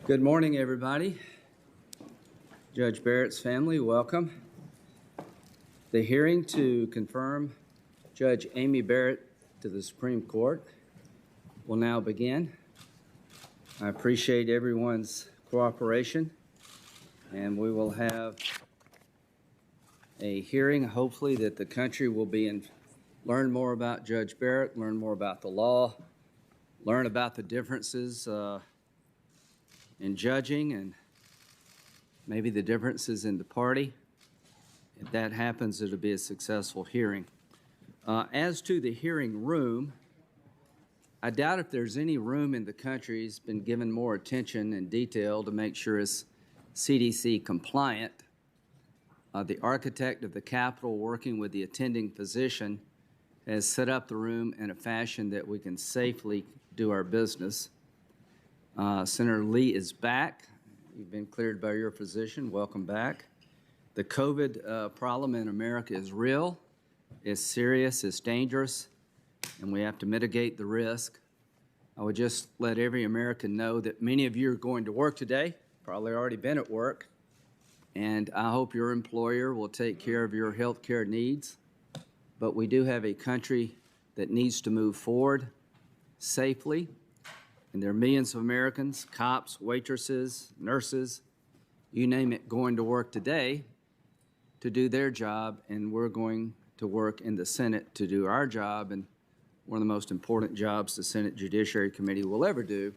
Good morning, everybody. Judge Barrett's family, welcome. The hearing to confirm Judge Amy Barrett to the Supreme Court will now begin. I appreciate everyone's cooperation, and we will have a hearing, hopefully, that the country will learn more about Judge Barrett, learn more about the law, learn about the differences in judging and maybe the differences in the party. If that happens, it'll be a successful hearing. As to the hearing room, I doubt if there's any room in the country that's been given more attention and detail to make sure it's CDC compliant. The architect of the Capitol, working with the attending physician, has set up the room in a fashion that we can safely do our business. Senator Lee is back. You've been cleared by your physician. Welcome back. The COVID problem in America is real, it's serious, it's dangerous, and we have to mitigate the risk. I would just let every American know that many of you are going to work today, probably already been at work, and I hope your employer will take care of your health care needs. But we do have a country that needs to move forward safely. And there are millions of Americans, cops, waitresses, nurses, you name it, going to work today to do their job, and we're going to work in the Senate to do our job. And one of the most important jobs the Senate Judiciary Committee will ever do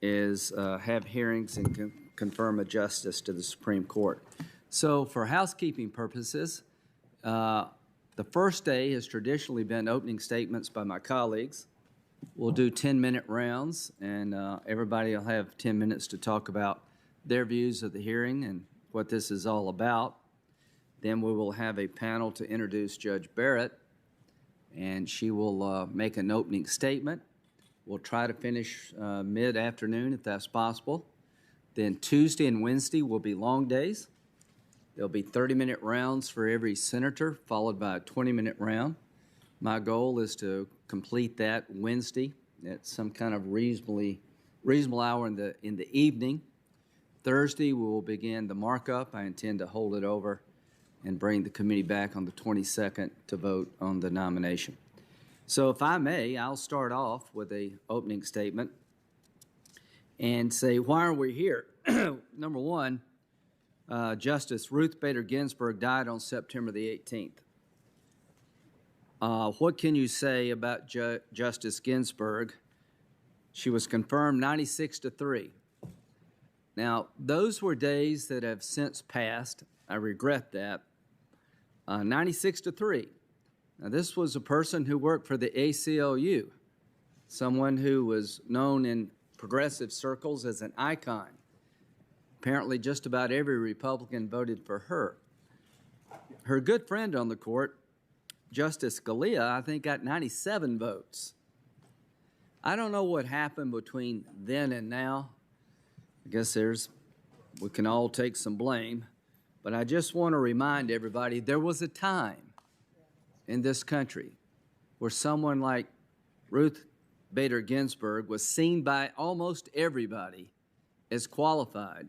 is have hearings and confirm a justice to the Supreme Court. So for housekeeping purposes, the first day has traditionally been opening statements by my colleagues. We'll do 10-minute rounds, and everybody will have 10 minutes to talk about their views of the hearing and what this is all about. Then we will have a panel to introduce Judge Barrett, and she will make an opening statement. We'll try to finish mid-afternoon if that's possible. Then Tuesday and Wednesday will be long days. There'll be 30-minute rounds for every senator, followed by a 20-minute round. My goal is to complete that Wednesday at some kind of reasonable hour in the evening. Thursday, we will begin the markup. I intend to hold it over and bring the committee back on the 22nd to vote on the nomination. So if I may, I'll start off with an opening statement and say, why are we here? Number one, Justice Ruth Bader Ginsburg died on September the 18th. What can you say about Justice Ginsburg? She was confirmed 96-3. Now, those were days that have since passed. I regret that. 96-3. Now, this was a person who worked for the ACLU, someone who was known in progressive circles as an icon. Apparently, just about every Republican voted for her. Her good friend on the court, Justice Scalia, I think, got 97 votes. I don't know what happened between then and now. I guess we can all take some blame. But I just want to remind everybody there was a time in this country where someone like Ruth Bader Ginsburg was seen by almost everybody as qualified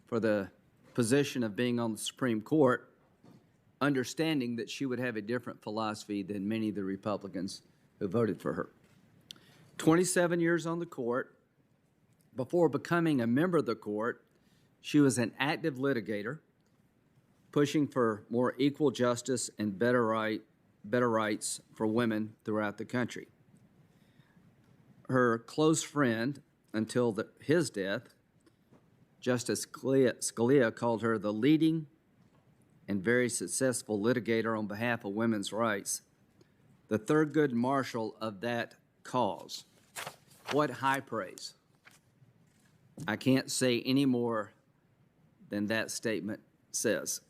for the position of being on the Supreme Court, understanding that she would have a different philosophy than many of the Republicans who voted for her. 27 years on the court. Before becoming a member of the court, she was an active litigator, pushing for more equal justice and better rights for women throughout the country. Her close friend, until his death, Justice Scalia called her the leading and very successful litigator on behalf of women's rights, the Thurgood Marshall of that cause. What high praise. I can't say any more than that statement says.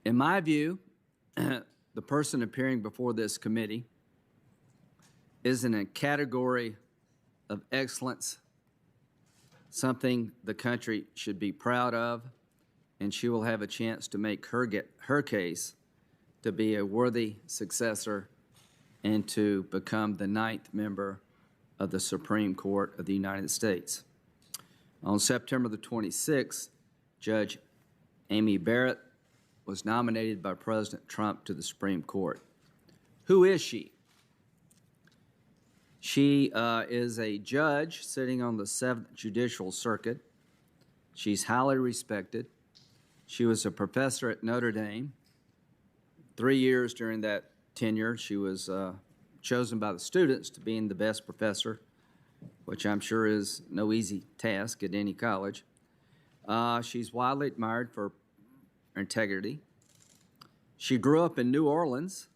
In my view, the person appearing before this committee is in a category of excellence, something the country should be proud of, and she will have a chance to make her case to be a worthy successor and to become the 9th member of the Supreme Court of the United States. On September the 26th, Judge Amy Barrett was nominated by President Trump to the Supreme Court. Who is she? She is a judge sitting on the 7th Judicial Circuit. She's highly respected. She was a professor at Notre Dame. 3 years during that tenure, she was chosen by the students to being the best professor, which I'm sure is no easy task at any college. She's widely admired for her integrity. She grew up in New Orleans,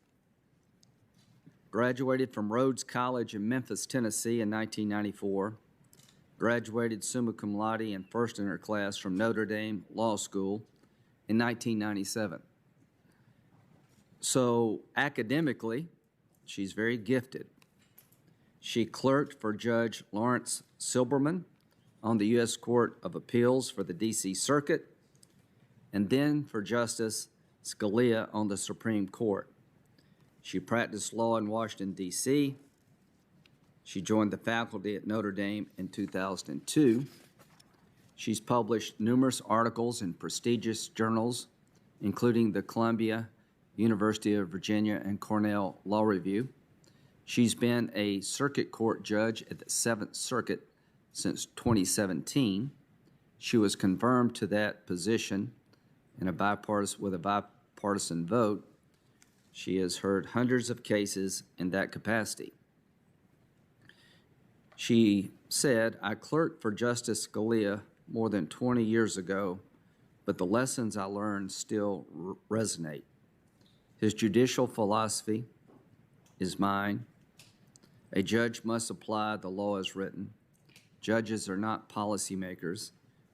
graduated from Rhodes College in Memphis, Tennessee in 1994, graduated summa cum laude and first in her class from Notre Dame Law School in 1997. So academically, she's very gifted. She clerked for Judge Lawrence Silberman on the U.S. Court of Appeals for the D.C. Circuit, and then for Justice Scalia on the Supreme Court. She practiced law in Washington, D.C. She joined the faculty at Notre Dame in 2002. She's published numerous articles in prestigious journals, including the Columbia, University of Virginia, and Cornell Law Review. She's been a circuit court judge at the 7th Circuit since 2017. She was confirmed to that position with a bipartisan vote. She has heard hundreds of cases in that capacity. She said, "I clerked for Justice Scalia more than 20 years ago, but the lessons I learned still resonate. His judicial philosophy is mine. A judge must apply the law as written. Judges are not policymakers,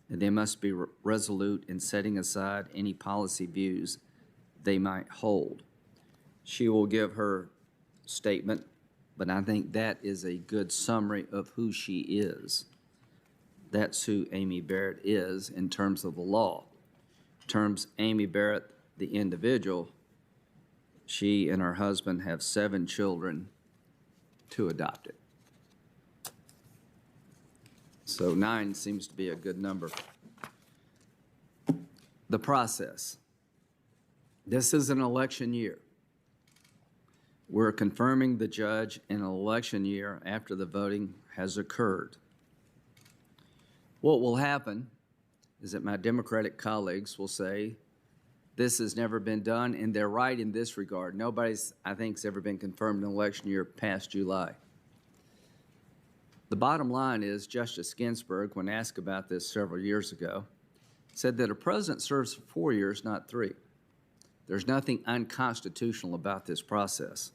and they must be resolute in setting aside any policy views they might hold." She will give her statement, but I think that is a good summary of who she is. That's who Amy Barrett is in terms of the law. In terms of Amy Barrett, the individual, she and her husband have 7 children, 2 adopted. So 9 seems to be a good number. The process. This is an election year. We're confirming the judge in an election year after the voting has occurred. What will happen is that my Democratic colleagues will say, this has never been done, and they're right in this regard. Nobody's, I think, has ever been confirmed in an election year past July. The bottom line is Justice Ginsburg, when asked about this several years ago, said that a president serves for 4 years, not 3. There's nothing unconstitutional about this process.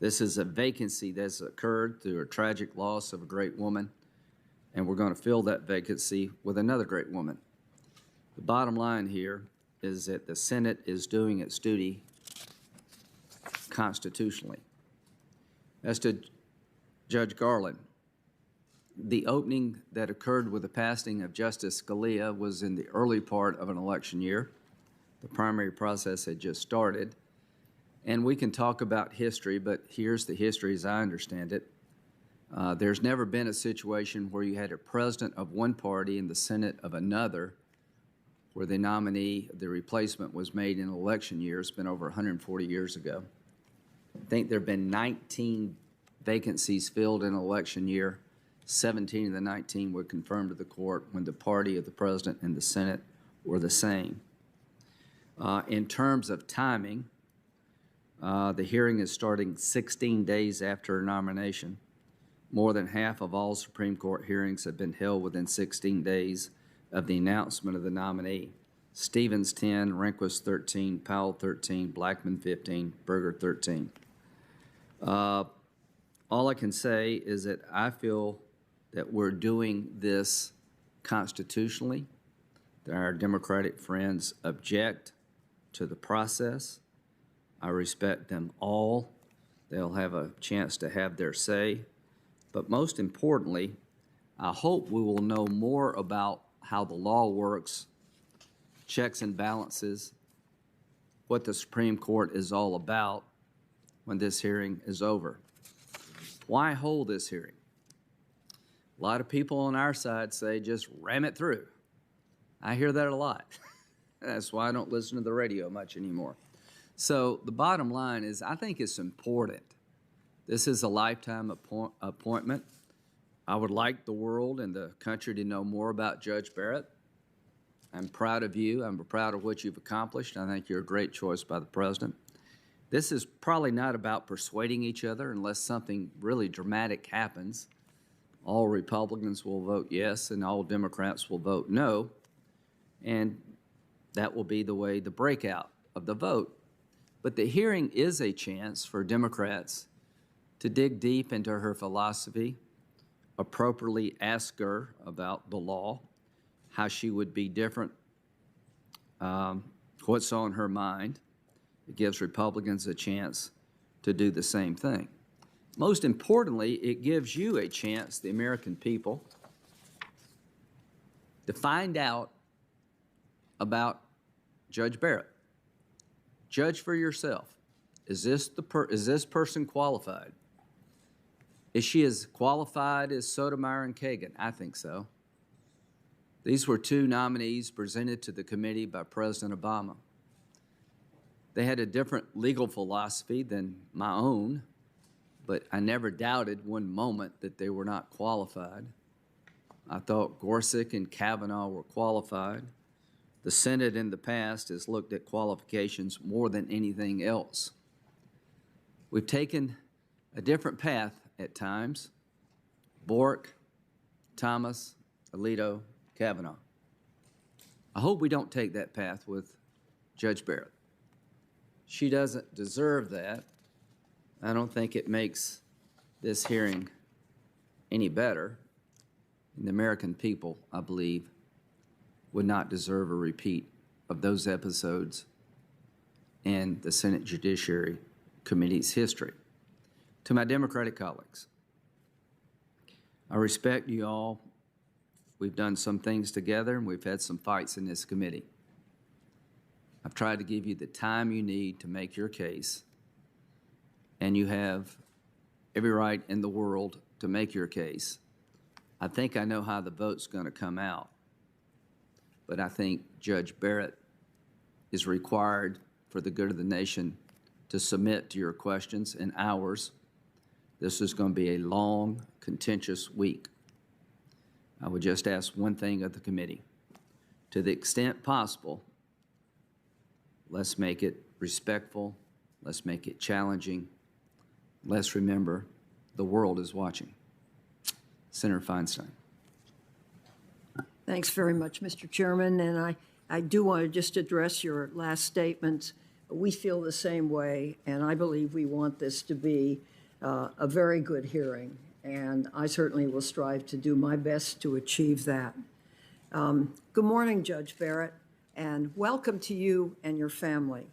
This is a vacancy that's occurred through a tragic loss of a great woman, and we're going to fill that vacancy with another great woman. The bottom line here is that the Senate is doing its duty constitutionally. As to Judge Garland, the opening that occurred with the passing of Justice Scalia was in the early part of an election year. The primary process had just started. And we can talk about history, but here's the history as I understand it. There's never been a situation where you had a president of one party in the Senate of another where the nominee, the replacement, was made in an election year. It's been over 140 years ago. I think there have been 19 vacancies filled in an election year. 17 of the 19 were confirmed to the court when the party of the president and the Senate were the same. In terms of timing, the hearing is starting 16 days after nomination. More than half of all Supreme Court hearings have been held within 16 days of the announcement of the nominee. Stevens 10, Rehnquist 13, Powell 13, Blackmun 15, Berger 13. All I can say is that I feel that we're doing this constitutionally, that our Democratic friends object to the process. I respect them all. They'll have a chance to have their say. But most importantly, I hope we will know more about how the law works, checks and balances, what the Supreme Court is all about when this hearing is over. Why hold this hearing? A lot of people on our side say just ram it through. I hear that a lot. That's why I don't listen to the radio much anymore. So the bottom line is I think it's important. This is a lifetime appointment. I would like the world and the country to know more about Judge Barrett. I'm proud of you. I'm proud of what you've accomplished. I think you're a great choice by the president. This is probably not about persuading each other unless something really dramatic happens. All Republicans will vote yes and all Democrats will vote no. And that will be the way the breakout of the vote. But the hearing is a chance for Democrats to dig deep into her philosophy, appropriately ask her about the law, how she would be different, what's on her mind. It gives Republicans a chance to do the same thing. Most importantly, it gives you a chance, the American people, to find out about Judge Barrett. Judge for yourself. Is this person qualified? Is she as qualified as Sotomayor and Kagan? I think so. These were two nominees presented to the committee by President Obama. They had a different legal philosophy than my own, but I never doubted one moment that they were not qualified. I thought Gorsuch and Kavanaugh were qualified. The Senate in the past has looked at qualifications more than anything else. We've taken a different path at times. Bork, Thomas, Alito, Kavanaugh. I hope we don't take that path with Judge Barrett. She doesn't deserve that. I don't think it makes this hearing any better. And the American people, I believe, would not deserve a repeat of those episodes in the Senate Judiciary Committee's history. To my Democratic colleagues, I respect you all. We've done some things together and we've had some fights in this committee. I've tried to give you the time you need to make your case, and you have every right in the world to make your case. I think I know how the vote's going to come out, but I think Judge Barrett is required for the good of the nation to submit to your questions and ours. This is going to be a long, contentious week. I would just ask one thing of the committee. To the extent possible, let's make it respectful, let's make it challenging. Let's remember the world is watching. Senator Feinstein. Thanks very much, Mr. Chairman, and I do want to just address your last statements. We feel the same way, and I believe we want this to be a very good hearing, and I certainly will strive to do my best to achieve that. Good morning, Judge Barrett, and welcome to you and your family.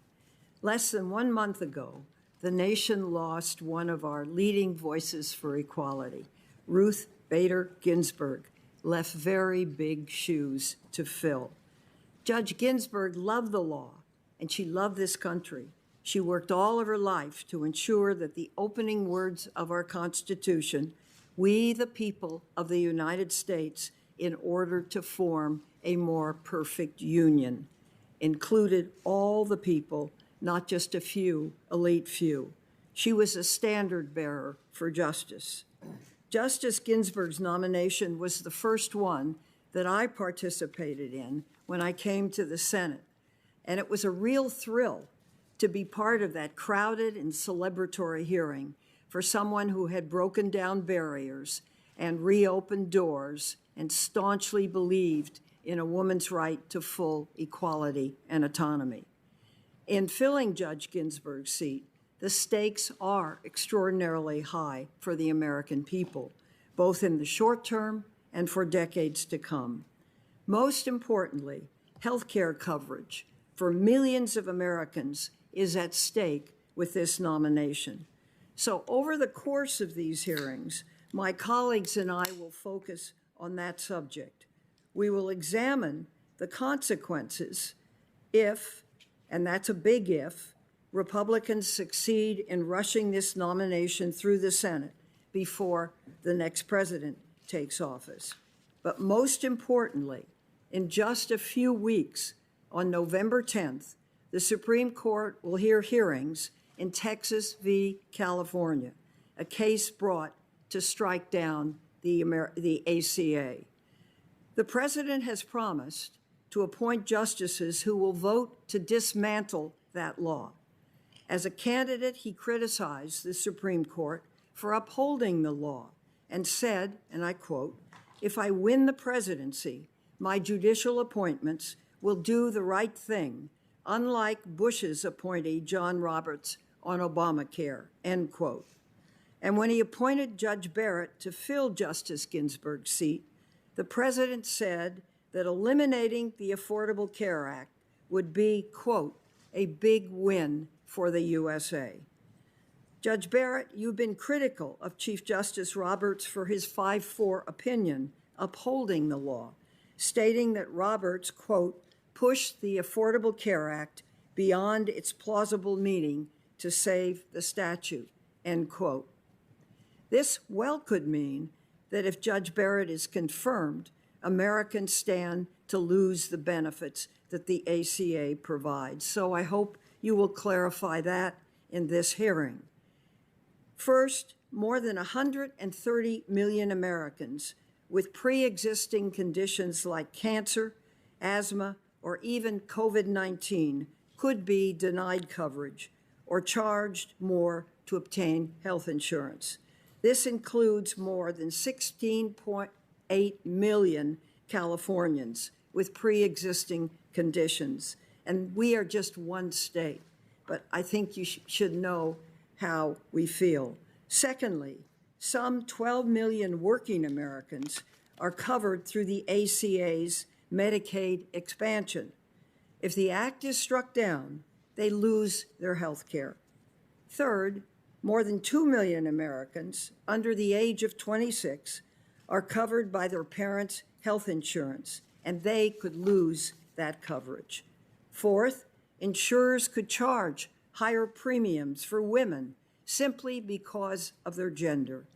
Less than 1 month ago, the nation lost one of our leading voices for equality. Ruth Bader Ginsburg left very big shoes to fill. Judge Ginsburg loved the law, and she loved this country. She worked all of her life to ensure that the opening words of our Constitution, "We the people of the United States, in order to form a more perfect union," included all the people, not just a few, elite few. She was a standard bearer for justice. Justice Ginsburg's nomination was the first one that I participated in when I came to the Senate, and it was a real thrill to be part of that crowded and celebratory hearing for someone who had broken down barriers and reopened doors and staunchly believed in a woman's right to full equality and autonomy. In filling Judge Ginsburg's seat, the stakes are extraordinarily high for the American people, both in the short term and for decades to come. Most importantly, health care coverage for millions of Americans is at stake with this nomination. So over the course of these hearings, my colleagues and I will focus on that subject. We will examine the consequences if, and that's a big if, Republicans succeed in rushing this nomination through the Senate before the next president takes office. But most importantly, in just a few weeks, on November 10th, the Supreme Court will hear hearings in Texas v. California, a case brought to strike down the ACA. The president has promised to appoint justices who will vote to dismantle that law. As a candidate, he criticized the Supreme Court for upholding the law and said, and I quote, "If I win the presidency, my judicial appointments will do the right thing, unlike Bush's appointee, John Roberts, on Obamacare," end quote. And when he appointed Judge Barrett to fill Justice Ginsburg's seat, the president said that eliminating the Affordable Care Act would be, quote, "a big win for the USA." Judge Barrett, you've been critical of Chief Justice Roberts for his 5-4 opinion upholding the law, stating that Roberts, quote, "pushed the Affordable Care Act beyond its plausible meaning to save the statute," end quote. This well could mean that if Judge Barrett is confirmed, Americans stand to lose the benefits that the ACA provides. So I hope you will clarify that in this hearing. First, more than 130 million Americans with pre-existing conditions like cancer, asthma, or even COVID-19 could be denied coverage or charged more to obtain health insurance. This includes more than 16.8 million Californians with pre-existing conditions. And we are just one state, but I think you should know how we feel. Secondly, some 12 million working Americans are covered through the ACA's Medicaid expansion. If the act is struck down, they lose their health care. Third, more than 2 million Americans under the age of 26 are covered by their parents' health insurance, and they could lose that coverage. Fourth, insurers could charge higher premiums for women simply because of their gender.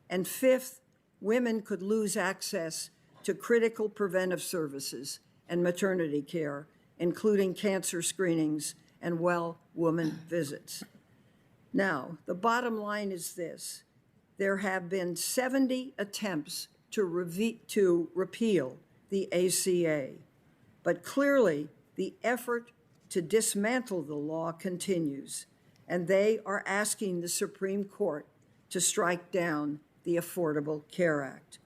And fifth, women could lose access to critical preventive services and maternity care, including cancer screenings and well-woman visits. Now, the bottom line is this. There have been 70 attempts to repeal the ACA, but clearly the effort to dismantle the law continues, and they are asking the Supreme Court to strike down the Affordable Care Act.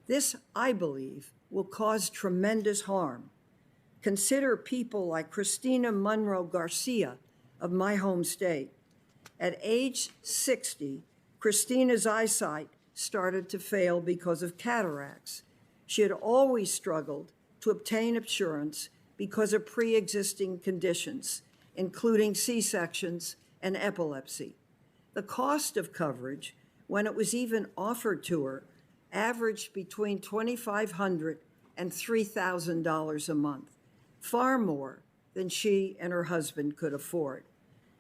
This, I believe, will cause tremendous harm. Consider people like Christina Monroe Garcia of my home state. At age 60, Christina's eyesight started to fail because of cataracts. She had always struggled to obtain insurance because of pre-existing conditions, including C-sections and epilepsy. The cost of coverage, when it was even offered to her, averaged between $2,500 and $3,000 a month, far more than she and her husband could afford.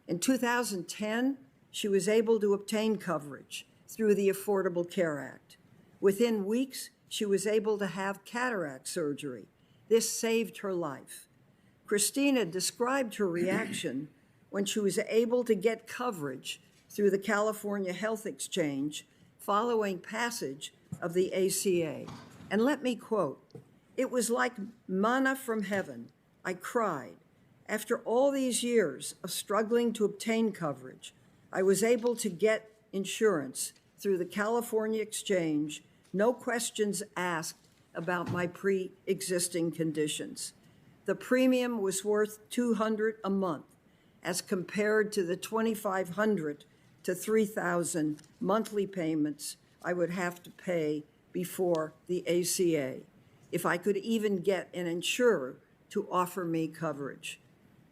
In 2010, she was able to obtain coverage through the Affordable Care Act. Within weeks, she was able to have cataract surgery. This saved her life. Christina described her reaction when she was able to get coverage through the California Health Exchange following passage of the ACA. And let me quote, "It was like manna from heaven. I cried. After all these years of struggling to obtain coverage, I was able to get insurance through the California Exchange, no questions asked about my pre-existing conditions. The premium was worth $200 a month as compared to the $2,500 to $3,000 monthly payments I would have to pay before the ACA, if I could even get an insurer to offer me coverage."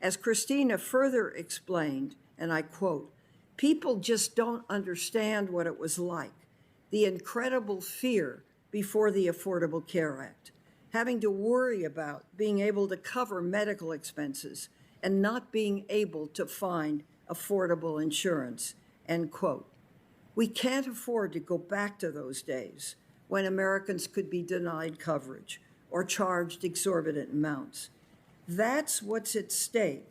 As Christina further explained, and I quote, "People just don't understand what it was like, the incredible fear before the Affordable Care Act, having to worry about being able to cover medical expenses and not being able to find affordable insurance," end quote. We can't afford to go back to those days. when Americans could be denied coverage or charged exorbitant amounts. That's what's at stake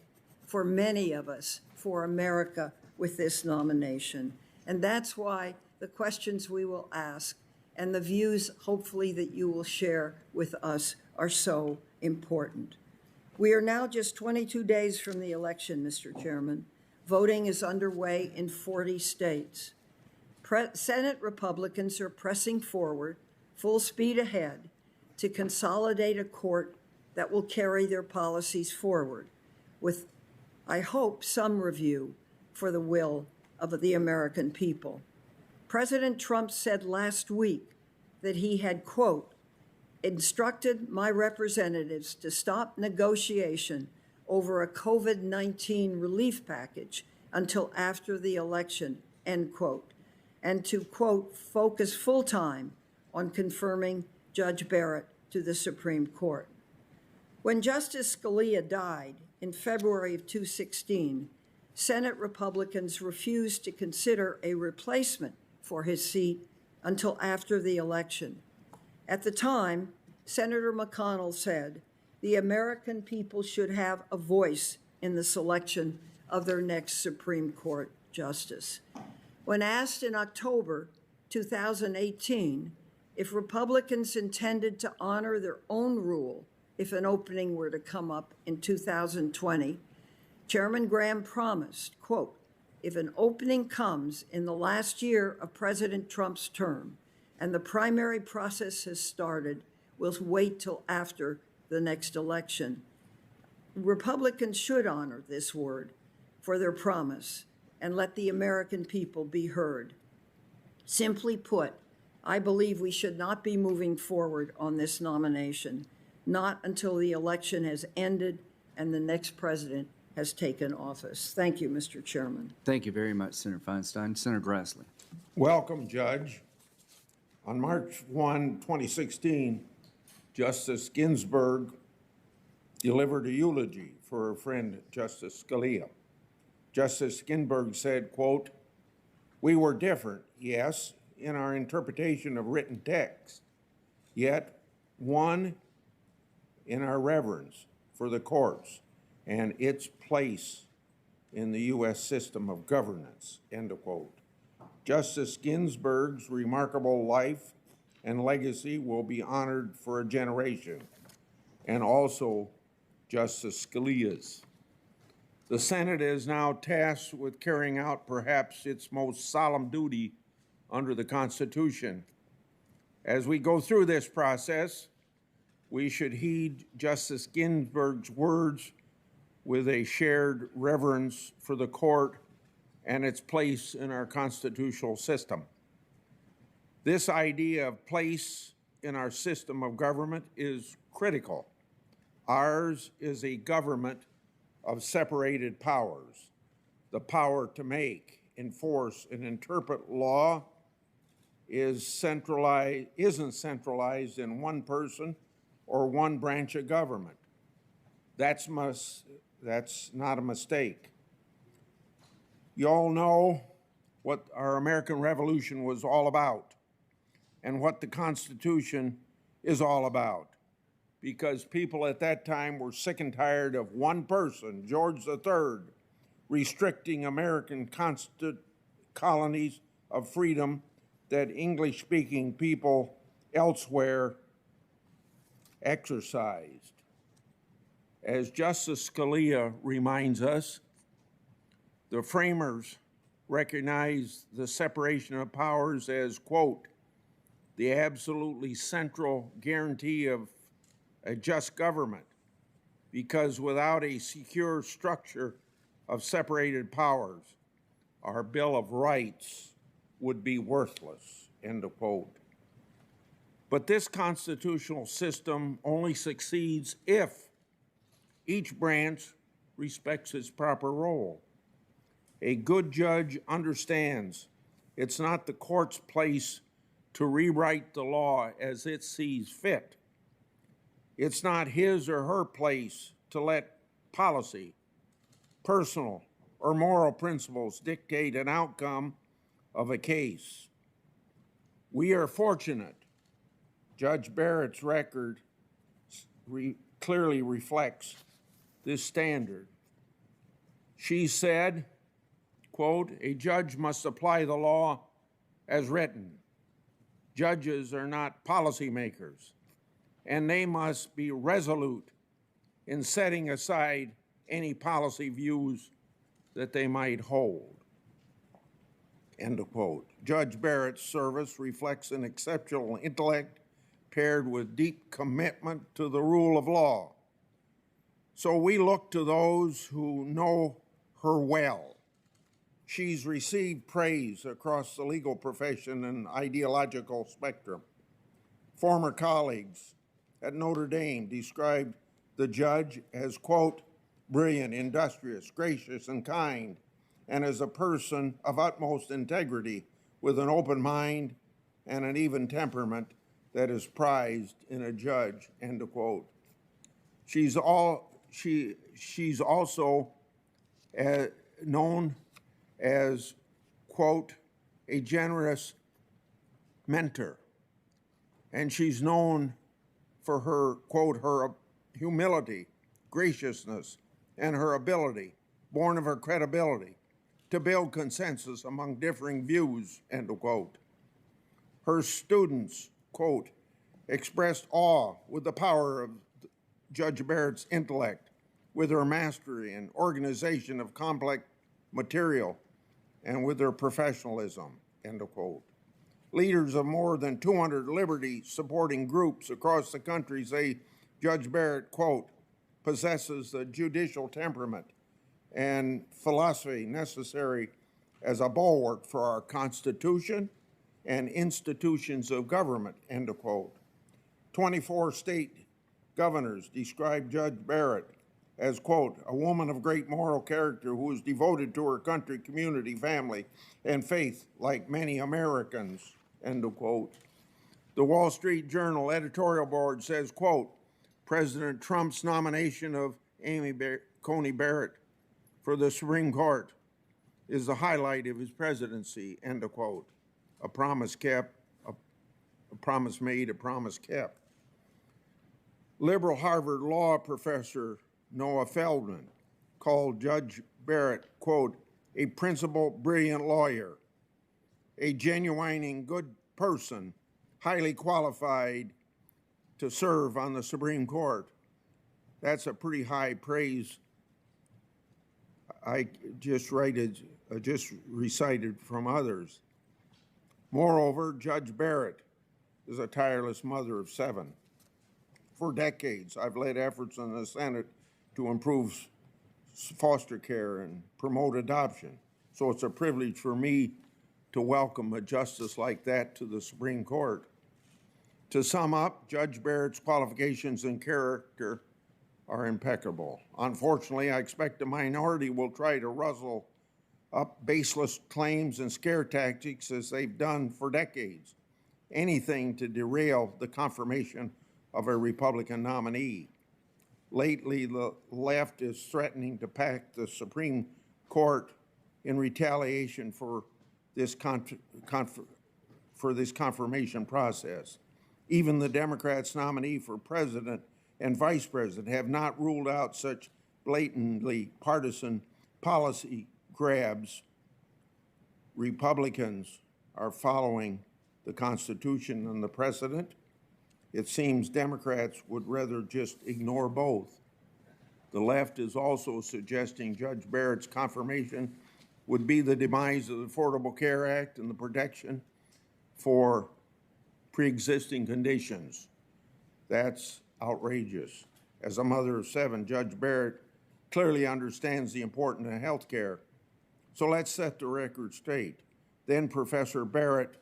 for many of us, for America, with this nomination. And that's why the questions we will ask and the views, hopefully, that you will share with us are so important. We are now just 22 days from the election, Mr. Chairman. Voting is underway in 40 states. Senate Republicans are pressing forward, full speed ahead, to consolidate a court that will carry their policies forward with, I hope, some review for the will of the American people. President Trump said last week that he had, quote, instructed my representatives to stop negotiation over a COVID-19 relief package until after the election, end quote, and to, quote, focus full-time on confirming Judge Barrett to the Supreme Court. When Justice Scalia died in February of 2016, Senate Republicans refused to consider a replacement for his seat until after the election. At the time, Senator McConnell said, the American people should have a voice in the selection of their next Supreme Court justice. When asked in October 2018 if Republicans intended to honor their own rule if an opening were to come up in 2020, Chairman Graham promised, quote, if an opening comes in the last year of President Trump's term and the primary process has started, we'll wait till after the next election. Republicans should honor this word for their promise and let the American people be heard. Simply put, I believe we should not be moving forward on this nomination, not until the election has ended and the next president has taken office. Thank you, Mr. Chairman. Thank you very much, Senator Feinstein. Senator Grassley. Welcome, Judge. On March 1, 2016, Justice Ginsburg delivered a eulogy for her friend, Justice Scalia. Justice Ginsburg said, quote, we were different, yes, in our interpretation of written text, yet one in our reverence for the courts and its place in the U.S. system of governance, end of quote. Justice Ginsburg's remarkable life and legacy will be honored for a generation, and also Justice Scalia's. The Senate is now tasked with carrying out perhaps its most solemn duty under the Constitution. As we go through this process, we should heed Justice Ginsburg's words with a shared reverence for the court and its place in our constitutional system. This idea of place in our system of government is critical. Ours is a government of separated powers. The power to make, enforce, and interpret law isn't centralized in one person or one branch of government. That's not a mistake. You all know what our American Revolution was all about and what the Constitution is all about, because people at that time were sick and tired of one person, George III, restricting American colonies of freedom that English-speaking people elsewhere exercised. As Justice Scalia reminds us, the framers recognized the separation of powers as, quote, the absolutely central guarantee of a just government, because without a secure structure of separated powers, our Bill of Rights would be worthless, end of quote. But this constitutional system only succeeds if each branch respects its proper role. A good judge understands it's not the court's place to rewrite the law as it sees fit. It's not his or her place to let policy, personal, or moral principles dictate an outcome of a case. We are fortunate Judge Barrett's record clearly reflects this standard. She said, quote, "A judge must apply the law as written. Judges are not policymakers, and they must be resolute in setting aside any policy views that they might hold." End of quote. Judge Barrett's service reflects an exceptional intellect paired with deep commitment to the rule of law. So we look to those who know her well. She's received praise across the legal profession and ideological spectrum. Former colleagues at Notre Dame described the judge as, quote, "brilliant, industrious, gracious, and kind, and as a person of utmost integrity with an open mind and an even temperament that is prized in a judge," end of quote. She's also known as, quote, "a generous mentor." And she's known for her, quote, her humility, graciousness, and her ability, born of her credibility, to build consensus among differing views, end of quote. Her students, quote, "expressed awe with the power of Judge Barrett's intellect, with her mastery and organization of complex material, and with her professionalism," end of quote. Leaders of more than 200 liberty-supporting groups across the country say Judge Barrett, quote, "possesses the judicial temperament and philosophy necessary as a bulwark for our Constitution and institutions of government," end of quote. 24 state governors described Judge Barrett as, quote, "a woman of great moral character who is devoted to her country, community, family, and faith like many Americans," end of quote. The Wall Street Journal editorial board says, quote, "President Trump's nomination of Amy Coney Barrett for the Supreme Court is the highlight of his presidency," end of quote. A promise kept, a promise made, a promise kept. Liberal Harvard law professor Noah Feldman called Judge Barrett, quote, "a principled, brilliant lawyer, a genuine and good person, highly qualified to serve on the Supreme Court." That's a pretty high praise. I just recited from others. Moreover, Judge Barrett is a tireless mother of 7. For decades, I've led efforts in the Senate to improve foster care and promote adoption. So it's a privilege for me to welcome a justice like that to the Supreme Court. To sum up, Judge Barrett's qualifications and character are impeccable. Unfortunately, I expect the minority will try to rustle up baseless claims and scare tactics as they've done for decades. Anything to derail the confirmation of a Republican nominee. Lately, the left is threatening to pack the Supreme Court in retaliation for this confirmation process. Even the Democrats' nominee for president and vice president have not ruled out such blatantly partisan policy grabs. Republicans are following the Constitution and the precedent. It seems Democrats would rather just ignore both. The left is also suggesting Judge Barrett's confirmation would be the demise of the Affordable Care Act and the protection for pre-existing conditions. That's outrageous. As a mother of 7, Judge Barrett clearly understands the importance of health care. So let's set the record straight. Then Professor Barrett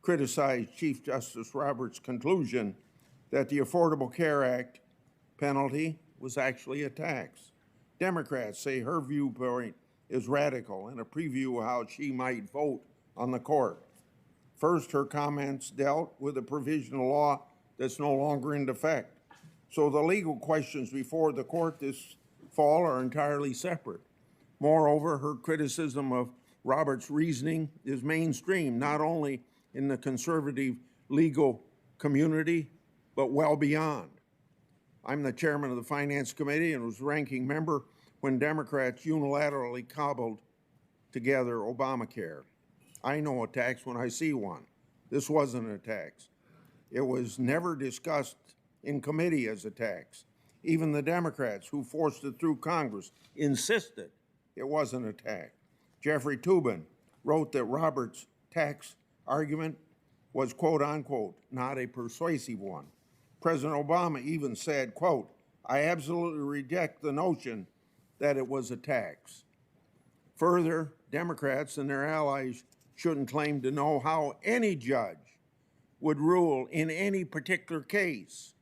criticized Chief Justice Roberts' conclusion that the Affordable Care Act penalty was actually a tax. Democrats say her viewpoint is radical and a preview of how she might vote on the court. First, her comments dealt with a provisional law that's no longer in effect. So the legal questions before the court this fall are entirely separate. Moreover, her criticism of Roberts' reasoning is mainstream, not only in the conservative legal community, but well beyond. I'm the chairman of the Finance Committee and was ranking member when Democrats unilaterally cobbled together Obamacare. I know a tax when I see one. This wasn't a tax. It was never discussed in committee as a tax. Even the Democrats who forced it through Congress insisted it wasn't a tax. Jeffrey Toobin wrote that Roberts' tax argument was, quote unquote, not a persuasive one. President Obama even said, quote, I absolutely reject the notion that it was a tax. Further, Democrats and their allies shouldn't claim to know how any judge would rule in any particular case.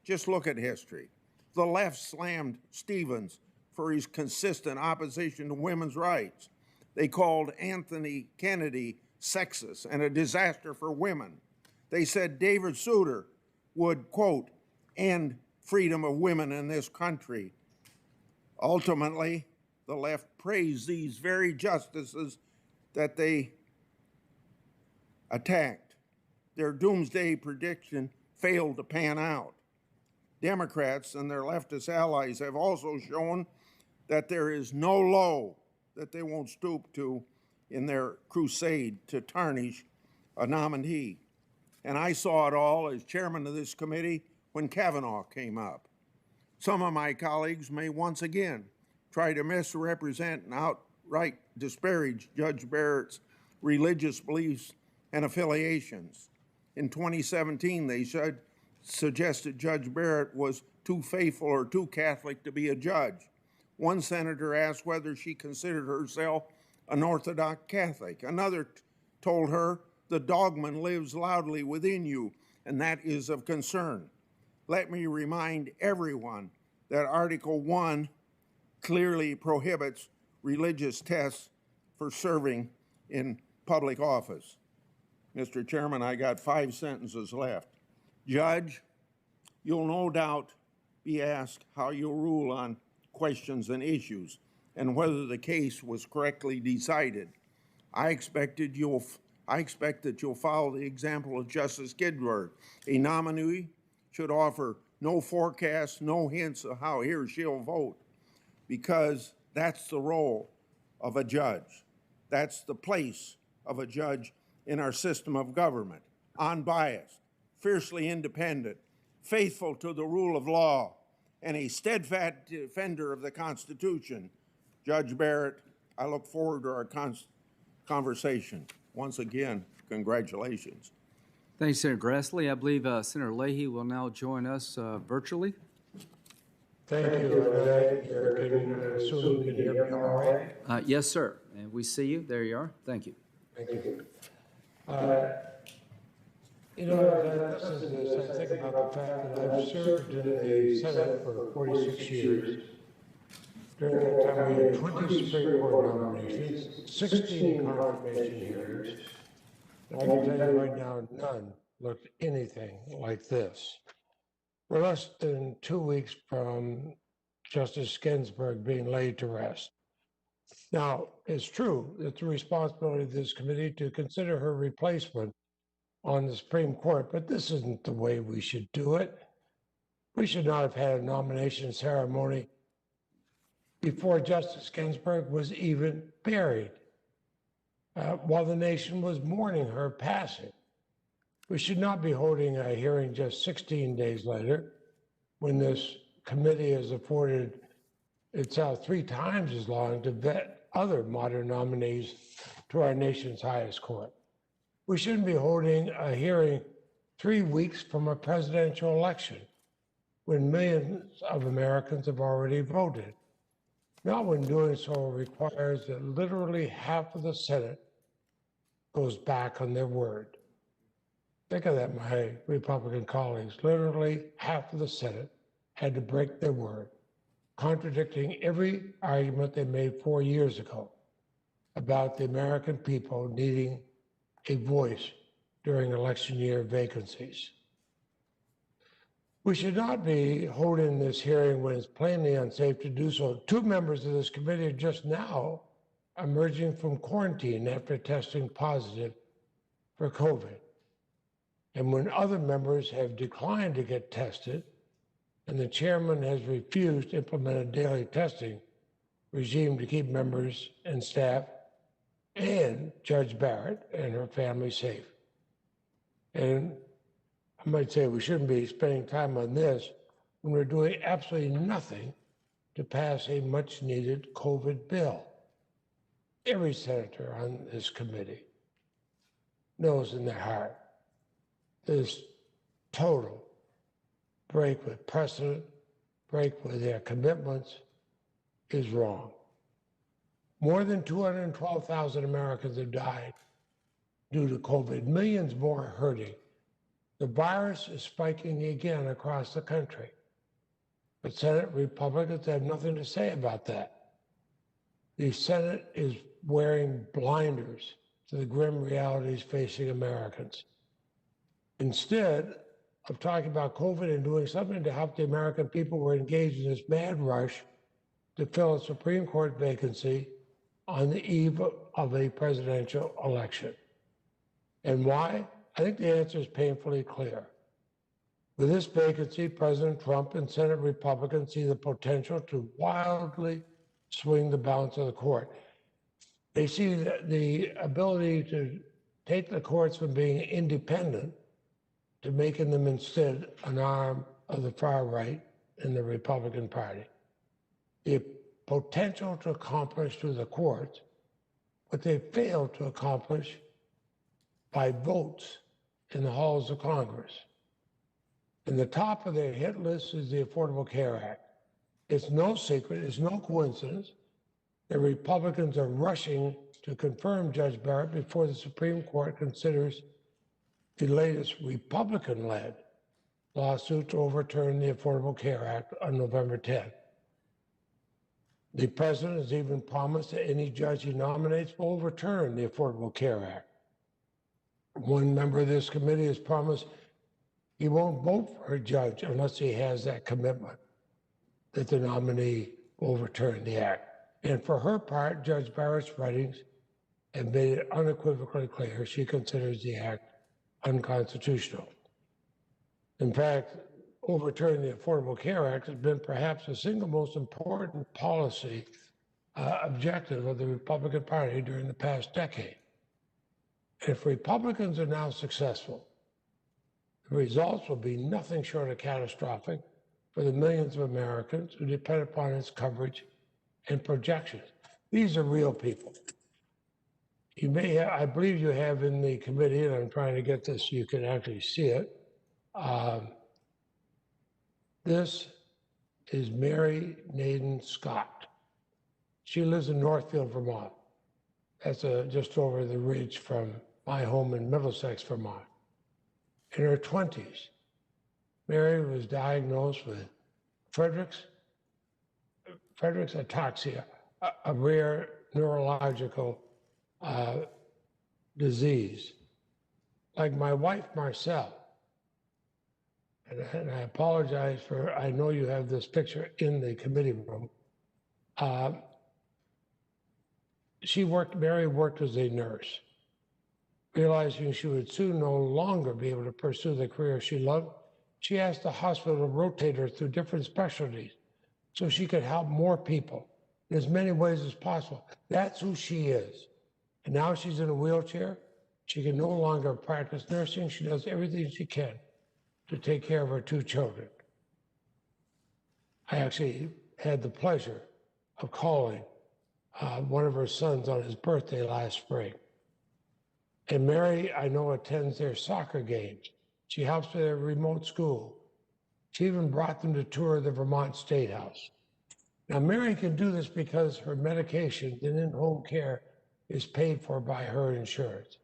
Just look at history. The left slammed Stevens for his consistent opposition to women's rights. They called Anthony Kennedy sexist and a disaster for women. They said David Souter would, quote, end freedom of women in this country. Ultimately, the left praised these very justices that they attacked. Their doomsday prediction failed to pan out. Democrats and their leftist allies have also shown that there is no low that they won't stoop to in their crusade to tarnish a nominee. And I saw it all as chairman of this committee when Kavanaugh came up. Some of my colleagues may once again try to misrepresent and outright disparage Judge Barrett's religious beliefs and affiliations. In 2017, they suggested Judge Barrett was too faithful or too Catholic to be a judge. One senator asked whether she considered herself an Orthodox Catholic. Another told her, the dogma lives loudly within you, and that is of concern. Let me remind everyone that Article 1 clearly prohibits religious tests for serving in public office. Mr. Chairman, I got 5 sentences left. Judge, you'll no doubt be asked how you'll rule on questions and issues and whether the case was correctly decided. I expect that you'll follow the example of Justice Ginsburg. A nominee should offer no forecast, no hints of how he or she'll vote, because that's the role of a judge. That's the place of a judge in our system of government. Unbiased, fiercely independent, faithful to the rule of law, and a steadfast defender of the Constitution. Judge Barrett, I look forward to our conversation. Once again, congratulations. Thank you, Senator Grassley. I believe Senator Leahy will now join us virtually. Thank you. Can assume you can hear me all right? Yes, sir. And we see you. There you are. Thank you. Thank you. You know, as I listen to this, I think about the fact that I've served in the Senate for 46 years. During that time, we had 20 Supreme Court nominations, 16 confirmation hearings. I can tell you right now, none looked anything like this. We're less than 2 weeks from Justice Ginsburg being laid to rest. Now, it's true, it's the responsibility of this committee to consider her replacement on the Supreme Court, but this isn't the way we should do it. We should not have had a nomination ceremony before Justice Ginsburg was even buried, while the nation was mourning her passing. We should not be holding a hearing just 16 days later when this committee has afforded itself 3 times as long to vet other modern nominees to our nation's highest court. We shouldn't be holding a hearing 3 weeks from a presidential election when millions of Americans have already voted. Not when doing so requires that literally half of the Senate goes back on their word. Think of that, my Republican colleagues. Literally half of the Senate had to break their word, contradicting every argument they made 4 years ago about the American people needing a voice during election year vacancies. We should not be holding this hearing when it's plainly unsafe to do so. 2 members of this committee are just now emerging from quarantine after testing positive for COVID. And when other members have declined to get tested, and the chairman has refused to implement a daily testing regime to keep members and staff and Judge Barrett and her family safe. And I might say we shouldn't be spending time on this when we're doing absolutely nothing to pass a much-needed COVID bill. Every senator on this committee knows in their heart this total break with precedent, break with their commitments is wrong. More than 212,000 Americans have died due to COVID, millions more are hurting. The virus is spiking again across the country. But Senate Republicans have nothing to say about that. The Senate is wearing blinders to the grim realities facing Americans. Instead of talking about COVID and doing something to help the American people, we're engaged in this mad rush to fill a Supreme Court vacancy on the eve of a presidential election. And why? I think the answer is painfully clear. With this vacancy, President Trump and Senate Republicans see the potential to wildly swing the balance of the court. They see the ability to take the courts from being independent to making them instead an arm of the far right in the Republican Party. The potential to accomplish through the courts what they failed to accomplish by votes in the halls of Congress. And the top of their hit list is the Affordable Care Act. It's no secret, it's no coincidence that Republicans are rushing to confirm Judge Barrett before the Supreme Court considers the latest Republican-led lawsuit to overturn the Affordable Care Act on November 10th. The president has even promised that any judge he nominates will overturn the Affordable Care Act. One member of this committee has promised he won't vote for a judge unless he has that commitment that the nominee will overturn the act. And for her part, Judge Barrett's writings have made it unequivocally clear she considers the act unconstitutional. In fact, overturning the Affordable Care Act has been perhaps the single most important policy objective of the Republican Party during the past decade. If Republicans are now successful, the results will be nothing short of catastrophic for the millions of Americans who depend upon its coverage and projections. These are real people. You may have, I believe you have in the committee, and I'm trying to get this so you can actually see it. This is Mary Naden Scott. She lives in Northfield, Vermont. That's just over the ridge from my home in Middlesex, Vermont. In her 20s, Mary was diagnosed with Friedreich's ataxia, a rare neurological disease. Like my wife, Marcel, and I apologize for, I know you have this picture in the committee room. Mary worked as a nurse. Realizing she would soon no longer be able to pursue the career she loved, she asked the hospital to rotate her through different specialties so she could help more people in as many ways as possible. That's who she is. And now she's in a wheelchair. She can no longer practice nursing. She does everything she can to take care of her two children. I actually had the pleasure of calling one of her sons on his birthday last spring. And Mary, I know, attends their soccer games. She helps with their remote school. She even brought them to tour the Vermont State House. Now, Mary can do this because her medication and in-home care is paid for by her insurance.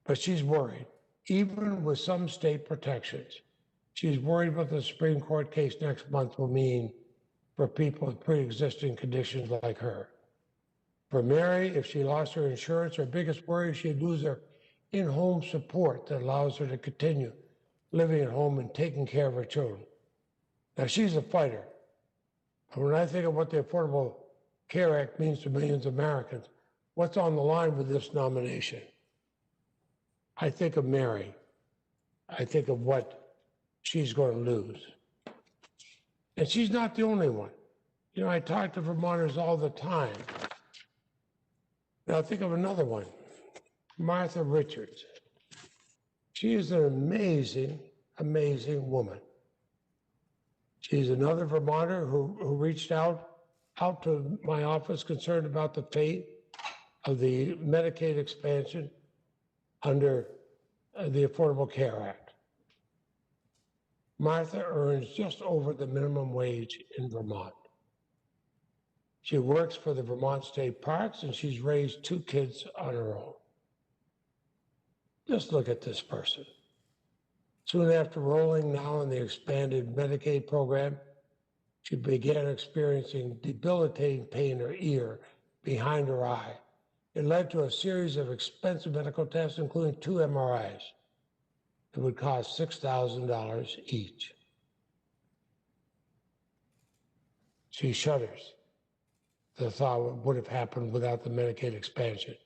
But she's worried, even with some state protections. She's worried what the Supreme Court case next month will mean for people with pre-existing conditions like her. For Mary, if she lost her insurance, her biggest worry is she'd lose her in-home support that allows her to continue living at home and taking care of her children. Now, she's a fighter. And when I think of what the Affordable Care Act means to millions of Americans, what's on the line with this nomination? I think of Mary. I think of what she's going to lose. And she's not the only one. You know, I talk to Vermonters all the time. Now think of another one, Martha Richards. She is an amazing, amazing woman. She's another Vermonter who reached out to my office concerned about the fate of the Medicaid expansion under the Affordable Care Act. Martha earns just over the minimum wage in Vermont. She works for the Vermont State Parks, and she's raised 2 kids on her own. Just look at this person. Soon after rolling now in the expanded Medicaid program, she began experiencing debilitating pain in her ear behind her eye. It led to a series of expensive medical tests, including 2 MRIs. It would cost $6,000 each. She shudders. The thought what would have happened without the Medicaid expansion.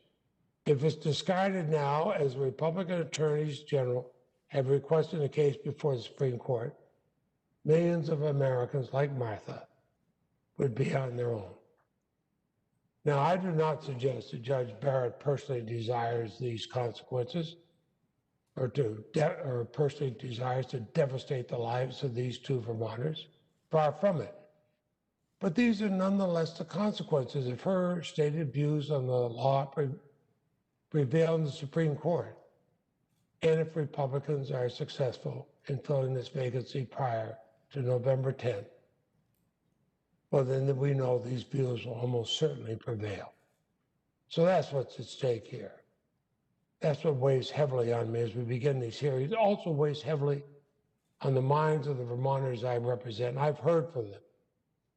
If it's discarded now, as the Republican attorneys general have requested a case before the Supreme Court, millions of Americans like Martha would be on their own. Now, I do not suggest that Judge Barrett personally desires these consequences or personally desires to devastate the lives of these 2 Vermonters. Far from it. But these are nonetheless the consequences if her stated views on the law prevail in the Supreme Court, and if Republicans are successful in filling this vacancy prior to November 10th. Well, then we know these views will almost certainly prevail. So that's what's at stake here. That's what weighs heavily on me as we begin these hearings. It also weighs heavily on the minds of the Vermonters I represent. I've heard from them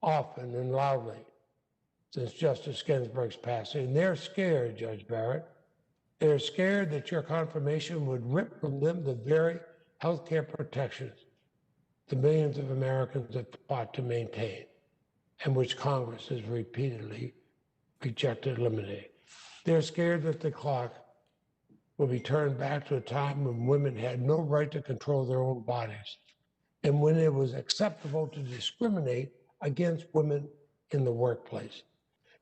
often and loudly since Justice Ginsburg's passing. They're scared, Judge Barrett. They're scared that your confirmation would rip from them the very health care protections the millions of Americans have fought to maintain, and which Congress has repeatedly rejected eliminating. They're scared that the clock will be turned back to a time when women had no right to control their own bodies, and when it was acceptable to discriminate against women in the workplace.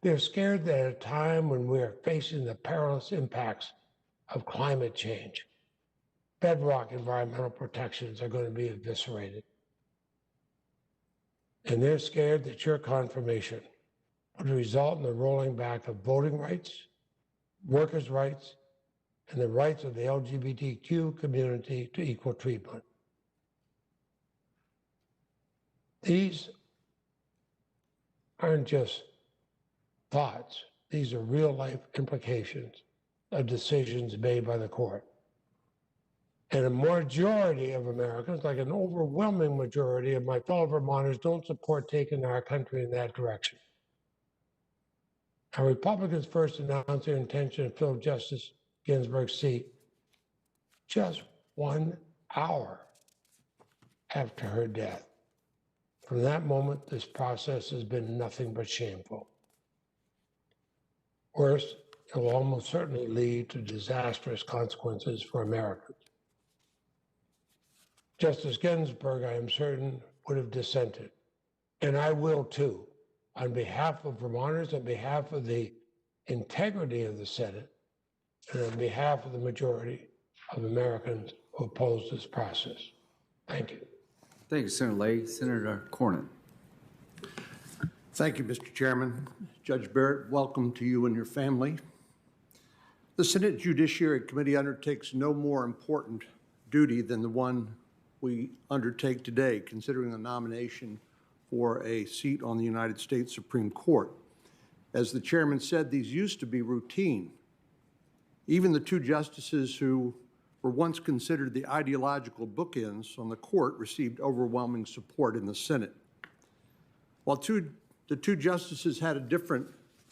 They're scared that at a time when we are facing the perilous impacts of climate change, bedrock environmental protections are going to be eviscerated. And they're scared that your confirmation would result in the rolling back of voting rights, workers' rights, and the rights of the LGBTQ community to equal treatment. These aren't just thoughts. These are real-life implications of decisions made by the court. And a majority of Americans, like an overwhelming majority of my fellow Vermonters, don't support taking our country in that direction. Now, Republicans first announced their intention to fill Justice Ginsburg's seat just 1 hour after her death. From that moment, this process has been nothing but shameful. Worse, it will almost certainly lead to disastrous consequences for Americans. Justice Ginsburg, I am certain, would have dissented, and I will too, on behalf of Vermonters, on behalf of the integrity of the Senate, and on behalf of the majority of Americans who oppose this process. Thank you. Thank you, Senator Leahy. Senator Cornyn. Thank you, Mr. Chairman. Judge Barrett, welcome to you and your family. The Senate Judiciary Committee undertakes no more important duty than the one we undertake today, considering the nomination for a seat on the United States Supreme Court. As the chairman said, these used to be routine. Even the 2 justices who were once considered the ideological bookends on the court received overwhelming support in the Senate. While the 2 justices had a different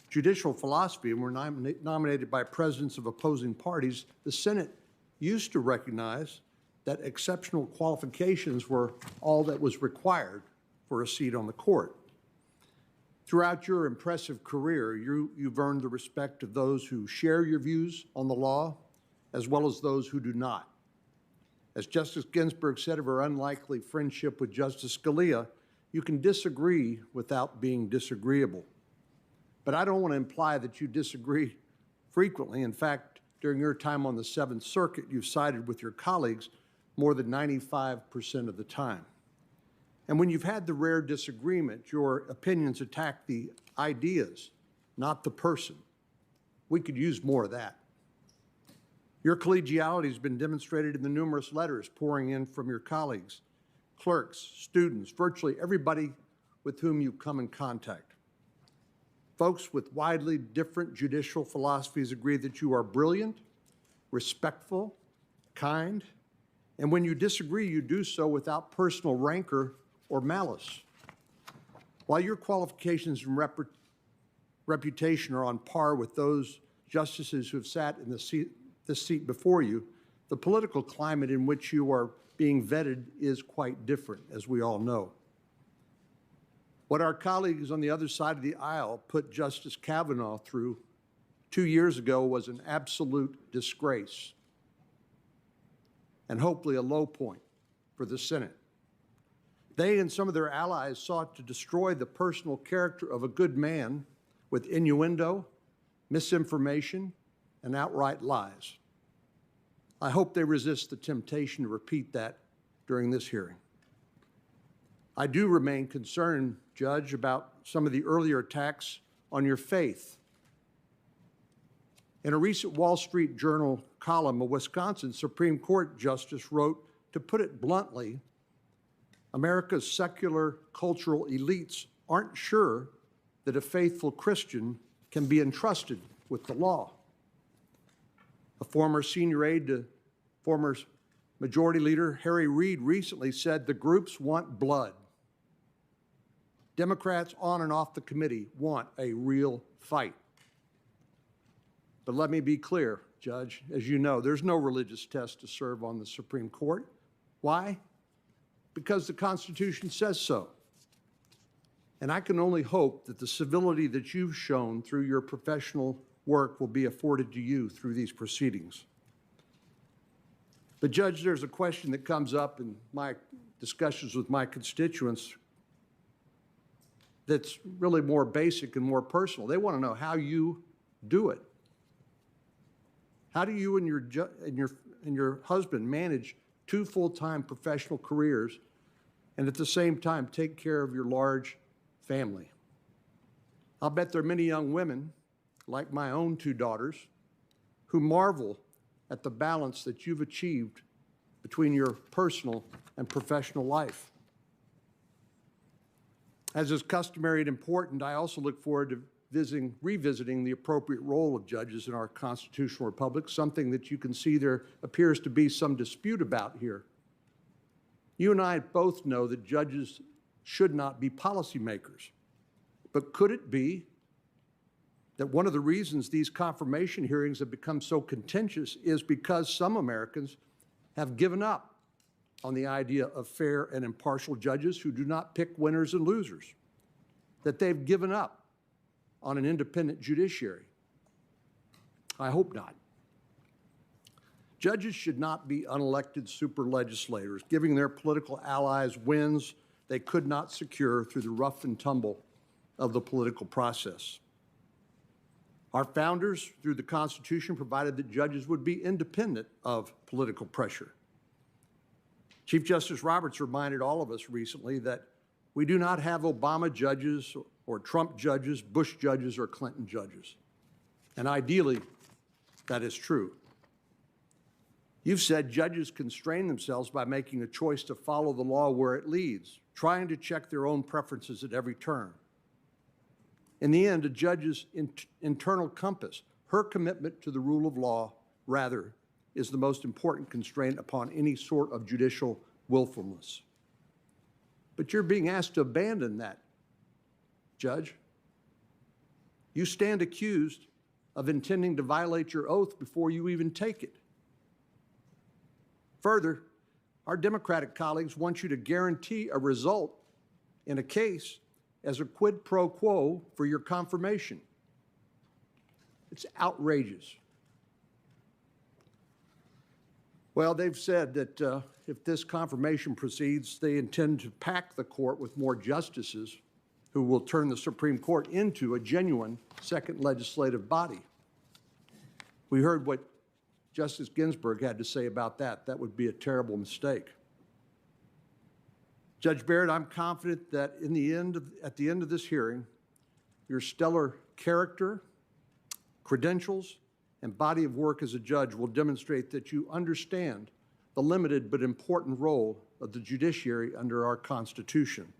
judicial philosophy and were nominated by presidents of opposing parties, the Senate used to recognize that exceptional qualifications were all that was required for a seat on the court. Throughout your impressive career, you've earned the respect of those who share your views on the law, as well as those who do not. As Justice Ginsburg said of her unlikely friendship with Justice Scalia, you can disagree without being disagreeable. But I don't want to imply that you disagree frequently. In fact, during your time on the Seventh Circuit, you've sided with your colleagues more than 95% of the time. And when you've had the rare disagreement, your opinions attack the ideas, not the person. We could use more of that. Your collegiality has been demonstrated in the numerous letters pouring in from your colleagues, clerks, students, virtually everybody with whom you come in contact. Folks with widely different judicial philosophies agree that you are brilliant, respectful, kind, and when you disagree, you do so without personal rancor or malice. While your qualifications and reputation are on par with those justices who have sat in this seat before you, the political climate in which you are being vetted is quite different, as we all know. What our colleagues on the other side of the aisle put Justice Kavanaugh through 2 years ago was an absolute disgrace and hopefully a low point for the Senate. They and some of their allies sought to destroy the personal character of a good man with innuendo, misinformation, and outright lies. I hope they resist the temptation to repeat that during this hearing. I do remain concerned, Judge, about some of the earlier attacks on your faith. In a recent Wall Street Journal column, a Wisconsin Supreme Court justice wrote, to put it bluntly, America's secular cultural elites aren't sure that a faithful Christian can be entrusted with the law. A former senior aide to former Majority Leader Harry Reid recently said the groups want blood. Democrats on and off the committee want a real fight. But let me be clear, Judge, as you know, there's no religious test to serve on the Supreme Court. Why? Because the Constitution says so. And I can only hope that the civility that you've shown through your professional work will be afforded to you through these proceedings. But Judge, there's a question that comes up in my discussions with my constituents that's really more basic and more personal. They want to know how you do it. How do you and your husband manage 2 full-time professional careers and at the same time take care of your large family? I'll bet there are many young women, like my own 2 daughters, who marvel at the balance that you've achieved between your personal and professional life. As is customary and important, I also look forward to revisiting the appropriate role of judges in our constitutional republic, something that you can see there appears to be some dispute about here. You and I both know that judges should not be policymakers. But could it be that one of the reasons these confirmation hearings have become so contentious is because some Americans have given up on the idea of fair and impartial judges who do not pick winners and losers, that they've given up on an independent judiciary? I hope not. Judges should not be unelected super legislators, giving their political allies wins they could not secure through the rough and tumble of the political process. Our founders, through the Constitution, provided that judges would be independent of political pressure. Chief Justice Roberts reminded all of us recently that we do not have Obama judges or Trump judges, Bush judges, or Clinton judges. And ideally, that is true. You've said judges constrain themselves by making a choice to follow the law where it leads, trying to check their own preferences at every turn. In the end, a judge's internal compass, her commitment to the rule of law, rather, is the most important constraint upon any sort of judicial willfulness. But you're being asked to abandon that, Judge. You stand accused of intending to violate your oath before you even take it. Further, our Democratic colleagues want you to guarantee a result in a case as a quid pro quo for your confirmation. It's outrageous. Well, they've said that if this confirmation proceeds, they intend to pack the court with more justices who will turn the Supreme Court into a genuine second legislative body. We heard what Justice Ginsburg had to say about that. That would be a terrible mistake. Judge Barrett, I'm confident that at the end of this hearing, your stellar character, credentials, and body of work as a judge will demonstrate that you understand the limited but important role of the judiciary under our Constitution.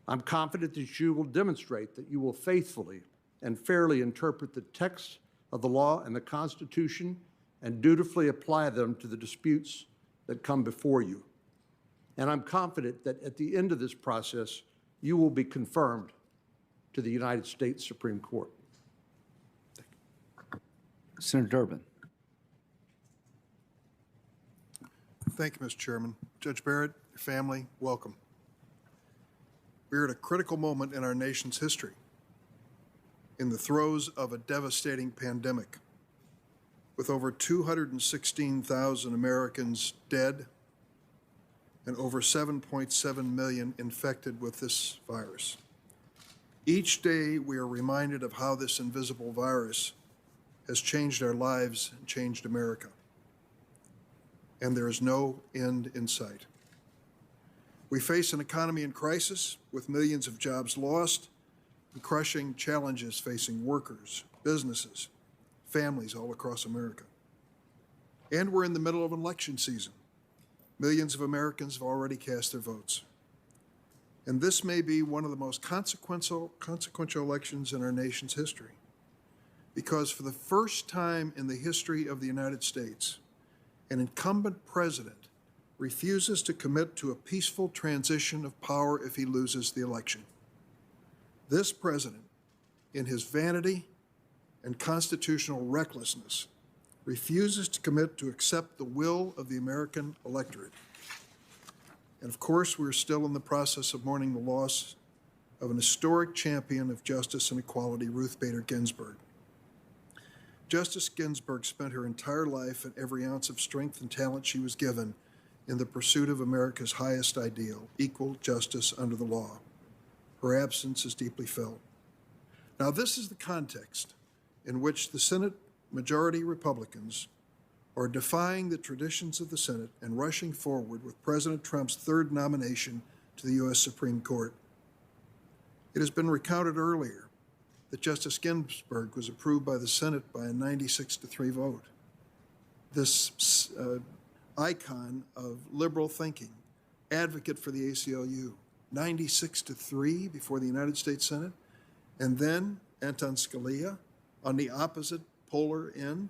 I'm confident that you will demonstrate that you will faithfully and fairly interpret the text of the law and the Constitution and dutifully apply them to the disputes that come before you. And I'm confident that at the end of this process, you will be confirmed to the United States Supreme Court. Senator Durbin. Thank you, Mr. Chairman. Judge Barrett, your family, welcome. We are at a critical moment in our nation's history, in the throes of a devastating pandemic, with over 216,000 Americans dead and over 7.7 million infected with this virus. Each day, we are reminded of how this invisible virus has changed our lives and changed America. And there is no end in sight. We face an economy in crisis with millions of jobs lost and crushing challenges facing workers, businesses, families all across America. And we're in the middle of an election season. Millions of Americans have already cast their votes. And this may be one of the most consequential elections in our nation's history. Because for the first time in the history of the United States, an incumbent president refuses to commit to a peaceful transition of power if he loses the election. This president, in his vanity and constitutional recklessness, refuses to commit to accept the will of the American electorate. And of course, we're still in the process of mourning the loss of an historic champion of justice and equality, Ruth Bader Ginsburg. Justice Ginsburg spent her entire life and every ounce of strength and talent she was given in the pursuit of America's highest ideal, equal justice under the law. Her absence is deeply felt. Now, this is the context in which the Senate majority Republicans are defying the traditions of the Senate and rushing forward with President Trump's third nomination to the U.S. Supreme Court. It has been recounted earlier that Justice Ginsburg was approved by the Senate by a 96-3 vote. This icon of liberal thinking, advocate for the ACLU, 96-3 before the United States Senate, and then Anton Scalia, on the opposite polar end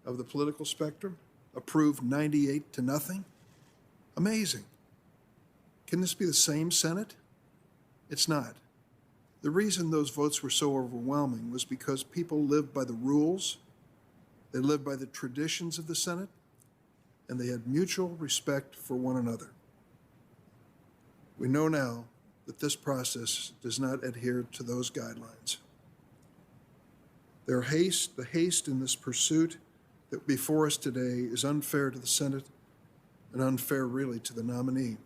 of the political spectrum, approved 98-0. Amazing. Can this be the same Senate? It's not. The reason those votes were so overwhelming was because people lived by the rules, they lived by the traditions of the Senate, and they had mutual respect for one another. We know now that this process does not adhere to those guidelines. The haste in this pursuit that before us today is unfair to the Senate and unfair really to the nominee.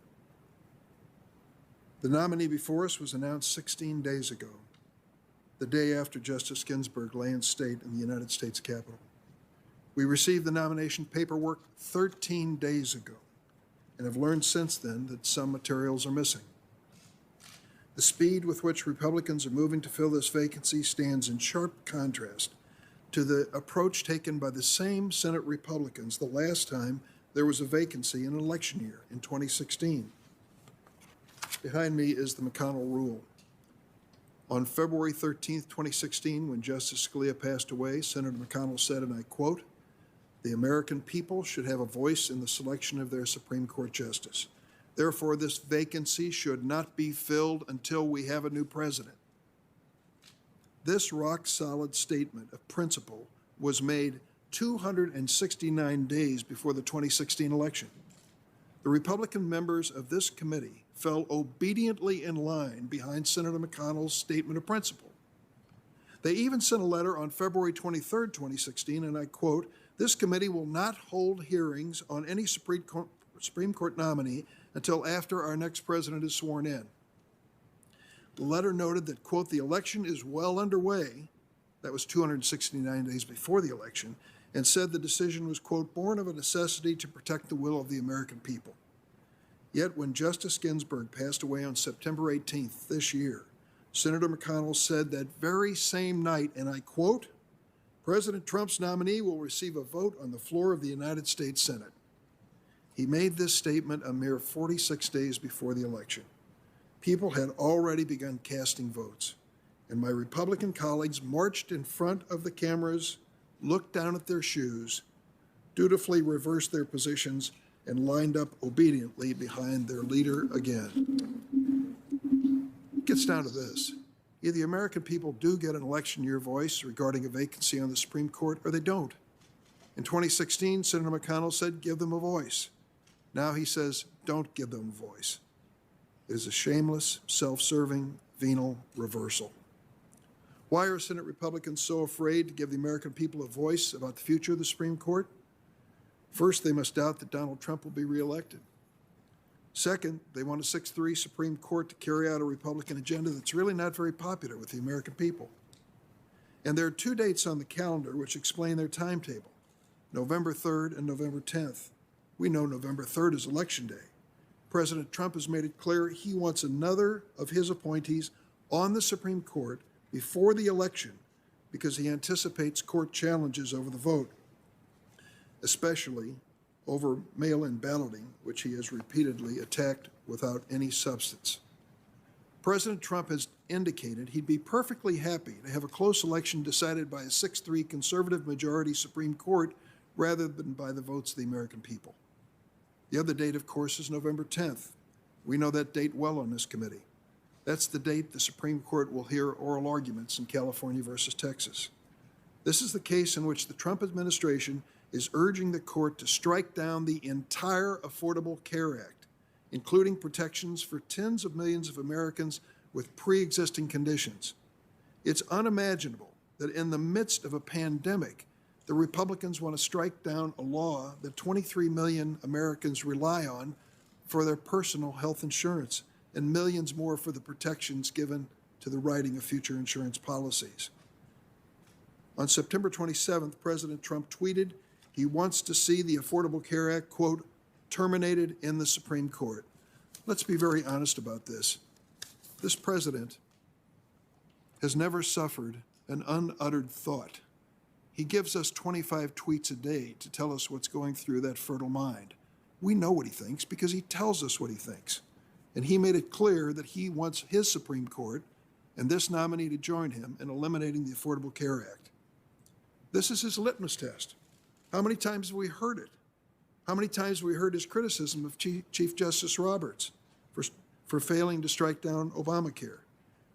The nominee before us was announced 16 days ago, the day after Justice Ginsburg lay in state in the United States Capitol. We received the nomination paperwork 13 days ago and have learned since then that some materials are missing. The speed with which Republicans are moving to fill this vacancy stands in sharp contrast to the approach taken by the same Senate Republicans the last time there was a vacancy in an election year in 2016. Behind me is the McConnell Rule. On February 13, 2016, when Justice Scalia passed away, Senator McConnell said, and I quote, "The American people should have a voice in the selection of their Supreme Court justice. Therefore, this vacancy should not be filled until we have a new president." This rock-solid statement of principle was made 269 days before the 2016 election. The Republican members of this committee fell obediently in line behind Senator McConnell's statement of principle. They even sent a letter on February 23, 2016, and I quote, This committee will not hold hearings on any Supreme Court nominee until after our next president is sworn in. The letter noted that, quote, the election is well underway, that was 269 days before the election, and said the decision was, quote, born of a necessity to protect the will of the American people. Yet when Justice Ginsburg passed away on September 18th this year, Senator McConnell said that very same night, and I quote, President Trump's nominee will receive a vote on the floor of the United States Senate. He made this statement a mere 46 days before the election. People had already begun casting votes, and my Republican colleagues marched in front of the cameras, looked down at their shoes, dutifully reversed their positions, and lined up obediently behind their leader again. It gets down to this. Either the American people do get an election year voice regarding a vacancy on the Supreme Court, or they don't. In 2016, Senator McConnell said, give them a voice. Now he says, don't give them a voice. It is a shameless, self-serving, venal reversal. Why are Senate Republicans so afraid to give the American people a voice about the future of the Supreme Court? First, they must doubt that Donald Trump will be reelected. Second, they want a 6-3 Supreme Court to carry out a Republican agenda that's really not very popular with the American people. And there are 2 dates on the calendar which explain their timetable, November 3rd and November 10th. We know November 3rd is Election Day. President Trump has made it clear he wants another of his appointees on the Supreme Court before the election because he anticipates court challenges over the vote, especially over mail-in balloting, which he has repeatedly attacked without any substance. President Trump has indicated he'd be perfectly happy to have a close election decided by a 6-3 conservative majority Supreme Court rather than by the votes of the American people. The other date, of course, is November 10th. We know that date well on this committee. That's the date the Supreme Court will hear oral arguments in California versus Texas. This is the case in which the Trump administration is urging the court to strike down the entire Affordable Care Act, including protections for tens of millions of Americans with pre-existing conditions. It's unimaginable that in the midst of a pandemic, the Republicans want to strike down a law that 23 million Americans rely on for their personal health insurance and millions more for the protections given to the writing of future insurance policies. On September 27th, President Trump tweeted he wants to see the Affordable Care Act, quote, terminated in the Supreme Court. Let's be very honest about this. This president has never suffered an unuttered thought. He gives us 25 tweets a day to tell us what's going through that fertile mind. We know what he thinks because he tells us what he thinks. And he made it clear that he wants his Supreme Court and this nominee to join him in eliminating the Affordable Care Act. This is his litmus test. How many times have we heard it? How many times have we heard his criticism of Chief Justice Roberts for failing to strike down Obamacare?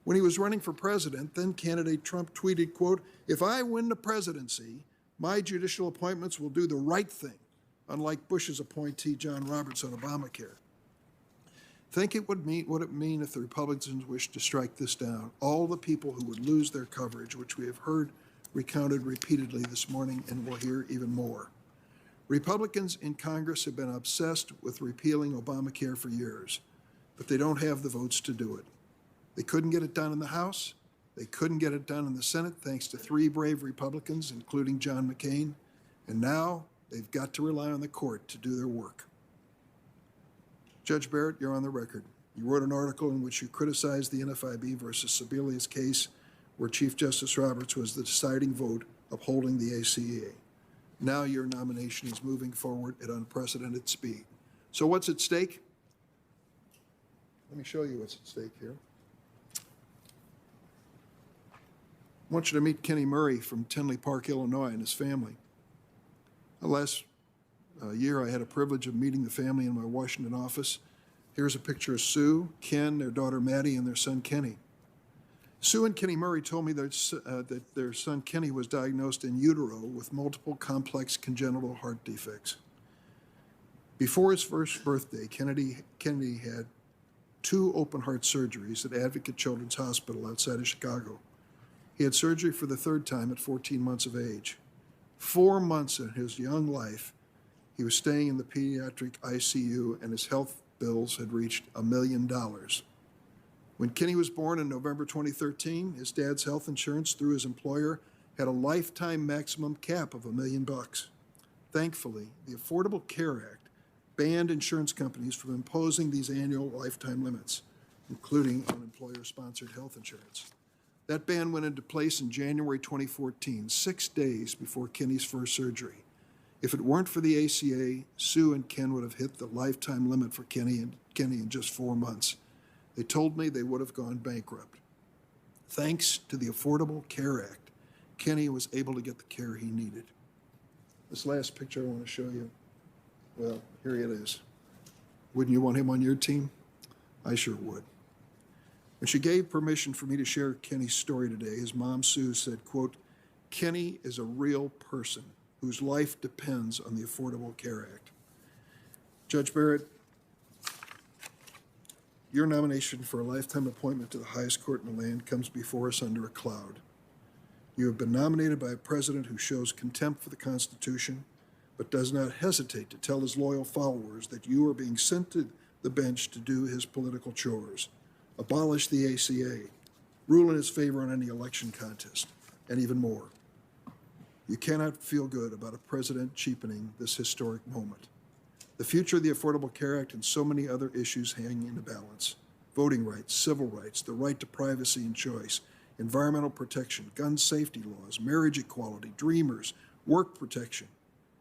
When he was running for president, then candidate Trump tweeted, quote, if I win the presidency, my judicial appointments will do the right thing, unlike Bush's appointee, John Roberts, on Obamacare. Think it would mean if the Republicans wished to strike this down, all the people who would lose their coverage, which we have heard recounted repeatedly this morning and will hear even more. Republicans in Congress have been obsessed with repealing Obamacare for years, but they don't have the votes to do it. They couldn't get it done in the House. They couldn't get it done in the Senate, thanks to 3 brave Republicans, including John McCain. And now they've got to rely on the court to do their work. Judge Barrett, you're on the record. You wrote an article in which you criticized the NFIB versus Sebelius case, where Chief Justice Roberts was the deciding vote upholding the ACA. Now your nomination is moving forward at unprecedented speed. So what's at stake? Let me show you what's at stake here. I want you to meet Kenny Murray from Tinley Park, Illinois, and his family. Last year, I had a privilege of meeting the family in my Washington office. Here's a picture of Sue, Ken, their daughter Maddie, and their son Kenny. Sue and Kenny Murray told me that their son Kenny was diagnosed in utero with multiple complex congenital heart defects. Before his first birthday, Kennedy had 2 open heart surgeries at Advocate Children's Hospital outside of Chicago. He had surgery for the 3rd time at 14 months of age. 4 months in his young life, he was staying in the pediatric ICU, and his health bills had reached $1 million. When Kenny was born in November 2013, his dad's health insurance through his employer had a lifetime maximum cap of $1 million. Thankfully, the Affordable Care Act banned insurance companies from imposing these annual lifetime limits, including on employer-sponsored health insurance. That ban went into place in January 2014, 6 days before Kenny's first surgery. If it weren't for the ACA, Sue and Ken would have hit the lifetime limit for Kenny in just 4 months. They told me they would have gone bankrupt. Thanks to the Affordable Care Act, Kenny was able to get the care he needed. This last picture I want to show you, well, here it is. Wouldn't you want him on your team? I sure would. When she gave permission for me to share Kenny's story today, his mom, Sue, said, quote, "Kenny is a real person whose life depends on the Affordable Care Act." Judge Barrett, your nomination for a lifetime appointment to the highest court in the land comes before us under a cloud. You have been nominated by a president who shows contempt for the Constitution, but does not hesitate to tell his loyal followers that you are being sent to the bench to do his political chores, abolish the ACA, rule in his favor on any election contest, and even more. You cannot feel good about a president cheapening this historic moment. The future of the Affordable Care Act and so many other issues hang in the balance. Voting rights, civil rights, the right to privacy and choice, environmental protection, gun safety laws, marriage equality, dreamers, work protection.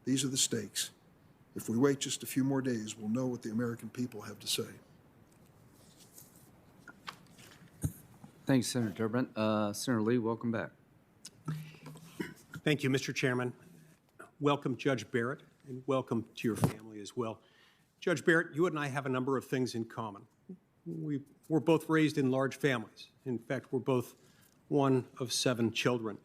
These are the stakes. If we wait just a few more days, we'll know what the American people have to say. Thanks, Senator Durbin. Senator Lee, welcome back. Thank you, Mr. Chairman. Welcome, Judge Barrett, and welcome to your family as well. Judge Barrett, you and I have a number of things in common. We're both raised in large families. In fact, we're both one of 7 children.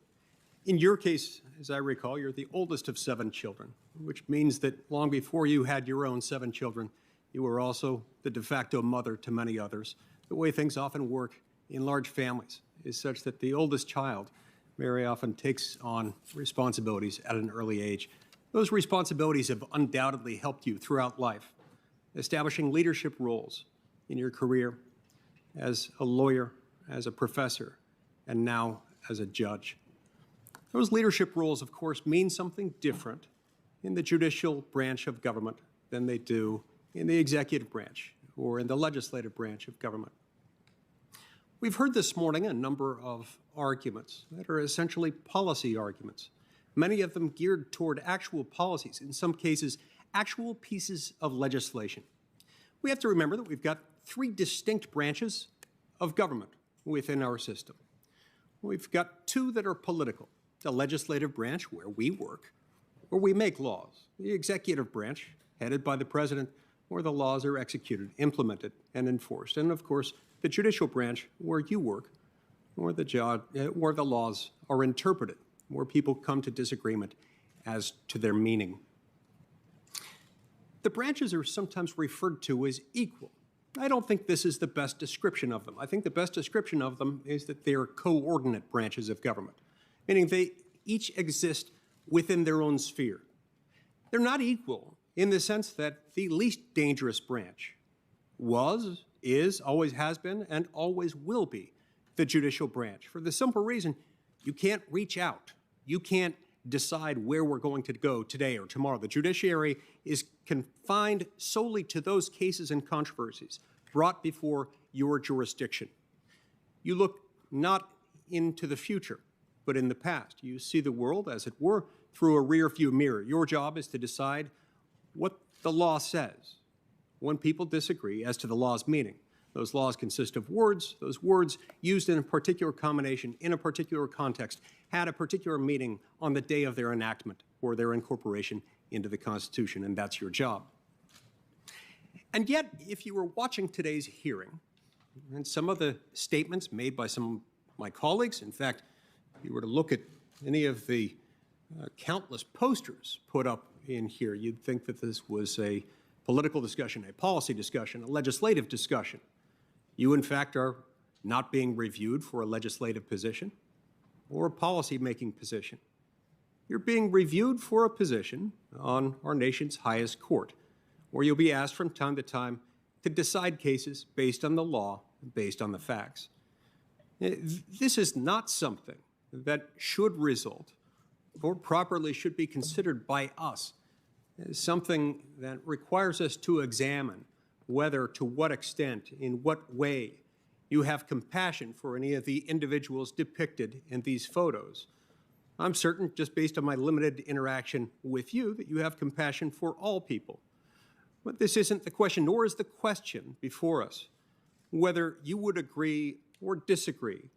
In your case, as I recall, you're the oldest of 7 children, which means that long before you had your own 7 children, you were also the de facto mother to many others. The way things often work in large families is such that the oldest child very often takes on responsibilities at an early age. Those responsibilities have undoubtedly helped you throughout life, establishing leadership roles in your career as a lawyer, as a professor, and now as a judge. Those leadership roles, of course, mean something different in the judicial branch of government than they do in the executive branch or in the legislative branch of government. We've heard this morning a number of arguments that are essentially policy arguments, many of them geared toward actual policies, in some cases, actual pieces of legislation. We have to remember that we've got 3 distinct branches of government within our system. We've got 2 that are political, the legislative branch, where we work, where we make laws, the executive branch, headed by the president, where the laws are executed, implemented, and enforced, and of course, the judicial branch, where you work, where the laws are interpreted, where people come to disagreement as to their meaning. The branches are sometimes referred to as equal. I don't think this is the best description of them. I think the best description of them is that they are coordinate branches of government, meaning they each exist within their own sphere. They're not equal in the sense that the least dangerous branch was, is, always has been, and always will be the judicial branch, for the simple reason you can't reach out. You can't decide where we're going to go today or tomorrow. The judiciary is confined solely to those cases and controversies brought before your jurisdiction. You look not into the future, but in the past. You see the world, as it were, through a rear-view mirror. Your job is to decide what the law says when people disagree as to the law's meaning. Those laws consist of words. Those words used in a particular combination, in a particular context, had a particular meaning on the day of their enactment or their incorporation into the Constitution, and that's your job. And yet, if you were watching today's hearing, and some of the statements made by some of my colleagues, in fact, if you were to look at any of the countless posters put up in here, you'd think that this was a political discussion, a policy discussion, a legislative discussion. You, in fact, are not being reviewed for a legislative position or a policy-making position. you're being reviewed for a position on our nation's highest court, where you'll be asked from time to time to decide cases based on the law and based on the facts. This is not something that should result or properly should be considered by us as something that requires us to examine whether, to what extent, in what way you have compassion for any of the individuals depicted in these photos. I'm certain, just based on my limited interaction with you, that you have compassion for all people. But this isn't the question, nor is the question before us whether you would agree or disagree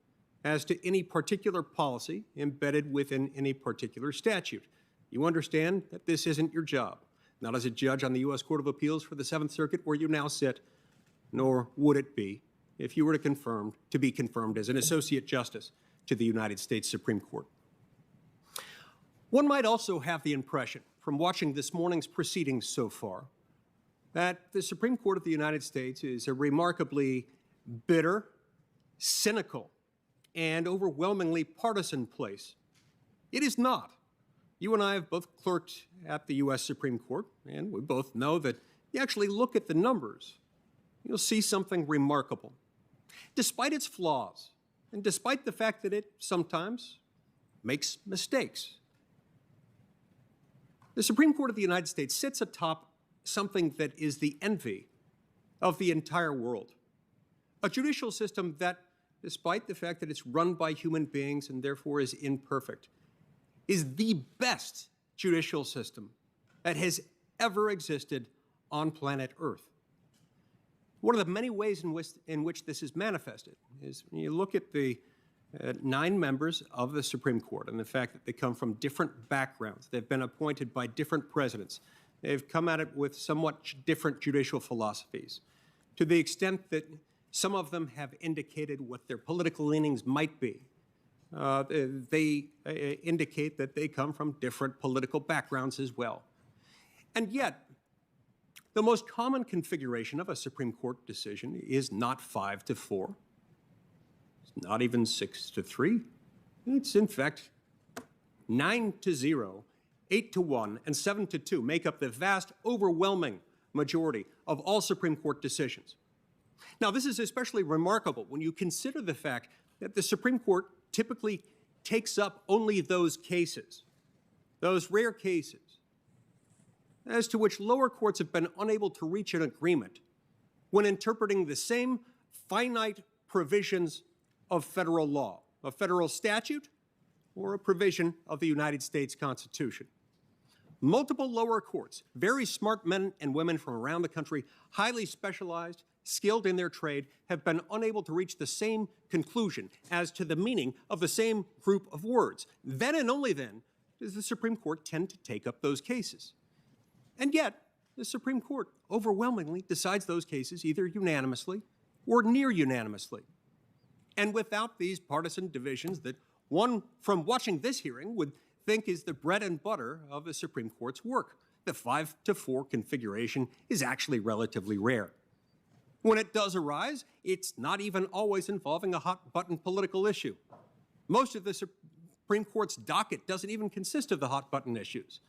as to any particular policy embedded within any particular statute. You understand that this isn't your job, not as a judge on the U.S. Court of Appeals for the Seventh Circuit where you now sit, nor would it be if you were to be confirmed as an Associate Justice to the United States Supreme Court. One might also have the impression, from watching this morning's proceedings so far, that the Supreme Court of the United States is a remarkably bitter, cynical, and overwhelmingly partisan place. It is not. You and I have both clerked at the U.S. Supreme Court, and we both know that you actually look at the numbers, you'll see something remarkable. Despite its flaws, and despite the fact that it sometimes makes mistakes, the Supreme Court of the United States sits atop something that is the envy of the entire world. A judicial system that, despite the fact that it's run by human beings and therefore is imperfect, is the best judicial system that has ever existed on planet Earth. One of the many ways in which this is manifested is when you look at the 9 members of the Supreme Court and the fact that they come from different backgrounds. They've been appointed by different presidents. They've come at it with somewhat different judicial philosophies, to the extent that some of them have indicated what their political leanings might be. They indicate that they come from different political backgrounds as well. And yet, the most common configuration of a Supreme Court decision is not 5-4. It's not even 6-3. It's, in fact, 9-0, 8-1, and 7-2 make up the vast, overwhelming majority of all Supreme Court decisions. Now, this is especially remarkable when you consider the fact that the Supreme Court typically takes up only those cases, those rare cases, as to which lower courts have been unable to reach an agreement when interpreting the same finite provisions of federal law, a federal statute, or a provision of the United States Constitution. Multiple lower courts, very smart men and women from around the country, highly specialized, skilled in their trade, have been unable to reach the same conclusion as to the meaning of the same group of words. Then and only then does the Supreme Court tend to take up those cases. And yet, the Supreme Court overwhelmingly decides those cases either unanimously or near unanimously. And without these partisan divisions that one, from watching this hearing, would think is the bread and butter of the Supreme Court's work. The 5-4 configuration is actually relatively rare. When it does arise, it's not even always involving a hot-button political issue. Most of the Supreme Court's docket doesn't even consist of the hot-button issues.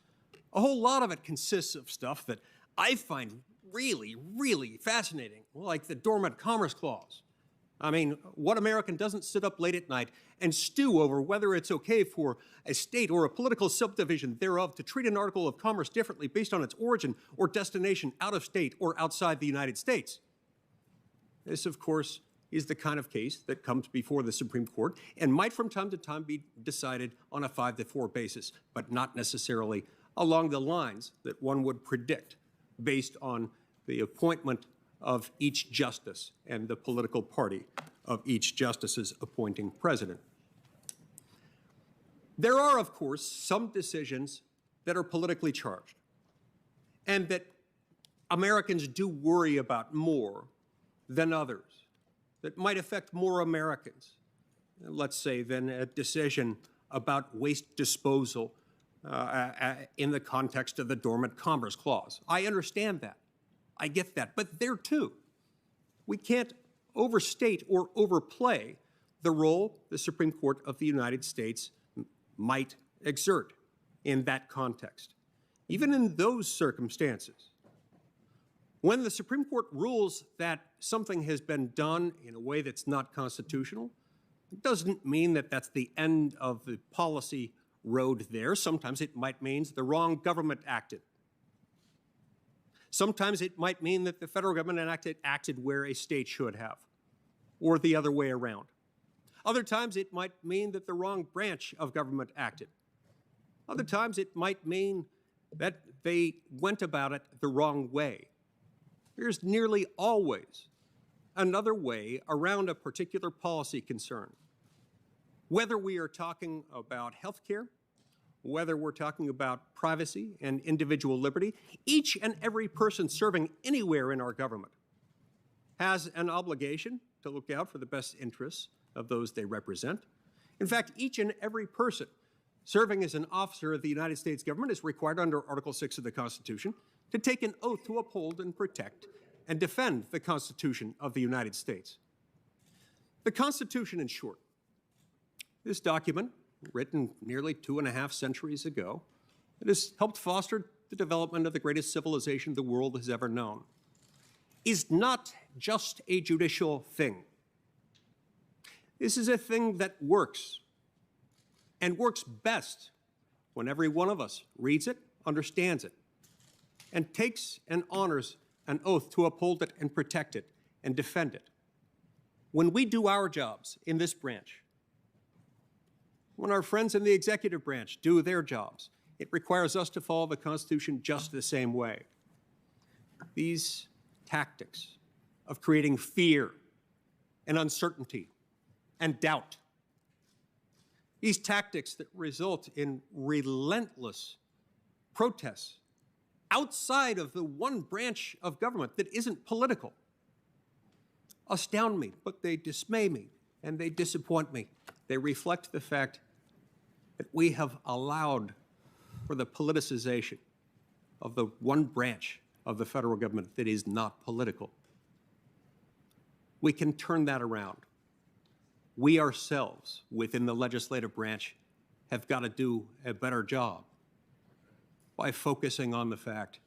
A whole lot of it consists of stuff that I find really, really fascinating, like the Dormant Commerce Clause. I mean, what American doesn't sit up late at night and stew over whether it's okay for a state or a political subdivision thereof to treat an article of commerce differently based on its origin or destination out of state or outside the United States? This, of course, is the kind of case that comes before the Supreme Court and might from time to time be decided on a 5-4 basis, but not necessarily along the lines that one would predict based on the appointment of each justice and the political party of each justice's appointing president. There are, of course, some decisions that are politically charged and that Americans do worry about more than others, that might affect more Americans, let's say, than a decision about waste disposal in the context of the Dormant Commerce Clause. I understand that. I get that. But there, too, we can't overstate or overplay the role the Supreme Court of the United States might exert. in that context. Even in those circumstances, when the Supreme Court rules that something has been done in a way that's not constitutional, it doesn't mean that that's the end of the policy road there. Sometimes it might mean the wrong government acted. Sometimes it might mean that the federal government acted where a state should have, or the other way around. Other times it might mean that the wrong branch of government acted. Other times it might mean that they went about it the wrong way. There's nearly always another way around a particular policy concern. Whether we are talking about health care, whether we're talking about privacy and individual liberty, each and every person serving anywhere in our government has an obligation to look out for the best interests of those they represent. In fact, each and every person serving as an officer of the United States government is required under Article 6 of the Constitution to take an oath to uphold and protect and defend the Constitution of the United States. The Constitution, in short, this document, written nearly 2.5 centuries ago, it has helped foster the development of the greatest civilization the world has ever known, is not just a judicial thing. This is a thing that works, and works best when every one of us reads it, understands it, and takes and honors an oath to uphold it and protect it and defend it. When we do our jobs in this branch, when our friends in the executive branch do their jobs, it requires us to follow the Constitution just the same way. These tactics of creating fear and uncertainty and doubt, these tactics that result in relentless protests outside of the one branch of government that isn't political, astound me, but they dismay me and they disappoint me. They reflect the fact that we have allowed for the politicization of the one branch of the federal government that is not political. We can turn that around. We ourselves, within the legislative branch, have got to do a better job by focusing on the fact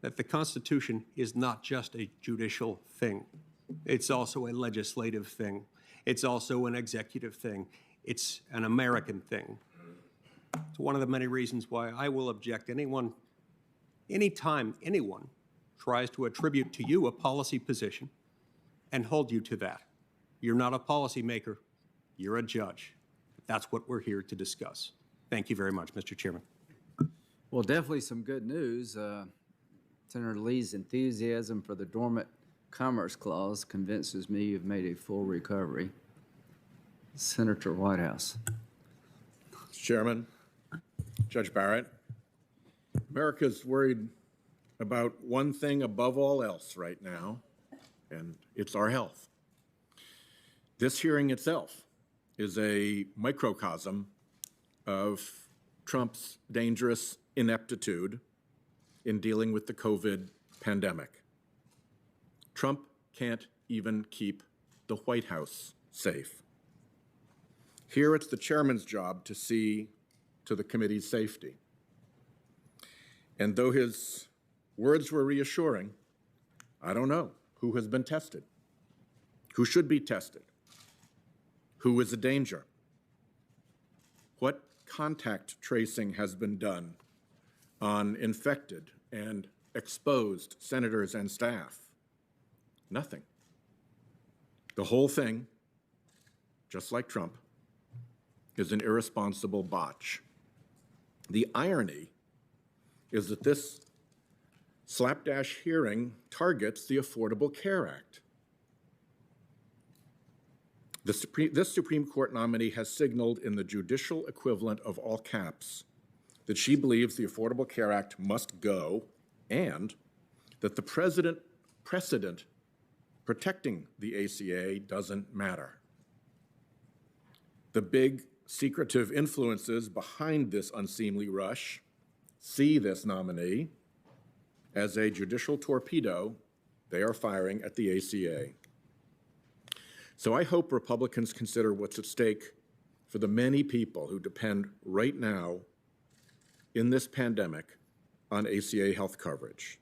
that the Constitution is not just a judicial thing. It's also a legislative thing. It's also an executive thing. It's an American thing. It's one of the many reasons why I will object anytime anyone tries to attribute to you a policy position and hold you to that. You're not a policymaker, you're a judge. That's what we're here to discuss. Thank you very much, Mr. Chairman. Well, definitely some good news. Senator Lee's enthusiasm for the dormant Commerce Clause convinces me you've made a full recovery. Senator Whitehouse. Mr. Chairman, Judge Barrett, America's worried about one thing above all else right now, and it's our health. This hearing itself is a microcosm of Trump's dangerous ineptitude in dealing with the COVID pandemic. Trump can't even keep the White House safe. Here it's the chairman's job to see to the committee's safety. And though his words were reassuring, I don't know who has been tested, who should be tested, who is a danger, what contact tracing has been done on infected and exposed senators and staff. Nothing. The whole thing, just like Trump, is an irresponsible botch. The irony is that this slapdash hearing targets the Affordable Care Act. This Supreme Court nominee has signaled in the judicial equivalent of all caps that she believes the Affordable Care Act must go and that the precedent protecting the ACA doesn't matter. The big secretive influences behind this unseemly rush see this nominee as a judicial torpedo they are firing at the ACA. So I hope Republicans consider what's at stake for the many people who depend right now in this pandemic on ACA health coverage.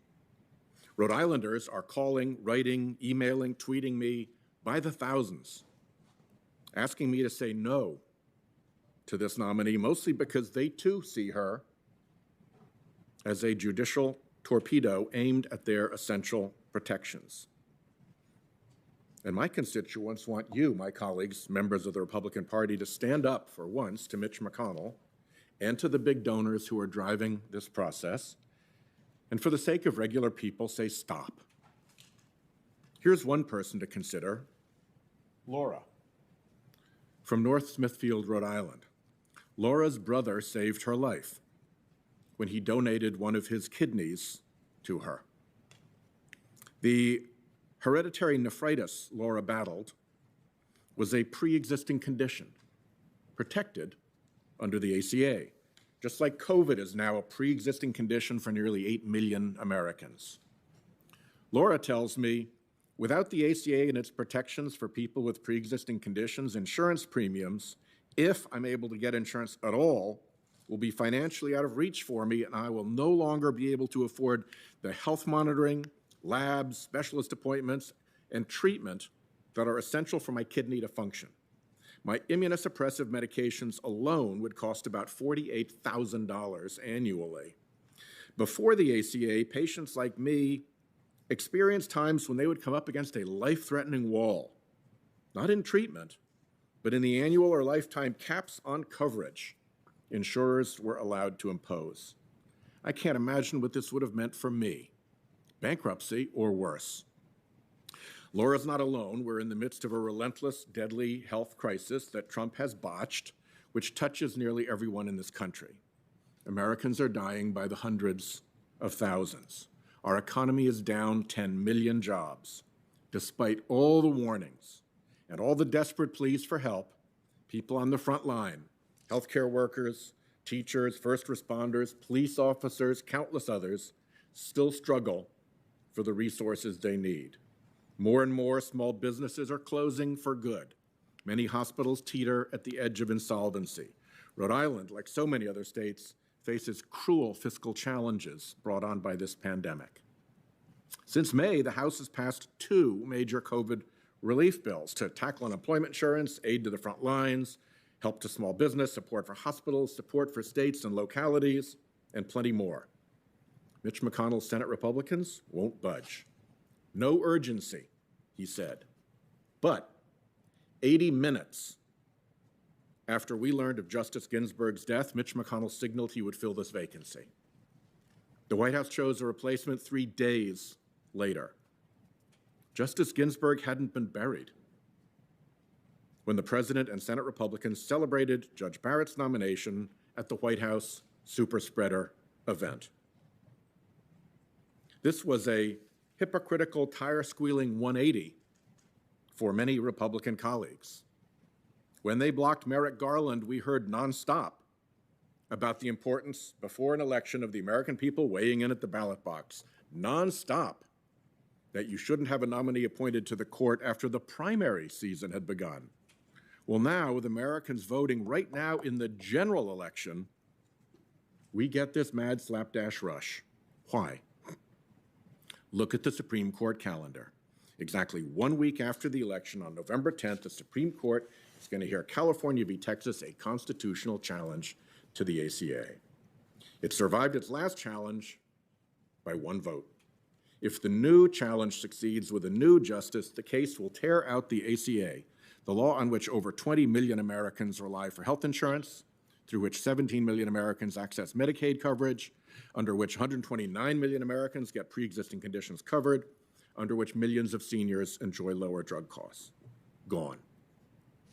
Rhode Islanders are calling, writing, emailing, tweeting me by the thousands, asking me to say no to this nominee, mostly because they too see her as a judicial torpedo aimed at their essential protections. And my constituents want you, my colleagues, members of the Republican Party, to stand up for once to Mitch McConnell and to the big donors who are driving this process, and for the sake of regular people, say stop. Here's one person to consider, Laura, from North Smithfield, Rhode Island. Laura's brother saved her life when he donated one of his kidneys to her. The hereditary nephritis Laura battled was a pre-existing condition, protected under the ACA, just like COVID is now a pre-existing condition for nearly 8 million Americans. Laura tells me, without the ACA and its protections for people with pre-existing conditions, insurance premiums, if I'm able to get insurance at all, will be financially out of reach for me, and I will no longer be able to afford the health monitoring, labs, specialist appointments, and treatment that are essential for my kidney to function. My immunosuppressive medications alone would cost about $48,000 annually. Before the ACA, patients like me experienced times when they would come up against a life-threatening wall, not in treatment, but in the annual or lifetime caps on coverage insurers were allowed to impose. I can't imagine what this would have meant for me, bankruptcy or worse. Laura's not alone. We're in the midst of a relentless, deadly health crisis that Trump has botched, which touches nearly everyone in this country. Americans are dying by the hundreds of thousands. Our economy is down 10 million jobs. Despite all the warnings and all the desperate pleas for help, people on the front line, healthcare workers, teachers, first responders, police officers, countless others, still struggle for the resources they need. More and more small businesses are closing for good. Many hospitals teeter at the edge of insolvency. Rhode Island, like so many other states, faces cruel fiscal challenges brought on by this pandemic. Since May, the House has passed 2 major COVID relief bills to tackle unemployment insurance, aid to the front lines, help to small business, support for hospitals, support for states and localities, and plenty more. Mitch McConnell's Senate Republicans won't budge. No urgency, he said. But 80 minutes after we learned of Justice Ginsburg's death, Mitch McConnell signaled he would fill this vacancy. The White House chose a replacement 3 days later. Justice Ginsburg hadn't been buried when the President and Senate Republicans celebrated Judge Barrett's nomination at the White House super spreader event. This was a hypocritical, tire-squealing 180 for many Republican colleagues. When they blocked Merrick Garland, we heard nonstop about the importance before an election of the American people weighing in at the ballot box. Nonstop that you shouldn't have a nominee appointed to the court after the primary season had begun. Well, now, with Americans voting right now in the general election, we get this mad slapdash rush. Why? Look at the Supreme Court calendar. Exactly 1 week after the election, on November 10th, the Supreme Court is going to hear California v. Texas, a constitutional challenge to the ACA. It survived its last challenge by 1 vote. If the new challenge succeeds with a new justice, the case will tear out the ACA, the law on which over 20 million Americans rely for health insurance, through which 17 million Americans access Medicaid coverage, under which 129 million Americans get pre-existing conditions covered, under which millions of seniors enjoy lower drug costs. Gone.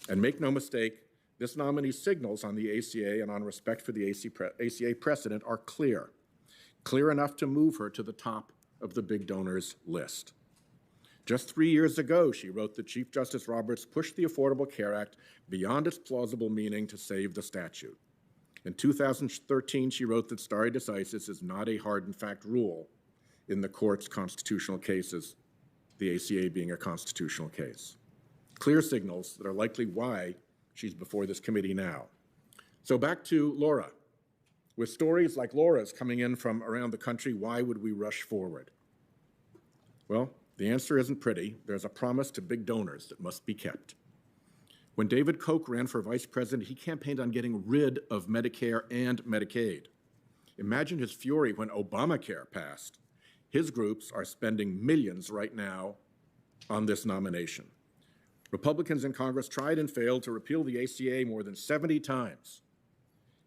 And make no mistake, this nominee's signals on the ACA and on respect for the ACA precedent are clear. Clear enough to move her to the top of the big donors list. Just 3 years ago, she wrote that Chief Justice Roberts pushed the Affordable Care Act beyond its plausible meaning to save the statute. In 2013, she wrote that stare decisis is not a hard and fact rule in the court's constitutional cases, the ACA being a constitutional case. Clear signals that are likely why she's before this committee now. So back to Laura. With stories like Laura's coming in from around the country, why would we rush forward? Well, the answer isn't pretty. There's a promise to big donors that must be kept. When David Koch ran for vice president, he campaigned on getting rid of Medicare and Medicaid. Imagine his fury when Obamacare passed. His groups are spending millions right now on this nomination. Republicans in Congress tried and failed to repeal the ACA more than 70 times.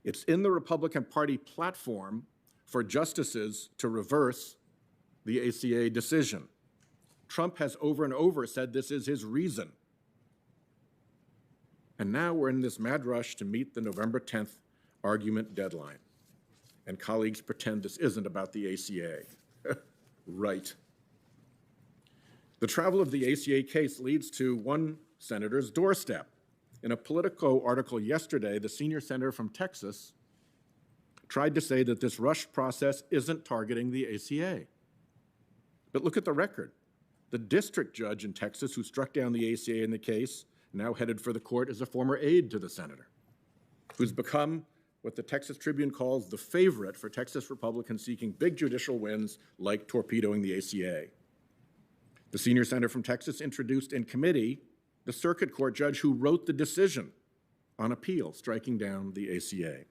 It's in the Republican Party platform for justices to reverse the ACA decision. Trump has over and over said this is his reason. And now we're in this mad rush to meet the November 10th argument deadline. And colleagues pretend this isn't about the ACA. Right. The travel of the ACA case leads to one senator's doorstep. In a Politico article yesterday, the senior senator from Texas tried to say that this rushed process isn't targeting the ACA. But look at the record. The district judge in Texas who struck down the ACA in the case, now headed for the court, is a former aide to the senator, who's become what the Texas Tribune calls the favorite for Texas Republicans seeking big judicial wins like torpedoing the ACA. The senior senator from Texas introduced in committee the circuit court judge who wrote the decision on appeal striking down the ACA.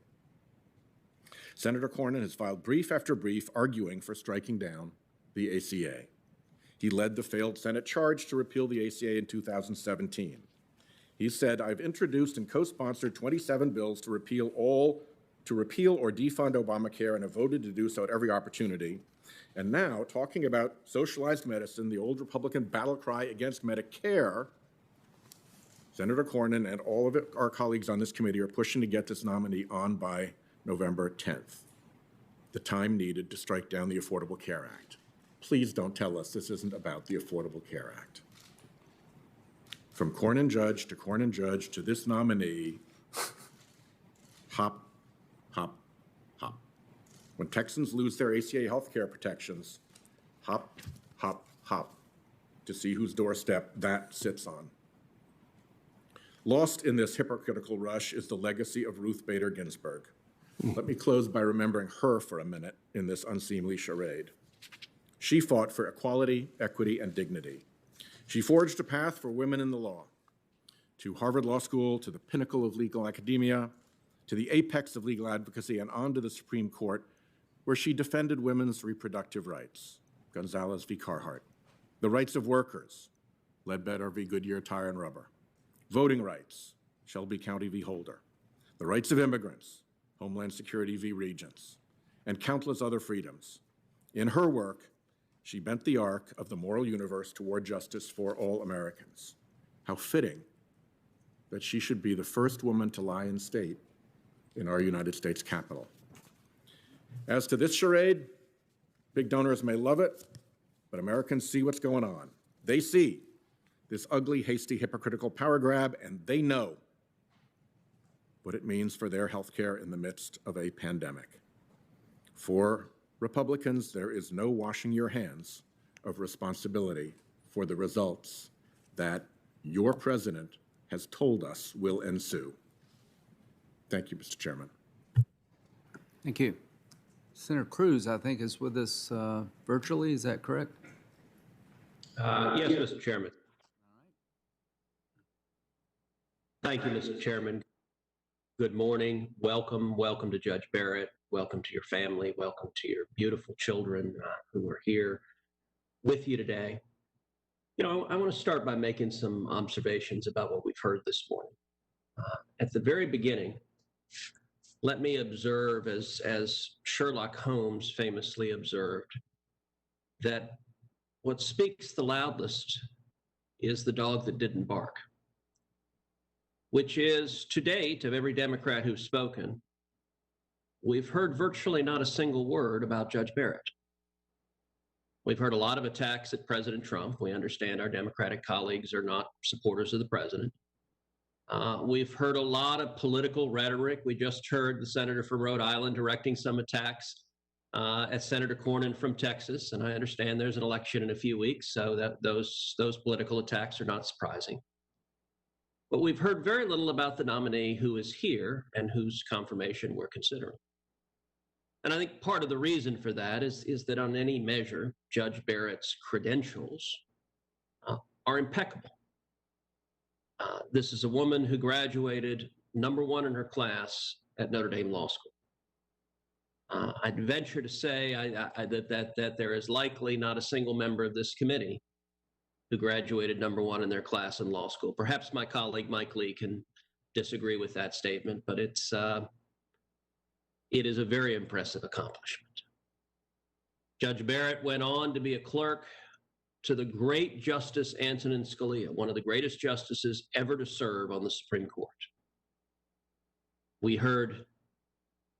Senator Cornyn has filed brief after brief arguing for striking down the ACA. He led the failed Senate charge to repeal the ACA in 2017. He said, "I've introduced and co-sponsored 27 bills to repeal or defund Obamacare and have voted to do so at every opportunity. And now, talking about socialized medicine, the old Republican battle cry against Medicare, Senator Cornyn and all of our colleagues on this committee are pushing to get this nominee on by November 10th, the time needed to strike down the Affordable Care Act. Please don't tell us this isn't about the Affordable Care Act." From Cornyn judge to this nominee, hop, hop, hop. When Texans lose their ACA health care protections, hop, hop, hop, to see whose doorstep that sits on. Lost in this hypocritical rush is the legacy of Ruth Bader Ginsburg. Let me close by remembering her for a minute in this unseemly charade. She fought for equality, equity, and dignity. She forged a path for women in the law, to Harvard Law School, to the pinnacle of legal academia, to the apex of legal advocacy, and on to the Supreme Court, where she defended women's reproductive rights, Gonzalez v. Carhart, the rights of workers, Ledbetter v. Goodyear Tire and Rubber, voting rights, Shelby County v. Holder, the rights of immigrants, Homeland Security v. Regents, and countless other freedoms. In her work, she bent the arc of the moral universe toward justice for all Americans. How fitting that she should be the first woman to lie in state in our United States Capitol. As to this charade, big donors may love it, but Americans see what's going on. They see this ugly, hasty, hypocritical power grab, and they know what it means for their health care in the midst of a pandemic. For Republicans, there is no washing your hands of responsibility for the results that your president has told us will ensue. Thank you, Mr. Chairman. Thank you. Senator Cruz, I think, is with us virtually. Is that correct? Yes, Mr. Chairman. Thank you, Mr. Chairman. Good morning. Welcome to Judge Barrett. Welcome to your family. Welcome to your beautiful children who are here with you today. You know, I want to start by making some observations about what we've heard this morning. At the very beginning, let me observe, as Sherlock Holmes famously observed, that what speaks the loudest is the dog that didn't bark, which is, to date, of every Democrat who's spoken, we've heard virtually not a single word about Judge Barrett. We've heard a lot of attacks at President Trump. We understand our Democratic colleagues are not supporters of the president. We've heard a lot of political rhetoric. We just heard the senator from Rhode Island directing some attacks at Senator Cornyn from Texas, and I understand there's an election in a few weeks, so that those political attacks are not surprising. But we've heard very little about the nominee who is here and whose confirmation we're considering. And I think part of the reason for that is that on any measure, Judge Barrett's credentials are impeccable. This is a woman who graduated #1 in her class at Notre Dame Law School. I'd venture to say that there is likely not a single member of this committee who graduated #1 in their class in law school. Perhaps my colleague Mike Lee can disagree with that statement, but it is a very impressive accomplishment. Judge Barrett went on to be a clerk to the great Justice Antonin Scalia, one of the greatest justices ever to serve on the Supreme Court. We heard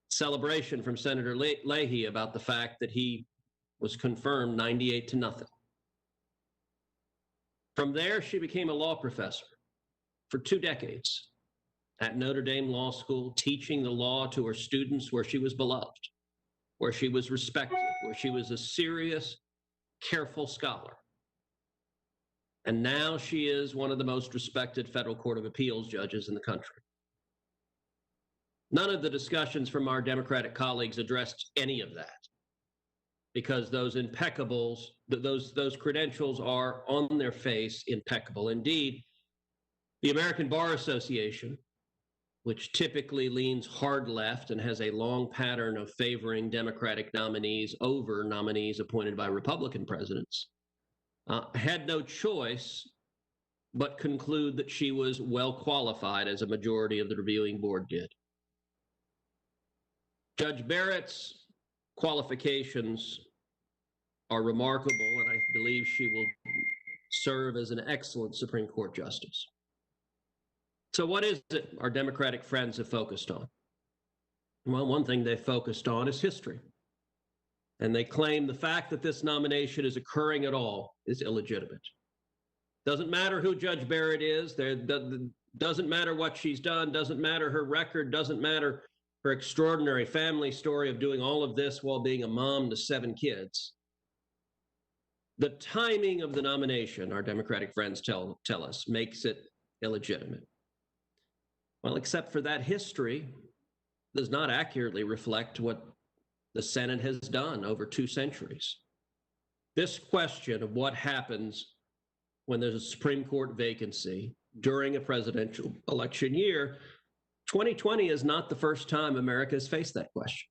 celebration from Senator Leahy about the fact that he was confirmed 98-0. From there, she became a law professor for 2 decades at Notre Dame Law School, teaching the law to her students, where she was beloved, where she was respected, where she was a serious, careful scholar. And now she is one of the most respected federal court of appeals judges in the country. None of the discussions from our Democratic colleagues addressed any of that, because those impeccables, those credentials are on their face impeccable. Indeed, the American Bar Association, which typically leans hard left and has a long pattern of favoring Democratic nominees over nominees appointed by Republican presidents, had no choice but conclude that she was well qualified, as a majority of the reviewing board did. Judge Barrett's qualifications are remarkable, and I believe she will serve as an excellent Supreme Court justice. So what is it our Democratic friends have focused on? Well, one thing they've focused on is history. And they claim the fact that this nomination is occurring at all is illegitimate. Doesn't matter who Judge Barrett is, doesn't matter what she's done, doesn't matter her record, doesn't matter her extraordinary family story of doing all of this while being a mom to 7 kids. The timing of the nomination, our Democratic friends tell us, makes it illegitimate. Well, except for that history does not accurately reflect what the Senate has done over 2 centuries. This question of what happens when there's a Supreme Court vacancy during a presidential election year, 2020 is not the first time America has faced that question.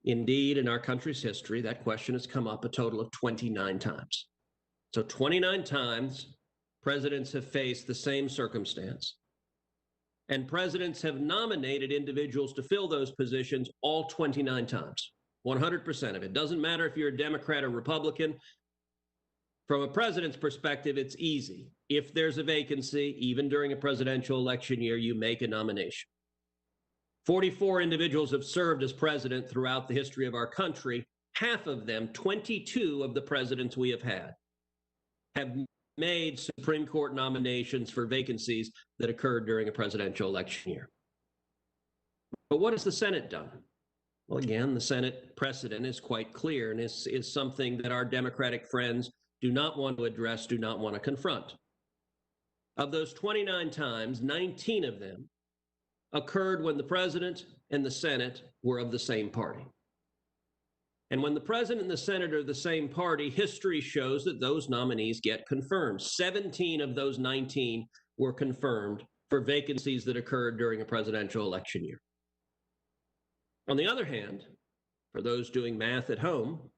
Indeed, in our country's history, that question has come up a total of 29 times. So 29 times, presidents have faced the same circumstance. And presidents have nominated individuals to fill those positions all 29 times, 100% of it. Doesn't matter if you're a Democrat or Republican. From a president's perspective, it's easy. If there's a vacancy, even during a presidential election year, you make a nomination. 44 individuals have served as president throughout the history of our country. Half of them, 22 of the presidents we have made Supreme Court nominations for vacancies that occurred during a presidential election year. But what has the Senate done? Well, again, the Senate precedent is quite clear, and is something that our Democratic friends do not want to address, do not want to confront. Of those 29 times, 19 of them occurred when the president and the Senate were of the same party. And when the president and the Senate are the same party, history shows that those nominees get confirmed. 17 of those 19 were confirmed for vacancies that occurred during a presidential election year. On the other hand, for those doing math at home,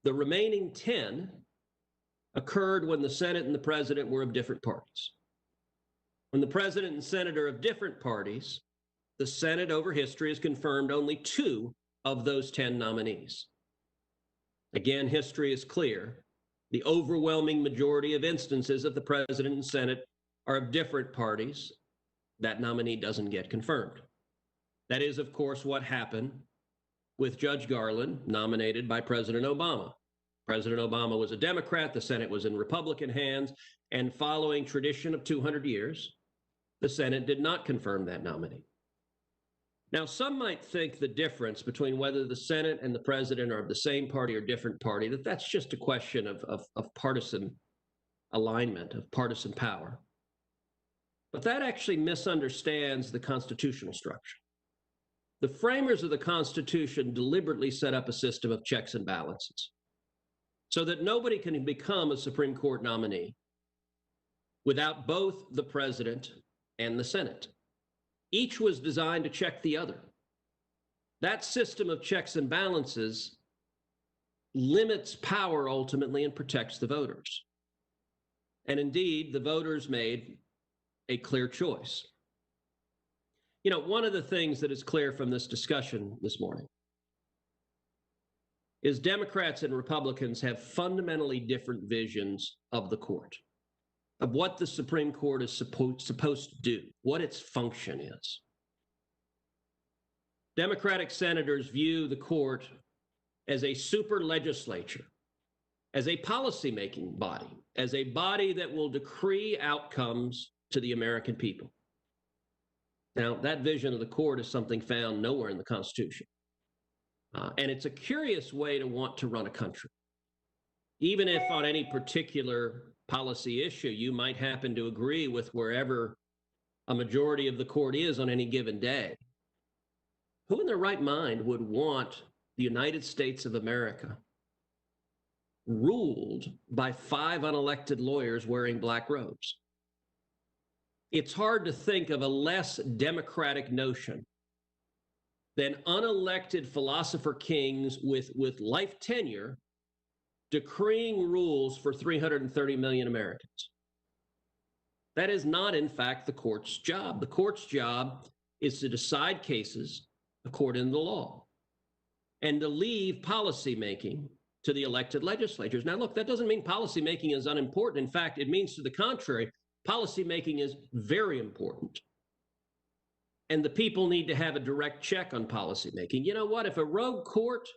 the remaining 10 occurred when the Senate and the president were of different parties. When the president and Senate are of different parties, the Senate over history has confirmed only 2 of those 10 nominees. Again, history is clear. The overwhelming majority of instances of the president and Senate are of different parties. That nominee doesn't get confirmed. That is, of course, what happened with Judge Garland, nominated by President Obama. President Obama was a Democrat, the Senate was in Republican hands, and following tradition of 200 years, the Senate did not confirm that nominee. Now, some might think the difference between whether the Senate and the president are of the same party or different party, that's just a question of partisan alignment, of partisan power. But that actually misunderstands the constitutional structure. The framers of the Constitution deliberately set up a system of checks and balances so that nobody can become a Supreme Court nominee without both the president and the Senate. Each was designed to check the other. That system of checks and balances limits power ultimately and protects the voters. And indeed, the voters made a clear choice. You know, one of the things that is clear from this discussion this morning is Democrats and Republicans have fundamentally different visions of the court, of what the Supreme Court is supposed to do, what its function is. Democratic senators view the court as a super legislature, as a policymaking body, as a body that will decree outcomes to the American people. Now, that vision of the court is something found nowhere in the Constitution. And it's a curious way to want to run a country. Even if on any particular policy issue, you might happen to agree with wherever a majority of the court is on any given day, who in their right mind would want the United States of America ruled by 5 unelected lawyers wearing black robes? It's hard to think of a less democratic notion than unelected philosopher kings with life tenure decreeing rules for 330 million Americans. That is not, in fact, the court's job. The court's job is to decide cases according to the law and to leave policymaking to the elected legislatures. Now, look, that doesn't mean policymaking is unimportant. In fact, it means to the contrary. Policymaking is very important. And the people need to have a direct check on policymaking. You know what? If a rogue court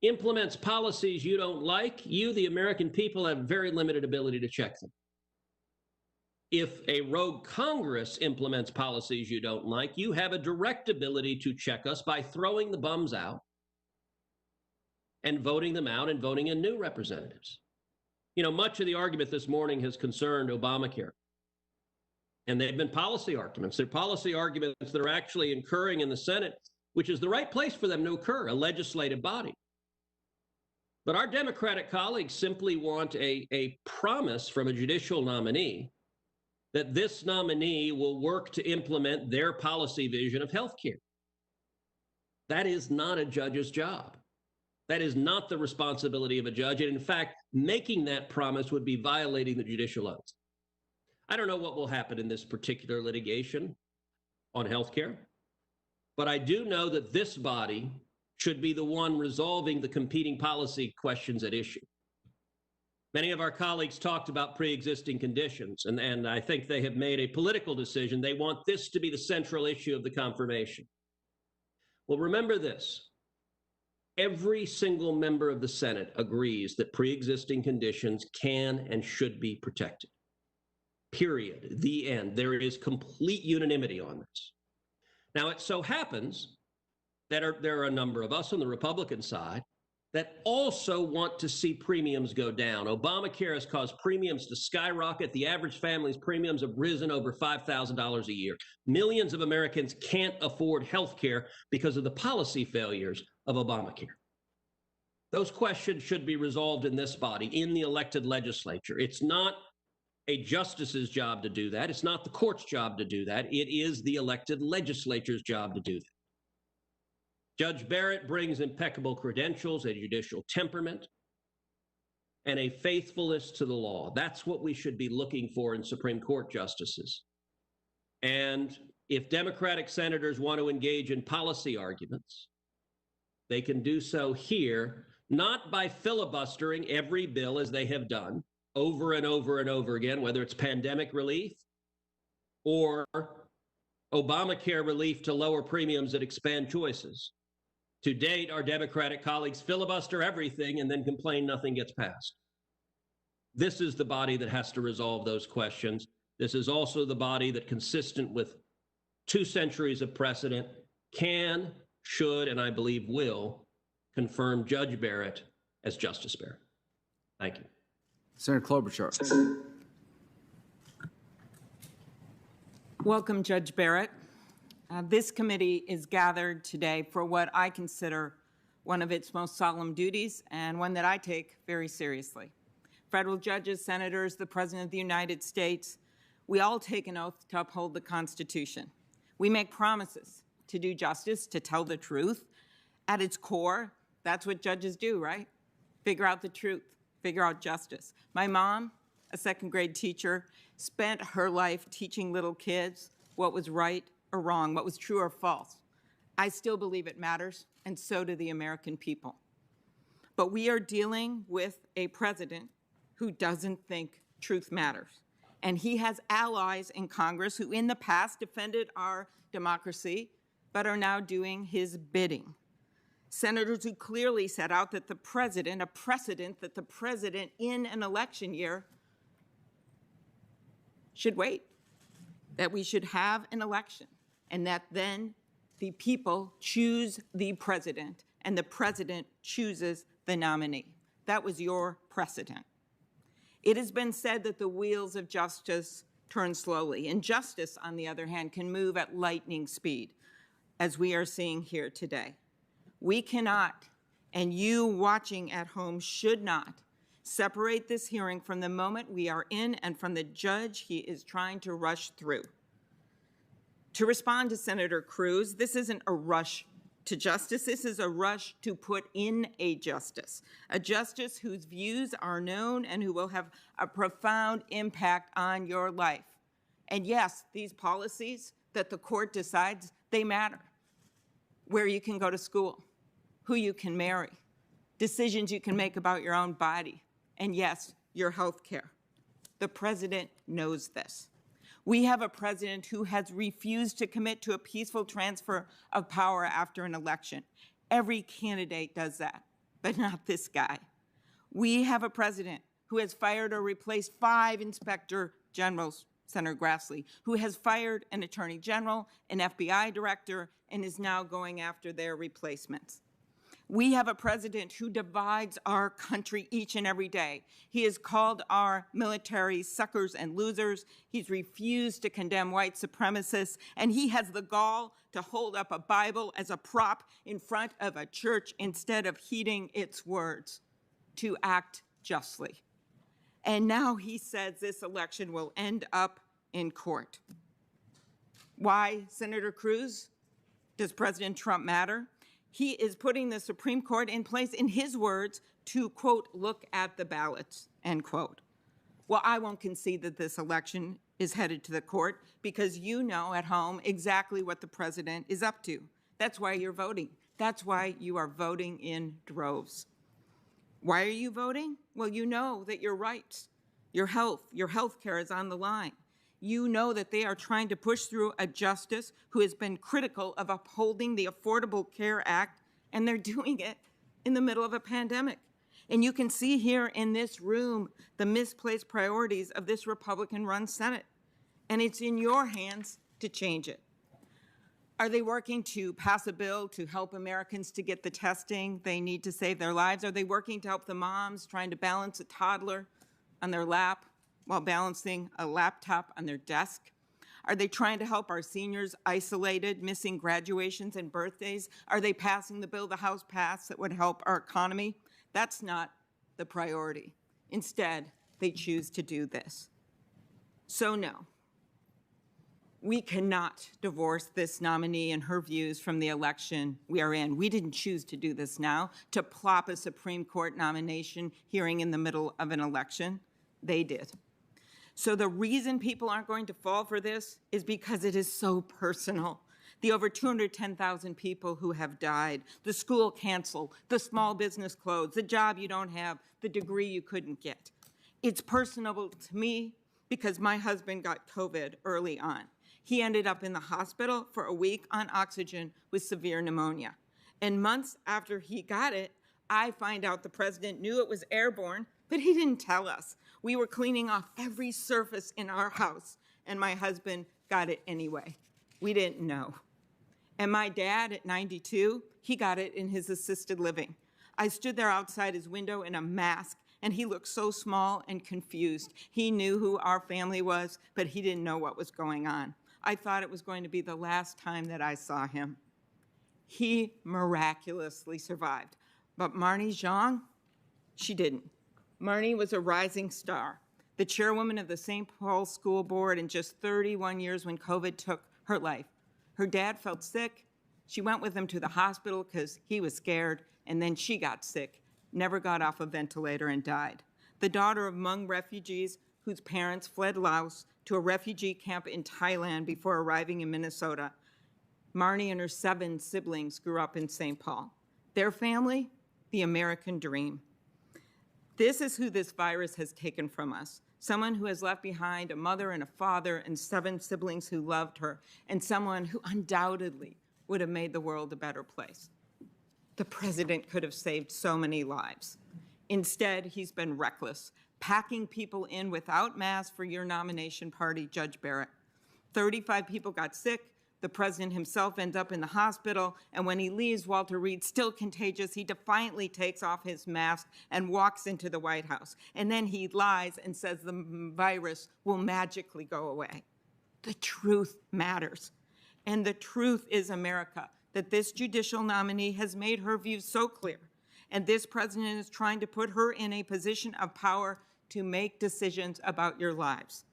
implements policies you don't like, you, the American people, have very limited ability to check them. If a rogue Congress implements policies you don't like, you have a direct ability to check us by throwing the bums out and voting them out and voting in new representatives. You know, much of the argument this morning has concerned Obamacare. And they've been policy arguments. They're policy arguments that are actually occurring in the Senate, which is the right place for them to occur, a legislative body. But our Democratic colleagues simply want a promise from a judicial nominee that this nominee will work to implement their policy vision of health care. That is not a judge's job. That is not the responsibility of a judge. And in fact, making that promise would be violating the judicial oath. I don't know what will happen in this particular litigation on health care, but I do know that this body should be the one resolving the competing policy questions at issue. Many of our colleagues talked about pre-existing conditions, and I think they have made a political decision. They want this to be the central issue of the confirmation. Well, remember this. Every single member of the Senate agrees that pre-existing conditions can and should be protected. Period. The end. There is complete unanimity on this. Now, it so happens that there are a number of us on the Republican side that also want to see premiums go down. Obamacare has caused premiums to skyrocket. The average family's premiums have risen over $5,000 a year. Millions of Americans can't afford health care because of the policy failures of Obamacare. Those questions should be resolved in this body, in the elected legislature. It's not a justice's job to do that. It's not the court's job to do that. It is the elected legislature's job to do that. Judge Barrett brings impeccable credentials, a judicial temperament, and a faithfulness to the law. That's what we should be looking for in Supreme Court justices. And if Democratic senators want to engage in policy arguments, they can do so here, not by filibustering every bill as they have done over and over and over again, whether it's pandemic relief or Obamacare relief to lower premiums that expand choices. To date, our Democratic colleagues filibuster everything and then complain nothing gets passed. This is the body that has to resolve those questions. This is also the body that, consistent with 2 centuries of precedent, can, should, and I believe will confirm Judge Barrett as Justice Barrett. Thank you. Senator Klobuchar. Welcome, Judge Barrett. This committee is gathered today for what I consider one of its most solemn duties and one that I take very seriously. Federal judges, senators, the President of the United States, we all take an oath to uphold the Constitution. We make promises to do justice, to tell the truth. At its core, that's what judges do, right? Figure out the truth, figure out justice. My mom, a second-grade teacher, spent her life teaching little kids what was right or wrong, what was true or false. I still believe it matters, and so do the American people. But we are dealing with a president who doesn't think truth matters. And he has allies in Congress who in the past defended our democracy, but are now doing his bidding. Senators who clearly set out that the president, a precedent that the president in an election year should wait, that we should have an election, and that then the people choose the president, and the president chooses the nominee. That was your precedent. It has been said that the wheels of justice turn slowly, and justice, on the other hand, can move at lightning speed, as we are seeing here today. We cannot, and you watching at home should not, separate this hearing from the moment we are in and from the judge he is trying to rush through. To respond to Senator Cruz, this isn't a rush to justice. This is a rush to put in a justice whose views are known and who will have a profound impact on your life. And yes, these policies that the court decides, they matter. Where you can go to school, who you can marry, decisions you can make about your own body, and yes, your health care. The president knows this. We have a president who has refused to commit to a peaceful transfer of power after an election. Every candidate does that, but not this guy. We have a president who has fired or replaced 5 inspector generals, Senator Grassley, who has fired an attorney general, an FBI director, and is now going after their replacements. We have a president who divides our country each and every day. He has called our military suckers and losers. He's refused to condemn white supremacists, and he has the gall to hold up a Bible as a prop in front of a church instead of heeding its words, to act justly. And now he says this election will end up in court. Why, Senator Cruz? Does President Trump matter? He is putting the Supreme Court in place, in his words, to, quote, look at the ballots, end quote. Well, I won't concede that this election is headed to the court because you know at home exactly what the president is up to. That's why you're voting. That's why you are voting in droves. Why are you voting? Well, you know that your rights, your health care is on the line. You know that they are trying to push through a justice who has been critical of upholding the Affordable Care Act, and they're doing it in the middle of a pandemic. And you can see here in this room the misplaced priorities of this Republican-run Senate, and it's in your hands to change it. Are they working to pass a bill to help Americans to get the testing they need to save their lives? Are they working to help the moms trying to balance a toddler on their lap while balancing a laptop on their desk? Are they trying to help our seniors isolated, missing graduations and birthdays? Are they passing the bill the House passed that would help our economy? That's not the priority. Instead, they choose to do this. So no, we cannot divorce this nominee and her views from the election we are in. We didn't choose to do this now, to plop a Supreme Court nomination hearing in the middle of an election. They did. So the reason people aren't going to fall for this is because it is so personal. The over 210,000 people who have died, the school canceled, the small business closed, the job you don't have, the degree you couldn't get. It's personal to me because my husband got COVID early on. He ended up in the hospital for a week on oxygen with severe pneumonia. And months after he got it, I find out the president knew it was airborne, but he didn't tell us. We were cleaning off every surface in our house, and my husband got it anyway. We didn't know. And my dad, at 92, he got it in his assisted living. I stood there outside his window in a mask, and he looked so small and confused. He knew who our family was, but he didn't know what was going on. I thought it was going to be the last time that I saw him. He miraculously survived. But Marnie Zhang, she didn't. Marnie was a rising star, the chairwoman of the St. Paul School Board in just 31 years when COVID took her life. Her dad felt sick. She went with him to the hospital because he was scared, and then she got sick, never got off a ventilator, and died. The daughter of Hmong refugees whose parents fled Laos to a refugee camp in Thailand before arriving in Minnesota. Marnie and her 7 siblings grew up in St. Paul. Their family, the American dream. This is who this virus has taken from us. Someone who has left behind a mother and a father and 7 siblings who loved her, and someone who undoubtedly would have made the world a better place. The president could have saved so many lives. Instead, he's been reckless, packing people in without masks for your nomination party, Judge Barrett. 35 people got sick. The president himself ends up in the hospital, and when he leaves, Walter Reed, still contagious, he defiantly takes off his mask and walks into the White House. And then he lies and says the virus will magically go away. The truth matters. And the truth is, America, that this judicial nominee has made her views so clear, and this president is trying to put her in a position of power to make decisions about your lives.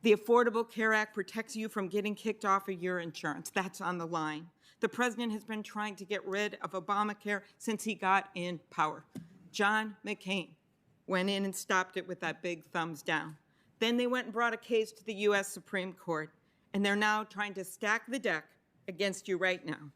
The Affordable Care Act protects you from getting kicked off of your insurance. That's on the line. The president has been trying to get rid of Obamacare since he got in power. John McCain went in and stopped it with that big thumbs down. Then they went and brought a case to the U.S. Supreme Court, and they're now trying to stack the deck against you right now.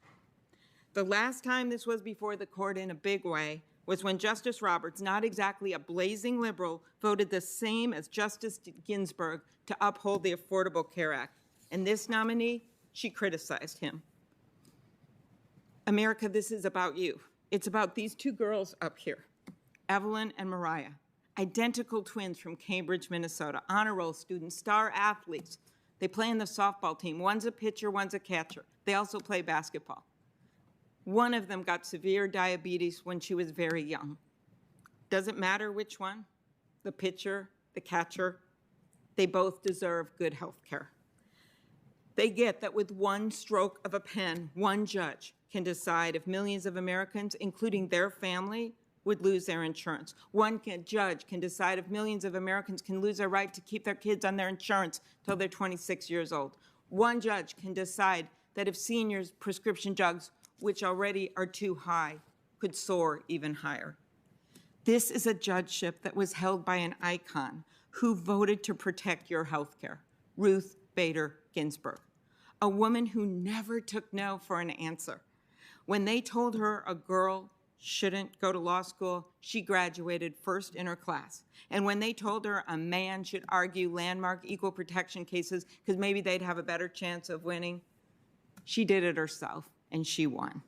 The last time this was before the court in a big way was when Justice Roberts, not exactly a blazing liberal, voted the same as Justice Ginsburg to uphold the Affordable Care Act. And this nominee, she criticized him. America, this is about you. It's about these 2 girls up here, Evelyn and Mariah, identical twins from Cambridge, Minnesota, honor roll students, star athletes. They play in the softball team. One's a pitcher, one's a catcher. They also play basketball. One of them got severe diabetes when she was very young. Doesn't matter which one, the pitcher, the catcher, they both deserve good health care. They get that with one stroke of a pen, one judge can decide if millions of Americans, including their family, would lose their insurance. One judge can decide if millions of Americans can lose their right to keep their kids on their insurance till they're 26 years old. One judge can decide that if seniors' prescription drugs, which already are too high, could soar even higher. This is a judgeship that was held by an icon who voted to protect your health care, Ruth Bader Ginsburg, a woman who never took no for an answer. When they told her a girl shouldn't go to law school, she graduated first in her class. And when they told her a man should argue landmark equal protection cases because maybe they'd have a better chance of winning, she did it herself, and she won.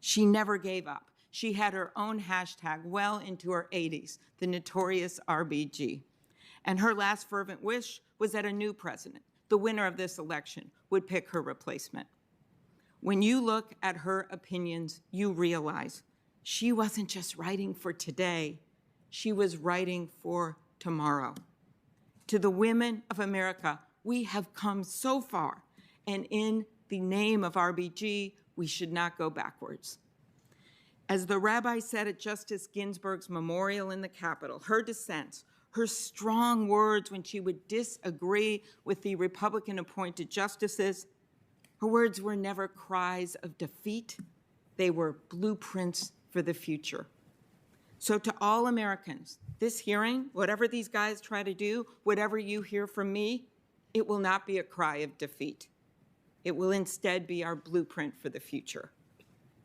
She never gave up. She had her own hashtag well into her 80s, the notorious RBG. And her last fervent wish was that a new president, the winner of this election, would pick her replacement. When you look at her opinions, you realize she wasn't just writing for today, she was writing for tomorrow. To the women of America, we have come so far, and in the name of RBG, we should not go backwards. As the rabbi said at Justice Ginsburg's memorial in the Capitol, her dissents, her strong words when she would disagree with the Republican-appointed justices, her words were never cries of defeat. They were blueprints for the future. So to all Americans, this hearing, whatever these guys try to do, whatever you hear from me, it will not be a cry of defeat. It will instead be our blueprint for the future.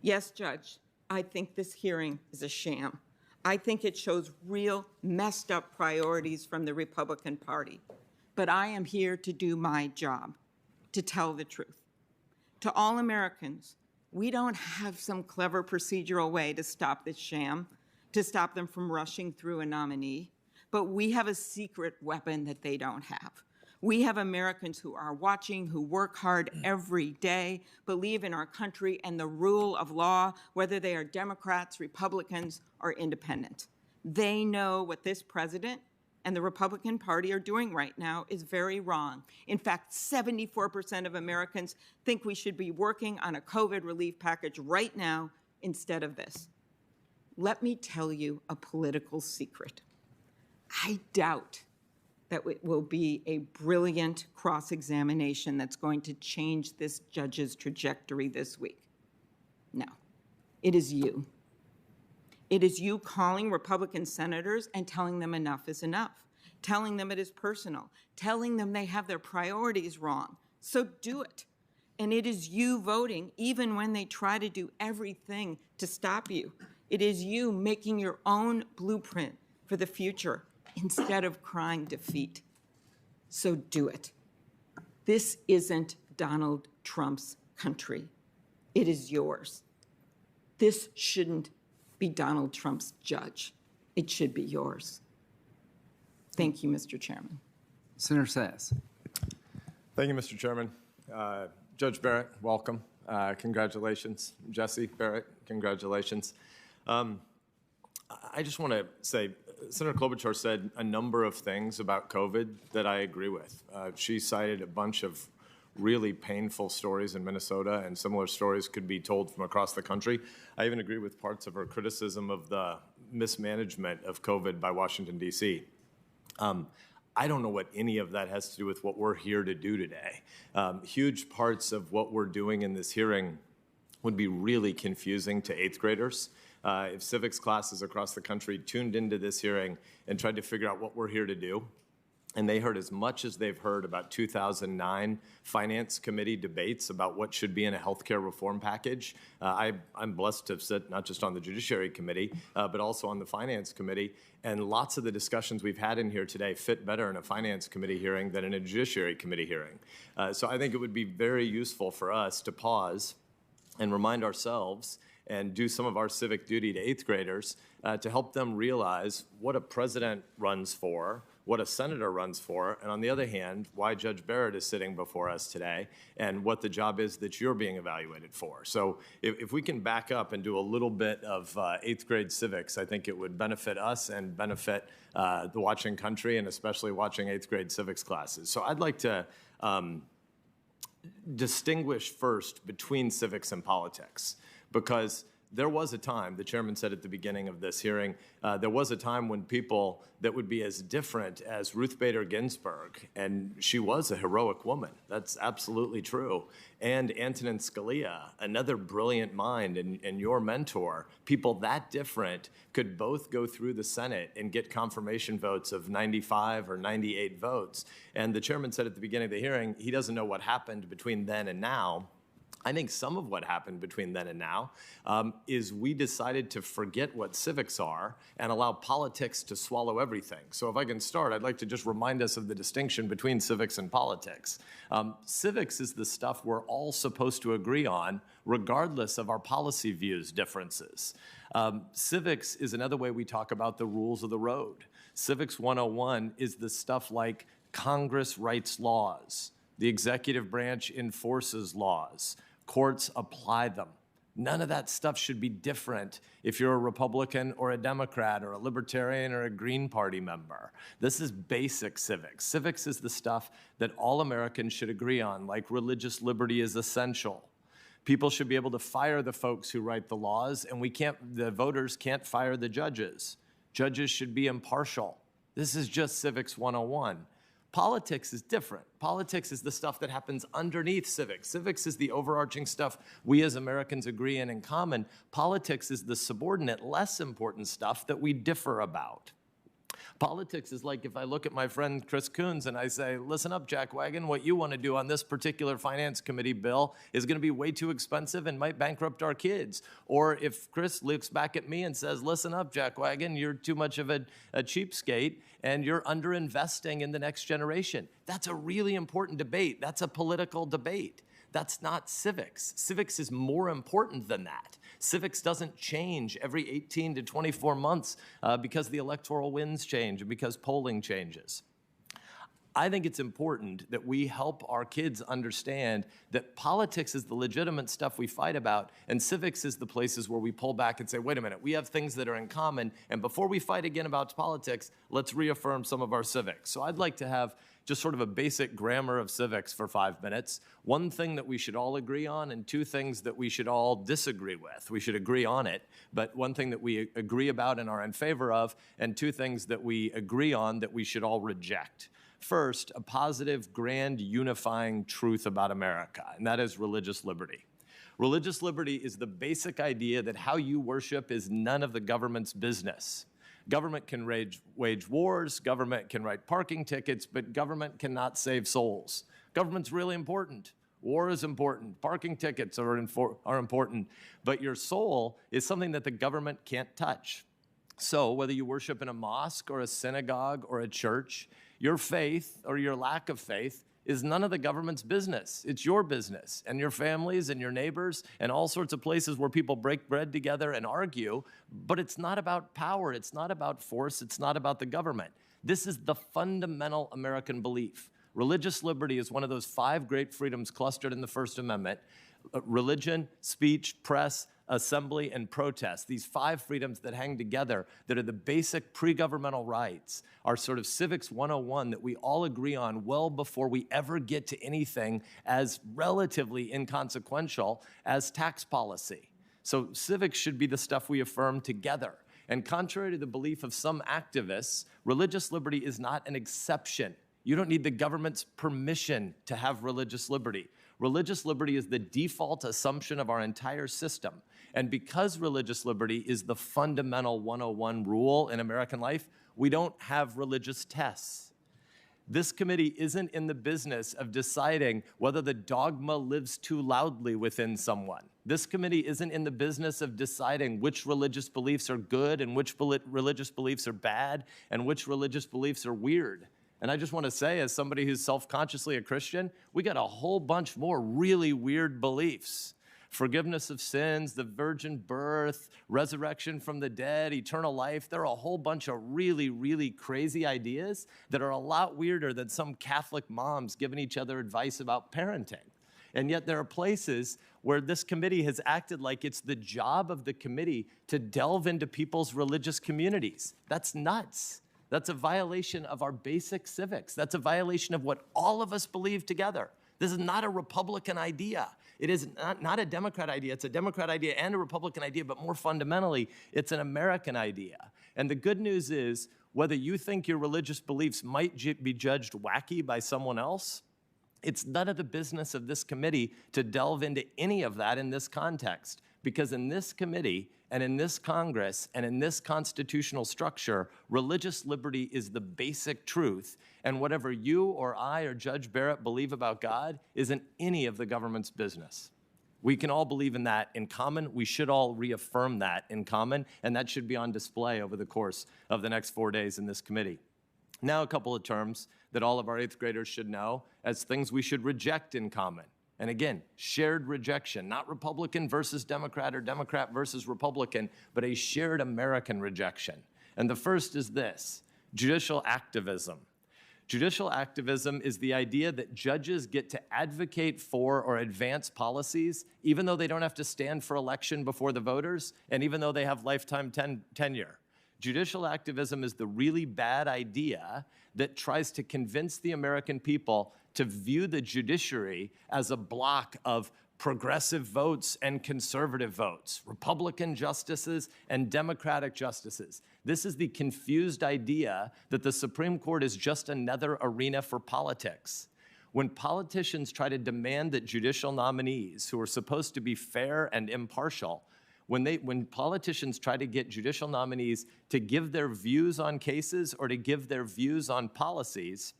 Yes, Judge, I think this hearing is a sham. I think it shows real messed up priorities from the Republican Party. But I am here to do my job, to tell the truth. To all Americans, we don't have some clever procedural way to stop this sham, to stop them from rushing through a nominee, but we have a secret weapon that they don't have. We have Americans who are watching, who work hard every day, believe in our country and the rule of law, whether they are Democrats, Republicans, or independent. They know what this president and the Republican Party are doing right now is very wrong. In fact, 74% of Americans think we should be working on a COVID relief package right now instead of this. Let me tell you a political secret. I doubt that it will be a brilliant cross-examination that's going to change this judge's trajectory this week. No, it is you. It is you calling Republican senators and telling them enough is enough, telling them it is personal, telling them they have their priorities wrong. So do it. And it is you voting even when they try to do everything to stop you. It is you making your own blueprint for the future instead of crying defeat. So do it. This isn't Donald Trump's country. It is yours. This shouldn't be Donald Trump's judge. It should be yours. Thank you, Mr. Chairman. Senator Sass. Thank you, Mr. Chairman. Judge Barrett, welcome. Congratulations. Jesse Barrett, congratulations. I just want to say, Senator Klobuchar said a number of things about COVID that I agree with. She cited a bunch of really painful stories in Minnesota, and similar stories could be told from across the country. I even agree with parts of her criticism of the mismanagement of COVID by Washington, D.C. I don't know what any of that has to do with what we're here to do today. Huge parts of what we're doing in this hearing would be really confusing to eighth graders. If civics classes across the country tuned into this hearing and tried to figure out what we're here to do, and they heard as much as they've heard about 2009 Finance Committee debates about what should be in a healthcare reform package. I'm blessed to sit not just on the Judiciary Committee, but also on the Finance Committee, and lots of the discussions we've had in here today fit better in a Finance Committee hearing than in a Judiciary Committee hearing. So I think it would be very useful for us to pause and remind ourselves and do some of our civic duty to eighth graders to help them realize what a president runs for, what a senator runs for, and on the other hand, why Judge Barrett is sitting before us today, and what the job is that you're being evaluated for. So if we can back up and do a little bit of eighth grade civics, I think it would benefit us and benefit the watching country, and especially watching eighth grade civics classes. So I'd like to distinguish first between civics and politics, because there was a time, the chairman said at the beginning of this hearing, there was a time when people that would be as different as Ruth Bader Ginsburg, and she was a heroic woman, that's absolutely true, and Antonin Scalia, another brilliant mind and your mentor, people that different could both go through the Senate and get confirmation votes of 95 or 98 votes. And the chairman said at the beginning of the hearing, he doesn't know what happened between then and now. I think some of what happened between then and now is we decided to forget what civics are and allow politics to swallow everything. So if I can start, I'd like to just remind us of the distinction between civics and politics. Civics is the stuff we're all supposed to agree on, regardless of our policy views differences. Civics is another way we talk about the rules of the road. Civics 101 is the stuff like Congress writes laws, the executive branch enforces laws, courts apply them. None of that stuff should be different if you're a Republican or a Democrat or a Libertarian or a Green Party member. This is basic civics. Civics is the stuff that all Americans should agree on, like religious liberty is essential. People should be able to fire the folks who write the laws, and the voters can't fire the judges. Judges should be impartial. This is just Civics 101. Politics is different. Politics is the stuff that happens underneath civics. Civics is the overarching stuff we as Americans agree in common. Politics is the subordinate, less important stuff that we differ about. Politics is like if I look at my friend Chris Coons and I say, listen up, jackwagon, what you want to do on this particular finance committee bill is going to be way too expensive and might bankrupt our kids. Or if Chris looks back at me and says, listen up, jackwagon, you're too much of a cheapskate and you're underinvesting in the next generation. That's a really important debate. That's a political debate. That's not civics. Civics is more important than that. Civics doesn't change every 18 to 24 months because the electoral winds change and because polling changes. I think it's important that we help our kids understand that politics is the legitimate stuff we fight about, and civics is the places where we pull back and say, wait a minute, we have things that are in common, and before we fight again about politics, let's reaffirm some of our civics. So I'd like to have just sort of a basic grammar of civics for 5 minutes. One thing that we should all agree on, and 2 things that we should all disagree with. We should agree on it, but one thing that we agree about and are in favor of, and 2 things that we agree on that we should all reject. First, a positive, grand, unifying truth about America, and that is religious liberty. Religious liberty is the basic idea that how you worship is none of the government's business. Government can wage wars, government can write parking tickets, but government cannot save souls. Government's really important. War is important. Parking tickets are important. But your soul is something that the government can't touch. So whether you worship in a mosque or a synagogue or a church, your faith or your lack of faith is none of the government's business. It's your business and your families and your neighbors and all sorts of places where people break bread together and argue, but it's not about power, it's not about force, it's not about the government. This is the fundamental American belief. Religious liberty is one of those 5 great freedoms clustered in the First Amendment. Religion, speech, press, assembly, and protest. These 5 freedoms that hang together, that are the basic pre-governmental rights, are sort of Civics 101 that we all agree on well before we ever get to anything as relatively inconsequential as tax policy. So civics should be the stuff we affirm together. And contrary to the belief of some activists, religious liberty is not an exception. You don't need the government's permission to have religious liberty. Religious liberty is the default assumption of our entire system. And because religious liberty is the fundamental 101 rule in American life, we don't have religious tests. This committee isn't in the business of deciding whether the dogma lives too loudly within someone. This committee isn't in the business of deciding which religious beliefs are good and which religious beliefs are bad and which religious beliefs are weird. And I just want to say, as somebody who's self-consciously a Christian, we got a whole bunch more really weird beliefs. Forgiveness of sins, the virgin birth, resurrection from the dead, eternal life. There are a whole bunch of really, really crazy ideas that are a lot weirder than some Catholic moms giving each other advice about parenting. And yet there are places where this committee has acted like it's the job of the committee to delve into people's religious communities. That's nuts. That's a violation of our basic civics. That's a violation of what all of us believe together. This is not a Republican idea. It is not a Democrat idea. It's a Democrat idea and a Republican idea, but more fundamentally, it's an American idea. And the good news is, whether you think your religious beliefs might be judged wacky by someone else, it's none of the business of this committee to delve into any of that in this context. Because in this committee and in this Congress and in this constitutional structure, religious liberty is the basic truth. And whatever you or I or Judge Barrett believe about God isn't any of the government's business. We can all believe in that in common. We should all reaffirm that in common, and that should be on display over the course of the next 4 days in this committee. Now, a couple of terms that all of our 8th graders should know as things we should reject in common. And again, shared rejection, not Republican versus Democrat or Democrat versus Republican, but a shared American rejection. And the first is this: judicial activism. Judicial activism is the idea that judges get to advocate for or advance policies, even though they don't have to stand for election before the voters, and even though they have lifetime tenure. Judicial activism is the really bad idea that tries to convince the American people to view the judiciary as a block of progressive votes and conservative votes, Republican justices and Democratic justices. This is the confused idea that the Supreme Court is just another arena for politics. When politicians try to demand that judicial nominees, who are supposed to be fair and impartial, when politicians try to get judicial nominees to give their views on cases or to give their views on policies,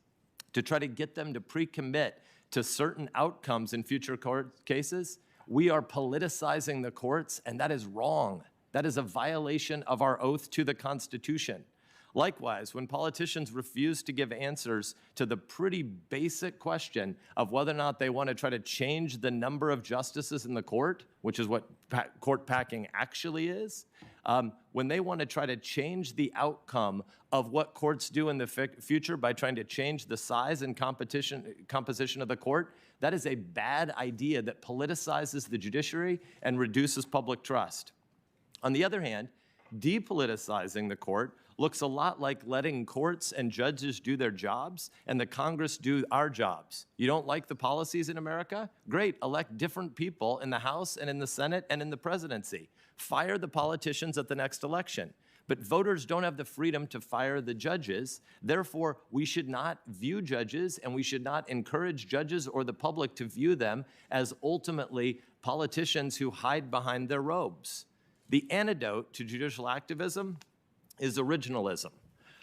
to try to get them to pre-commit to certain outcomes in future court cases, we are politicizing the courts, and that is wrong. That is a violation of our oath to the Constitution. Likewise, when politicians refuse to give answers to the pretty basic question of whether or not they want to try to change the number of justices in the court, which is what court packing actually is, when they want to try to change the outcome of what courts do in the future by trying to change the size and composition of the court, that is a bad idea that politicizes the judiciary and reduces public trust. On the other hand, depoliticizing the court looks a lot like letting courts and judges do their jobs and the Congress do our jobs. You don't like the policies in America? Great, elect different people in the House and in the Senate and in the presidency. Fire the politicians at the next election. But voters don't have the freedom to fire the judges. Therefore, we should not view judges, and we should not encourage judges or the public to view them as ultimately politicians who hide behind their robes. The antidote to judicial activism is originalism.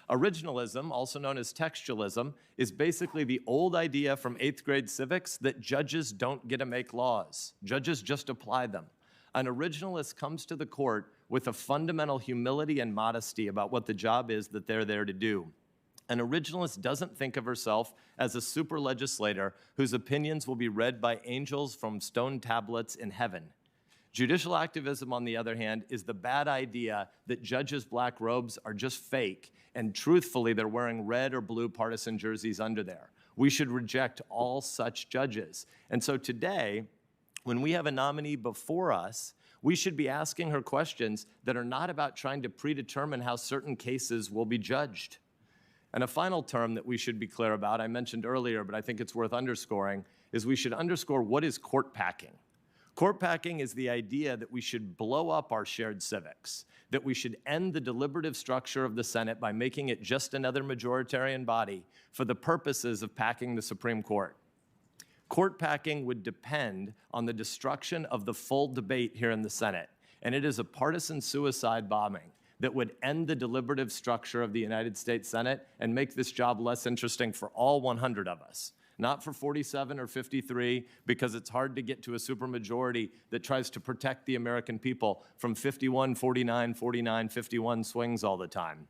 Originalism, also known as textualism, is basically the old idea from 8th grade civics that judges don't get to make laws. Judges just apply them. An originalist comes to the court with a fundamental humility and modesty about what the job is that they're there to do. An originalist doesn't think of herself as a super legislator whose opinions will be read by angels from stone tablets in heaven. Judicial activism, on the other hand, is the bad idea that judges' black robes are just fake, and truthfully, they're wearing red or blue partisan jerseys under there. We should reject all such judges. And so today, when we have a nominee before us, we should be asking her questions that are not about trying to predetermine how certain cases will be judged. And a final term that we should be clear about, I mentioned earlier, but I think it's worth underscoring, is we should underscore what is court packing. Court packing is the idea that we should blow up our shared civics, that we should end the deliberative structure of the Senate by making it just another majoritarian body for the purposes of packing the Supreme Court. Court packing would depend on the destruction of the full debate here in the Senate, and it is a partisan suicide bombing that would end the deliberative structure of the United States Senate and make this job less interesting for all 100 of us. Not for 47 or 53, because it's hard to get to a supermajority that tries to protect the American people from 51, 49, 49, 51 swings all the time.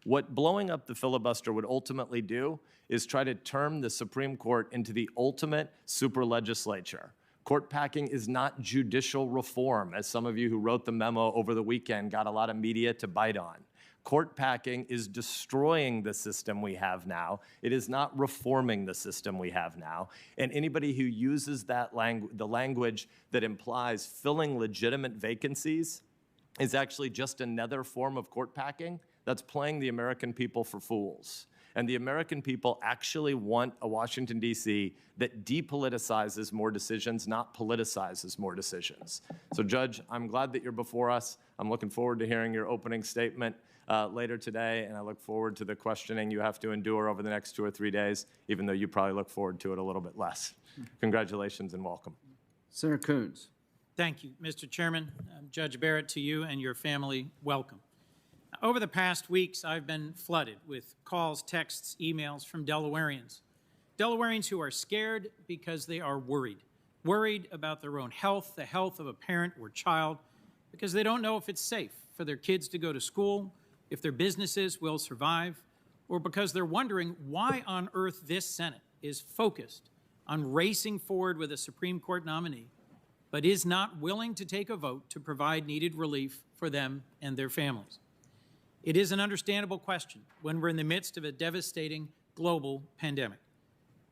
What blowing up the filibuster would ultimately do is try to turn the Supreme Court into the ultimate super legislature. Court packing is not judicial reform, as some of you who wrote the memo over the weekend got a lot of media to bite on. Court packing is destroying the system we have now. It is not reforming the system we have now. And anybody who uses that the language that implies filling legitimate vacancies is actually just another form of court packing that's playing the American people for fools. And the American people actually want a Washington, D.C. that depoliticizes more decisions, not politicizes more decisions. So, Judge, I'm glad that you're before us. I'm looking forward to hearing your opening statement later today, and I look forward to the questioning you have to endure over the next 2 or 3 days, even though you probably look forward to it a little bit less. Congratulations and welcome. Senator Coons. Thank you, Mr. Chairman. Judge Barrett, to you and your family, welcome. Over the past weeks, I've been flooded with calls, texts, emails from Delawareans. Delawareans who are scared because they are worried about their own health, the health of a parent or child, because they don't know if it's safe for their kids to go to school, if their businesses will survive, or because they're wondering why on earth this Senate is focused on racing forward with a Supreme Court nominee, but is not willing to take a vote to provide needed relief for them and their families. It is an understandable question when we're in the midst of a devastating global pandemic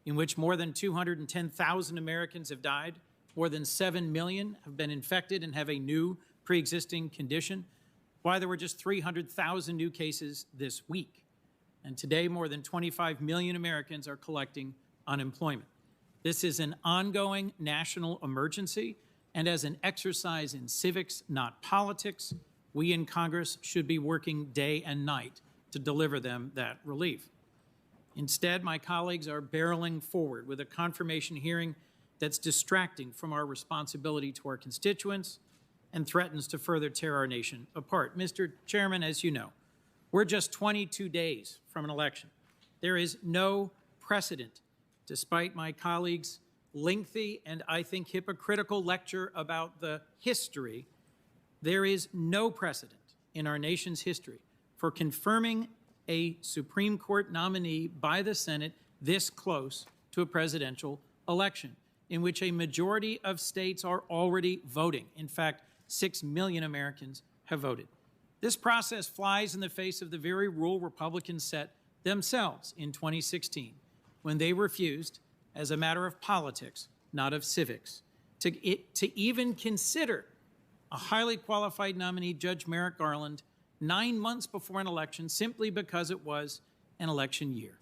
in which more than 210,000 Americans have died, more than 7 million have been infected and have a new pre-existing condition, why there were just 300,000 new cases this week. And today, more than 25 million Americans are collecting unemployment. This is an ongoing national emergency, and as an exercise in civics, not politics, we in Congress should be working day and night to deliver them that relief. Instead, my colleagues are barreling forward with a confirmation hearing that's distracting from our responsibility to our constituents and threatens to further tear our nation apart. Mr. Chairman, as you know, we're just 22 days from an election. There is no precedent, despite my colleagues' lengthy and I think hypocritical lecture about the history. There is no precedent in our nation's history for confirming a Supreme Court nominee by the Senate this close to a presidential election, in which a majority of states are already voting. In fact, 6 million Americans have voted. This process flies in the face of the very rule Republicans set themselves in 2016 when they refused, as a matter of politics, not of civics, to even consider a highly qualified nominee, Judge Merrick Garland, 9 months before an election simply because it was an election year.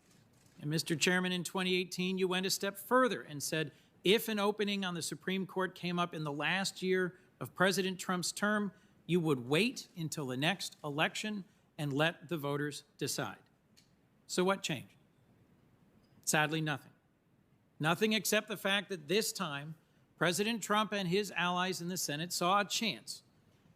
And Mr. Chairman, in 2018, you went a step further and said if an opening on the Supreme Court came up in the last year of President Trump's term, you would wait until the next election and let the voters decide. So what changed? Sadly, nothing. Nothing except the fact that this time, President Trump and his allies in the Senate saw a chance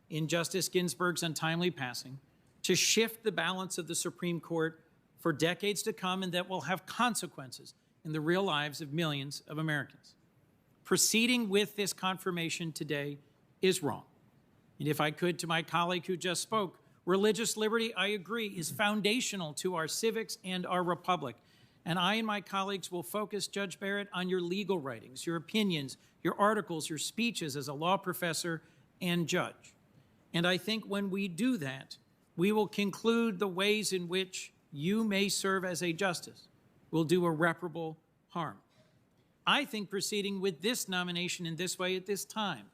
in Justice Ginsburg's untimely passing to shift the balance of the Supreme Court for decades to come, and that will have consequences in the real lives of millions of Americans. Proceeding with this confirmation today is wrong. And if I could, to my colleague who just spoke, religious liberty, I agree, is foundational to our civics and our republic. And I and my colleagues will focus, Judge Barrett, on your legal writings, your opinions, your articles, your speeches as a law professor and judge. And I think when we do that, we will conclude the ways in which you may serve as a justice will do irreparable harm. I think proceeding with this nomination in this way at this time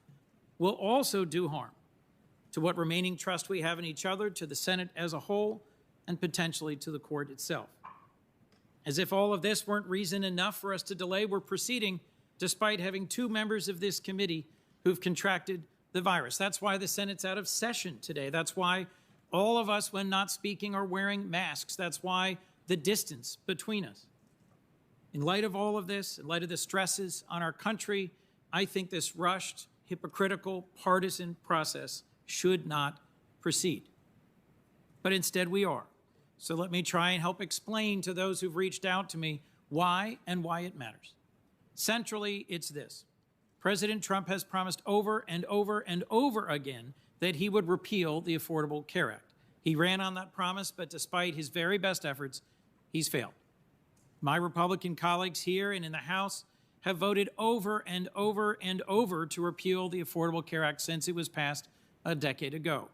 will also do harm to what remaining trust we have in each other, to the Senate as a whole, and potentially to the court itself. As if all of this weren't reason enough for us to delay, we're proceeding despite having 2 members of this committee who've contracted the virus. That's why the Senate's out of session today. That's why all of us, when not speaking, are wearing masks. That's why the distance between us. In light of all of this, in light of the stresses on our country, I think this rushed, hypocritical, partisan process should not proceed. But instead we are. So let me try and help explain to those who've reached out to me why and why it matters. Centrally, it's this. President Trump has promised over and over and over again that he would repeal the Affordable Care Act. He ran on that promise, but despite his very best efforts, he's failed. My Republican colleagues here and in the House have voted over and over and over to repeal the Affordable Care Act since it was passed a decade ago.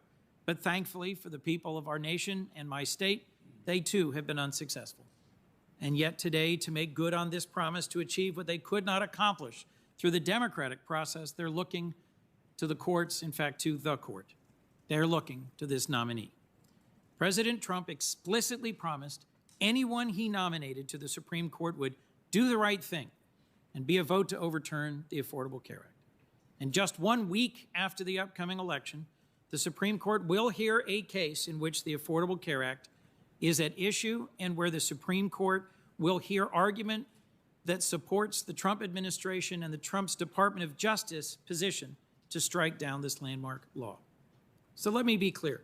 But thankfully for the people of our nation and my state, they too have been unsuccessful. And yet today, to make good on this promise, to achieve what they could not accomplish through the democratic process, they're looking to the courts, in fact, to the court. They're looking to this nominee. President Trump explicitly promised anyone he nominated to the Supreme Court would do the right thing and be a vote to overturn the Affordable Care Act. And just 1 week after the upcoming election, the Supreme Court will hear a case in which the Affordable Care Act is at issue and where the Supreme Court will hear argument that supports the Trump administration and the Trump's Department of Justice position to strike down this landmark law. So let me be clear.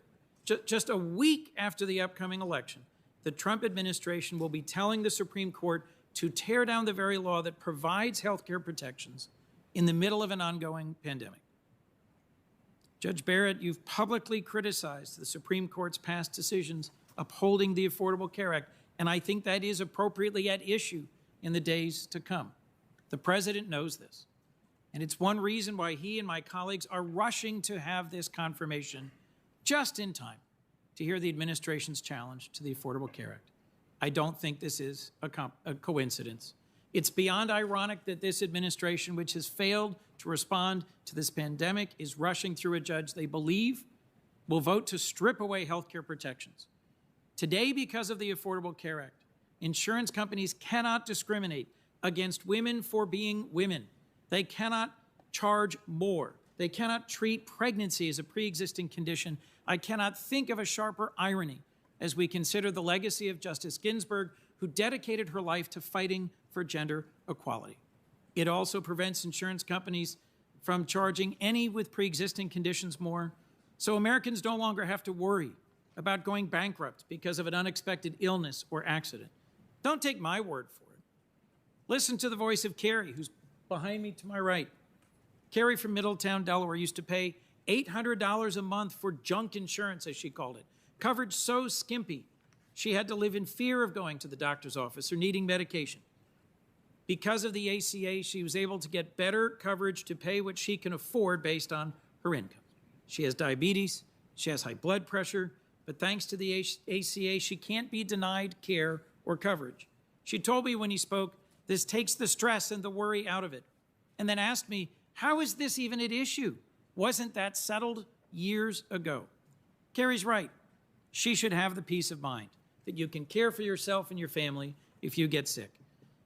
Just a week after the upcoming election, the Trump administration will be telling the Supreme Court to tear down the very law that provides health care protections in the middle of an ongoing pandemic. Judge Barrett, you've publicly criticized the Supreme Court's past decisions upholding the Affordable Care Act, and I think that is appropriately at issue in the days to come. The president knows this, and it's one reason why he and my colleagues are rushing to have this confirmation just in time to hear the administration's challenge to the Affordable Care Act. I don't think this is a coincidence. It's beyond ironic that this administration, which has failed to respond to this pandemic, is rushing through a judge they believe will vote to strip away health care protections. Today, because of the Affordable Care Act, insurance companies cannot discriminate against women for being women. They cannot charge more. They cannot treat pregnancy as a pre-existing condition. I cannot think of a sharper irony as we consider the legacy of Justice Ginsburg, who dedicated her life to fighting for gender equality. It also prevents insurance companies from charging any with pre-existing conditions more, so Americans no longer have to worry about going bankrupt because of an unexpected illness or accident. Don't take my word for it. Listen to the voice of Carrie, who's behind me to my right. Carrie from Middletown, Delaware, used to pay $800 a month for junk insurance, as she called it. Coverage so skimpy, she had to live in fear of going to the doctor's office or needing medication. Because of the ACA, she was able to get better coverage to pay what she can afford based on her income. She has diabetes, She has high blood pressure, but thanks to the ACA, she can't be denied care or coverage. She told me when he spoke, this takes the stress and the worry out of it, and then asked me, how is this even at issue? Wasn't that settled years ago? Carrie's right. She should have the peace of mind that you can care for yourself and your family if you get sick.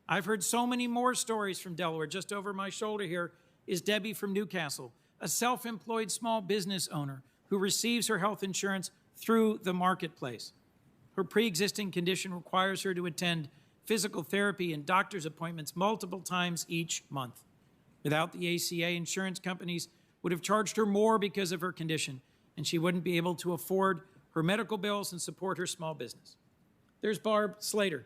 I've heard so many more stories from Delaware. Just over my shoulder here is Debbie from Newcastle, a self-employed small business owner who receives her health insurance through the marketplace. Her pre-existing condition requires her to attend physical therapy and doctor's appointments multiple times each month. Without the ACA, insurance companies would have charged her more because of her condition, and she wouldn't be able to afford her medical bills and support her small business. There's Barb Slater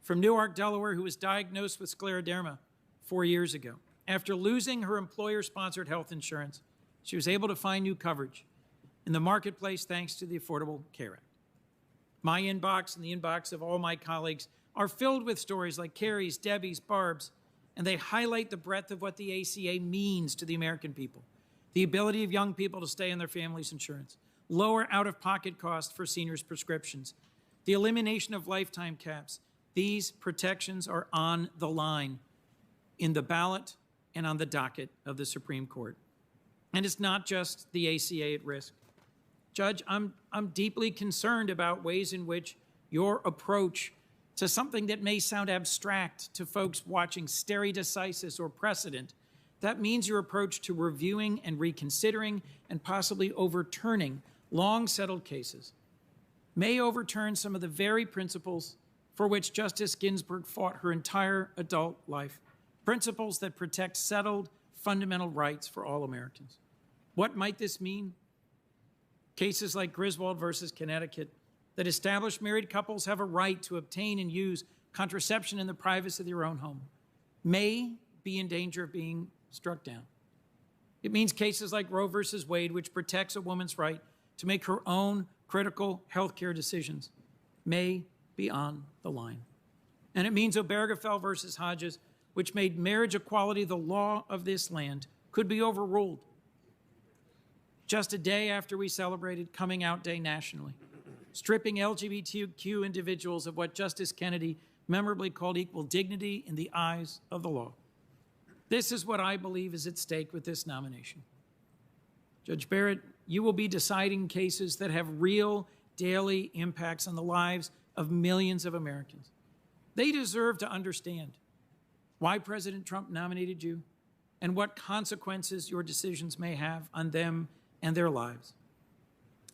from Newark, Delaware, who was diagnosed with scleroderma 4 years ago. After losing her employer-sponsored health insurance, she was able to find new coverage in the marketplace thanks to the Affordable Care Act. My inbox and the inbox of all my colleagues are filled with stories like Carrie's, Debbie's, Barb's, and they highlight the breadth of what the ACA means to the American people. The ability of young people to stay on their family's insurance, lower out-of-pocket costs for seniors' prescriptions, the elimination of lifetime caps. These protections are on the line in the ballot and on the docket of the Supreme Court. And it's not just the ACA at risk. Judge, I'm deeply concerned about ways in which your approach to something that may sound abstract to folks watching stare decisis or precedent, that means your approach to reviewing and reconsidering and possibly overturning long-settled cases may overturn some of the very principles for which Justice Ginsburg fought her entire adult life, principles that protect settled fundamental rights for all Americans. What might this mean? Cases like Griswold versus Connecticut that establish married couples have a right to obtain and use contraception in the privacy of their own home may be in danger of being struck down. It means cases like Roe versus Wade, which protects a woman's right to make her own critical health care decisions, may be on the line. And it means Obergefell versus Hodges, which made marriage equality the law of this land, could be overruled just a day after we celebrated Coming Out Day nationally, stripping LGBTQ individuals of what Justice Kennedy memorably called equal dignity in the eyes of the law. This is what I believe is at stake with this nomination. Judge Barrett, you will be deciding cases that have real daily impacts on the lives of millions of Americans. They deserve to understand why President Trump nominated you and what consequences your decisions may have on them and their lives.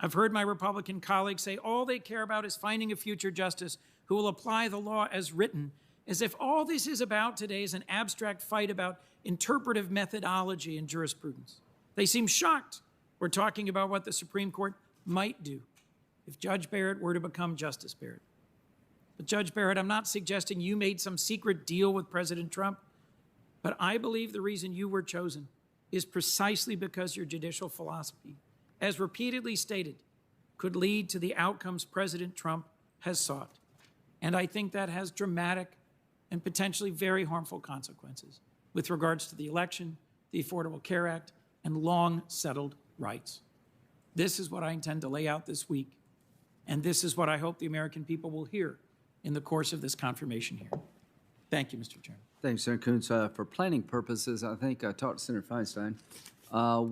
I've heard my Republican colleagues say all they care about is finding a future justice who will apply the law as written, as if all this is about today is an abstract fight about interpretive methodology and jurisprudence. They seem shocked we're talking about what the Supreme Court might do if Judge Barrett were to become Justice Barrett. But Judge Barrett, I'm not suggesting you made some secret deal with President Trump, but I believe the reason you were chosen is precisely because your judicial philosophy, as repeatedly stated, could lead to the outcomes President Trump has sought. And I think that has dramatic and potentially very harmful consequences with regards to the election, the Affordable Care Act, and long-settled rights. This is what I intend to lay out this week, and this is what I hope the American people will hear in the course of this confirmation hearing. Thank you, Mr. Chairman. Thanks, Senator Coons. For planning purposes, I think I talked to Senator Feinstein.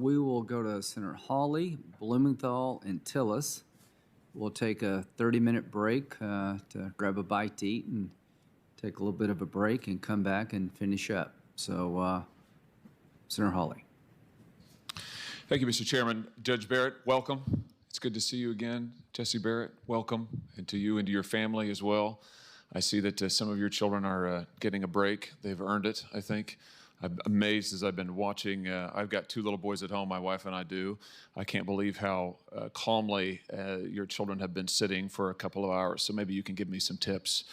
We will go to Senator Hawley, Blumenthal, and Tillis. We'll take a 30-minute break to grab a bite to eat and take a little bit of a break and come back and finish up. So, Senator Hawley. Thank you, Mr. Chairman. Judge Barrett, welcome. It's good to see you again. Jesse Barrett, welcome, and to you and to your family as well. I see that some of your children are getting a break. They've earned it, I think. I'm amazed as I've been watching. I've got 2 little boys at home, my wife and I do. I can't believe how calmly your children have been sitting for a couple of hours. So maybe you can give me some tips,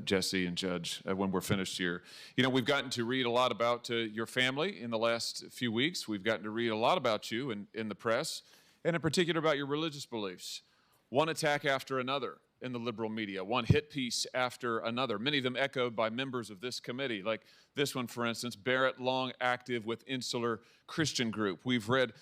Jesse and Judge, when we're finished here. You know, we've gotten to read a lot about your family in the last few weeks. We've gotten to read a lot about you in the press, and in particular about your religious beliefs. One attack after another in the liberal media, one hit piece after another, many of them echoed by members of this committee, like this one, for instance, Barrett long active with Insular Christian Group. We've read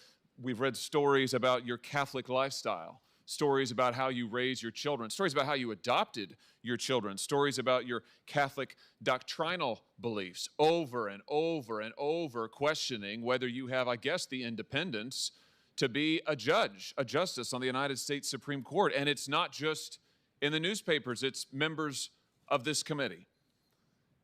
we've read stories about your Catholic lifestyle, stories about how you raise your children, stories about how you adopted your children, stories about your Catholic doctrinal beliefs, over and over and over, questioning whether you have, I guess, the independence to be a judge, a justice on the United States Supreme Court. And it's not just in the newspapers, it's members of this committee,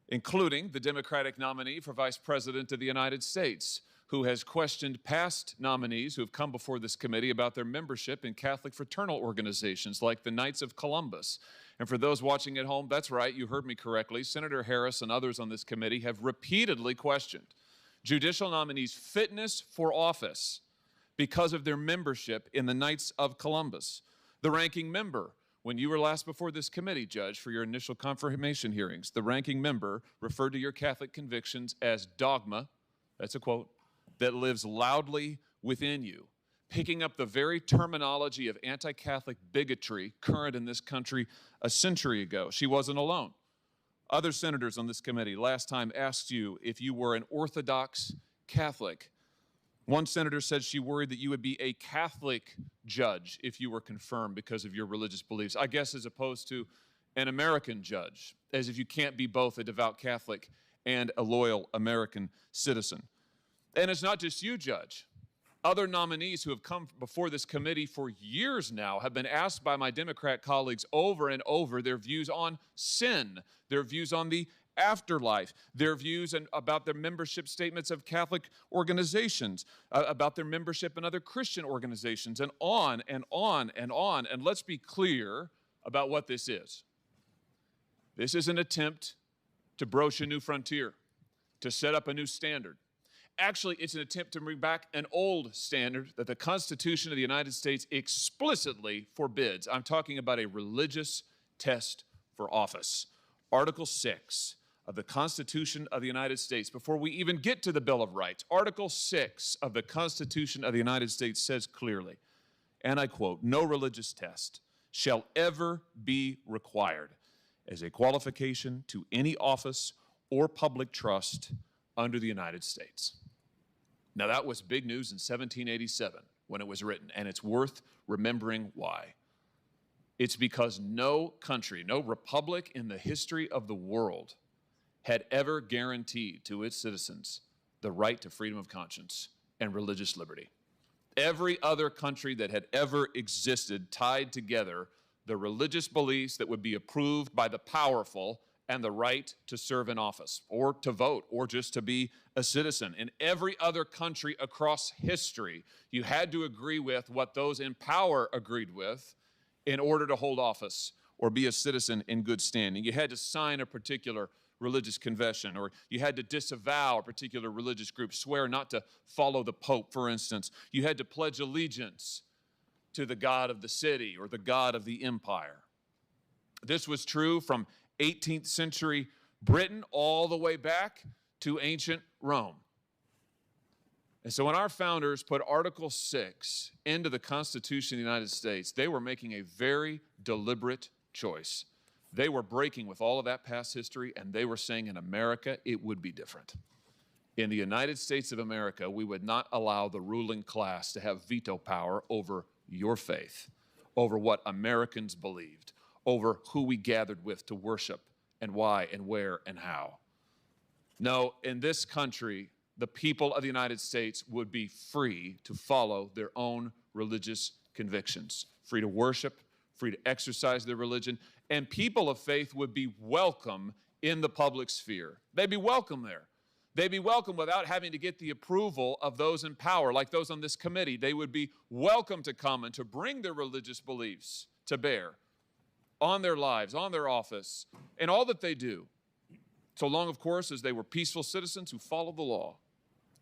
including the Democratic nominee for Vice President of the United States, who has questioned past nominees who have come before this committee about their membership in Catholic fraternal organizations like the Knights of Columbus. And for those watching at home, that's right, you heard me correctly. Senator Harris and others on this committee have repeatedly questioned judicial nominees' fitness for office because of their membership in the Knights of Columbus. The ranking member, when you were last before this committee, Judge, for your initial confirmation hearings, the ranking member referred to your Catholic convictions as dogma, that's a quote, that lives loudly within you, picking up the very terminology of anti-Catholic bigotry current in this country a century ago. She wasn't alone. Other senators on this committee last time asked you if you were an Orthodox Catholic. One senator said she worried that you would be a Catholic judge if you were confirmed because of your religious beliefs, I guess as opposed to an American judge, as if you can't be both a devout Catholic and a loyal American citizen. And it's not just you, Judge. Other nominees who have come before this committee for years now have been asked by my Democrat colleagues over and over their views on sin, their views on the afterlife, their views about their membership statements of Catholic organizations, about their membership in other Christian organizations, and on and on and on. And let's be clear about what this is. This is an attempt to broach a new frontier, to set up a new standard. Actually, it's an attempt to bring back an old standard that the Constitution of the United States explicitly forbids. I'm talking about a religious test for office. Article 6 of the Constitution of the United States, before we even get to the Bill of Rights, Article 6 of the Constitution of the United States says clearly, and I quote, "No religious test shall ever be required as a qualification to any office or public trust under the United States." Now, that was big news in 1787 when it was written, and it's worth remembering why. It's because no country, no republic in the history of the world had ever guaranteed to its citizens the right to freedom of conscience and religious liberty. Every other country that had ever existed tied together the religious beliefs that would be approved by the powerful and the right to serve in office or to vote or just to be a citizen. In every other country across history, you had to agree with what those in power agreed with in order to hold office or be a citizen in good standing. You had to sign a particular religious confession, or you had to disavow a particular religious group, swear not to follow the Pope, for instance. You had to pledge allegiance to the God of the city or the God of the empire. This was true from 18th century Britain all the way back to ancient Rome. And so when our founders put Article 6 into the Constitution of the United States, they were making a very deliberate choice. They were breaking with all of that past history, and they were saying in America it would be different. In the United States of America, we would not allow the ruling class to have veto power over your faith, over what Americans believed, over who we gathered with to worship and why and where and how. No, in this country, the people of the United States would be free to follow their own religious convictions, free to worship, free to exercise their religion, and people of faith would be welcome in the public sphere. They'd be welcome there. They'd be welcome without having to get the approval of those in power, like those on this committee. They would be welcome to come and to bring their religious beliefs to bear on their lives, on their office, and all that they do. So long, of course, as they were peaceful citizens who followed the law.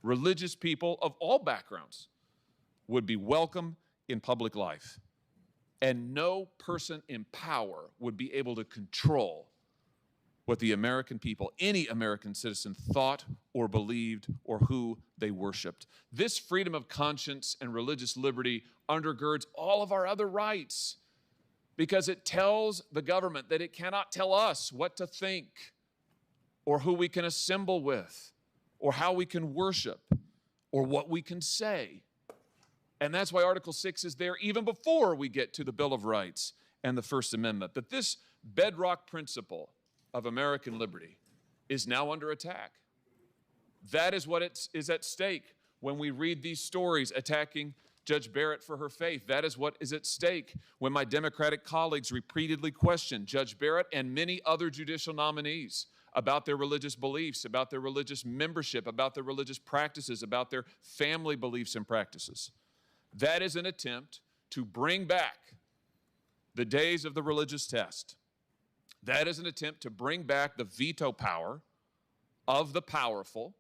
Religious people of all backgrounds would be welcome in public life. And no person in power would be able to control what the American people, any American citizen, thought or believed or who they worshiped. This freedom of conscience and religious liberty undergirds all of our other rights because it tells the government that it cannot tell us what to think or who we can assemble with or how we can worship or what we can say. And that's why Article 6 is there even before we get to the Bill of Rights and the First Amendment. But this bedrock principle of American liberty is now under attack. That is what is at stake when we read these stories attacking Judge Barrett for her faith. That is what is at stake when my Democratic colleagues repeatedly question Judge Barrett and many other judicial nominees about their religious beliefs, about their religious membership, about their religious practices, about their family beliefs and practices. That is an attempt to bring back the days of the religious test. That is an attempt to bring back the veto power of the powerful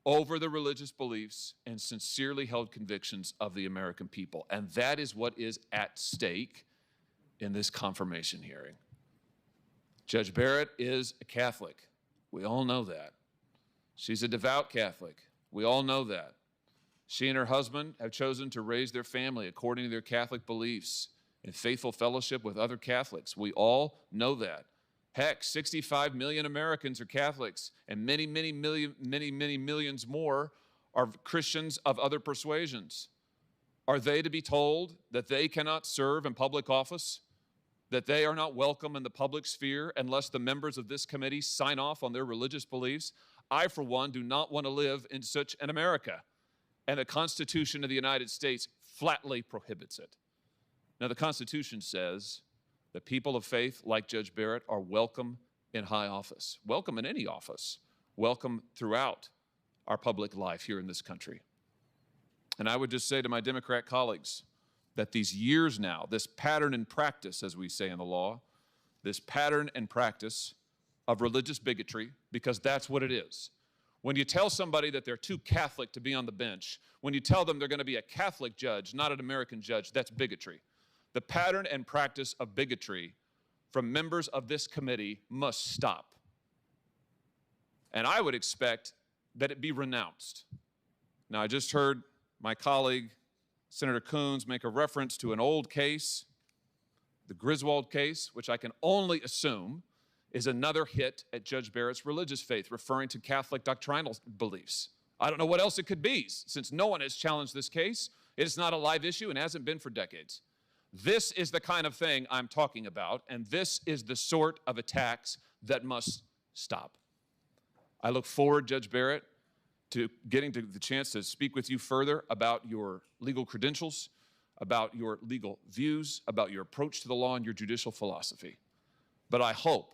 over the religious beliefs and sincerely held convictions of the American people. And that is what is at stake in this confirmation hearing. Judge Barrett is a Catholic. We all know that. She's a devout Catholic. We all know that. She and her husband have chosen to raise their family according to their Catholic beliefs in faithful fellowship with other Catholics. We all know that. Heck, 65 million Americans are Catholics, and many millions more are Christians of other persuasions. Are they to be told that they cannot serve in public office, that they are not welcome in the public sphere unless the members of this committee sign off on their religious beliefs? I, for one, do not want to live in such an America, and the Constitution of the United States flatly prohibits it. Now, the Constitution says that people of faith, like Judge Barrett, are welcome in high office, welcome in any office, welcome throughout our public life here in this country. And I would just say to my Democrat colleagues that these years now, this pattern and practice, as we say in the law, this pattern and practice of religious bigotry, because that's what it is. When you tell somebody that they're too Catholic to be on the bench, when you tell them they're going to be a Catholic judge, not an American judge, that's bigotry. The pattern and practice of bigotry from members of this committee must stop. And I would expect that it be renounced. Now, I just heard my colleague, Senator Coons, make a reference to an old case, the Griswold case, which I can only assume is another hit at Judge Barrett's religious faith, referring to Catholic doctrinal beliefs. I don't know what else it could be, since no one has challenged this case. It is not a live issue and hasn't been for decades. This is the kind of thing I'm talking about, and this is the sort of attacks that must stop. I look forward, Judge Barrett, to getting to the chance to speak with you further about your legal credentials, about your legal views, about your approach to the law and your judicial philosophy. But I hope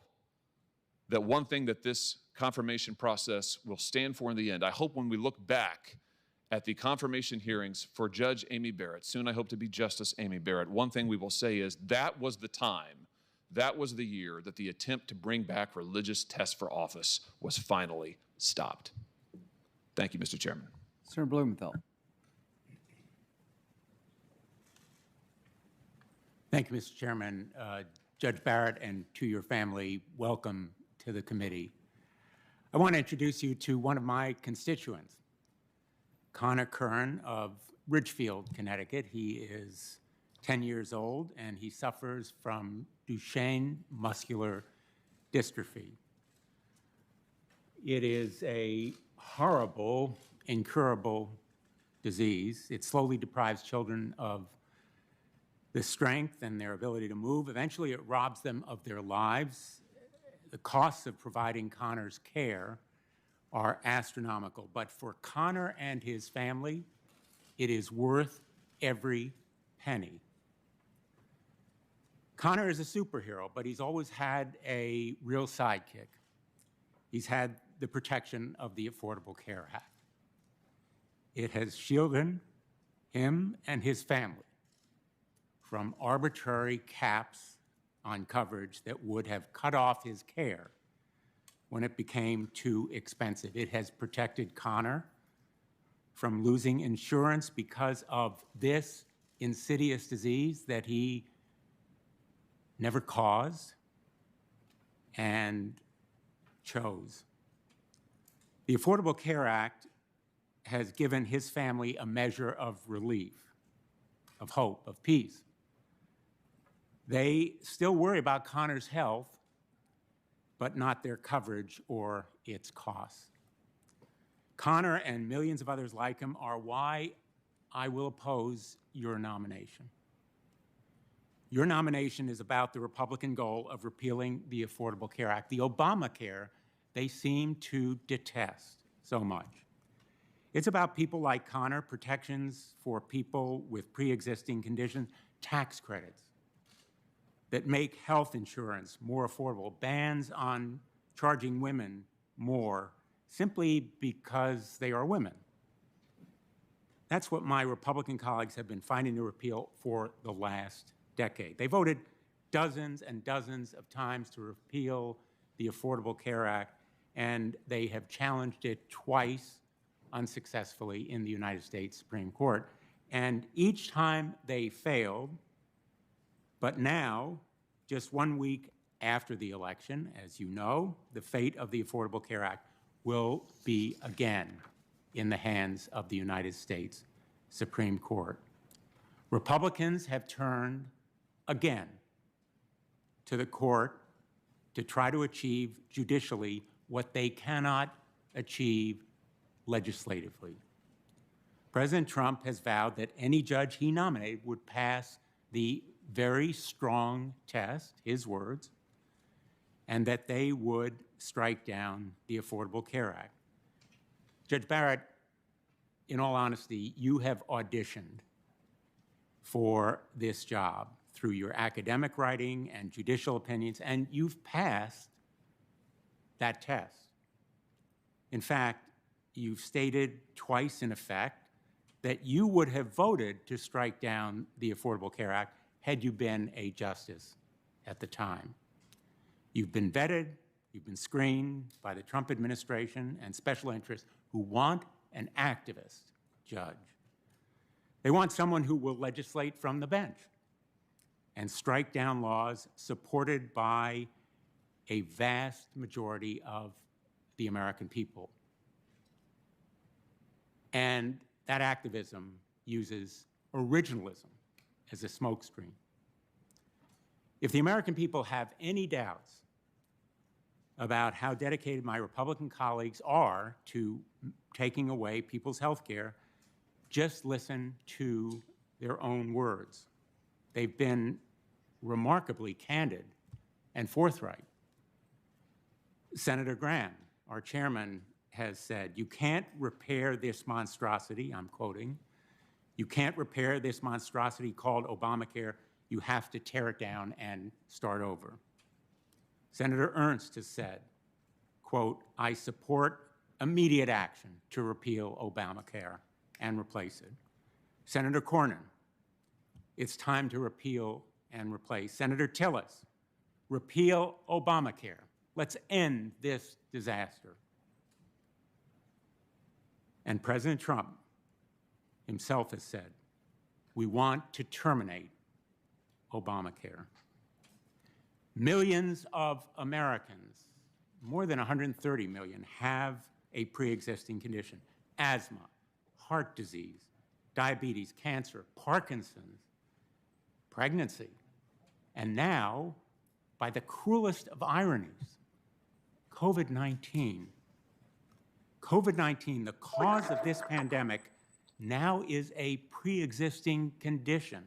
that one thing that this confirmation process will stand for in the end, I hope when we look back at the confirmation hearings for Judge Amy Barrett, soon I hope to be Justice Amy Barrett, one thing we will say is that was the time, that was the year that the attempt to bring back religious tests for office was finally stopped. Thank you, Mr. Chairman. Senator Blumenthal. Thank you, Mr. Chairman. Judge Barrett, and to your family, welcome to the committee. I want to introduce you to one of my constituents, Connor Kern of Ridgefield, Connecticut. He is 10 years old, and he suffers from Duchenne muscular dystrophy. It is a horrible, incurable disease. It slowly deprives children of the strength and their ability to move. Eventually, it robs them of their lives. The costs of providing Connor's care are astronomical. But for Connor and his family, it is worth every penny. Connor is a superhero, but he's always had a real sidekick. He's had the protection of the Affordable Care Act. It has shielded him and his family from arbitrary caps on coverage that would have cut off his care when it became too expensive. It has protected Connor from losing insurance because of this insidious disease that he never caused and chose. The Affordable Care Act has given his family a measure of relief, of hope, of peace. They still worry about Connor's health, but not their coverage or its costs. Connor and millions of others like him are why I will oppose your nomination. Your nomination is about the Republican goal of repealing the Affordable Care Act, the Obamacare they seem to detest so much. It's about people like Connor, protections for people with pre-existing conditions, tax credits that make health insurance more affordable, bans on charging women more simply because they are women. That's what my Republican colleagues have been fighting to repeal for the last decade. They voted dozens and dozens of times to repeal the Affordable Care Act, and they have challenged it twice unsuccessfully in the United States Supreme Court. And each time they failed, but now, just 1 week after the election, as you know, the fate of the Affordable Care Act will be again in the hands of the United States Supreme Court. Republicans have turned again to the court to try to achieve judicially what they cannot achieve legislatively. President Trump has vowed that any judge he nominated would pass the very strong test, his words, and that they would strike down the Affordable Care Act. Judge Barrett, in all honesty, you have auditioned for this job through your academic writing and judicial opinions, and you've passed that test. In fact, you've stated twice in effect that you would have voted to strike down the Affordable Care Act had you been a justice at the time. You've been vetted, you've been screened by the Trump administration and special interests who want an activist judge. They want someone who will legislate from the bench and strike down laws supported by a vast majority of the American people. And that activism uses originalism as a smokescreen. If the American people have any doubts about how dedicated my Republican colleagues are to taking away people's health care, just listen to their own words. They've been remarkably candid and forthright. Senator Graham, our chairman, has said, "You can't repair this monstrosity," I'm quoting, "you can't repair this monstrosity called Obamacare. You have to tear it down and start over." Senator Ernst has said, quote, "I support immediate action to repeal Obamacare and replace it." Senator Cornyn, "It's time to repeal and replace." Senator Tillis, "Repeal Obamacare. Let's end this disaster." And President Trump himself has said, "We want to terminate Obamacare." Millions of Americans, more than 130 million, have a pre-existing condition: asthma, heart disease, diabetes, cancer, Parkinson's, pregnancy, and now, by the cruelest of ironies, COVID-19. COVID-19, the cause of this pandemic, now is a pre-existing condition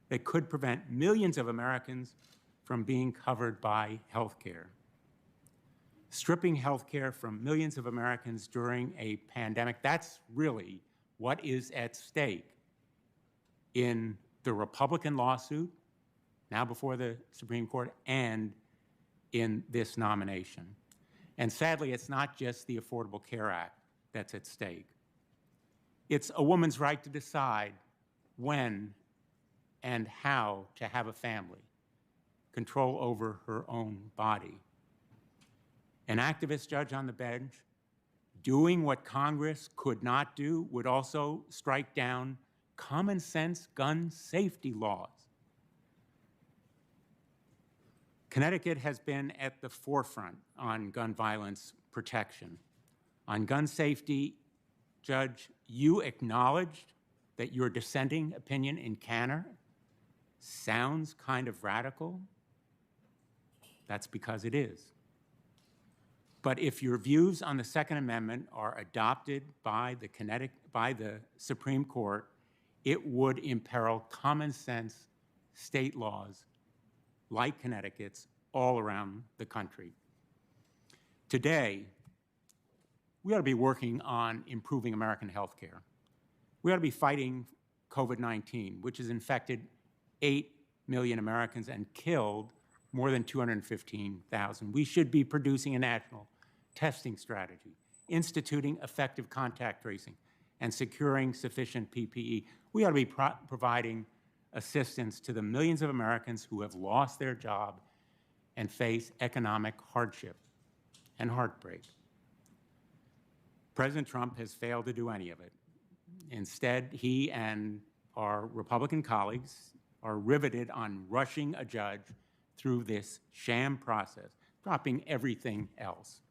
that could prevent millions of Americans from being covered by health care. Stripping health care from millions of Americans during a pandemic, that's really what is at stake in the Republican lawsuit, now before the Supreme Court, and in this nomination. And sadly, it's not just the Affordable Care Act that's at stake. It's a woman's right to decide when and how to have a family, control over her own body. An activist judge on the bench doing what Congress could not do would also strike down common sense gun safety laws. Connecticut has been at the forefront on gun violence protection. On gun safety, Judge, you acknowledged that your dissenting opinion in Canner sounds kind of radical. That's because it is. But if your views on the Second Amendment are adopted by the Supreme Court it would imperil common sense state laws like Connecticut's all around the country. Today, we ought to be working on improving American health care. We ought to be fighting COVID-19, which has infected 8 million Americans and killed more than 215,000. We should be producing a national testing strategy, instituting effective contact tracing, and securing sufficient PPE. We ought to be providing assistance to the millions of Americans who have lost their job and face economic hardship and heartbreak. President Trump has failed to do any of it. Instead, he and our Republican colleagues are riveted on rushing a judge through this sham process, dropping everything else.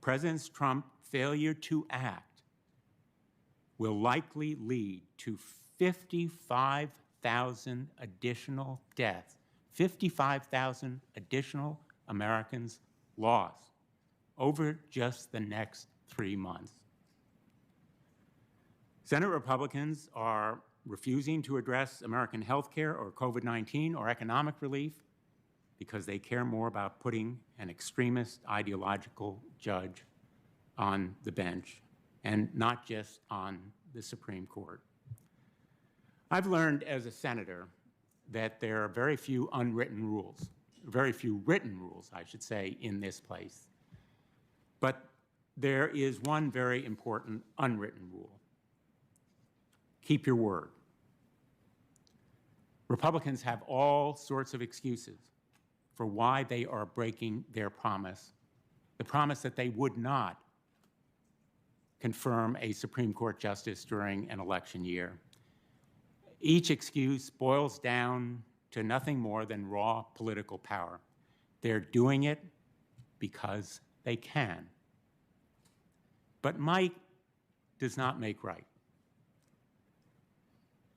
President Trump's failure to act will likely lead to 55,000 additional deaths, 55,000 additional Americans lost over just the next 3 months. Senate Republicans are refusing to address American health care or COVID-19 or economic relief because they care more about putting an extremist ideological judge on the bench and not just on the Supreme Court. I've learned as a senator that there are very few unwritten rules, very few written rules, I should say, in this place. But there is one very important unwritten rule. Keep your word. Republicans have all sorts of excuses for why they are breaking their promise, the promise that they would not confirm a Supreme Court justice during an election year. Each excuse boils down to nothing more than raw political power. They're doing it because they can. But might does not make right.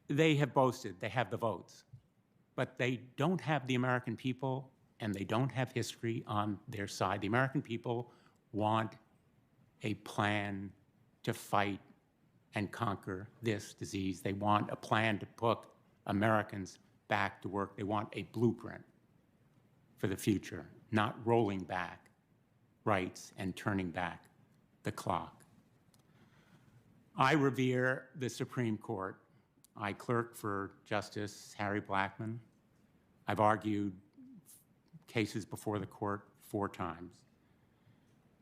They have boasted they have the votes, but they don't have the American people and they don't have history on their side. The American people want a plan to fight and conquer this disease. They want a plan to put Americans back to work. They want a blueprint for the future, not rolling back rights and turning back the clock. I revere the Supreme Court. I clerked for Justice Harry Blackmun. I've argued cases before the court 4 times.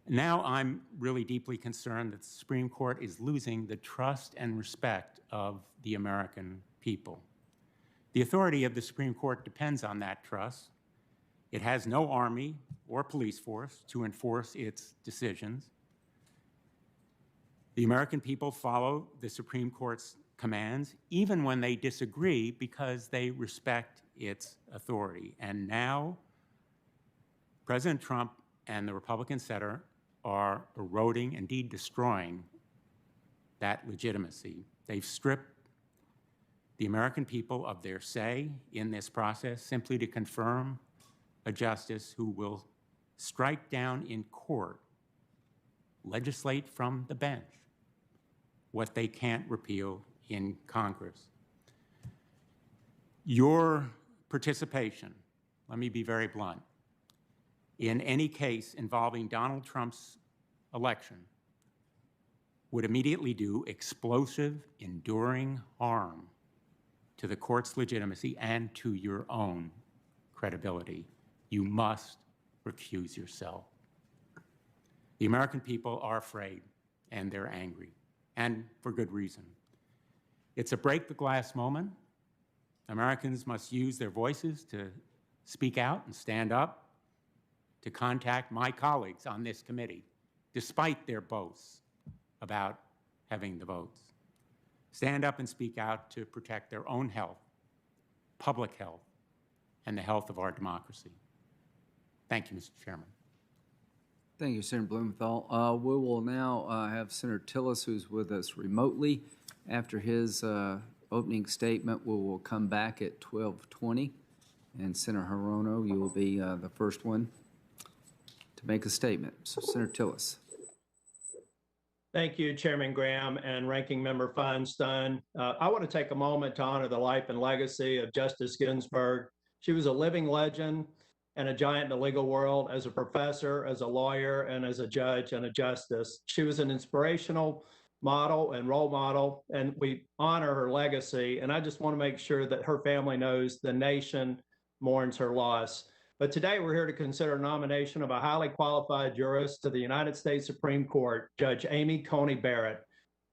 Now I'm really deeply concerned that the Supreme Court is losing the trust and respect of the American people. The authority of the Supreme Court depends on that trust. It has no army or police force to enforce its decisions. The American people follow the Supreme Court's commands, even when they disagree, because they respect its authority. And now, President Trump and the Republican Senate are eroding, indeed destroying, that legitimacy. They've stripped the American people of their say in this process simply to confirm a justice who will strike down in court, legislate from the bench, what they can't repeal in Congress. Your participation, let me be very blunt, in any case involving Donald Trump's election would immediately do explosive, enduring harm to the court's legitimacy and to your own credibility. You must recuse yourself. The American people are afraid and they're angry, and for good reason. It's a break the glass moment. Americans must use their voices to speak out and stand up, to contact my colleagues on this committee, despite their boasts about having the votes. Stand up and speak out to protect their own health, public health, and the health of our democracy. Thank you, Mr. Chairman. Thank you, Senator Blumenthal. We will now have Senator Tillis, who's with us remotely. After his opening statement, we will come back at 12:20. And Senator Hirono, you will be the first one to make a statement. So, Senator Tillis. Thank you, Chairman Graham and Ranking Member Feinstein. I want to take a moment to honor the life and legacy of Justice Ginsburg. She was a living legend and a giant in the legal world as a professor, as a lawyer, and as a judge and a justice. She was an inspirational model and role model, and we honor her legacy. And I just want to make sure that her family knows the nation mourns her loss. But today we're here to consider a nomination of a highly qualified jurist to the United States Supreme Court, Judge Amy Coney Barrett.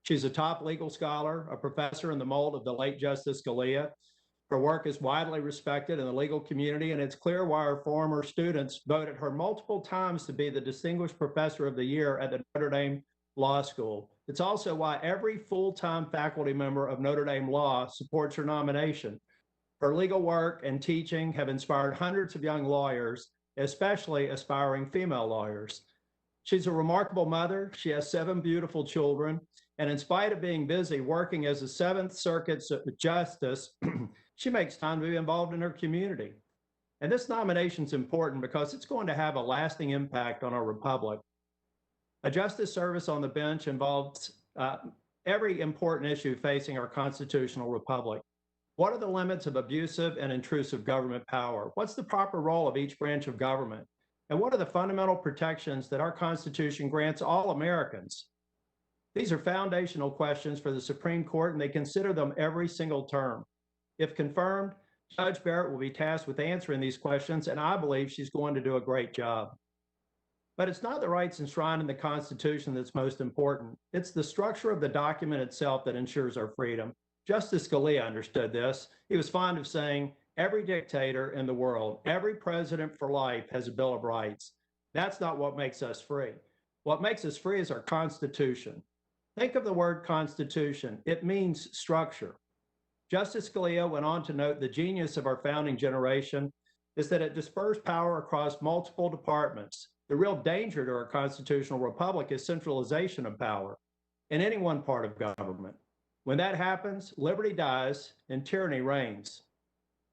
She's a top legal scholar, a professor in the mold of the late Justice Scalia. Her work is widely respected in the legal community, and it's clear why her former students voted her multiple times to be the Distinguished Professor of the Year at the Notre Dame Law School. It's also why every full-time faculty member of Notre Dame Law supports her nomination. Her legal work and teaching have inspired hundreds of young lawyers, especially aspiring female lawyers. She's a remarkable mother. She has 7 beautiful children. And in spite of being busy working as a Seventh Circuit justice, she makes time to be involved in her community. And this nomination is important because it's going to have a lasting impact on our republic. A justice service on the bench involves every important issue facing our constitutional republic. What are the limits of abusive and intrusive government power? What's the proper role of each branch of government? And what are the fundamental protections that our Constitution grants all Americans? These are foundational questions for the Supreme Court, and they consider them every single term. If confirmed, Judge Barrett will be tasked with answering these questions, and I believe she's going to do a great job. But it's not the rights enshrined in the Constitution that's most important. It's the structure of the document itself that ensures our freedom. Justice Scalia understood this. He was fond of saying, every dictator in the world, every president for life has a Bill of Rights. That's not what makes us free. What makes us free is our Constitution. Think of the word Constitution. It means structure. Justice Scalia went on to note the genius of our founding generation is that it dispersed power across multiple departments. The real danger to our constitutional republic is centralization of power in any one part of government. When that happens, liberty dies and tyranny reigns.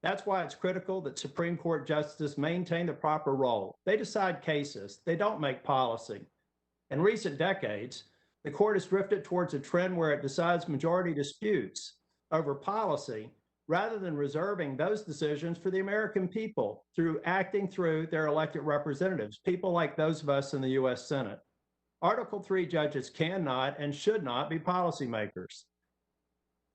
That's why it's critical that Supreme Court justices maintain the proper role. They decide cases, they don't make policy. In recent decades, the court has drifted towards a trend where it decides majority disputes over policy rather than reserving those decisions for the American people through acting through their elected representatives, people like those of us in the U.S. Senate. Article 3 judges cannot and should not be policymakers.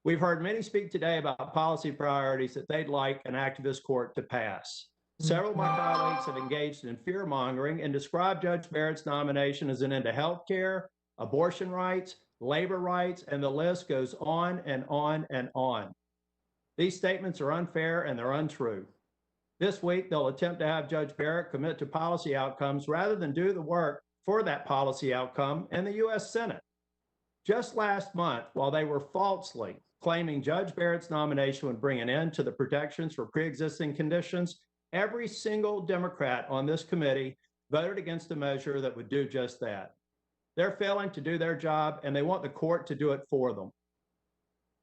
We've heard many speak today about policy priorities that they'd like an activist court to pass. Several of my colleagues have engaged in fear-mongering and described Judge Barrett's nomination as an end to health care, abortion rights, labor rights, and the list goes on and on and on. These statements are unfair and they're untrue. This week, they'll attempt to have Judge Barrett commit to policy outcomes rather than do the work for that policy outcome in the U.S. Senate. Just last month, while they were falsely claiming Judge Barrett's nomination would bring an end to the protections for pre-existing conditions, every single Democrat on this committee voted against a measure that would do just that. They're failing to do their job, and they want the court to do it for them.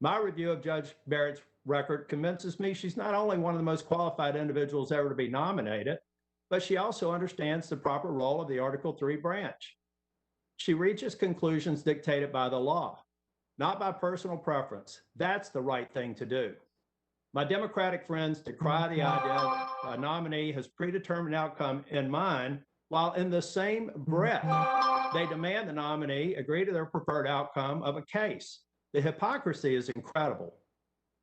My review of Judge Barrett's record convinces me she's not only one of the most qualified individuals ever to be nominated, but she also understands the proper role of the Article 3 branch. She reaches conclusions dictated by the law, not by personal preference. That's the right thing to do. My Democratic friends decry the idea that a nominee has predetermined outcome in mind, while in the same breath, they demand the nominee agree to their preferred outcome of a case. The hypocrisy is incredible.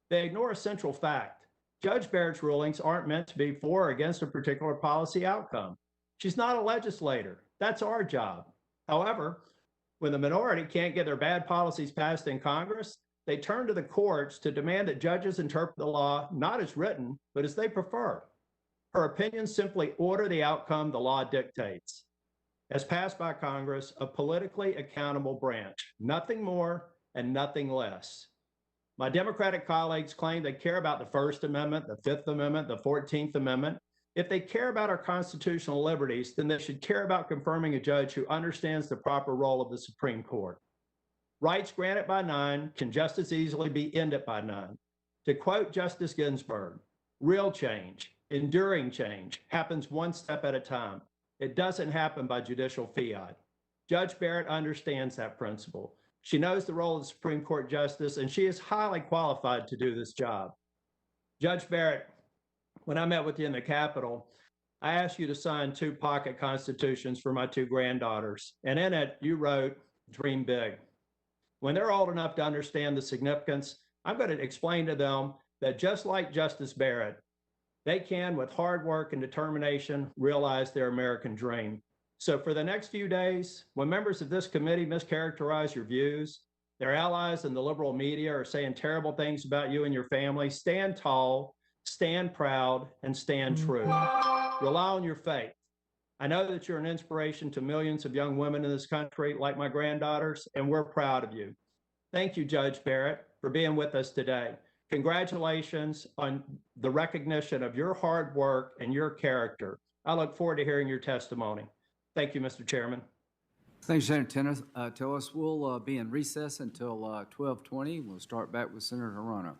They ignore a central fact. Judge Barrett's rulings aren't meant to be for or against a particular policy outcome. She's not a legislator. That's our job. However, when the minority can't get their bad policies passed in Congress, they turn to the courts to demand that judges interpret the law not as written, but as they prefer. Her opinions simply order the outcome the law dictates. As passed by Congress, a politically accountable branch, nothing more and nothing less. My Democratic colleagues claim they care about the First Amendment, the Fifth Amendment, the 14th Amendment. If they care about our constitutional liberties, then they should care about confirming a judge who understands the proper role of the Supreme Court. Rights granted by 9 can just as easily be ended by 9. To quote Justice Ginsburg, real change, enduring change, happens one step at a time. It doesn't happen by judicial fiat. Judge Barrett understands that principle. She knows the role of the Supreme Court justice, and she is highly qualified to do this job. Judge Barrett, when I met with you in the Capitol, I asked you to sign 2 pocket constitutions for my 2 granddaughters. And in it, you wrote, dream big. When they're old enough to understand the significance, I'm going to explain to them that just like Justice Barrett, they can, with hard work and determination, realize their American dream. So for the next few days, when members of this committee mischaracterize your views, their allies in the liberal media are saying terrible things about you and your family, stand tall, stand proud, and stand true. Rely on your faith. I know that you're an inspiration to millions of young women in this country, like my granddaughters, and we're proud of you. Thank you, Judge Barrett, for being with us today. Congratulations on the recognition of your hard work and your character. I look forward to hearing your testimony. Thank you, Mr. Chairman. Thanks, Senator Tillis. We'll be in recess until 12:20. We'll start back with Senator Rono.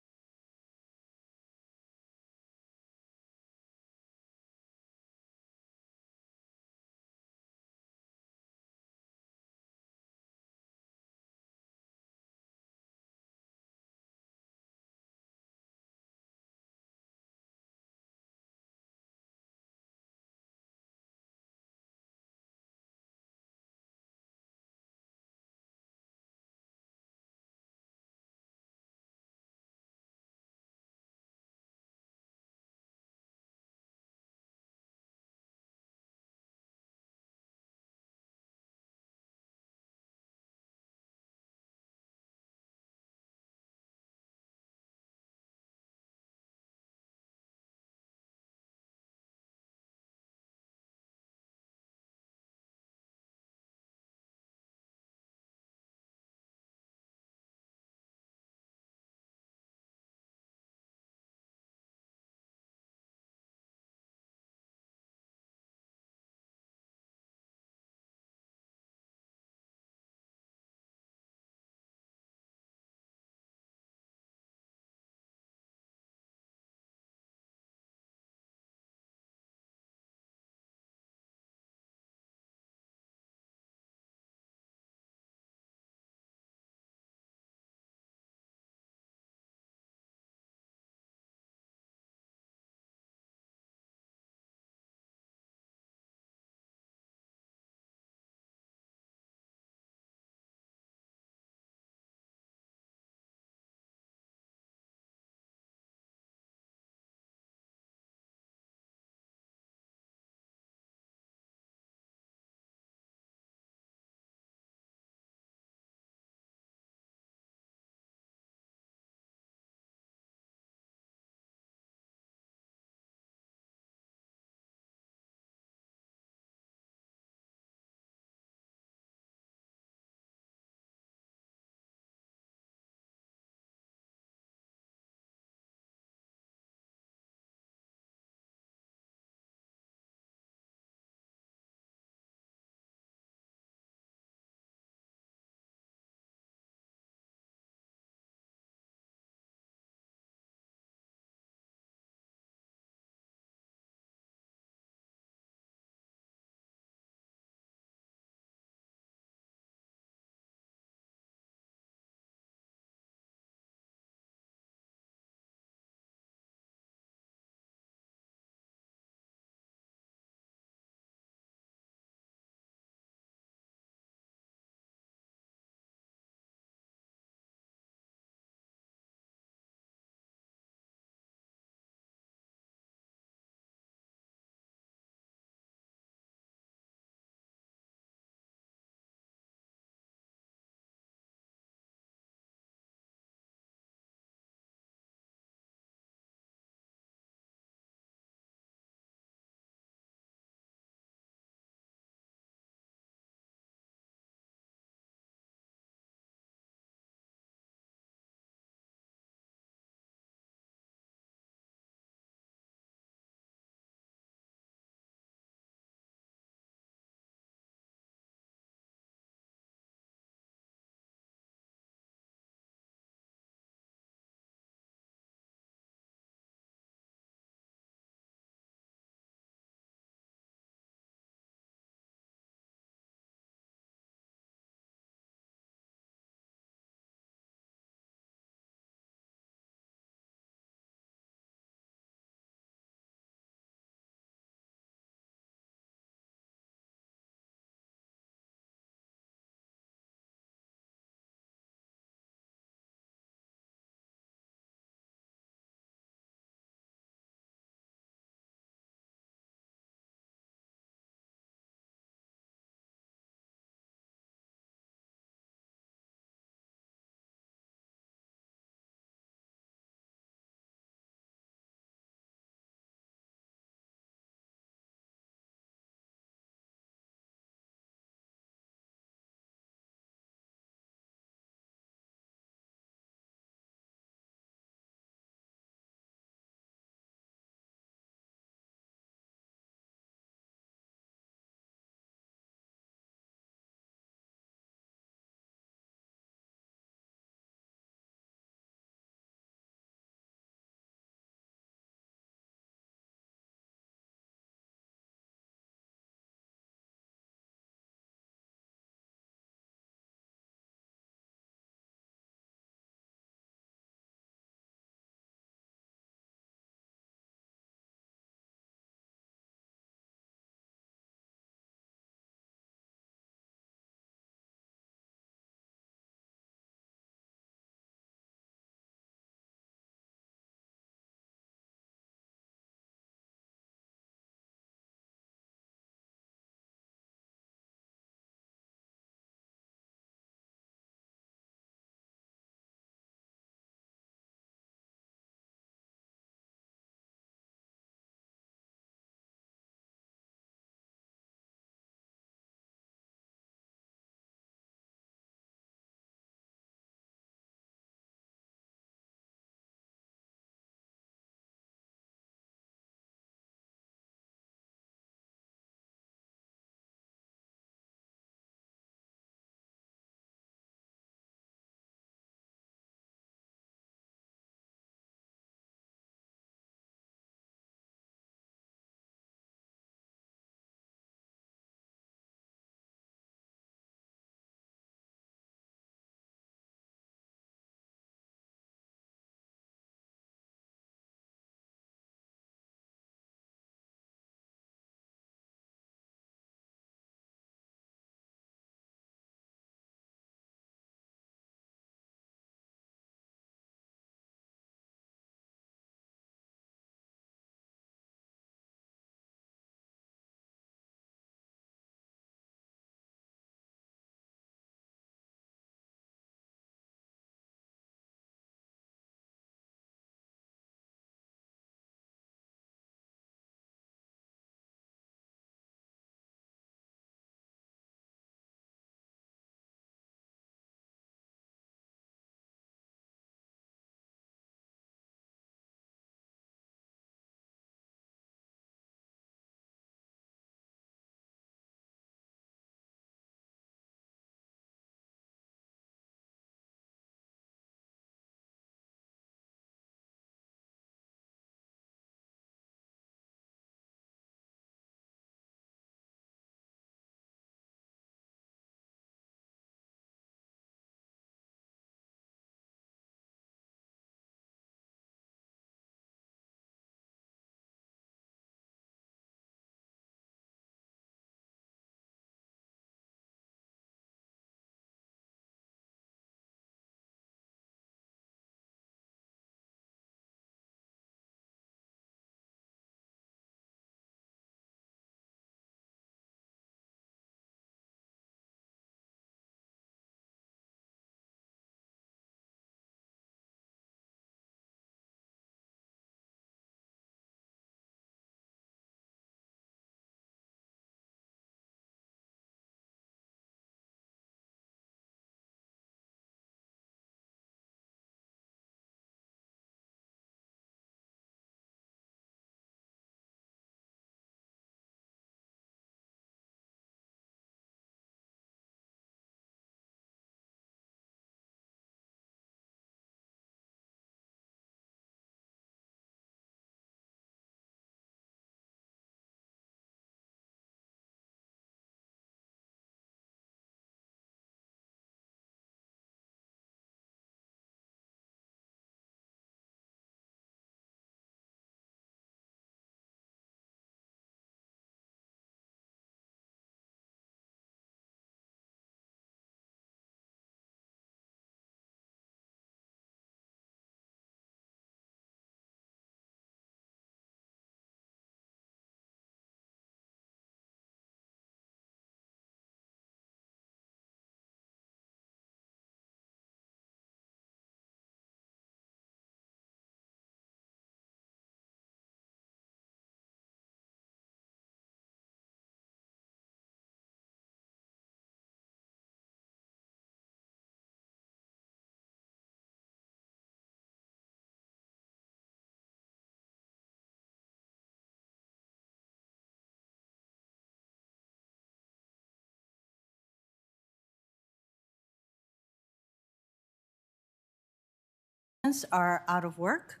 are out of work.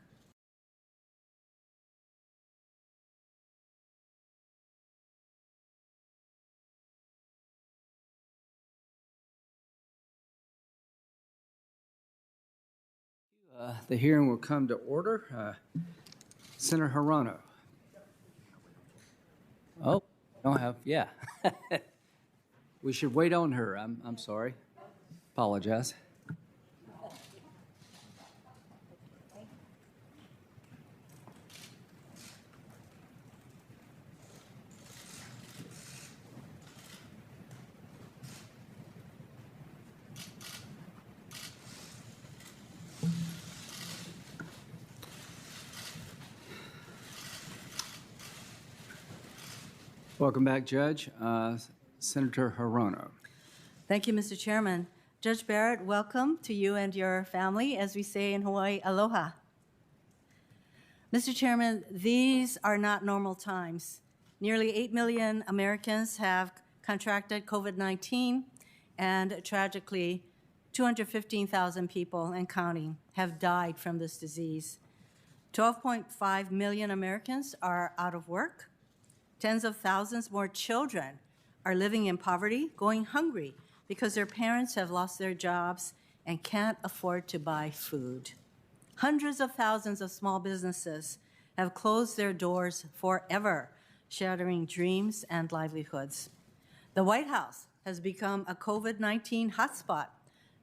The hearing will come to order. Senator Hirono. Oh, don't have, yeah. We should wait on her. I'm sorry. Apologize. Welcome back, Judge. Senator Hirono. Thank you, Mr. Chairman. Judge Barrett, welcome to you and your family. As we say in Hawaii, aloha. Mr. Chairman, these are not normal times. Nearly 8 million Americans have contracted COVID-19, and tragically, 215,000 people and counting have died from this disease. 12.5 million Americans are out of work. Tens of thousands more children are living in poverty, going hungry because their parents have lost their jobs and can't afford to buy food. Hundreds of thousands of small businesses have closed their doors forever, shattering dreams and livelihoods. The White House has become a COVID-19 hotspot,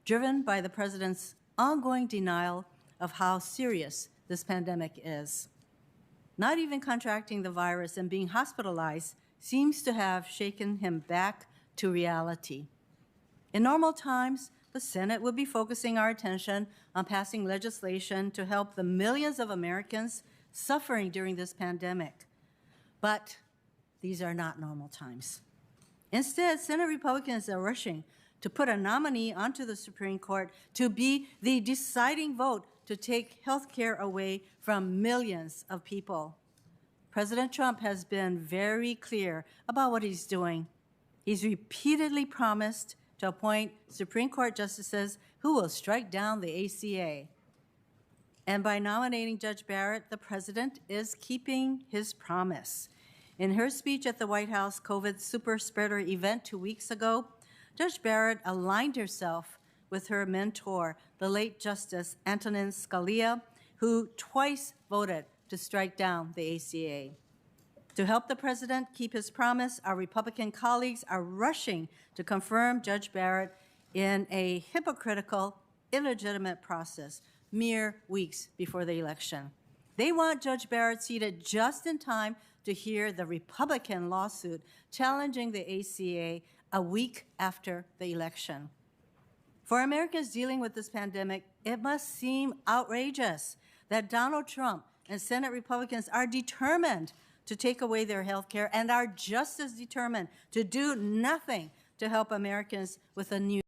driven by the president's ongoing denial of how serious this pandemic is. Not even contracting the virus and being hospitalized seems to have shaken him back to reality. In normal times, the Senate would be focusing our attention on passing legislation to help the millions of Americans suffering during this pandemic. But these are not normal times. Instead, Senate Republicans are rushing to put a nominee onto the Supreme Court to be the deciding vote to take health care away from millions of people. President Trump has been very clear about what he's doing. He's repeatedly promised to appoint Supreme Court justices who will strike down the ACA. And by nominating Judge Barrett, the president is keeping his promise. In her speech at the White House COVID super spreader event 2 weeks ago, Judge Barrett aligned herself with her mentor, the late Justice Antonin Scalia, who twice voted to strike down the ACA. To help the president keep his promise, our Republican colleagues are rushing to confirm Judge Barrett in a hypocritical, illegitimate process mere weeks before the election. They want Judge Barrett seated just in time to hear the Republican lawsuit challenging the ACA a week after the election. For Americans dealing with this pandemic, it must seem outrageous that Donald Trump and Senate Republicans are determined to take away their health care and are just as determined to do nothing to help Americans with a new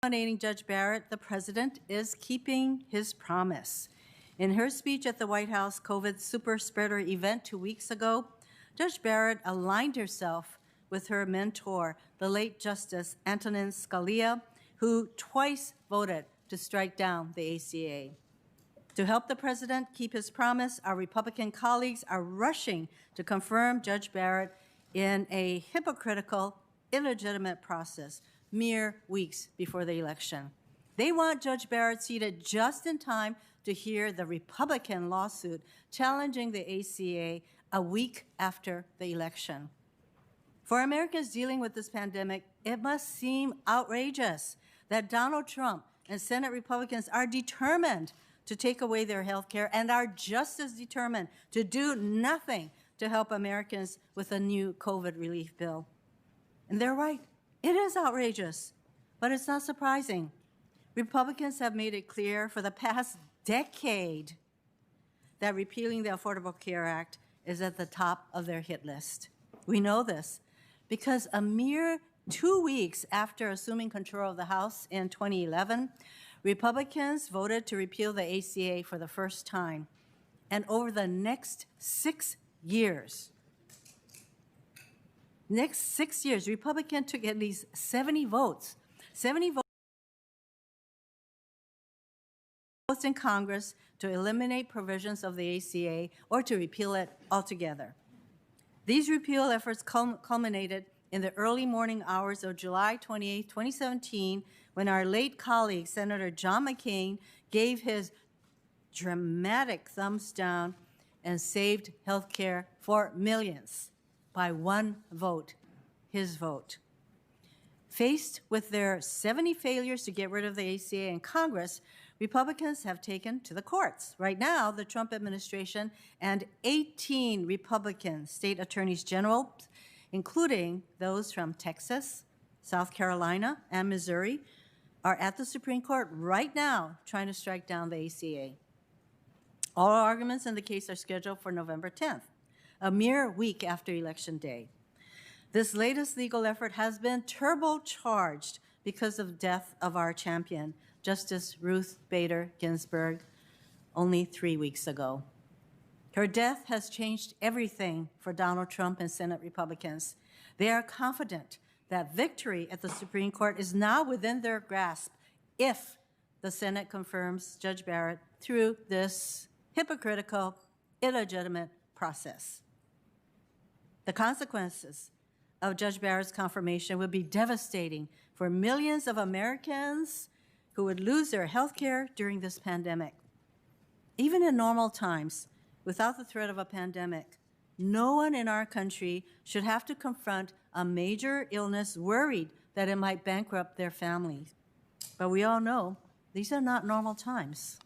nominating Judge Barrett, the president is keeping his promise. In her speech at the White House COVID super spreader event 2 weeks ago, Judge Barrett aligned herself with her mentor, the late Justice Antonin Scalia, who twice voted to strike down the ACA. To help the president keep his promise, our Republican colleagues are rushing to confirm Judge Barrett in a hypocritical, illegitimate process mere weeks before the election. They want Judge Barrett seated just in time to hear the Republican lawsuit challenging the ACA a week after the election. For Americans dealing with this pandemic, it must seem outrageous that Donald Trump and Senate Republicans are determined to take away their health care and are just as determined to do nothing to help Americans with a new COVID relief bill. And they're right. It is outrageous, but it's not surprising. Republicans have made it clear for the past decade that repealing the Affordable Care Act is at the top of their hit list. We know this because a mere 2 weeks after assuming control of the House in 2011, Republicans voted to repeal the ACA for the first time. And over the next 6 years, Republicans took at least 70 votes in Congress to eliminate provisions of the ACA or to repeal it altogether. These repeal efforts culminated in the early morning hours of July 28, 2017, when our late colleague, Senator John McCain, gave his dramatic thumbs down and saved health care for millions by one vote, his vote. Faced with their 70 failures to get rid of the ACA in Congress, Republicans have taken to the courts. Right now, the Trump administration and 18 Republican state attorneys general, including those from Texas, South Carolina, and Missouri, are at the Supreme Court right now trying to strike down the ACA. All arguments in the case are scheduled for November 10th, a mere week after Election Day. This latest legal effort has been turbocharged because of the death of our champion, Justice Ruth Bader Ginsburg, only 3 weeks ago. Her death has changed everything for Donald Trump and Senate Republicans. They are confident that victory at the Supreme Court is now within their grasp if the Senate confirms Judge Barrett through this hypocritical, illegitimate process. The consequences of Judge Barrett's confirmation would be devastating for millions of Americans who would lose their health care during this pandemic. Even in normal times, without the threat of a pandemic, no one in our country should have to confront a major illness worried that it might bankrupt their families. But we all know these are not normal times.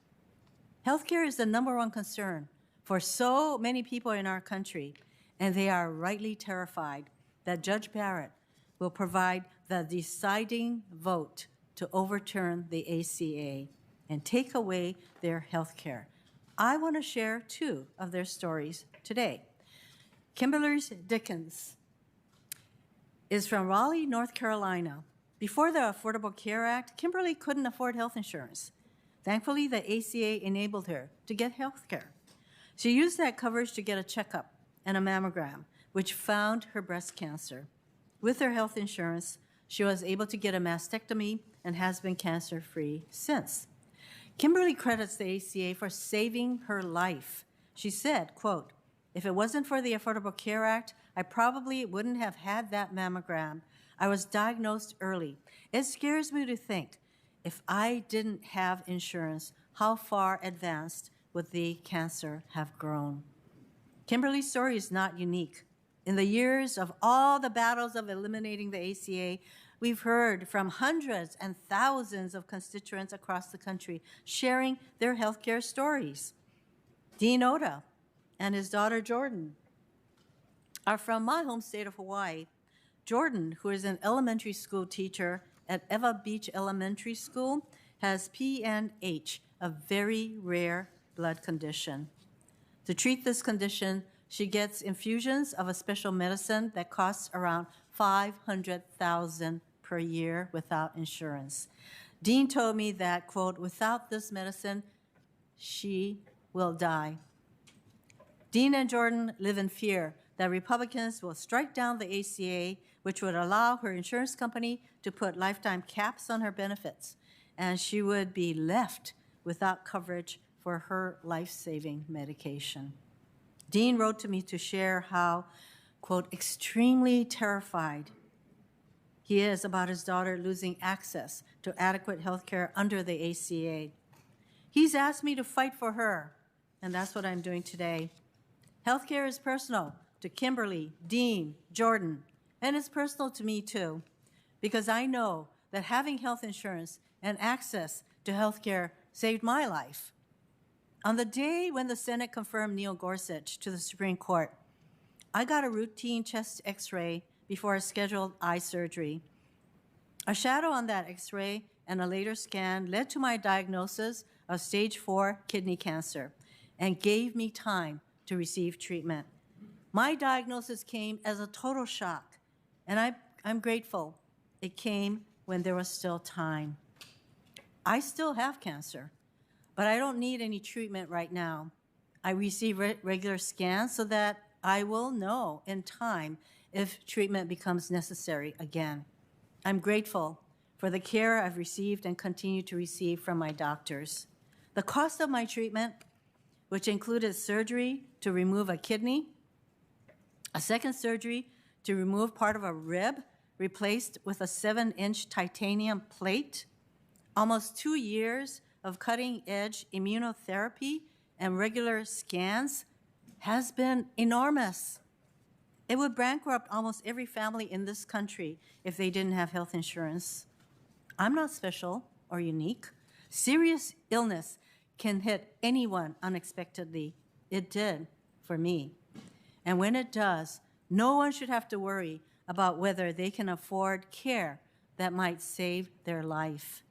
Healthcare is the #1 concern for so many people in our country, and they are rightly terrified that Judge Barrett will provide the deciding vote to overturn the ACA and take away their health care. I want to share 2 of their stories today. Kimberly Dickens is from Raleigh, North Carolina. Before the Affordable Care Act, Kimberly couldn't afford health insurance. Thankfully, the ACA enabled her to get health care. She used that coverage to get a checkup and a mammogram, which found her breast cancer. With her health insurance, she was able to get a mastectomy and has been cancer-free since. Kimberly credits the ACA for saving her life. She said, quote, "If it wasn't for the Affordable Care Act, I probably wouldn't have had that mammogram. I was diagnosed early. It scares me to think, if I didn't have insurance, how far advanced would the cancer have grown?" Kimberly's story is not unique. In the years of all the battles of eliminating the ACA, we've heard from hundreds and thousands of constituents across the country sharing their healthcare stories. Dean Oda and his daughter Jordan are from my home state of Hawaii. Jordan, who is an elementary school teacher at Eva Beach Elementary School, has PNH, a very rare blood condition. To treat this condition, she gets infusions of a special medicine that costs around $500,000 per year without insurance. Dean told me that, quote, "without this medicine, she will die." Dean and Jordan live in fear that Republicans will strike down the ACA, which would allow her insurance company to put lifetime caps on her benefits, and she would be left without coverage for her life-saving medication. Dean wrote to me to share how, quote, extremely terrified he is about his daughter losing access to adequate health care under the ACA. He's asked me to fight for her, and that's what I'm doing today. Health care is personal to Kimberly, Dean, Jordan, and it's personal to me too, because I know that having health insurance and access to health care saved my life. On the day when the Senate confirmed Neil Gorsuch to the Supreme Court, I got a routine chest x-ray before a scheduled eye surgery. A shadow on that x-ray and a later scan led to my diagnosis of stage 4 kidney cancer and gave me time to receive treatment. My diagnosis came as a total shock, and I'm grateful it came when there was still time. I still have cancer, but I don't need any treatment right now. I receive regular scans so that I will know in time if treatment becomes necessary again. I'm grateful for the care I've received and continue to receive from my doctors. The cost of my treatment, which included surgery to remove a kidney, a second surgery to remove part of a rib replaced with a 7-inch titanium plate, almost 2 years of cutting-edge immunotherapy and regular scans has been enormous. It would bankrupt almost every family in this country if they didn't have health insurance. I'm not special or unique. Serious illness can hit anyone unexpectedly. It did for me. And when it does, no one should have to worry about whether they can afford care that might save their life.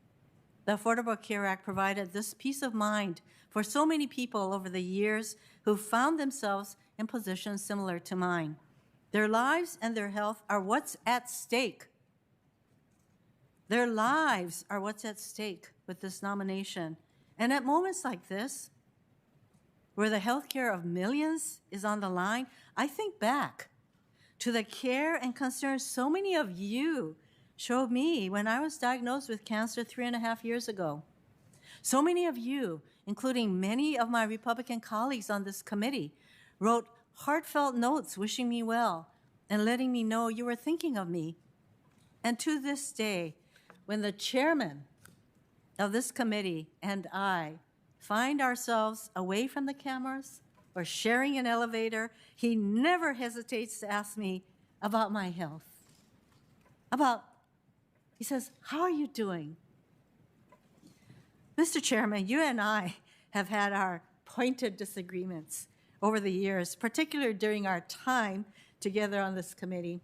The Affordable Care Act provided this peace of mind for so many people over the years who found themselves in positions similar to mine. Their lives and their health are what's at stake. Their lives are what's at stake with this nomination. And at moments like this, where the health care of millions is on the line, I think back to the care and concern so many of you showed me when I was diagnosed with cancer 3.5 years ago. So many of you, including many of my Republican colleagues on this committee, wrote heartfelt notes wishing me well and letting me know you were thinking of me. And to this day, when the chairman of this committee and I find ourselves away from the cameras or sharing an elevator, he never hesitates to ask me about my health. He says, "How are you doing?" Mr. Chairman, you and I have had our pointed disagreements over the years, particularly during our time together on this committee.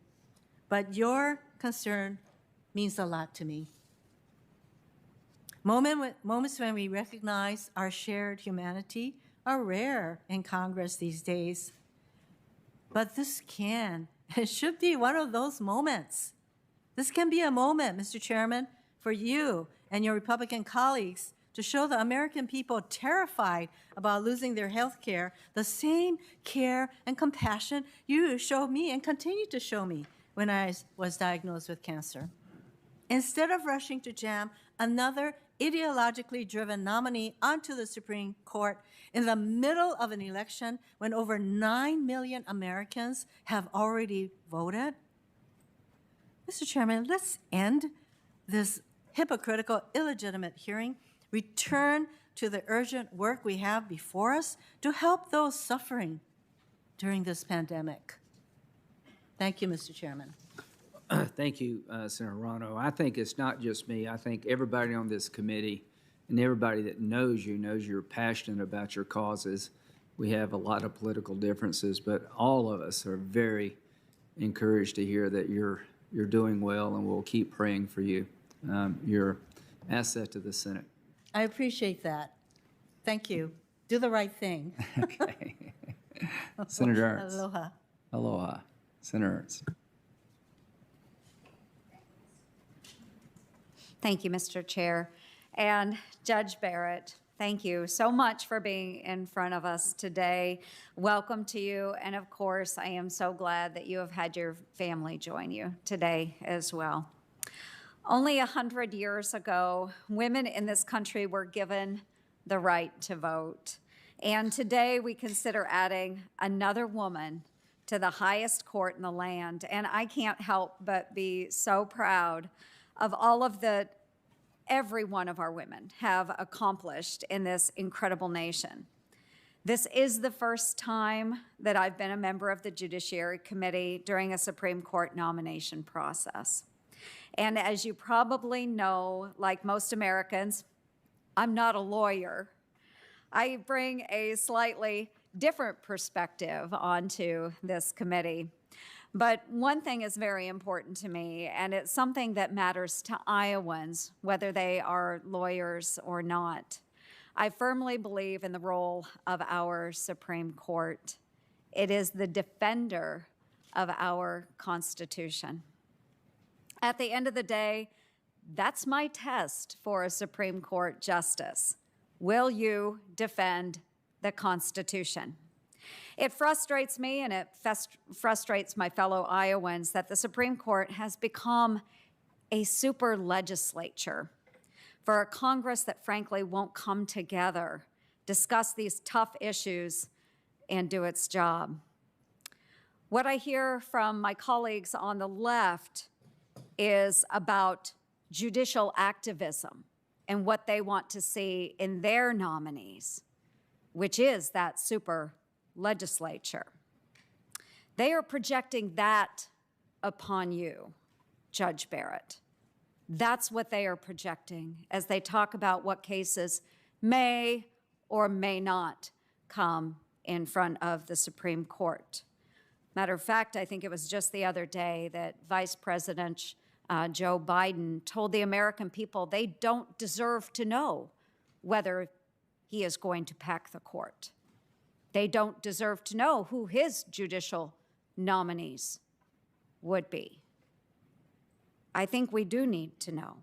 But your concern means a lot to me. Moments when we recognize our shared humanity are rare in Congress these days. But this can and should be one of those moments. This can be a moment, Mr. Chairman, for you and your Republican colleagues to show the American people terrified about losing their health care the same care and compassion you showed me and continue to show me when I was diagnosed with cancer. Instead of rushing to jam another ideologically driven nominee onto the Supreme Court in the middle of an election when over 9 million Americans have already voted, Mr. Chairman, let's end this hypocritical, illegitimate hearing, return to the urgent work we have before us to help those suffering during this pandemic. Thank you, Mr. Chairman. Thank you, Senator Rano. I think it's not just me. I think everybody on this committee and everybody that knows you're passionate about your causes. We have a lot of political differences, but all of us are very encouraged to hear that you're doing well, and we'll keep praying for you. You're an asset to the Senate. I appreciate that. Thank you. Do the right thing. Okay. Senator Ernst. Aloha. Aloha. Senator Ernst. Thank you, Mr. Chair. And Judge Barrett, thank you so much for being in front of us today. Welcome to you. And of course, I am so glad that you have had your family join you today as well. Only 100 years ago, women in this country were given the right to vote. And today we consider adding another woman to the highest court in the land. And I can't help but be so proud of all of that every one of our women have accomplished in this incredible nation. This is the first time that I've been a member of the Judiciary Committee during a Supreme Court nomination process. And as you probably know, like most Americans, I'm not a lawyer. I bring a slightly different perspective onto this committee. But one thing is very important to me, and it's something that matters to Iowans, whether they are lawyers or not. I firmly believe in the role of our Supreme Court. It is the defender of our Constitution. At the end of the day, that's my test for a Supreme Court justice. Will you defend the Constitution? It frustrates me and it frustrates my fellow Iowans that the Supreme Court has become a super legislature for a Congress that frankly won't come together, discuss these tough issues, and do its job. What I hear from my colleagues on the left is about judicial activism and what they want to see in their nominees, which is that super legislature. They are projecting that upon you, Judge Barrett. That's what they are projecting as they talk about what cases may or may not come in front of the Supreme Court. Matter of fact, I think it was just the other day that Vice President Joe Biden told the American people they don't deserve to know whether he is going to pack the court. They don't deserve to know who his judicial nominees would be. I think we do need to know,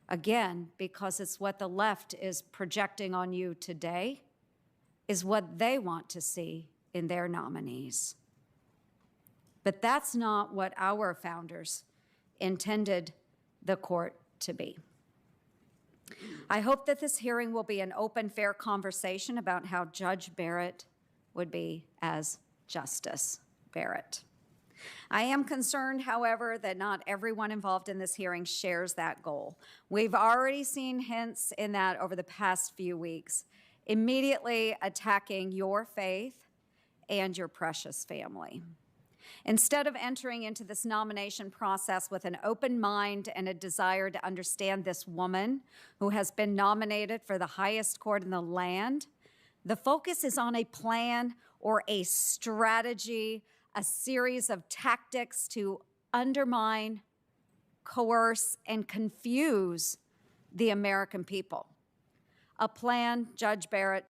again, because it's what the left is projecting on you today, is what they want to see in their nominees. But that's not what our founders intended the court to be. I hope that this hearing will be an open, fair conversation about how Judge Barrett would be as Justice Barrett. I am concerned, however, that not everyone involved in this hearing shares that goal. We've already seen hints in that over the past few weeks, immediately attacking your faith and your precious family. Instead of entering into this nomination process with an open mind and a desire to understand this woman who has been nominated for the highest court in the land, the focus is on a plan or a strategy, a series of tactics to undermine, coerce, and confuse the American people. A plan, Judge Barrett,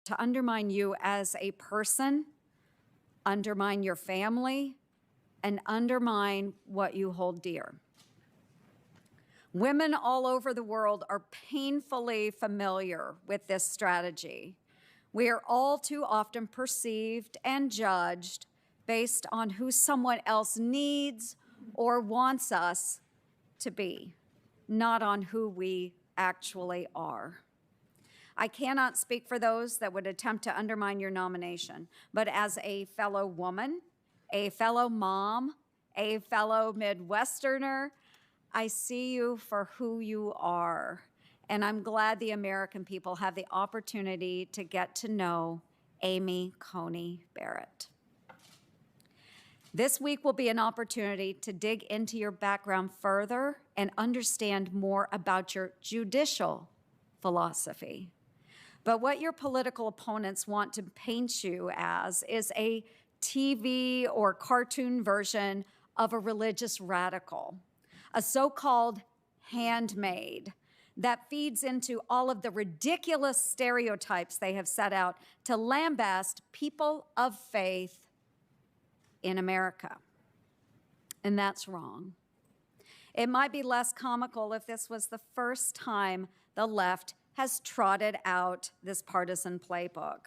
to undermine you as a person, undermine your family, and undermine what you hold dear. Women all over the world are painfully familiar with this strategy. We are all too often perceived and judged based on who someone else needs or wants us to be, not on who we actually are. I cannot speak for those that would attempt to undermine your nomination, but as a fellow woman, a fellow mom, a fellow Midwesterner, I see you for who you are, and I'm glad the American people have the opportunity to get to know Amy Coney Barrett. This week will be an opportunity to dig into your background further and understand more about your judicial philosophy. But what your political opponents want to paint you as is a TV or cartoon version of a religious radical, a so-called handmaid that feeds into all of the ridiculous stereotypes they have set out to lambast people of faith in America. And that's wrong. It might be less comical if this was the first time the left has trotted out this partisan playbook.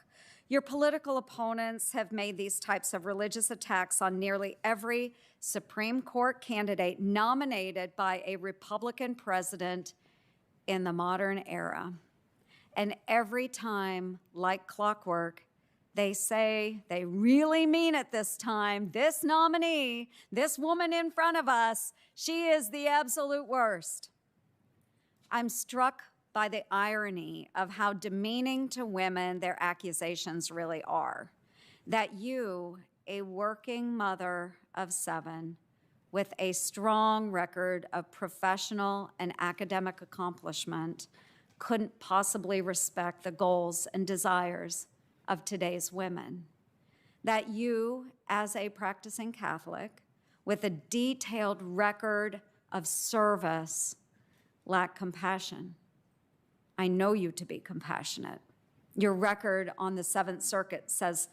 Your political opponents have made these types of religious attacks on nearly every Supreme Court candidate nominated by a Republican president in the modern era. And every time, like clockwork, they say they really mean it this time. This nominee, this woman in front of us, she is the absolute worst. I'm struck by the irony of how demeaning to women their accusations really are. That you, a working mother of 7, with a strong record of professional and academic accomplishment, couldn't possibly respect the goals and desires of today's women. That you, as a practicing Catholic, with a detailed record of service, lack compassion. I know you to be compassionate. Your record on the Seventh Circuit says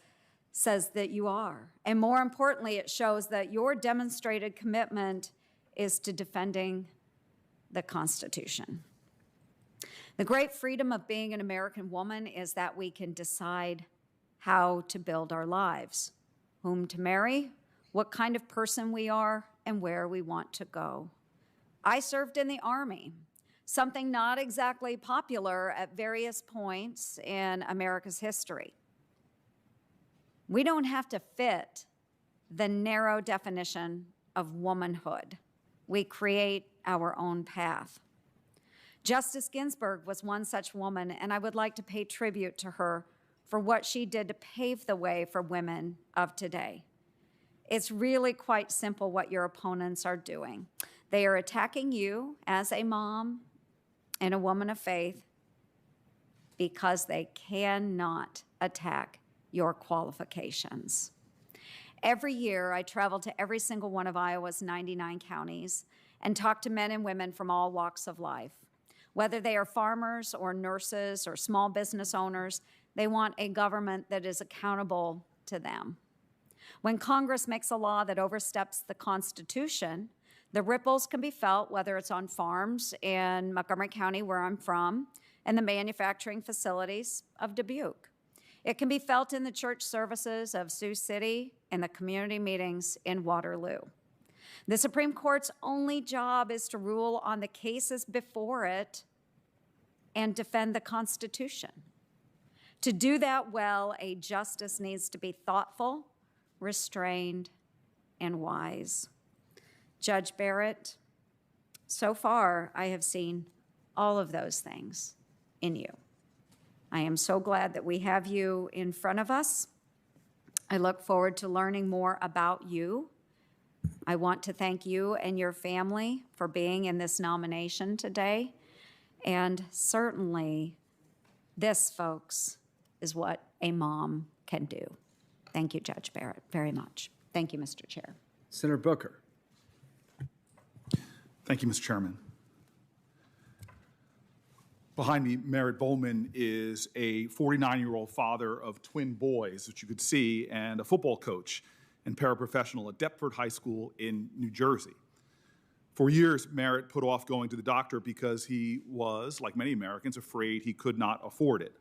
that you are. And more importantly, it shows that your demonstrated commitment is to defending the Constitution. The great freedom of being an American woman is that we can decide how to build our lives, whom to marry, what kind of person we are, and where we want to go. I served in the Army, something not exactly popular at various points in America's history. We don't have to fit the narrow definition of womanhood. We create our own path. Justice Ginsburg was one such woman, and I would like to pay tribute to her for what she did to pave the way for women of today. It's really quite simple what your opponents are doing. They are attacking you as a mom and a woman of faith because they cannot attack your qualifications. Every year, I travel to every single one of Iowa's 99 counties and talk to men and women from all walks of life. Whether they are farmers or nurses or small business owners, they want a government that is accountable to them. When Congress makes a law that oversteps the Constitution, the ripples can be felt, whether it's on farms in Montgomery County, where I'm from, and the manufacturing facilities of Dubuque. It can be felt in the church services of Sioux City and the community meetings in Waterloo. The Supreme Court's only job is to rule on the cases before it and defend the Constitution. To do that well, a justice needs to be thoughtful, restrained, and wise. Judge Barrett, so far I have seen all of those things in you. I am so glad that we have you in front of us. I look forward to learning more about you. I want to thank you and your family for being in this nomination today. And certainly, this, folks, is what a mom can do. Thank you, Judge Barrett, very much. Thank you, Mr. Chair. Senator Booker. Thank you, Mr. Chairman. Behind me, Merritt Bowman is a 49-year-old father of twin boys, which you could see, and a football coach and paraprofessional at Deptford High School in New Jersey. For years, Merritt put off going to the doctor because he was, like many Americans, afraid he could not afford it.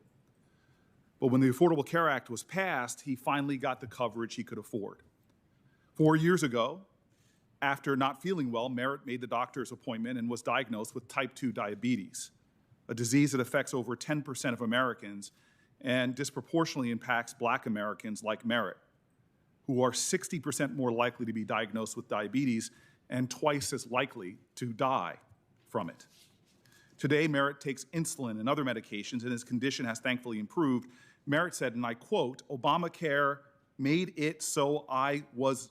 But when the Affordable Care Act was passed, he finally got the coverage he could afford. 4 years ago, after not feeling well, Merritt made the doctor's appointment and was diagnosed with type 2 diabetes, a disease that affects over 10% of Americans and disproportionately impacts Black Americans like Merritt, who are 60% more likely to be diagnosed with diabetes and twice as likely to die from it. Today, Merritt takes insulin and other medications, and his condition has thankfully improved. Merritt said, and I quote, "Obamacare made it so I was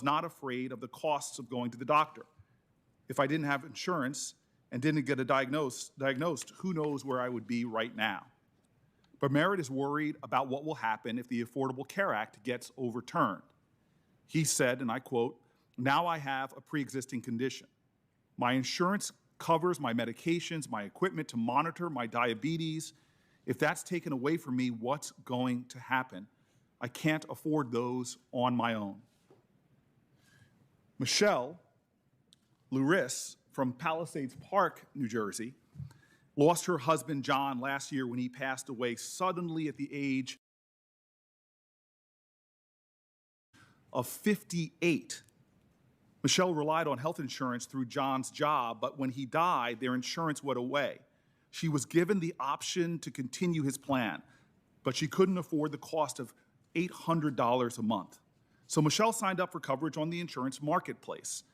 not afraid of the costs of going to the doctor. If I didn't have insurance and didn't get diagnosed, who knows where I would be right now." But Merritt is worried about what will happen if the Affordable Care Act gets overturned. He said, and I quote, "Now I have a pre-existing condition. My insurance covers my medications, my equipment to monitor my diabetes. If that's taken away from me, what's going to happen? I can't afford those on my own." Michelle Luris from Palisades Park, New Jersey, lost her husband, John, last year when he passed away suddenly at the age of 58. Michelle relied on health insurance through John's job, but when he died, their insurance went away. She was given the option to continue his plan, but she couldn't afford the cost of $800 a month. So Michelle signed up for coverage on the insurance marketplace,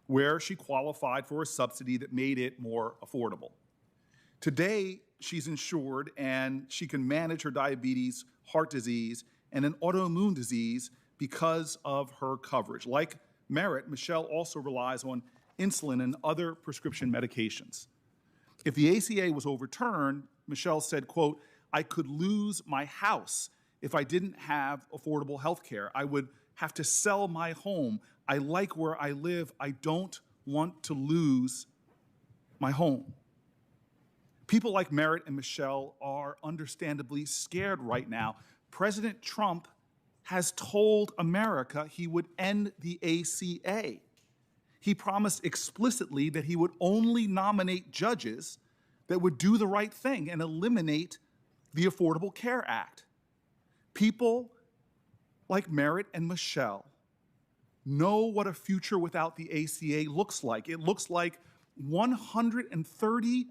where she qualified for a subsidy that made it more affordable. Today, she's insured and she can manage her diabetes, heart disease, and an autoimmune disease because of her coverage. Like Merritt, Michelle also relies on insulin and other prescription medications. If the ACA was overturned, Michelle said, quote, "I could lose my house if I didn't have affordable health care. I would have to sell my home. I like where I live. I don't want to lose my home." People like Merritt and Michelle are understandably scared right now. President Trump has told America he would end the ACA. He promised explicitly that he would only nominate judges that would do the right thing and eliminate the Affordable Care Act. People like Merritt and Michelle know what a future without the ACA looks like. It looks like 130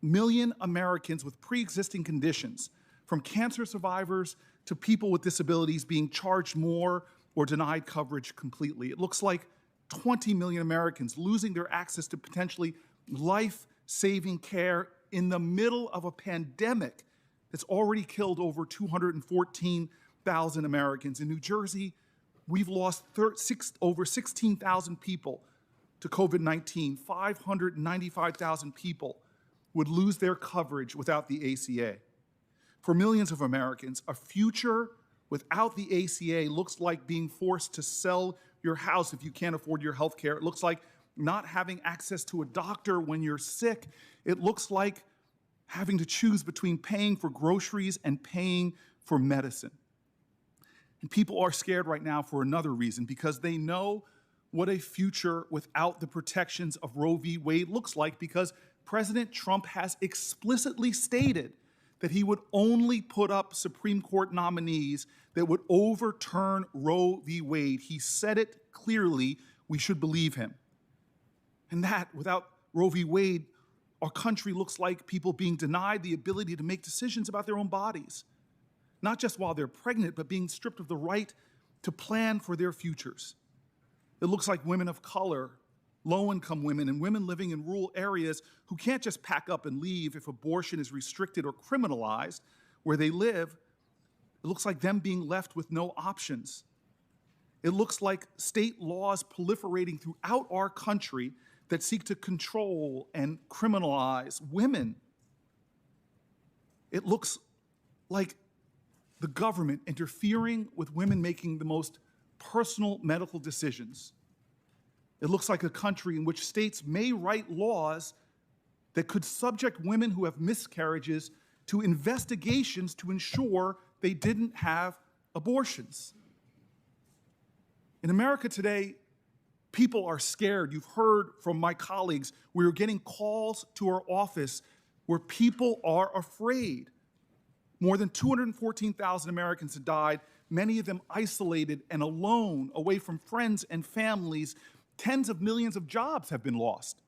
million Americans with pre-existing conditions, from cancer survivors to people with disabilities, being charged more or denied coverage completely. It looks like 20 million Americans losing their access to potentially life-saving care in the middle of a pandemic that's already killed over 214,000 Americans. In New Jersey, we've lost over 16,000 people to COVID-19. 595,000 people would lose their coverage without the ACA. For millions of Americans, a future without the ACA looks like being forced to sell your house if you can't afford your health care. It looks like not having access to a doctor when you're sick. It looks like having to choose between paying for groceries and paying for medicine. And people are scared right now for another reason, because they know what a future without the protections of Roe v. Wade looks like, because President Trump has explicitly stated that he would only put up Supreme Court nominees that would overturn Roe v. Wade. He said it clearly. We should believe him. And that, without Roe v. Wade, our country looks like people being denied the ability to make decisions about their own bodies, not just while they're pregnant, but being stripped of the right to plan for their futures. It looks like women of color, low-income women, and women living in rural areas who can't just pack up and leave if abortion is restricted or criminalized where they live. It looks like them being left with no options. It looks like state laws proliferating throughout our country that seek to control and criminalize women. It looks like the government interfering with women making the most personal medical decisions. It looks like a country in which states may write laws that could subject women who have miscarriages to investigations to ensure they didn't have abortions. In America today, people are scared. You've heard from my colleagues, we're getting calls to our office where people are afraid. More than 214,000 Americans have died, many of them isolated and alone, away from friends and families. Tens of millions of jobs have been lost.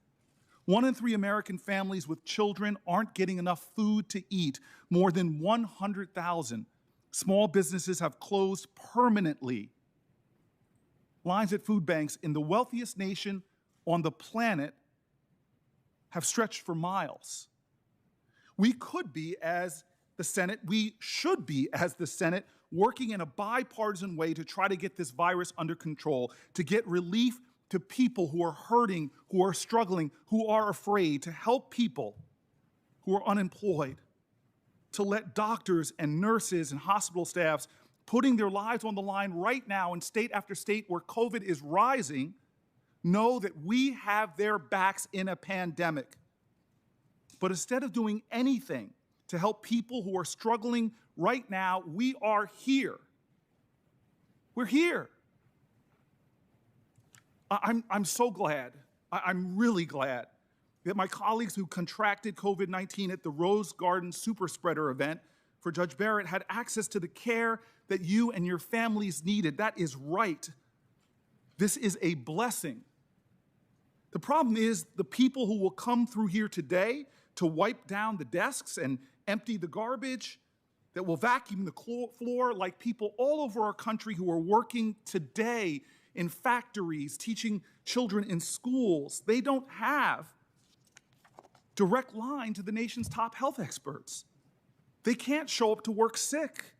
1 in 3 American families with children aren't getting enough food to eat. More than 100,000 small businesses have closed permanently. Lines at food banks in the wealthiest nation on the planet have stretched for miles. We could be, as the Senate, we should be, as the Senate, working in a bipartisan way to try to get this virus under control, to get relief to people who are hurting, who are struggling, who are afraid, to help people who are unemployed, to let doctors and nurses and hospital staffs putting their lives on the line right now in state after state where COVID is rising, know that we have their backs in a pandemic. But instead of doing anything to help people who are struggling right now, we are here. We're here. I'm so glad, I'm really glad that my colleagues who contracted COVID-19 at the Rose Garden Super Spreader event for Judge Barrett had access to the care that you and your families needed. That is right. This is a blessing. The problem is the people who will come through here today, to wipe down the desks and empty the garbage, that will vacuum the floor like people all over our country who are working today in factories, teaching children in schools. They don't have direct line to the nation's top health experts. They can't show up to work sick,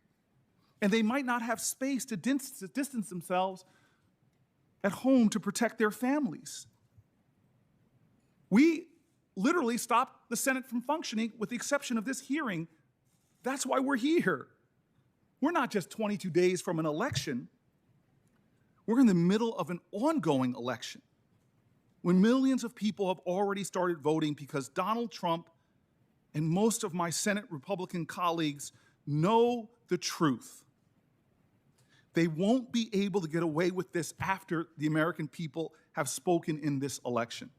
and they might not have space to distance themselves at home to protect their families. We literally stopped the Senate from functioning with the exception of this hearing. That's why we're here. We're not just 22 days from an election. We're in the middle of an ongoing election when millions of people have already started voting because Donald Trump and most of my Senate Republican colleagues know the truth. They won't be able to get away with this after the American people have spoken in this election.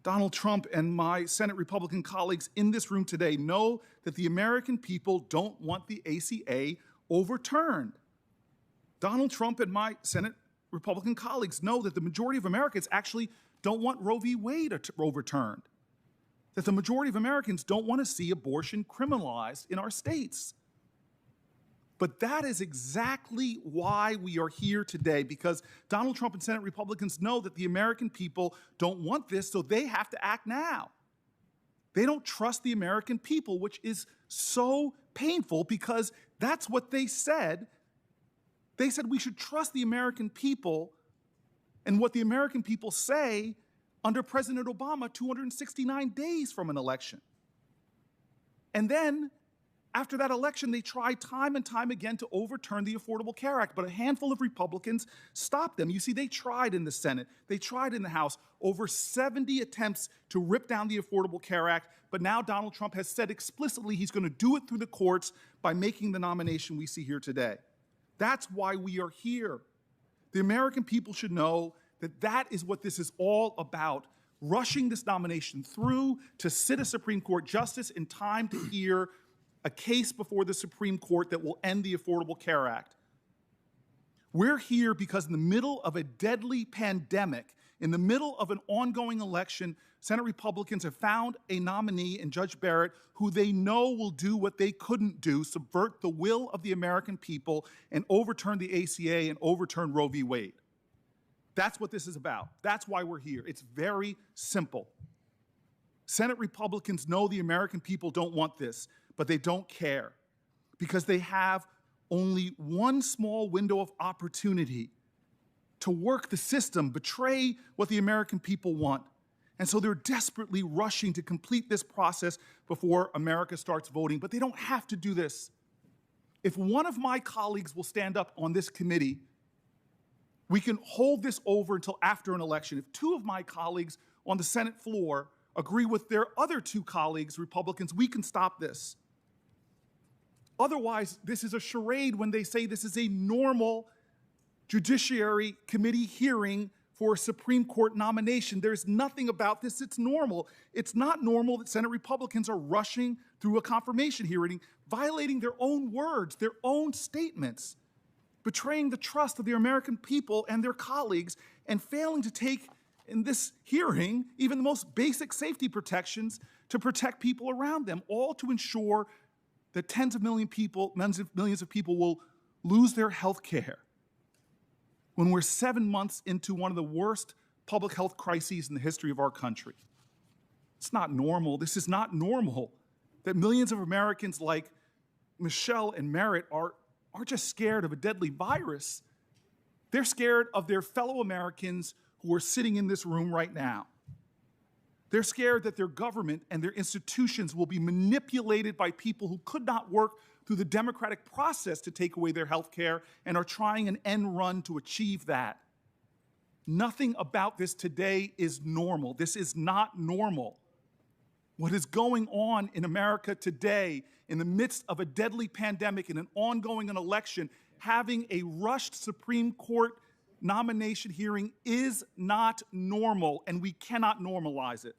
Donald Trump and my Senate Republican colleagues in this room today know that the American people don't want the ACA overturned. Donald Trump and my Senate Republican colleagues know that the majority of Americans actually don't want Roe v. Wade overturned, that the majority of Americans don't want to see abortion criminalized in our states. But that is exactly why we are here today, because Donald Trump and Senate Republicans know that the American people don't want this, so they have to act now. They don't trust the American people, which is so painful because that's what they said. They said we should trust the American people, and what the American people say under President Obama 269 days from an election. And then, after that election, they tried time and time again to overturn the Affordable Care Act, but a handful of Republicans stopped them. You see, they tried in the Senate, they tried in the House, over 70 attempts to rip down the Affordable Care Act, but now Donald Trump has said explicitly he's going to do it through the courts by making the nomination we see here today. That's why we are here. The American people should know that that is what this is all about, rushing this nomination through to sit a Supreme Court justice in time to hear a case before the Supreme Court that will end the Affordable Care Act. We're here because in the middle of a deadly pandemic, in the middle of an ongoing election, Senate Republicans have found a nominee in Judge Barrett who they know will do what they couldn't do, subvert the will of the American people and overturn the ACA and overturn Roe v. Wade. That's what this is about. That's why we're here. It's very simple. Senate Republicans know the American people don't want this, but they don't care because they have only one small window of opportunity to work the system, betray what the American people want. And so they're desperately rushing to complete this process before America starts voting, but they don't have to do this. If one of my colleagues will stand up on this committee, we can hold this over until after an election. If two of my colleagues on the Senate floor agree with their other two colleagues, Republicans, we can stop this. Otherwise, this is a charade when they say this is a normal Judiciary Committee hearing for a Supreme Court nomination. There's nothing about this that's normal. It's not normal that Senate Republicans are rushing through a confirmation hearing, violating their own words, their own statements, betraying the trust of the American people and their colleagues, and failing to take in this hearing even the most basic safety protections to protect people around them, all to ensure that tens of millions of people will lose their health care when we're 7 months into one of the worst public health crises in the history of our country. It's not normal. This is not normal that millions of Americans like Michelle and Merritt aren't just scared of a deadly virus. They're scared of their fellow Americans who are sitting in this room right now. They're scared that their government and their institutions will be manipulated by people who could not work through the democratic process to take away their health care and are trying an end run to achieve that. Nothing about this today is normal. This is not normal. What is going on in America today, in the midst of a deadly pandemic and an ongoing election, having a rushed Supreme Court nomination hearing is not normal, and we cannot normalize it.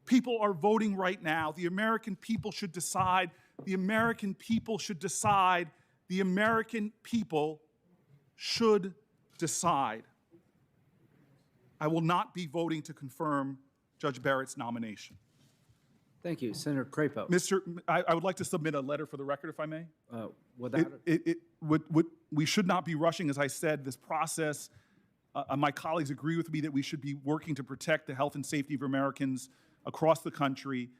People are voting right now. The American people should decide. The American people should decide. The American people should decide. I will not be voting to confirm Judge Barrett's nomination. Thank you. Senator Crapo. I would like to submit a letter for the record, if I may. Without We should not be rushing, as I said, this process. My colleagues agree with me that we should be working to protect the health and safety of Americans across the country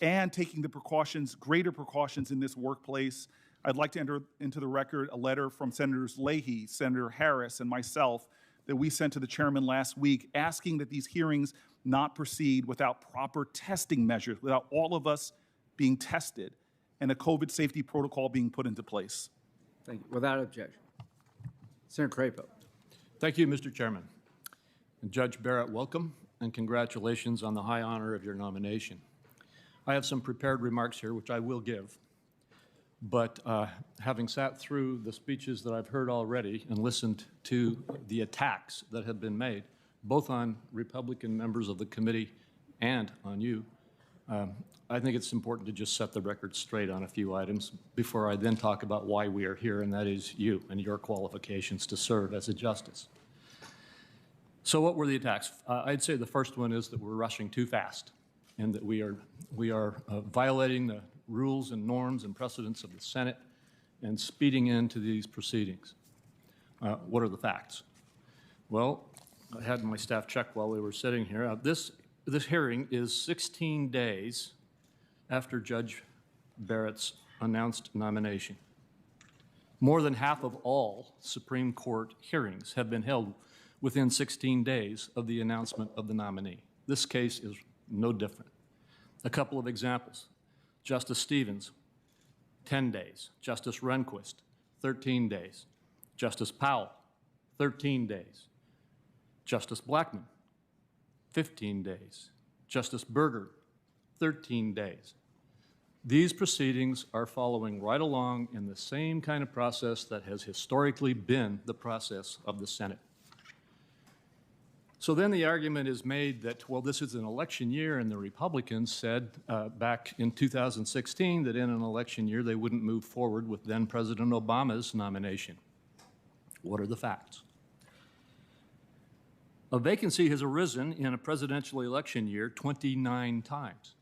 and taking the precautions, greater precautions in this workplace. I'd like to enter into the record a letter from Senators Leahy, Senator Harris, and myself that we sent to the chairman last week asking that these hearings not proceed without proper testing measures, without all of us being tested and a COVID safety protocol being put into place. Thank you. Without objection. Senator Crapo. Thank you, Mr. Chairman. And Judge Barrett, welcome and congratulations on the high honor of your nomination. I have some prepared remarks here, which I will give. But having sat through the speeches that I've heard already and listened to the attacks that have been made, both on Republican members of the committee and on you, I think it's important to just set the record straight on a few items before I then talk about why we are here, and that is you and your qualifications to serve as a justice. So what were the attacks? I'd say the first one is that we're rushing too fast and that we are violating the rules and norms and precedents of the Senate and speeding into these proceedings. What are the facts? Well, I had my staff check while we were sitting here. This hearing is 16 days after Judge Barrett's announced nomination. More than half of all Supreme Court hearings have been held within 16 days of the announcement of the nominee. This case is no different. A couple of examples. Justice Stevens, 10 days. Justice Rehnquist, 13 days. Justice Powell, 13 days. Justice Blackmun, 15 days. Justice Berger, 13 days. These proceedings are following right along in the same kind of process that has historically been the process of the Senate. So then the argument is made that, well, this is an election year, and the Republicans said back in 2016 that in an election year they wouldn't move forward with then President Obama's nomination. What are the facts? A vacancy has arisen in a presidential election year 29 times.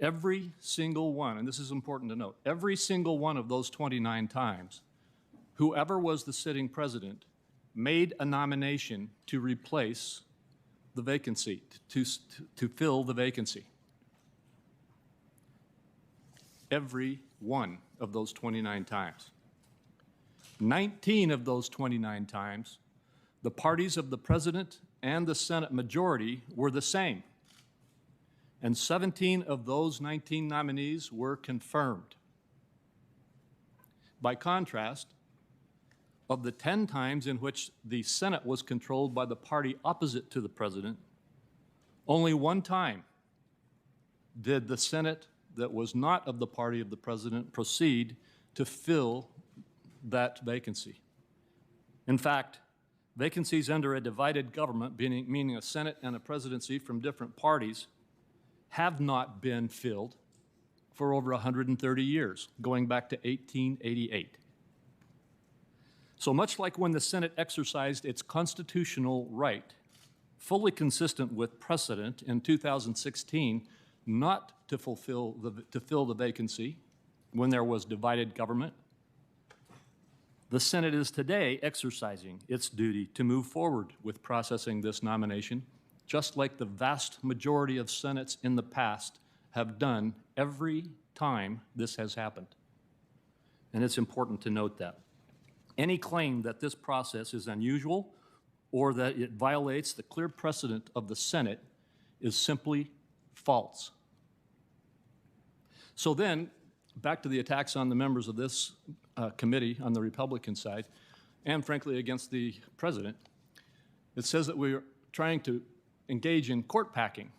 Every single one, and this is important to note, every single one of those 29 times, whoever was the sitting president made a nomination to replace the vacancy, to fill the vacancy. Every one of those 29 times. 19 of those 29 times, the parties of the president and the Senate majority were the same. And 17 of those 19 nominees were confirmed. By contrast, of the 10 times in which the Senate was controlled by the party opposite to the president, only one time did the Senate that was not of the party of the president proceed to fill that vacancy. In fact, vacancies under a divided government, meaning a Senate and a presidency from different parties, have not been filled for over 130 years, going back to 1888. So much like when the Senate exercised its constitutional right, fully consistent with precedent in 2016, not to fill the vacancy when there was divided government, the Senate is today exercising its duty to move forward with processing this nomination, just like the vast majority of Senates in the past have done every time this has happened. And it's important to note that. Any claim that this process is unusual or that it violates the clear precedent of the Senate is simply false. So then, back to the attacks on the members of this committee on the Republican side, and frankly against the president, it says that we're trying to engage in court packing.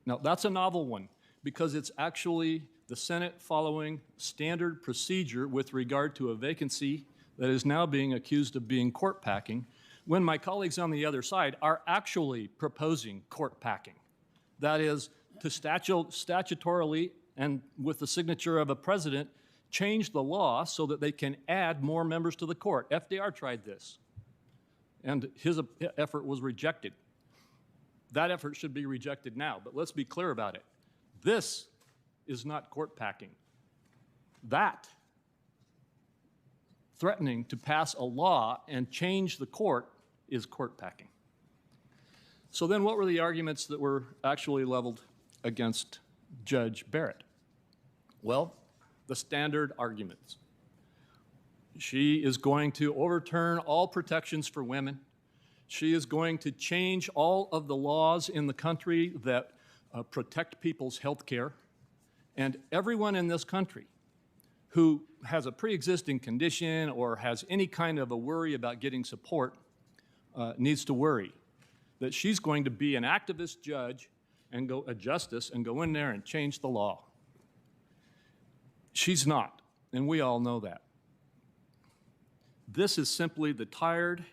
Now, that's a novel one because it's actually the Senate following standard procedure with regard to a vacancy that is now being accused of being court packing, when my colleagues on the other side are actually proposing court packing. That is, to statutorily and with the signature of a president, change the law so that they can add more members to the court. FDR tried this, and his effort was rejected. That effort should be rejected now, but let's be clear about it. This is not court packing. That, threatening to pass a law and change the court, is court packing. So then what were the arguments that were actually leveled against Judge Barrett? Well, the standard arguments. She is going to overturn all protections for women. She is going to change all of the laws in the country that protect people's health care. And everyone in this country who has a pre-existing condition or has any kind of a worry about getting support needs to worry that she's going to be an activist judge and a justice and go in there and change the law. She's not, and we all know that. This is simply the tired,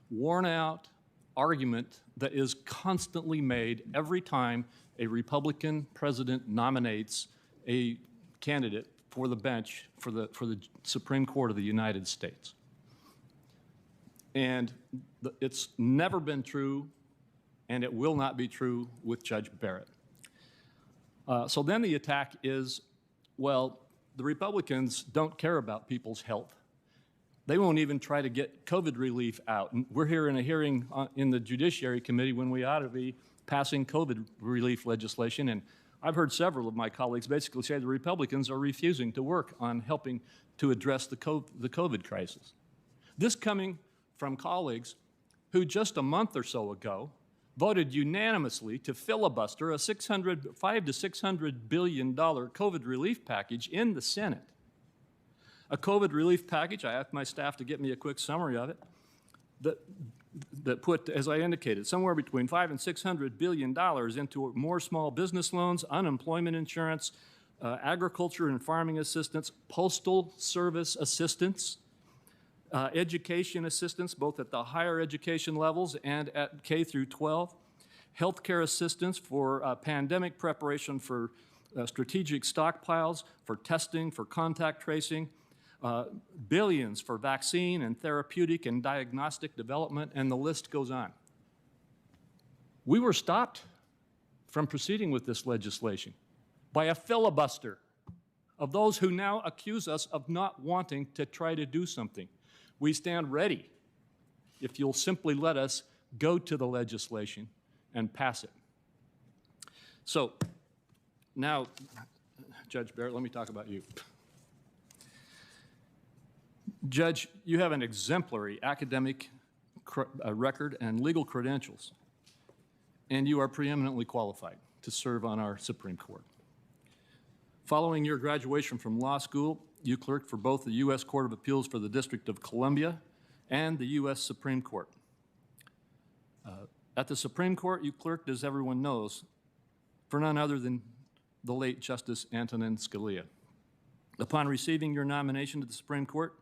worn-out argument that is constantly made every time a Republican president nominates a candidate for the bench for the Supreme Court of the United States. And it's never been true, and it will not be true with Judge Barrett. So then the attack is, well, the Republicans don't care about people's health. They won't even try to get COVID relief out. And we're here in a hearing in the Judiciary Committee when we ought to be passing COVID relief legislation. And I've heard several of my colleagues basically say the Republicans are refusing to work on helping to address the COVID crisis. This coming from colleagues who just a month or so ago voted unanimously to filibuster a $5 to $600 billion COVID relief package in the Senate. A COVID relief package, I asked my staff to get me a quick summary of it, that put, as I indicated, somewhere between $500 and $600 billion into more small business loans, unemployment insurance, agriculture and farming assistance, postal service assistance, education assistance, both at the higher education levels and at K through 12, healthcare assistance for pandemic preparation, for strategic stockpiles, for testing, for contact tracing, billions for vaccine and therapeutic and diagnostic development, and the list goes on. We were stopped from proceeding with this legislation by a filibuster of those who now accuse us of not wanting to try to do something. We stand ready if you'll simply let us go to the legislation and pass it. So now, Judge Barrett, let me talk about you. Judge, you have an exemplary academic record and legal credentials, and you are preeminently qualified to serve on our Supreme Court. Following your graduation from law school, you clerked for both the U.S. Court of Appeals for the District of Columbia and the U.S. Supreme Court. At the Supreme Court, you clerked, as everyone knows, for none other than the late Justice Antonin Scalia. Upon receiving your nomination to the Supreme Court,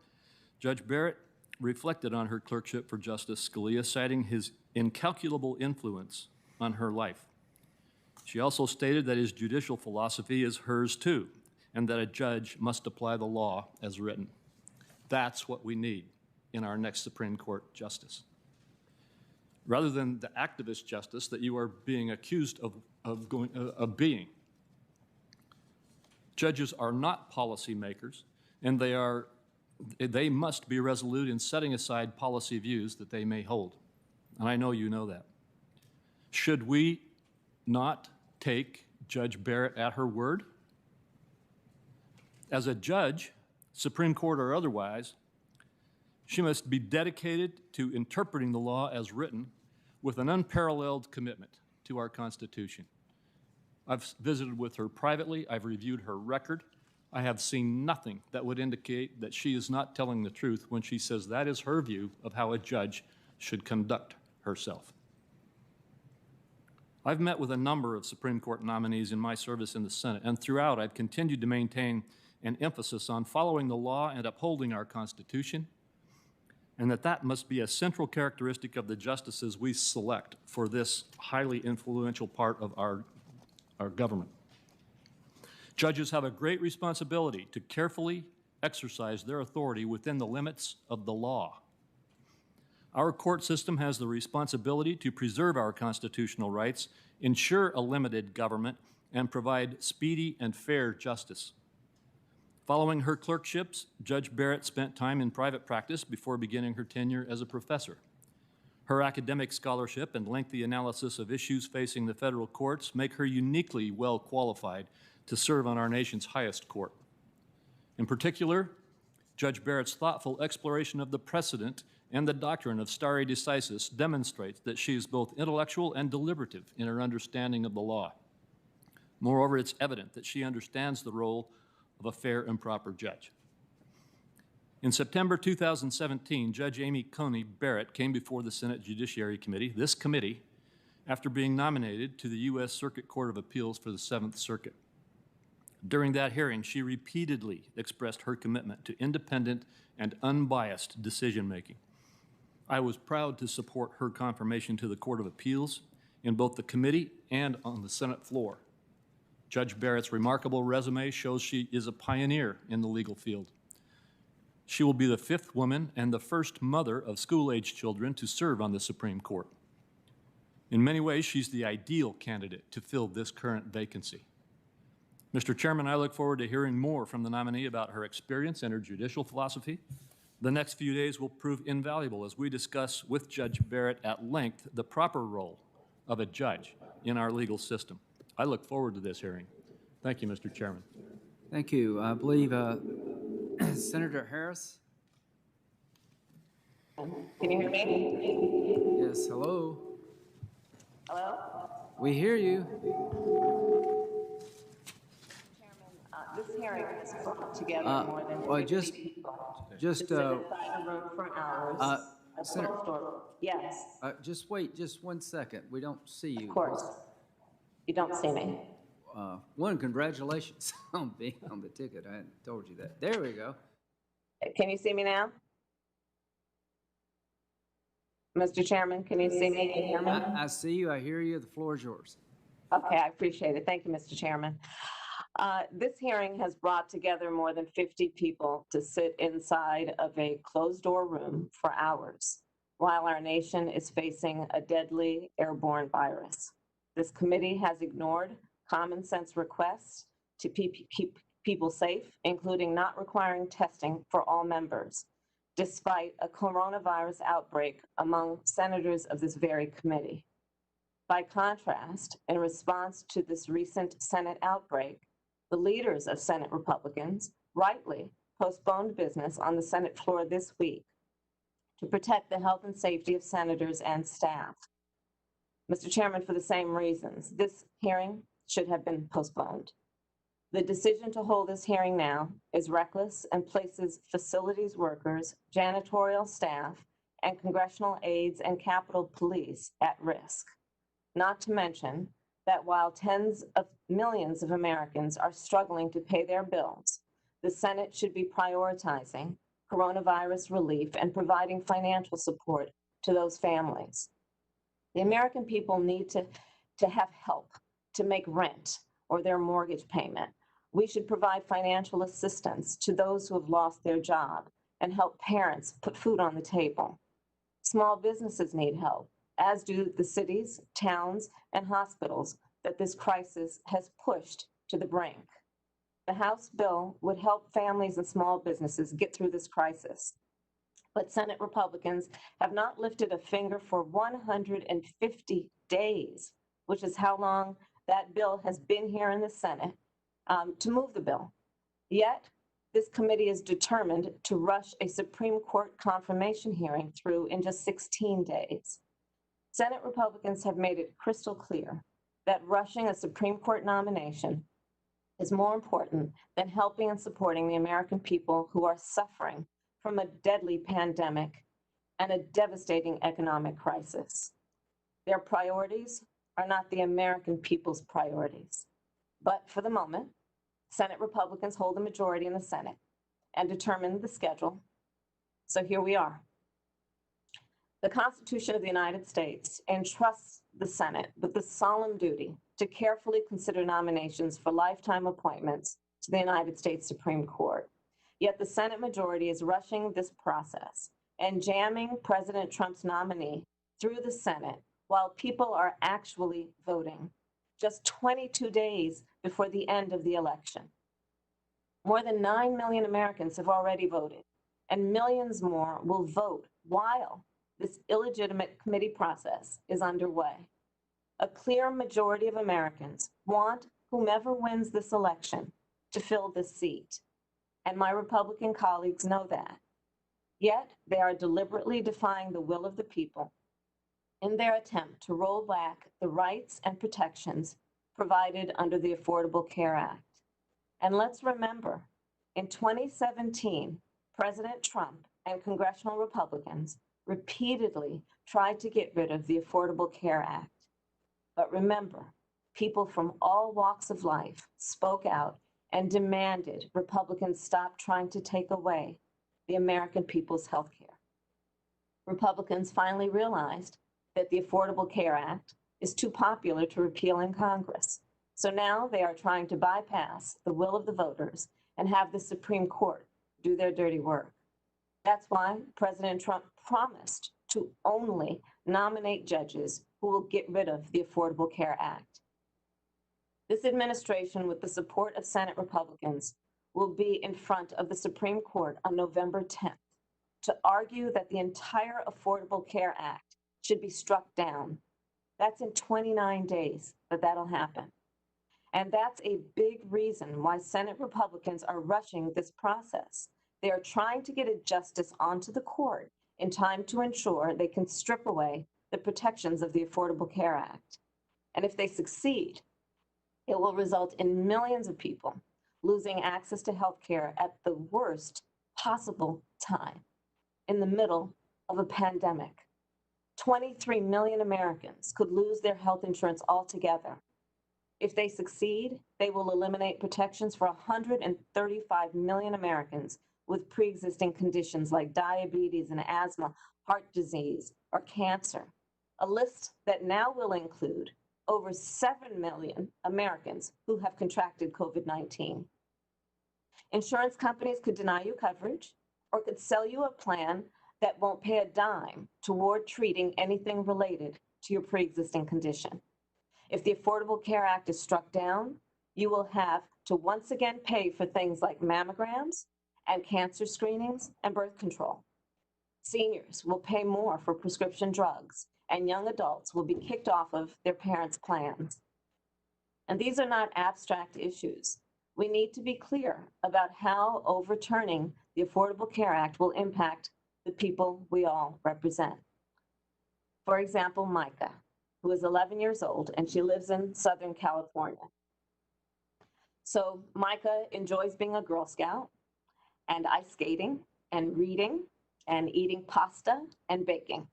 Judge Barrett reflected on her clerkship for Justice Scalia, citing his incalculable influence on her life. She also stated that his judicial philosophy is hers too, and that a judge must apply the law as written. That's what we need in our next Supreme Court justice. Rather than the activist justice that you are being accused of being. Judges are not policymakers, and they must be resolute in setting aside policy views that they may hold. And I know you know that. Should we not take Judge Barrett at her word? As a judge, Supreme Court or otherwise, she must be dedicated to interpreting the law as written with an unparalleled commitment to our Constitution. I've visited with her privately. I've reviewed her record. I have seen nothing that would indicate that she is not telling the truth when she says that is her view of how a judge should conduct herself. I've met with a number of Supreme Court nominees in my service in the Senate, and throughout I've continued to maintain an emphasis on following the law and upholding our Constitution, and that must be a central characteristic of the justices we select for this highly influential part of our government. Judges have a great responsibility to carefully exercise their authority within the limits of the law. Our court system has the responsibility to preserve our constitutional rights, ensure a limited government, and provide speedy and fair justice. Following her clerkships, Judge Barrett spent time in private practice before beginning her tenure as a professor. Her academic scholarship and lengthy analysis of issues facing the federal courts make her uniquely well qualified to serve on our nation's highest court. In particular, Judge Barrett's thoughtful exploration of the precedent and the doctrine of stare decisis demonstrates that she is both intellectual and deliberative in her understanding of the law. Moreover, it's evident that she understands the role of a fair and proper judge. In September 2017, Judge Amy Coney Barrett came before the Senate Judiciary Committee, this committee, after being nominated to the U.S. Circuit Court of Appeals for the Seventh Circuit. During that hearing, she repeatedly expressed her commitment to independent and unbiased decision-making. I was proud to support her confirmation to the Court of Appeals in both the committee and on the Senate floor. Judge Barrett's remarkable resume shows she is a pioneer in the legal field. She will be the 5th woman and the first mother of school-age children to serve on the Supreme Court. In many ways, she's the ideal candidate to fill this current vacancy. Mr. Chairman, I look forward to hearing more from the nominee about her experience and her judicial philosophy. The next few days will prove invaluable as we discuss with Judge Barrett at length the proper role of a judge in our legal system. I look forward to this hearing. Thank you, Mr. Chairman. Thank you. I believe Senator Harris. Can you hear me? Yes, hello. Hello? We hear you. This hearing has brought together more than 50 people. Just to sit inside a room for hours. A closed door. Yes. Just wait just 1 second. We don't see you. Of course. You don't see me. One, congratulations on being on the ticket. I hadn't told you that. There we go. Can you see me now? Mr. Chairman, can you see me? Can you hear me? I see you. I hear you. The floor is yours. Okay, I appreciate it. Thank you, Mr. Chairman. This hearing has brought together more than 50 people to sit inside of a closed-door room for hours while our nation is facing a deadly airborne virus. This committee has ignored common sense requests to keep people safe, including not requiring testing for all members, despite a coronavirus outbreak among senators of this very committee. By contrast, in response to this recent Senate outbreak, the leaders of Senate Republicans rightly postponed business on the Senate floor this week to protect the health and safety of senators and staff. Mr. Chairman, for the same reasons, this hearing should have been postponed. The decision to hold this hearing now is reckless and places facilities workers, janitorial staff, and congressional aides and Capitol Police at risk. Not to mention that while tens of millions of Americans are struggling to pay their bills, the Senate should be prioritizing coronavirus relief and providing financial support to those families. The American people need to have help to make rent or their mortgage payment. We should provide financial assistance to those who have lost their job and help parents put food on the table. Small businesses need help, as do the cities, towns, and hospitals that this crisis has pushed to the brink. The House bill would help families and small businesses get through this crisis. But Senate Republicans have not lifted a finger for 150 days, which is how long that bill has been here in the Senate, to move the bill. Yet, this committee is determined to rush a Supreme Court confirmation hearing through in just 16 days. Senate Republicans have made it crystal clear that rushing a Supreme Court nomination is more important than helping and supporting the American people who are suffering from a deadly pandemic and a devastating economic crisis. Their priorities are not the American people's priorities. But for the moment, Senate Republicans hold the majority in the Senate and determine the schedule. So here we are. The Constitution of the United States entrusts the Senate with the solemn duty to carefully consider nominations for lifetime appointments to the United States Supreme Court. Yet the Senate majority is rushing this process and jamming President Trump's nominee through the Senate while people are actually voting. just 22 days before the end of the election. More than 9 million Americans have already voted, and millions more will vote while this illegitimate committee process is underway. A clear majority of Americans want whomever wins this election to fill this seat, and my Republican colleagues know that. Yet they are deliberately defying the will of the people in their attempt to roll back the rights and protections provided under the Affordable Care Act. And let's remember, in 2017, President Trump and congressional Republicans repeatedly tried to get rid of the Affordable Care Act. But remember, people from all walks of life spoke out and demanded Republicans stop trying to take away the American people's health care. Republicans finally realized that the Affordable Care Act is too popular to repeal in Congress. So now they are trying to bypass the will of the voters and have the Supreme Court do their dirty work. That's why President Trump promised to only nominate judges who will get rid of the Affordable Care Act. This administration, with the support of Senate Republicans, will be in front of the Supreme Court on November 10th to argue that the entire Affordable Care Act should be struck down. That's in 29 days that'll happen. And that's a big reason why Senate Republicans are rushing this process. They are trying to get a justice onto the court in time to ensure they can strip away the protections of the Affordable Care Act. And if they succeed, it will result in millions of people losing access to health care at the worst possible time, in the middle of a pandemic. 23 million Americans could lose their health insurance altogether. If they succeed, they will eliminate protections for 135 million Americans with pre-existing conditions like diabetes and asthma, heart disease, or cancer, a list that now will include over 7 million Americans who have contracted COVID-19. Insurance companies could deny you coverage or could sell you a plan that won't pay a dime toward treating anything related to your pre-existing condition. If the Affordable Care Act is struck down, you will have to once again pay for things like mammograms and cancer screenings and birth control. Seniors will pay more for prescription drugs, and young adults will be kicked off of their parents' plans. And these are not abstract issues. We need to be clear about how overturning the Affordable Care Act will impact the people we all represent. For example, Micah, who is 11 years old, and she lives in Southern California. So Micah enjoys being a Girl Scout and ice skating and reading and eating pasta and baking.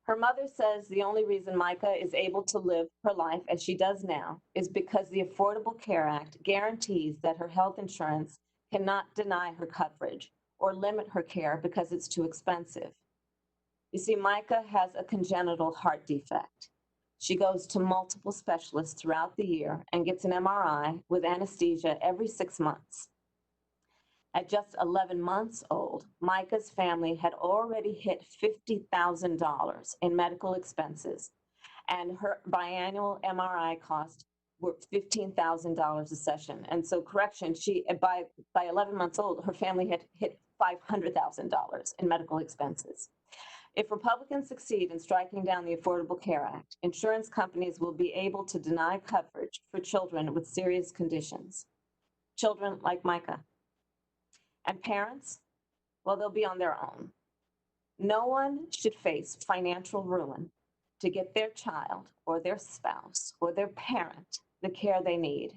Her mother says the only reason Micah is able to live her life as she does now is because the Affordable Care Act guarantees that her health insurance cannot deny her coverage or limit her care because it's too expensive. You see, Micah has a congenital heart defect. She goes to multiple specialists throughout the year and gets an MRI with anesthesia every 6 months. At just 11 months old, Micah's family had already hit $50,000 in medical expenses, and her biannual MRI cost were $15,000 a session. And so, correction, by 11 months old, her family had hit $500,000 in medical expenses. If Republicans succeed in striking down the Affordable Care Act, insurance companies will be able to deny coverage for children with serious conditions, children like Micah. And parents, well, they'll be on their own. No one should face financial ruin to get their child or their spouse or their parent the care they need.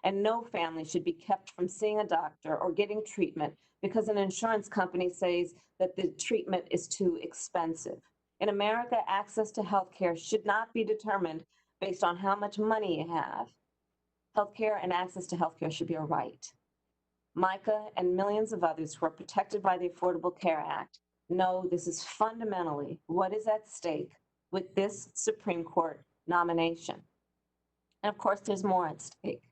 And no family should be kept from seeing a doctor or getting treatment because an insurance company says that the treatment is too expensive. In America, access to health care should not be determined based on how much money you have. Health care and access to health care should be a right. Micah and millions of others who are protected by the Affordable Care Act know this is fundamentally what is at stake with this Supreme Court nomination. And of course, there's more at stake.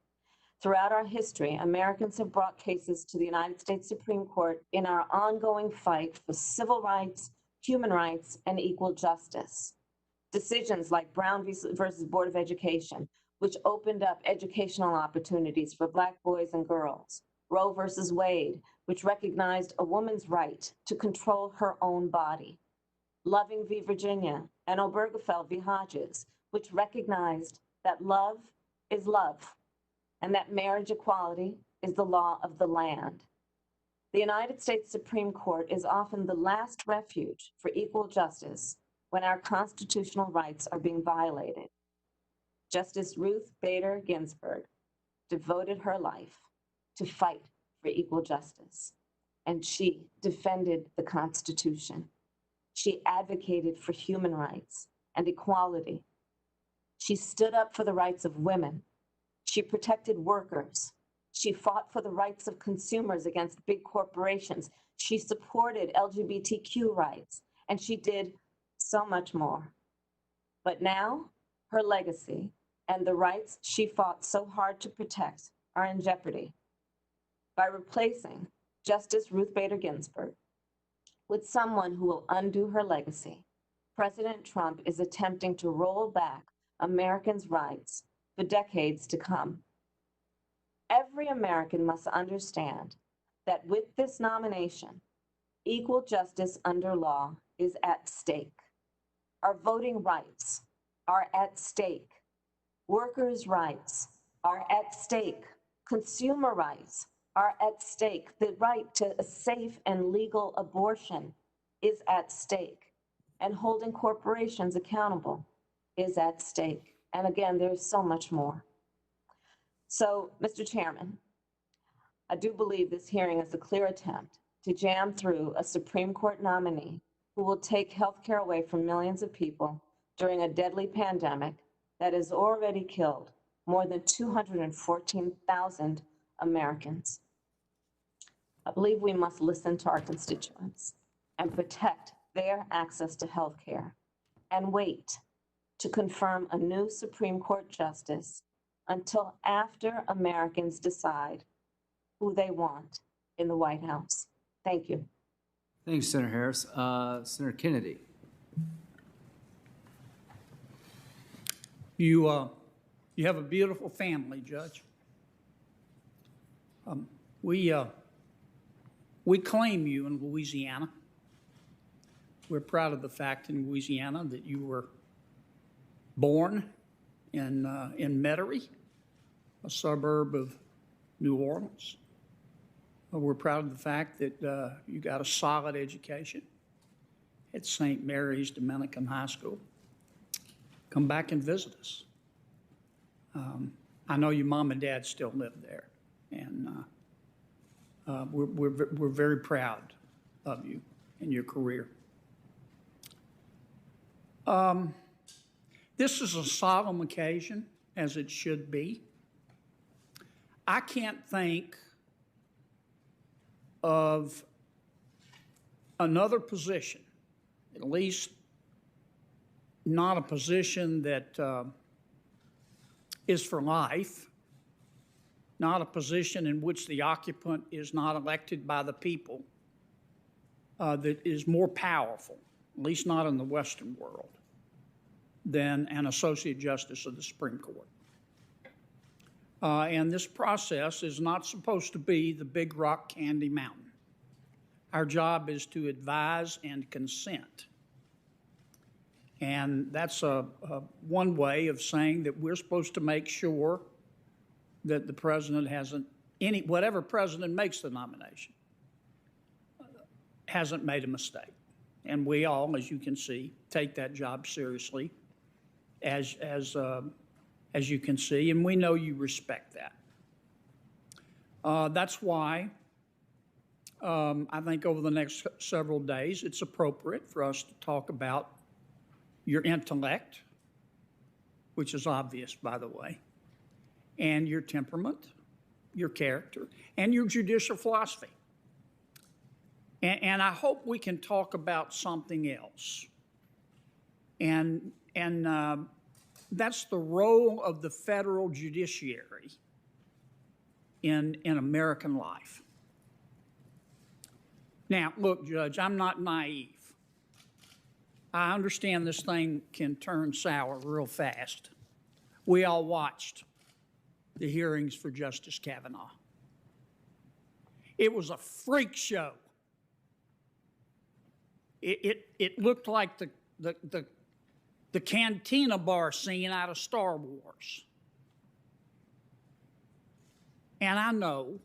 Throughout our history, Americans have brought cases to the United States Supreme Court in our ongoing fight for civil rights, human rights, and equal justice. Decisions like Brown versus Board of Education, which opened up educational opportunities for Black boys and girls. Roe versus Wade, which recognized a woman's right to control her own body. Loving v. Virginia and Obergefell v. Hodges, which recognized that love is love and that marriage equality is the law of the land. The United States Supreme Court is often the last refuge for equal justice when our constitutional rights are being violated. Justice Ruth Bader Ginsburg devoted her life to fight for equal justice, and she defended the Constitution. She advocated for human rights and equality. She stood up for the rights of women. She protected workers. She fought for the rights of consumers against big corporations. She supported LGBTQ rights, and she did so much more. But now, her legacy and the rights she fought so hard to protect are in jeopardy. By replacing Justice Ruth Bader Ginsburg with someone who will undo her legacy, President Trump is attempting to roll back Americans' rights for decades to come. Every American must understand that with this nomination, equal justice under law is at stake. Our voting rights are at stake. Workers' rights are at stake. Consumer rights are at stake. The right to a safe and legal abortion is at stake. And holding corporations accountable is at stake. And again, there's so much more. So, Mr. Chairman, I do believe this hearing is a clear attempt to jam through a Supreme Court nominee who will take health care away from millions of people during a deadly pandemic that has already killed more than 214,000 Americans. I believe we must listen to our constituents and protect their access to health care and wait to confirm a new Supreme Court justice until after Americans decide who they want in the White House. Thank you. Thanks, Senator Harris. Senator Kennedy. You have a beautiful family, Judge. We claim you in Louisiana. We're proud of the fact in Louisiana that you were born in Metairie, a suburb of New Orleans. We're proud of the fact that you got a solid education at St. Mary's Dominican High School. Come back and visit us. I know your mom and dad still live there, and we're very proud of you and your career. This is a solemn occasion, as it should be. I can't think of another position, at least not a position that is for life, not a position in which the occupant is not elected by the people, that is more powerful, at least not in the Western world, than an Associate Justice of the Supreme Court. And this process is not supposed to be the big rock candy mountain. Our job is to advise and consent. And that's one way of saying that we're supposed to make sure that the president hasn't, whatever president makes the nomination, hasn't made a mistake. And we all, as you can see, take that job seriously, as you can see, and we know you respect that. That's why I think over the next several days, it's appropriate for us to talk about your intellect, which is obvious, by the way, and your temperament, your character, and your judicial philosophy. And I hope we can talk about something else. And that's the role of the federal judiciary in American life. Now, look, Judge, I'm not naive. I understand this thing can turn sour real fast. We all watched the hearings for Justice Kavanaugh. It was a freak show. It looked like the cantina bar scene out of Star Wars. And I know,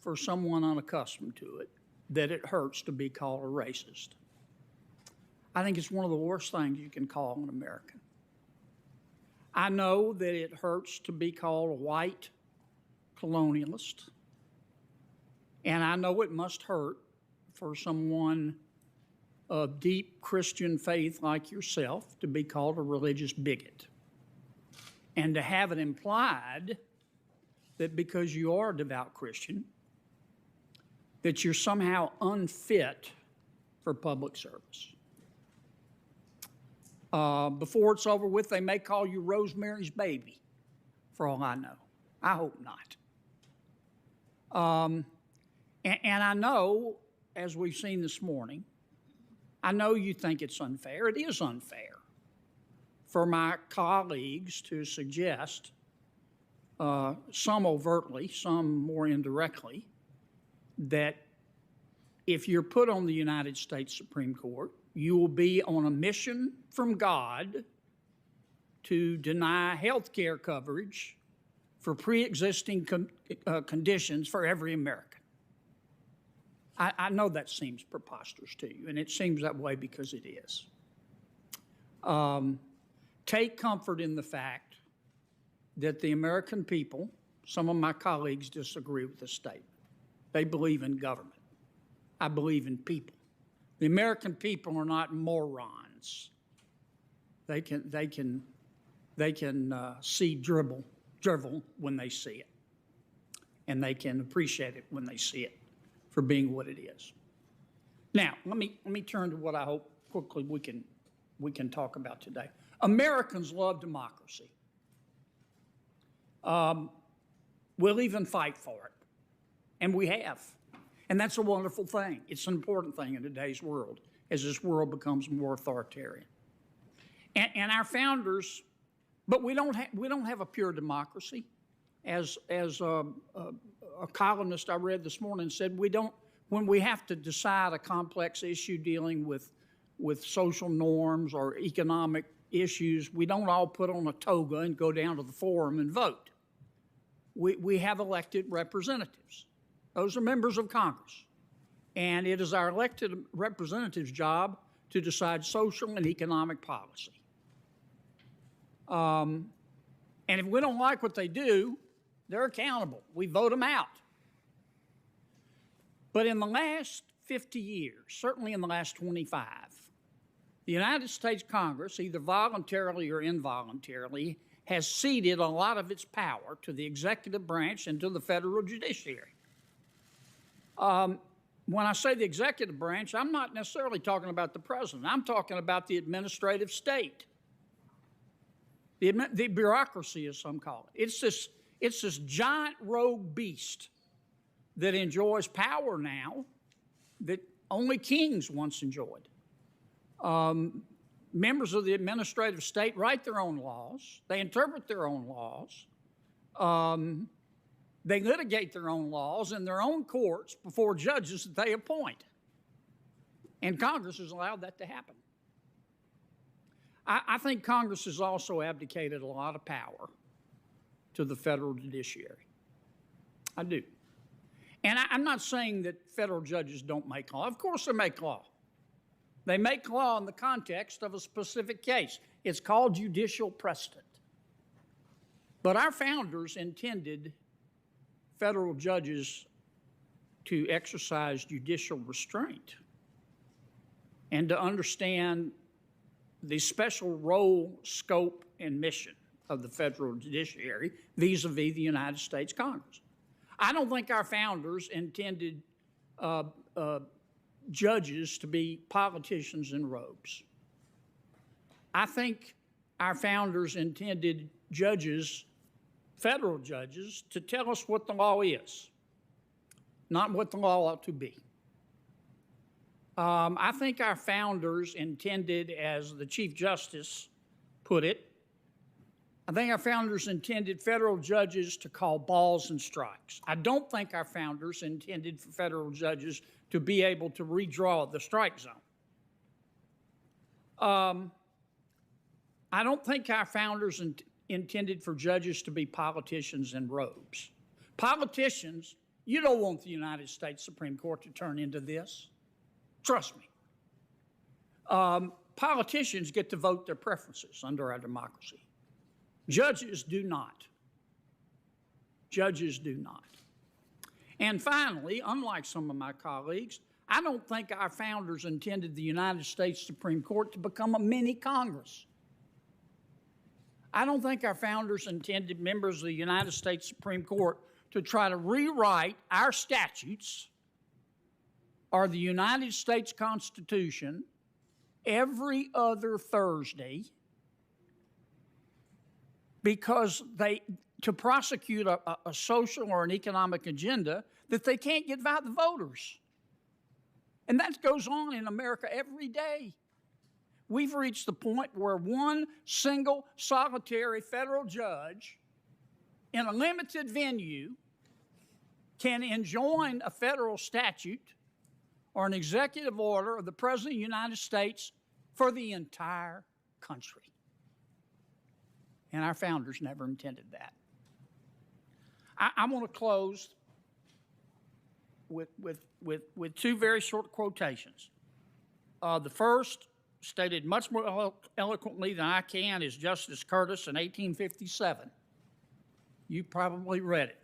for someone unaccustomed to it, that it hurts to be called a racist. I think it's one of the worst things you can call an American. I know that it hurts to be called a white colonialist. And I know it must hurt for someone of deep Christian faith like yourself to be called a religious bigot. And to have it implied that because you are a devout Christian, that you're somehow unfit for public service. Before it's over with, they may call you Rosemary's Baby, for all I know. I hope not. And I know, as we've seen this morning, I know you think it's unfair. It is unfair for my colleagues to suggest, some overtly, some more indirectly, that if you're put on the United States Supreme Court, you will be on a mission from God to deny health care coverage for pre-existing conditions for every American. I know that seems preposterous to you, and it seems that way because it is. Take comfort in the fact that the American people, some of my colleagues disagree with this statement. They believe in government. I believe in people. The American people are not morons. They can see drivel when they see it, and they can appreciate it when they see it for being what it is. Now, let me turn to what I hope quickly we can talk about today. Americans love democracy. We'll even fight for it, and we have. And that's a wonderful thing. It's an important thing in today's world as this world becomes more authoritarian. And our founders, but we don't have a pure democracy. As a columnist I read this morning said, when we have to decide a complex issue dealing with social norms or economic issues, we don't all put on a toga and go down to the forum and vote. We have elected representatives. Those are members of Congress. And it is our elected representatives' job to decide social and economic policy. And if we don't like what they do, they're accountable. We vote them out. But in the last 50 years, certainly in the last 25, the United States Congress, either voluntarily or involuntarily, has ceded a lot of its power to the executive branch and to the federal judiciary. When I say the executive branch, I'm not necessarily talking about the president. I'm talking about the administrative state, the bureaucracy, as some call it. It's this giant rogue beast that enjoys power now that only kings once enjoyed. Members of the administrative state write their own laws. They interpret their own laws. They litigate their own laws in their own courts before judges that they appoint. And Congress has allowed that to happen. I think Congress has also abdicated a lot of power to the federal judiciary. I do. And I'm not saying that federal judges don't make law. Of course they make law. They make law in the context of a specific case. It's called judicial precedent. But our founders intended federal judges to exercise judicial restraint and to understand the special role, scope, and mission of the federal judiciary vis-a-vis the United States Congress. I don't think our founders intended judges to be politicians in robes. I think our founders intended judges, federal judges, to tell us what the law is, not what the law ought to be. I think our founders intended, as the Chief Justice put it, I think our founders intended federal judges to call balls and strikes. I don't think our founders intended for federal judges to be able to redraw the strike zone. I don't think our founders intended for judges to be politicians in robes. Politicians, you don't want the United States Supreme Court to turn into this. Trust me. Politicians get to vote their preferences under our democracy. Judges do not. Judges do not. And finally, unlike some of my colleagues, I don't think our founders intended the United States Supreme Court to become a mini Congress. I don't think our founders intended members of the United States Supreme Court to try to rewrite our statutes or the United States Constitution every other Thursday because to prosecute a social or an economic agenda that they can't get by the voters. And that goes on in America every day. We've reached the point where one single solitary federal judge in a limited venue can enjoin a federal statute or an executive order of the President of the United States for the entire country. And our founders never intended that. I want to close with two very short quotations. The first, stated much more eloquently than I can, is Justice Curtis in 1857. You probably read it.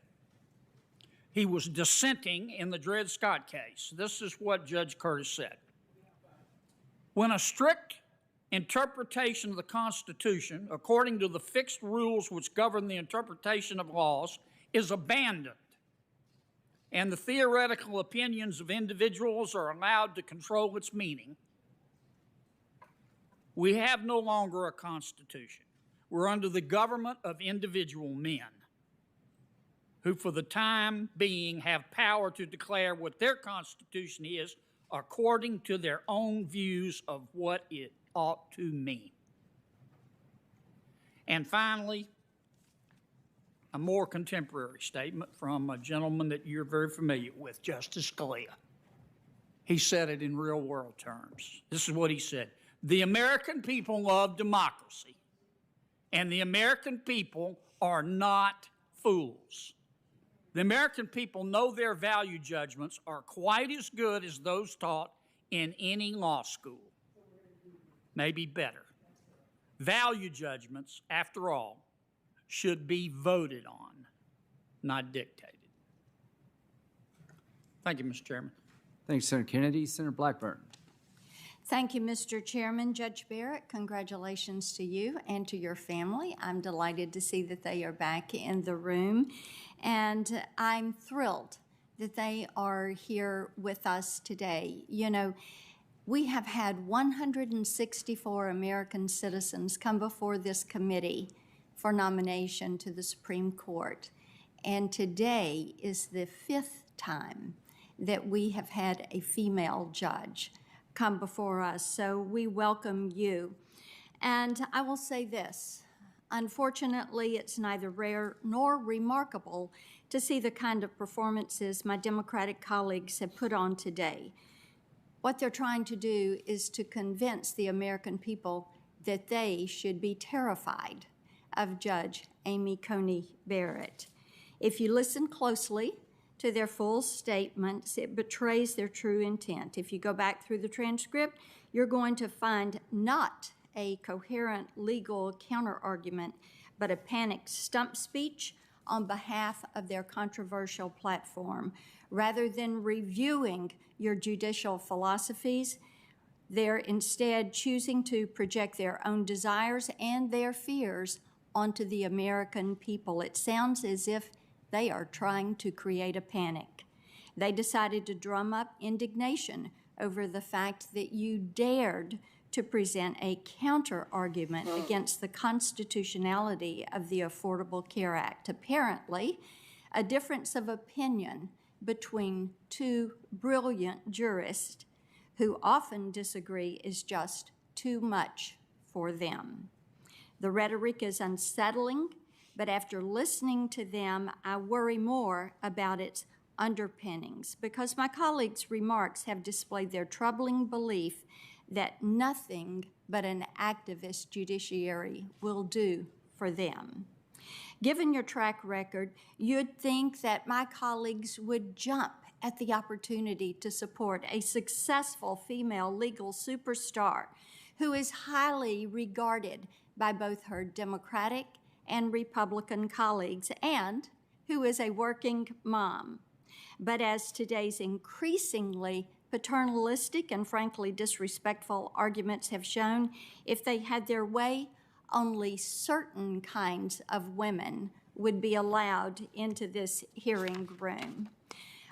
He was dissenting in the Dred Scott case. This is what Judge Curtis said. When a strict interpretation of the Constitution, according to the fixed rules which govern the interpretation of laws, is abandoned, and the theoretical opinions of individuals are allowed to control its meaning, we have no longer a Constitution. We're under the government of individual men who, for the time being, have power to declare what their Constitution is according to their own views of what it ought to mean. And finally, a more contemporary statement from a gentleman that you're very familiar with, Justice Scalia. He said it in real world terms. This is what he said. The American people love democracy, and the American people are not fools. The American people know their value judgments are quite as good as those taught in any law school, maybe better. Value judgments, after all, should be voted on, not dictated. Thank you, Mr. Chairman. Thank you, Senator Kennedy. Senator Blackburn. Thank you, Mr. Chairman. Judge Barrett, congratulations to you and to your family. I'm delighted to see that they are back in the room, and I'm thrilled that they are here with us today. You know, we have had 164 American citizens come before this committee for nomination to the Supreme Court, and today is the 5th time that we have had a female judge come before us, so we welcome you. And I will say this, unfortunately, it's neither rare nor remarkable to see the kind of performances my Democratic colleagues have put on today. What they're trying to do is to convince the American people that they should be terrified of Judge Amy Coney Barrett. If you listen closely to their full statements, it betrays their true intent. If you go back through the transcript, you're going to find not a coherent legal counterargument, but a panicked stump speech on behalf of their controversial platform. Rather than reviewing your judicial philosophies, they're instead choosing to project their own desires and their fears onto the American people. It sounds as if they are trying to create a panic. They decided to drum up indignation over the fact that you dared to present a counter-argument against the constitutionality of the Affordable Care Act. Apparently, a difference of opinion between two brilliant jurists who often disagree is just too much for them. The rhetoric is unsettling, but after listening to them, I worry more about its underpinnings because my colleagues' remarks have displayed their troubling belief that nothing but an activist judiciary will do for them. Given your track record, you'd think that my colleagues would jump at the opportunity to support a successful female legal superstar who is highly regarded by both her Democratic and Republican colleagues and who is a working mom. But as today's increasingly paternalistic and frankly disrespectful arguments have shown, if they had their way, only certain kinds of women would be allowed into this hearing room.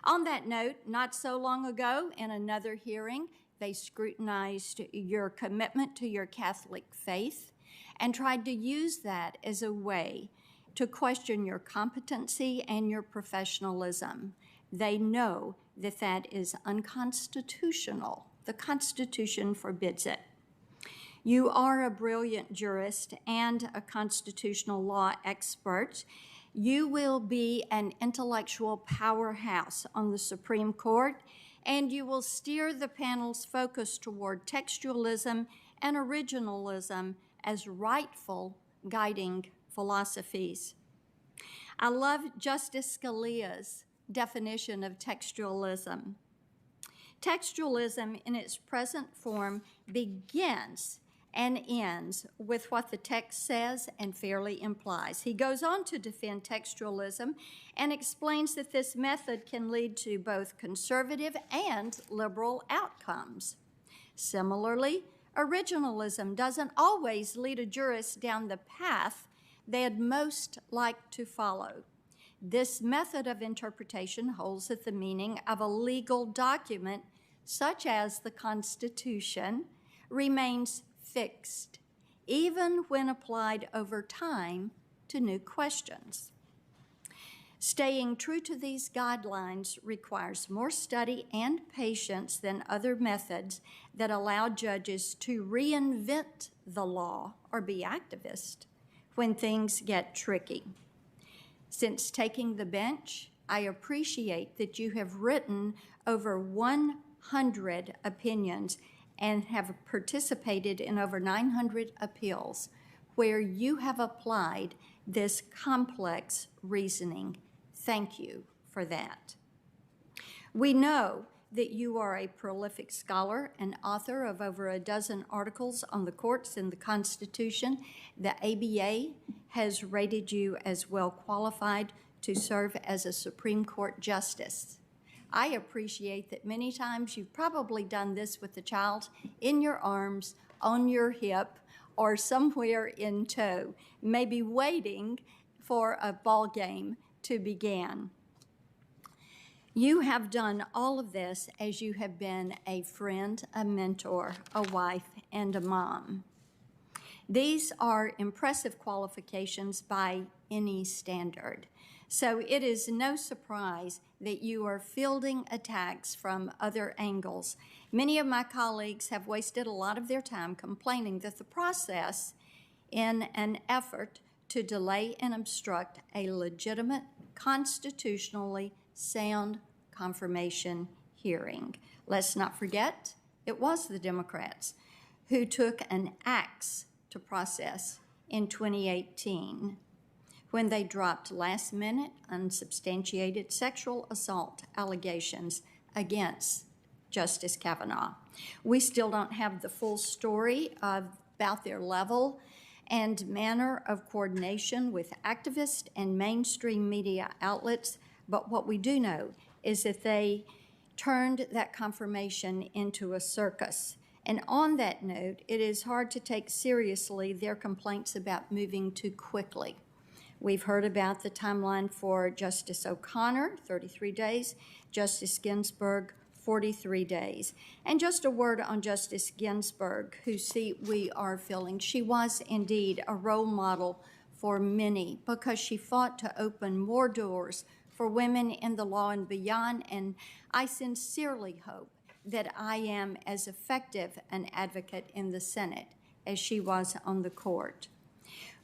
On that note, not so long ago, in another hearing, they scrutinized your commitment to your Catholic faith and tried to use that as a way to question your competency and your professionalism. They know that that is unconstitutional. The Constitution forbids it. You are a brilliant jurist and a constitutional law expert. You will be an intellectual powerhouse on the Supreme Court, and you will steer the panel's focus toward textualism and originalism as rightful guiding philosophies. I love Justice Scalia's definition of textualism. Textualism in its present form begins and ends with what the text says and fairly implies. He goes on to defend textualism and explains that this method can lead to both conservative and liberal outcomes. Similarly, originalism doesn't always lead a jurist down the path they'd most like to follow. This method of interpretation holds that the meaning of a legal document, such as the Constitution, remains fixed, even when applied over time to new questions. Staying true to these guidelines requires more study and patience than other methods that allow judges to reinvent the law or be activists when things get tricky. Since taking the bench, I appreciate that you have written over 100 opinions and have participated in over 900 appeals where you have applied this complex reasoning. Thank you for that. We know that you are a prolific scholar and author of over a dozen articles on the courts and the Constitution. The ABA has rated you as well qualified to serve as a Supreme Court justice. I appreciate that many times you've probably done this with the child in your arms, on your hip, or somewhere in tow, maybe waiting for a ball game to begin. You have done all of this as you have been a friend, a mentor, a wife, and a mom. These are impressive qualifications by any standard. So it is no surprise that you are fielding attacks from other angles. Many of my colleagues have wasted a lot of their time complaining that the process, in an effort to delay and obstruct a legitimate, constitutionally sound confirmation hearing. Let's not forget, it was the Democrats who took an axe to process in 2018 when they dropped last-minute, unsubstantiated sexual assault allegations against Justice Kavanaugh. We still don't have the full story about their level and manner of coordination with activists and mainstream media outlets, but what we do know is that they turned that confirmation into a circus. And on that note, it is hard to take seriously their complaints about moving too quickly. We've heard about the timeline for Justice O'Connor, 33 days, Justice Ginsburg, 43 days. And just a word on Justice Ginsburg, whose seat we are filling. She was indeed a role model for many because she fought to open more doors for women in the law and beyond. And I sincerely hope that I am as effective an advocate in the Senate as she was on the court.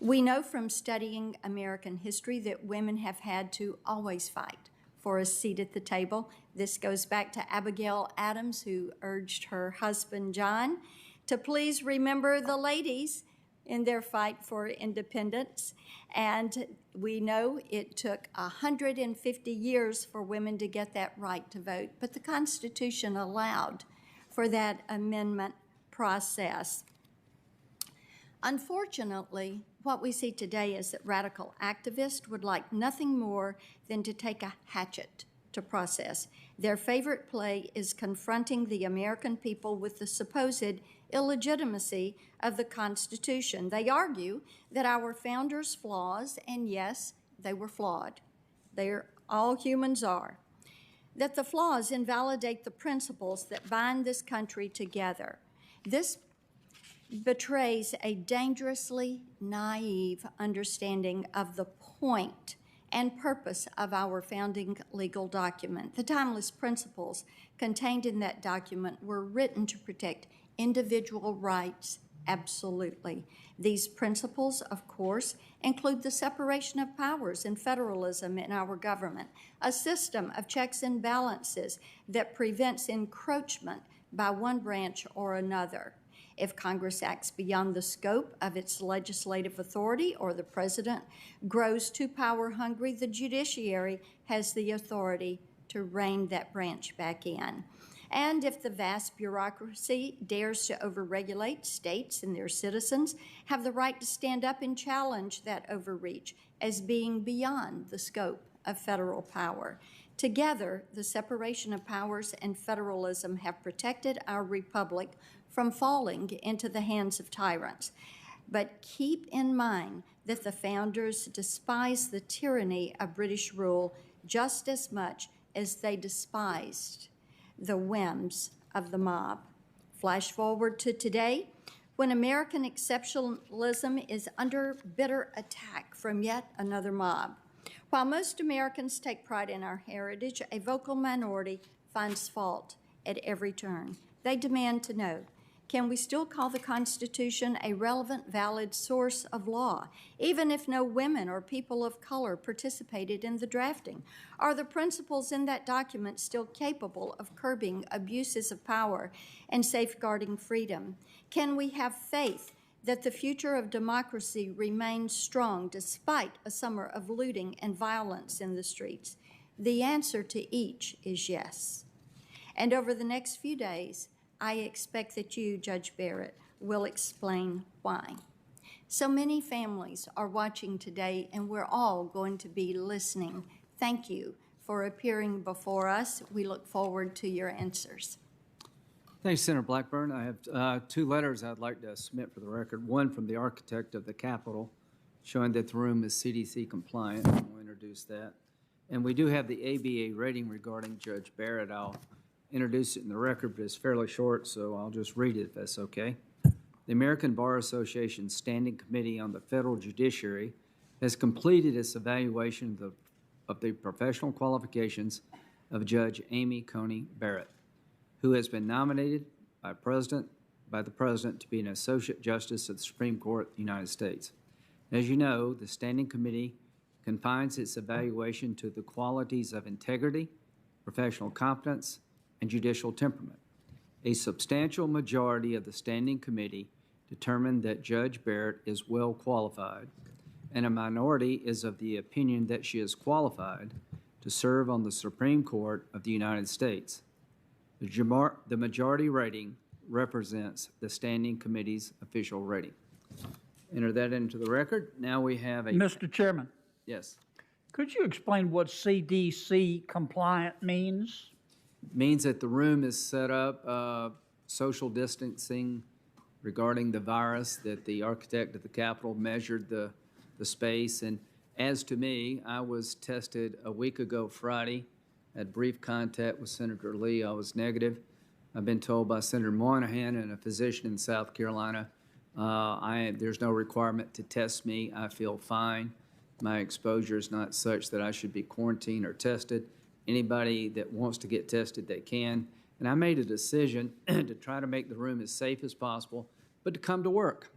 We know from studying American history that women have had to always fight for a seat at the table. This goes back to Abigail Adams, who urged her husband, John, to please remember the ladies in their fight for independence. And we know it took 150 years for women to get that right to vote, but the Constitution allowed for that amendment process. Unfortunately, what we see today is that radical activists would like nothing more than to take a hatchet to process. Their favorite play is confronting the American people with the supposed illegitimacy of the Constitution. They argue that our founders' flaws, and yes, they were flawed. All humans are. That the flaws invalidate the principles that bind this country together. This betrays a dangerously naive understanding of the point and purpose of our founding legal document. The timeless principles contained in that document were written to protect individual rights, absolutely. These principles, of course, include the separation of powers and federalism in our government, a system of checks and balances that prevents encroachment by one branch or another. If Congress acts beyond the scope of its legislative authority or the president grows too power hungry, the judiciary has the authority to rein that branch back in. And if the vast bureaucracy dares to overregulate, states and their citizens have the right to stand up and challenge that overreach as being beyond the scope of federal power. Together, the separation of powers and federalism have protected our republic from falling into the hands of tyrants. But keep in mind that the founders despised the tyranny of British rule just as much as they despised the whims of the mob. Flash forward to today, when American exceptionalism is under bitter attack from yet another mob. While most Americans take pride in our heritage, a vocal minority finds fault at every turn. They demand to know, can we still call the Constitution a relevant, valid source of law, even if no women or people of color participated in the drafting? Are the principles in that document still capable of curbing abuses of power and safeguarding freedom? Can we have faith that the future of democracy remains strong despite a summer of looting and violence in the streets? The answer to each is yes. And over the next few days, I expect that you, Judge Barrett, will explain why. So many families are watching today, and we're all going to be listening. Thank you for appearing before us. We look forward to your answers. Thanks, Senator Blackburn. I have two letters I'd like to submit for the record. One from the architect of the Capitol, showing that the room is CDC compliant. We'll introduce that. And we do have the ABA rating regarding Judge Barrett. I'll introduce it in the record, but it's fairly short, so I'll just read it if that's okay. The American Bar Association Standing Committee on the Federal Judiciary has completed its evaluation of the professional qualifications of Judge Amy Coney Barrett, who has been nominated by the President to be an Associate Justice of the Supreme Court of the United States. As you know, the Standing Committee confines its evaluation to the qualities of integrity, professional competence, and judicial temperament. A substantial majority of the Standing Committee determined that Judge Barrett is well qualified, and a minority is of the opinion that she is qualified to serve on the Supreme Court of the United States. The majority rating represents the Standing Committee's official rating. Enter that into the record. Now we have a... Mr. Chairman. Yes. Could you explain what CDC compliant means? Means that the room is set up, social distancing regarding the virus, that the architect of the Capitol measured the space. And as to me, I was tested a week ago Friday, had brief contact with Senator Lee. I was negative. I've been told by Senator Moynihan and a physician in South Carolina, there's no requirement to test me. I feel fine. My exposure is not such that I should be quarantined or tested. Anybody that wants to get tested, they can. And I made a decision to try to make the room as safe as possible, but to come to work.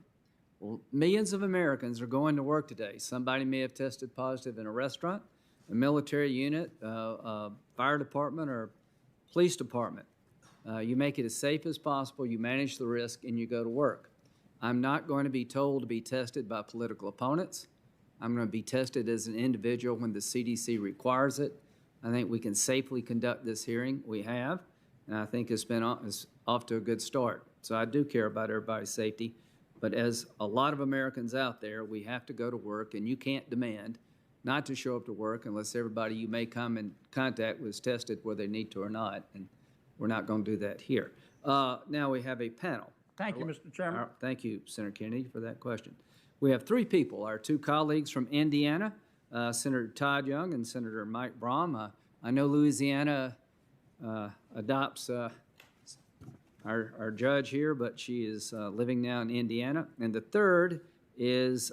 Well, millions of Americans are going to work today. Somebody may have tested positive in a restaurant, a military unit, a fire department, or police department. You make it as safe as possible, you manage the risk, and you go to work. I'm not going to be told to be tested by political opponents. I'm going to be tested as an individual when the CDC requires it. I think we can safely conduct this hearing. We have, and I think it's off to a good start. So I do care about everybody's safety. But as a lot of Americans out there, we have to go to work, and you can't demand not to show up to work unless everybody you may come in contact with is tested whether they need to or not. And we're not going to do that here. Now we have a panel. Thank you, Mr. Chairman. Thank you, Senator Kennedy, for that question. We have three people, our two colleagues from Indiana, Senator Todd Young and Senator Mike Braun. I know Louisiana adopts our judge here, but she is living now in Indiana. And the third is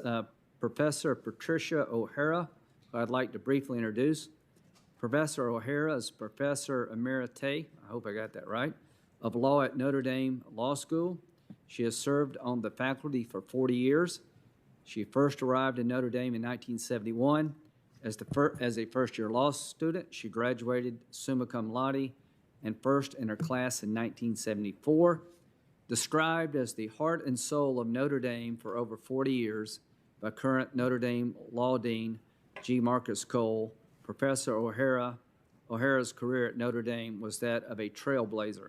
Professor Patricia O'Hara, who I'd like to briefly introduce. Professor O'Hara is Professor Emerita, I hope I got that right, of law at Notre Dame Law School. She has served on the faculty for 40 years. She first arrived in Notre Dame in 1971 as a first-year law student. She graduated summa cum laude and first in her class in 1974. Described as the heart and soul of Notre Dame for over 40 years by current Notre Dame Law Dean G. Marcus Cole, Professor O'Hara's career at Notre Dame was that of a trailblazer.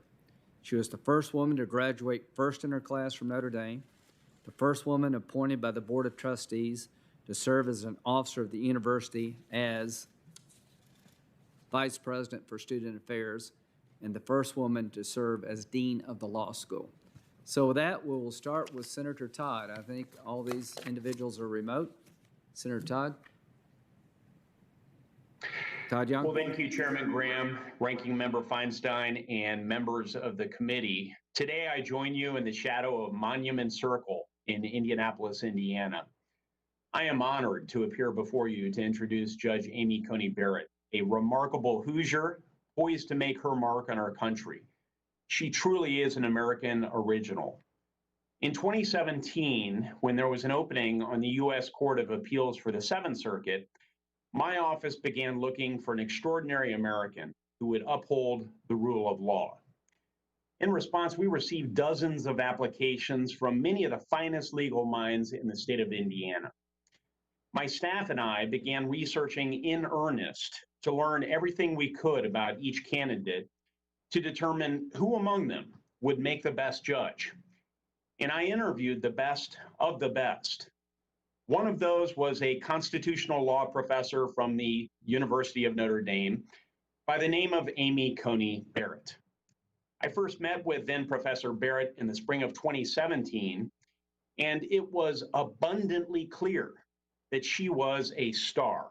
She was the first woman to graduate first in her class from Notre Dame, the first woman appointed by the Board of Trustees to serve as an officer of the university as Vice President for Student Affairs, and the first woman to serve as Dean of the Law School. So with that, we will start with Senator Todd. I think all these individuals are remote. Senator Todd? Todd Young? Well, thank you, Chairman Graham, Ranking Member Feinstein, and members of the committee. Today, I join you in the shadow of Monument Circle in Indianapolis, Indiana. I am honored to appear before you to introduce Judge Amy Coney Barrett, a remarkable Hoosier poised to make her mark on our country. She truly is an American original. In 2017, when there was an opening on the U.S. Court of Appeals for the Seventh Circuit, my office began looking for an extraordinary American who would uphold the rule of law. In response, we received dozens of applications from many of the finest legal minds in the state of Indiana. My staff and I began researching in earnest to learn everything we could about each candidate to determine who among them would make the best judge. And I interviewed the best of the best. One of those was a constitutional law professor from the University of Notre Dame by the name of Amy Coney Barrett. I first met with then Professor Barrett in the spring of 2017, and it was abundantly clear that she was a star.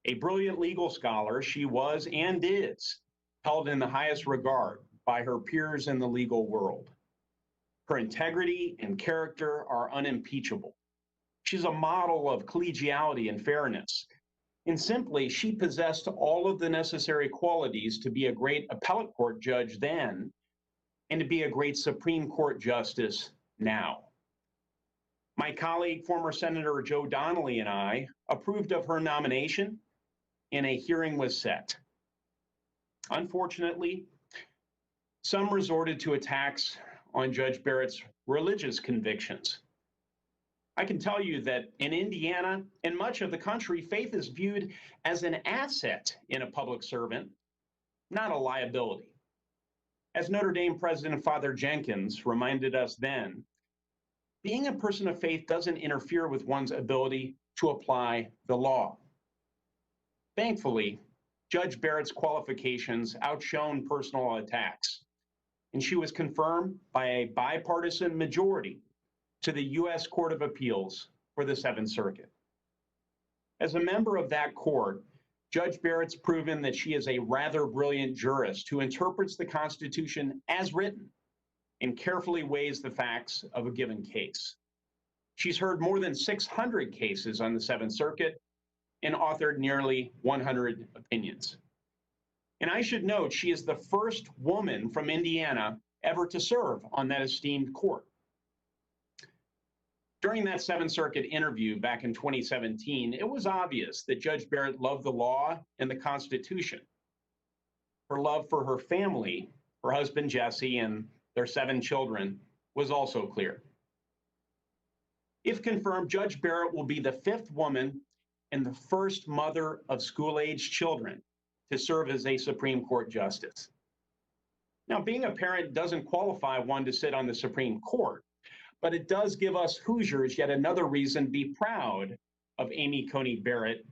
A brilliant legal scholar, she was and is held in the highest regard by her peers in the legal world. Her integrity and character are unimpeachable. She's a model of collegiality and fairness. And simply, she possessed all of the necessary qualities to be a great appellate court judge then and to be a great Supreme Court justice now. My colleague, former Senator Joe Donnelly, and I approved of her nomination, and a hearing was set. Unfortunately, some resorted to attacks on Judge Barrett's religious convictions. I can tell you that in Indiana and much of the country, faith is viewed as an asset in a public servant, not a liability. As Notre Dame President Father Jenkins reminded us then, being a person of faith doesn't interfere with one's ability to apply the law. Thankfully, Judge Barrett's qualifications outshone personal attacks, and she was confirmed by a bipartisan majority to the U.S. Court of Appeals for the Seventh Circuit. As a member of that court, Judge Barrett's proven that she is a rather brilliant jurist who interprets the Constitution as written and carefully weighs the facts of a given case. She's heard more than 600 cases on the Seventh Circuit and authored nearly 100 opinions. And I should note, she is the first woman from Indiana ever to serve on that esteemed court. During that Seventh Circuit interview back in 2017, it was obvious that Judge Barrett loved the law and the Constitution. Her love for her family, her husband Jesse, and their 7 children was also clear. If confirmed, Judge Barrett will be the 5th woman and the first mother of school-age children to serve as a Supreme Court justice. Now, being a parent doesn't qualify one to sit on the Supreme Court, but it does give us Hoosiers yet another reason to be proud of Amy Coney Barrett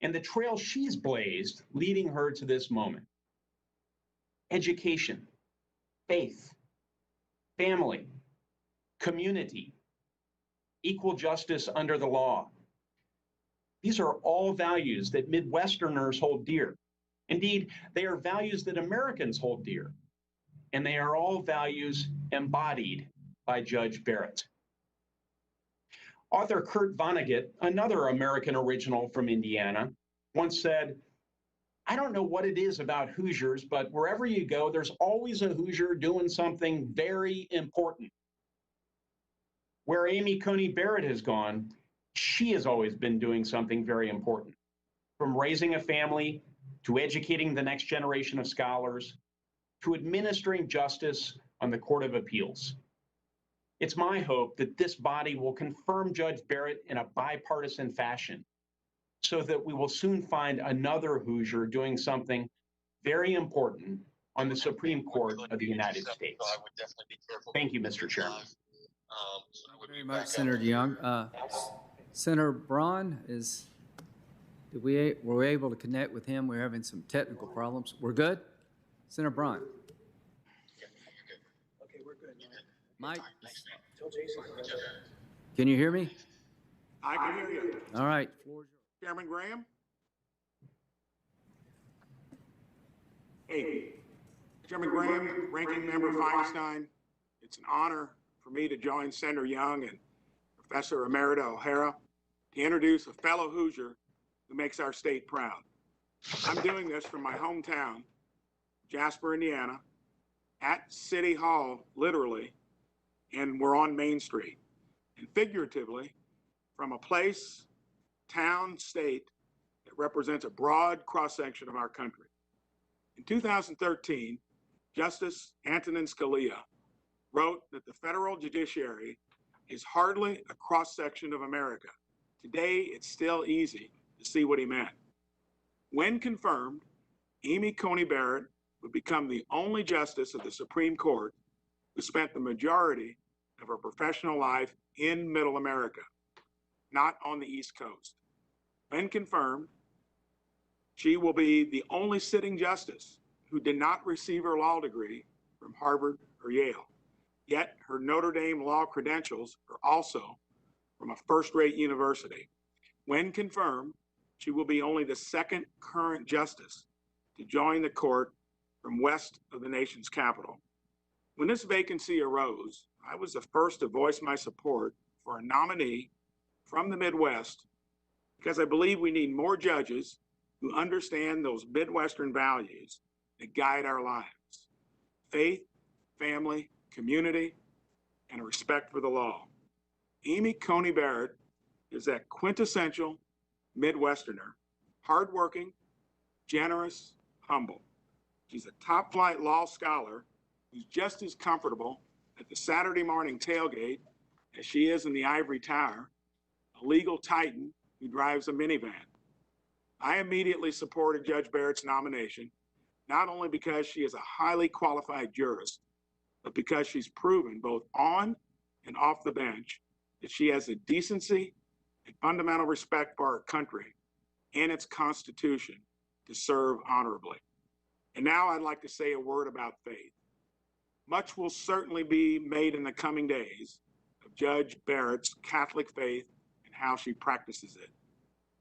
and the trail she's blazed leading her to this moment. Education, faith, family, community, equal justice under the law. These are all values that Midwesterners hold dear. Indeed, they are values that Americans hold dear. And they are all values embodied by Judge Barrett. Author Kurt Vonnegut, another American original from Indiana, once said, "I don't know what it is about Hoosiers, but wherever you go, there's always a Hoosier doing something very important." Where Amy Coney Barrett has gone, she has always been doing something very important. From raising a family, to educating the next generation of scholars, to administering justice on the Court of Appeals. It's my hope that this body will confirm Judge Barrett in a bipartisan fashion so that we will soon find another Hoosier doing something very important on the Supreme Court of the United States. Thank you, Mr. Chairman. Thank you very much, Senator Young. Senator Braun, were we able to connect with him? We're having some technical problems. We're good? Senator Braun. Okay, we're good. Mike, Tell Jason. can you hear me? I can hear you. All right. Chairman Graham? Hey, Chairman Graham, Ranking Member Feinstein, it's an honor for me to join Senator Young and Professor Emerita O'Hara to introduce a fellow Hoosier who makes our state proud. I'm doing this from my hometown, Jasper, Indiana, at City Hall, literally, and we're on Main Street. And figuratively, from a place, town, state that represents a broad cross-section of our country. In 2013, Justice Antonin Scalia wrote that the federal judiciary is hardly a cross-section of America. Today, it's still easy to see what he meant. When confirmed, Amy Coney Barrett would become the only justice of the Supreme Court who spent the majority of her professional life in Middle America, not on the East Coast. When confirmed, she will be the only sitting justice who did not receive her law degree from Harvard or Yale. Yet her Notre Dame law credentials are also from a first-rate university. When confirmed, she will be only the second current justice to join the court from west of the nation's capital. When this vacancy arose, I was the first to voice my support for a nominee from the Midwest because I believe we need more judges who understand those Midwestern values that guide our lives: faith, family, community, and a respect for the law. Amy Coney Barrett is that quintessential Midwesterner, hardworking, generous, humble. She's a top-flight law scholar who's just as comfortable at the Saturday morning tailgate as she is in the ivory tower, a legal titan who drives a minivan. I immediately supported Judge Barrett's nomination, not only because she is a highly qualified jurist, but because she's proven both on and off the bench that she has the decency and fundamental respect for our country and its Constitution to serve honorably. And now I'd like to say a word about faith. Much will certainly be made in the coming days of Judge Barrett's Catholic faith and how she practices it.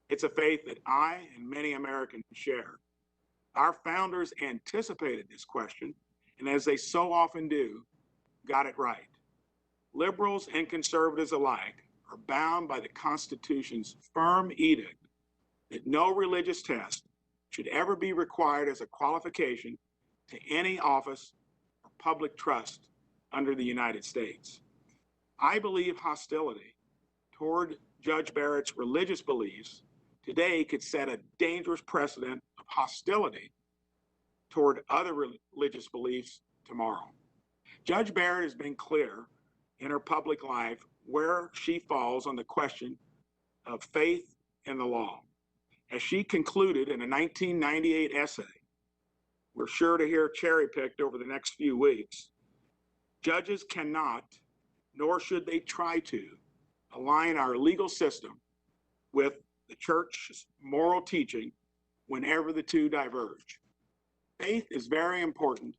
It's a faith that I and many Americans share. Our founders anticipated this question, and as they so often do, got it right. Liberals and conservatives alike are bound by the Constitution's firm edict that no religious test should ever be required as a qualification to any office or public trust under the United States. I believe hostility toward Judge Barrett's religious beliefs today could set a dangerous precedent of hostility toward other religious beliefs tomorrow. Judge Barrett has been clear in her public life where she falls on the question of faith and the law. As she concluded in a 1998 essay, we're sure to hear cherry-picked over the next few weeks, judges cannot, nor should they try to, align our legal system with the church's moral teaching whenever the two diverge. Faith is very important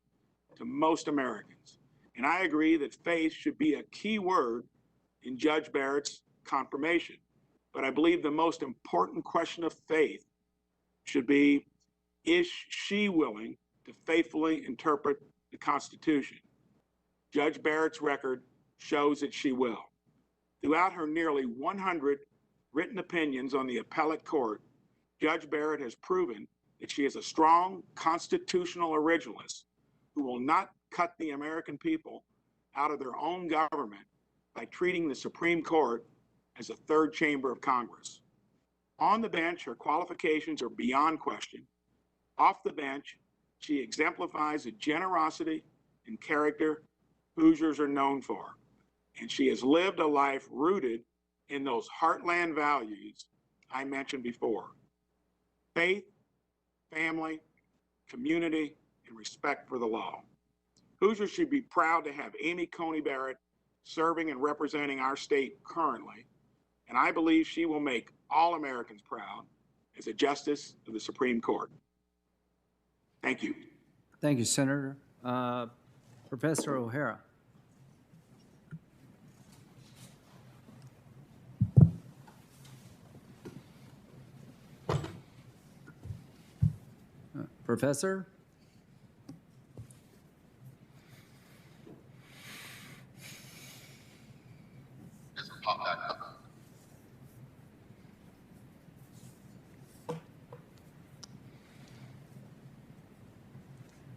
to most Americans, and I agree that faith should be a key word in Judge Barrett's confirmation. But I believe the most important question of faith should be, is she willing to faithfully interpret the Constitution? Judge Barrett's record shows that she will. Throughout her nearly 100 written opinions on the appellate court, Judge Barrett has proven that she is a strong constitutional originalist who will not cut the American people out of their own government by treating the Supreme Court as a third chamber of Congress. On the bench, her qualifications are beyond question. Off the bench, she exemplifies the generosity and character Hoosiers are known for, and she has lived a life rooted in those heartland values I mentioned before: faith, family, community, and respect for the law. Hoosiers should be proud to have Amy Coney Barrett serving and representing our state currently, and I believe she will make all Americans proud as a justice of the Supreme Court. Thank you. Thank you, Senator. Professor O'Hara. Professor?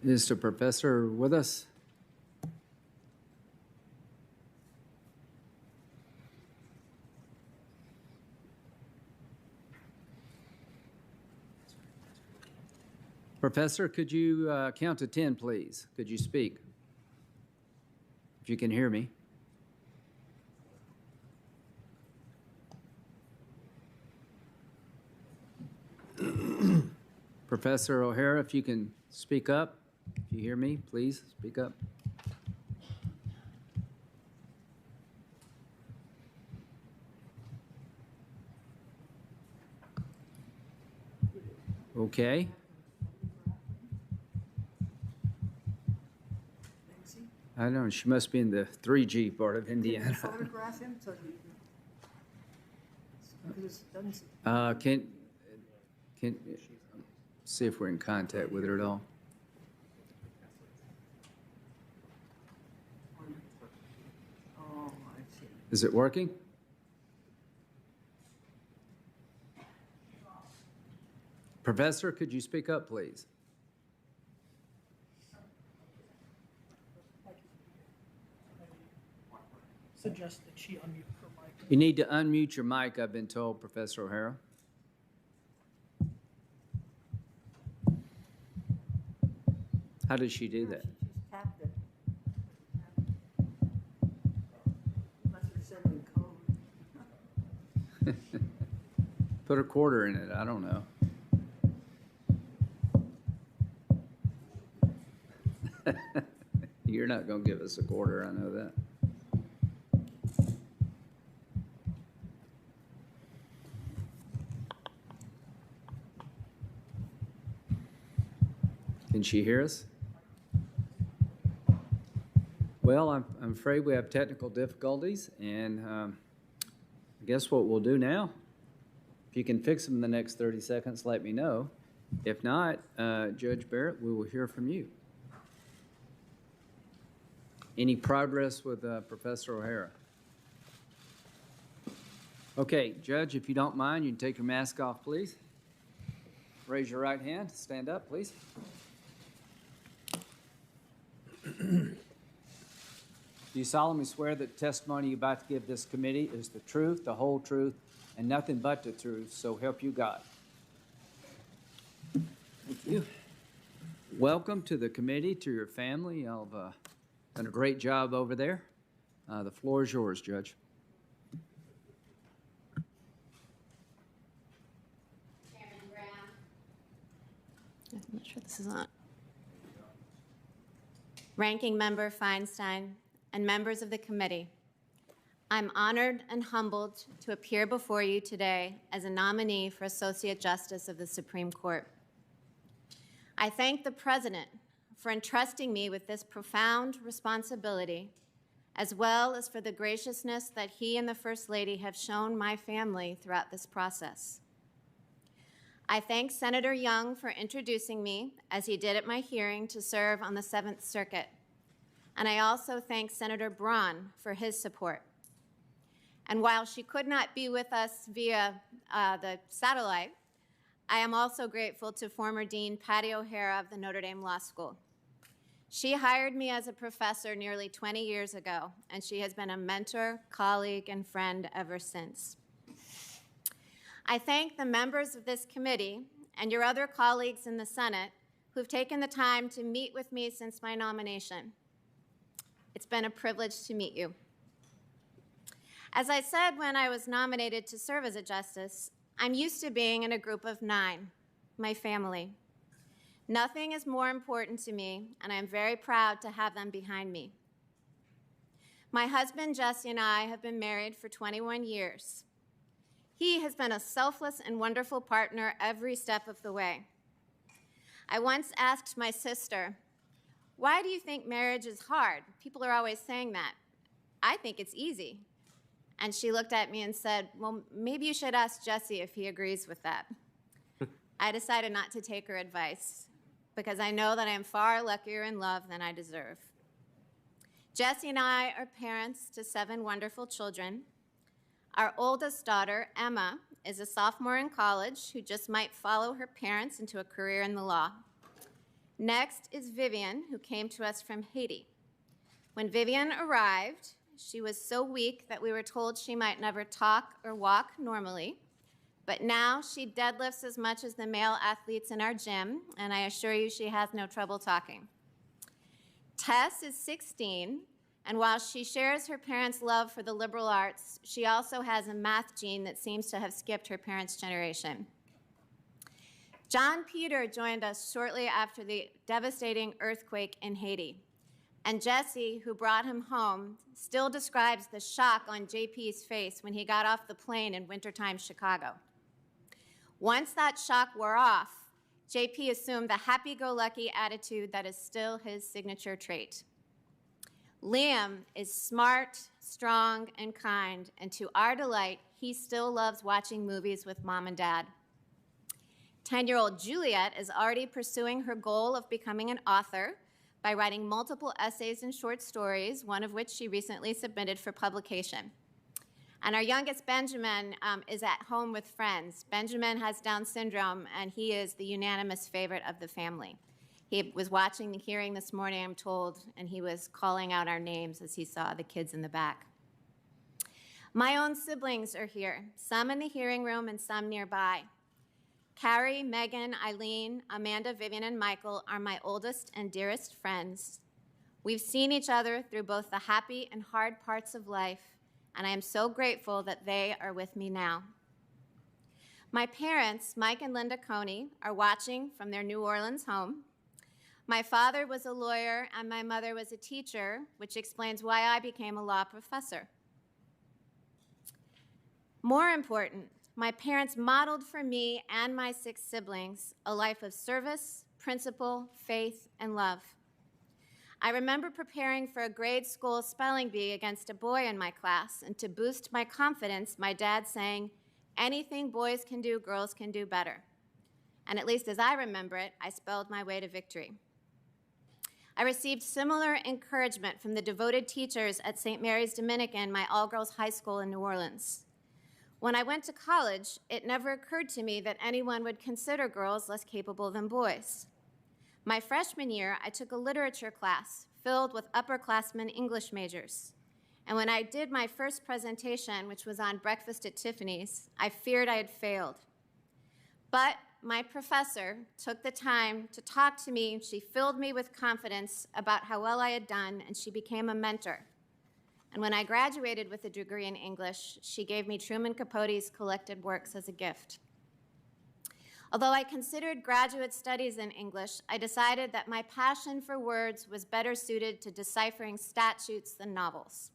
Is the professor with us? Professor, could you count to 10, please? Could you speak? If you can hear me. Professor O'Hara, if you can speak up. If you hear me, please speak up. Okay. I don't know, she must be in the 3G part of Indiana. Photograph him so Can see if we're in contact with her at all. Oh, I see. Is it working? Professor, could you speak up, please? Suggest that she unmute her mic. You need to unmute your mic, I've been told, Professor O'Hara. How does she do that? She's tapped it. Unless you're sending code. Put a quarter in it, I don't know. You're not going to give us a quarter, I know that. Can she hear us? Well, I'm afraid we have technical difficulties, and I guess what we'll do now, if you can fix them in the next 30 seconds, let me know. If not, Judge Barrett, we will hear from you. Any progress with Professor O'Hara? Okay, Judge, if you don't mind, you can take your mask off, please. raise your right hand. Stand up, please. Do you solemnly swear that the testimony you're about to give this committee is the truth, the whole truth, and nothing but the truth, so help you God? Thank you. Welcome to the committee, to your family. Y'all have done a great job over there. The floor is yours, Judge. Chairman Graham. I'm not sure this is on. Ranking Member Feinstein and members of the committee, I'm honored and humbled to appear before you today as a nominee for Associate Justice of the Supreme Court. I thank the President for entrusting me with this profound responsibility, as well as for the graciousness that he and the First Lady have shown my family throughout this process. I thank Senator Young for introducing me, as he did at my hearing, to serve on the Seventh Circuit. And I also thank Senator Braun for his support. And while she could not be with us via the satellite, I am also grateful to former Dean Patty O'Hara of the Notre Dame Law School. She hired me as a professor nearly 20 years ago, and she has been a mentor, colleague, and friend ever since. I thank the members of this committee and your other colleagues in the Senate who've taken the time to meet with me since my nomination. It's been a privilege to meet you. As I said when I was nominated to serve as a justice, I'm used to being in a group of 9, my family. Nothing is more important to me, and I'm very proud to have them behind me. My husband, Jesse, and I have been married for 21 years. He has been a selfless and wonderful partner every step of the way. I once asked my sister, "Why do you think marriage is hard? People are always saying that." "I think it's easy." And she looked at me and said, "Well, maybe you should ask Jesse if he agrees with that." I decided not to take her advice because I know that I am far luckier in love than I deserve. Jesse and I are parents to 7 wonderful children. Our oldest daughter, Emma, is a sophomore in college who just might follow her parents into a career in the law. Next is Vivian, who came to us from Haiti. When Vivian arrived, she was so weak that we were told she might never talk or walk normally, but now she deadlifts as much as the male athletes in our gym, and I assure you she has no trouble talking. Tess is 16, and while she shares her parents' love for the liberal arts, she also has a math gene that seems to have skipped her parents' generation. John Peter joined us shortly after the devastating earthquake in Haiti. And Jesse, who brought him home, still describes the shock on JP's face when he got off the plane in wintertime Chicago. Once that shock wore off, JP assumed the happy-go-lucky attitude that is still his signature trait. Liam is smart, strong, and kind, and to our delight, he still loves watching movies with Mom and Dad. 10-year-old Juliet is already pursuing her goal of becoming an author by writing multiple essays and short stories, one of which she recently submitted for publication. And our youngest, Benjamin, is at home with friends. Benjamin has Down syndrome, and he is the unanimous favorite of the family. He was watching the hearing this morning, I'm told, and he was calling out our names as he saw the kids in the back. My own siblings are here, some in the hearing room and some nearby. Carrie, Megan, Eileen, Amanda, Vivian, and Michael are my oldest and dearest friends. We've seen each other through both the happy and hard parts of life, and I am so grateful that they are with me now. My parents, Mike and Linda Coney, are watching from their New Orleans home. My father was a lawyer and my mother was a teacher, which explains why I became a law professor. More important, my parents modeled for me and my 6 siblings a life of service, principle, faith, and love. I remember preparing for a grade school spelling bee against a boy in my class, and to boost my confidence, my dad saying, "Anything boys can do, girls can do better." And at least as I remember it, I spelled my way to victory. I received similar encouragement from the devoted teachers at St. Mary's Dominican, my all-girls high school in New Orleans. When I went to college, it never occurred to me that anyone would consider girls less capable than boys. My freshman year, I took a literature class filled with upperclassmen English majors. And when I did my first presentation, which was on Breakfast at Tiffany's, I feared I had failed. But my professor took the time to talk to me. She filled me with confidence about how well I had done, and she became a mentor. And when I graduated with a degree in English, she gave me Truman Capote's collected works as a gift. Although I considered graduate studies in English, I decided that my passion for words was better suited to deciphering statutes than novels.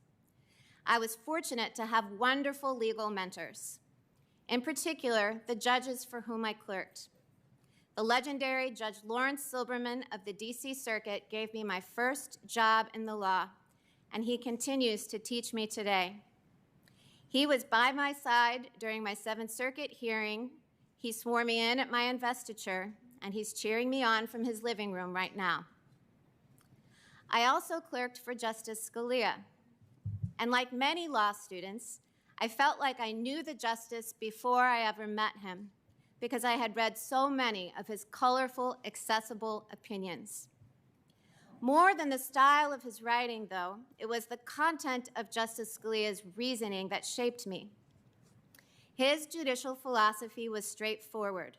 I was fortunate to have wonderful legal mentors, in particular, the judges for whom I clerked. The legendary Judge Lawrence Silberman of the DC Circuit gave me my first job in the law, and he continues to teach me today. He was by my side during my Seventh Circuit hearing. He swore me in at my investiture, and he's cheering me on from his living room right now. I also clerked for Justice Scalia, and like many law students, I felt like I knew the justice before I ever met him, because I had read so many of his colorful, accessible opinions. More than the style of his writing, though, it was the content of Justice Scalia's reasoning that shaped me. His judicial philosophy was straightforward.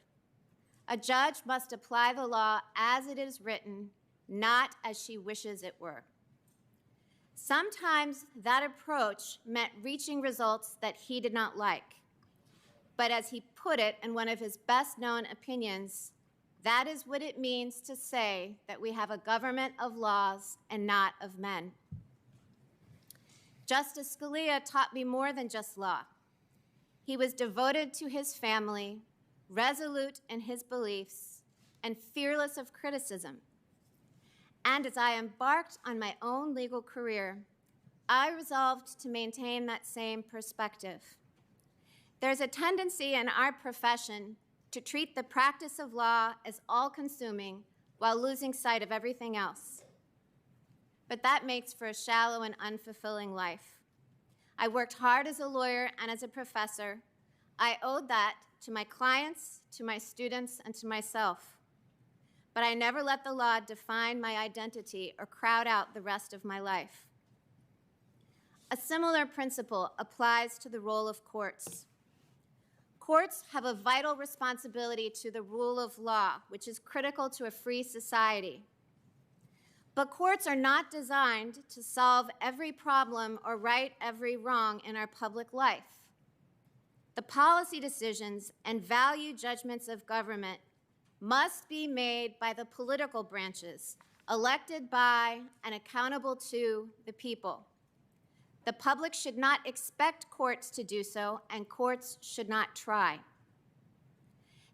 A judge must apply the law as it is written, not as she wishes it were. Sometimes that approach meant reaching results that he did not like. But as he put it in one of his best-known opinions, that is what it means to say that we have a government of laws and not of men. Justice Scalia taught me more than just law. He was devoted to his family, resolute in his beliefs, and fearless of criticism. And as I embarked on my own legal career, I resolved to maintain that same perspective. There's a tendency in our profession to treat the practice of law as all-consuming while losing sight of everything else. But that makes for a shallow and unfulfilling life. I worked hard as a lawyer and as a professor. I owed that to my clients, to my students, and to myself. But I never let the law define my identity or crowd out the rest of my life. A similar principle applies to the role of courts. Courts have a vital responsibility to the rule of law, which is critical to a free society. But courts are not designed to solve every problem or right every wrong in our public life. The policy decisions and value judgments of government must be made by the political branches, elected by and accountable to the people. The public should not expect courts to do so, and courts should not try.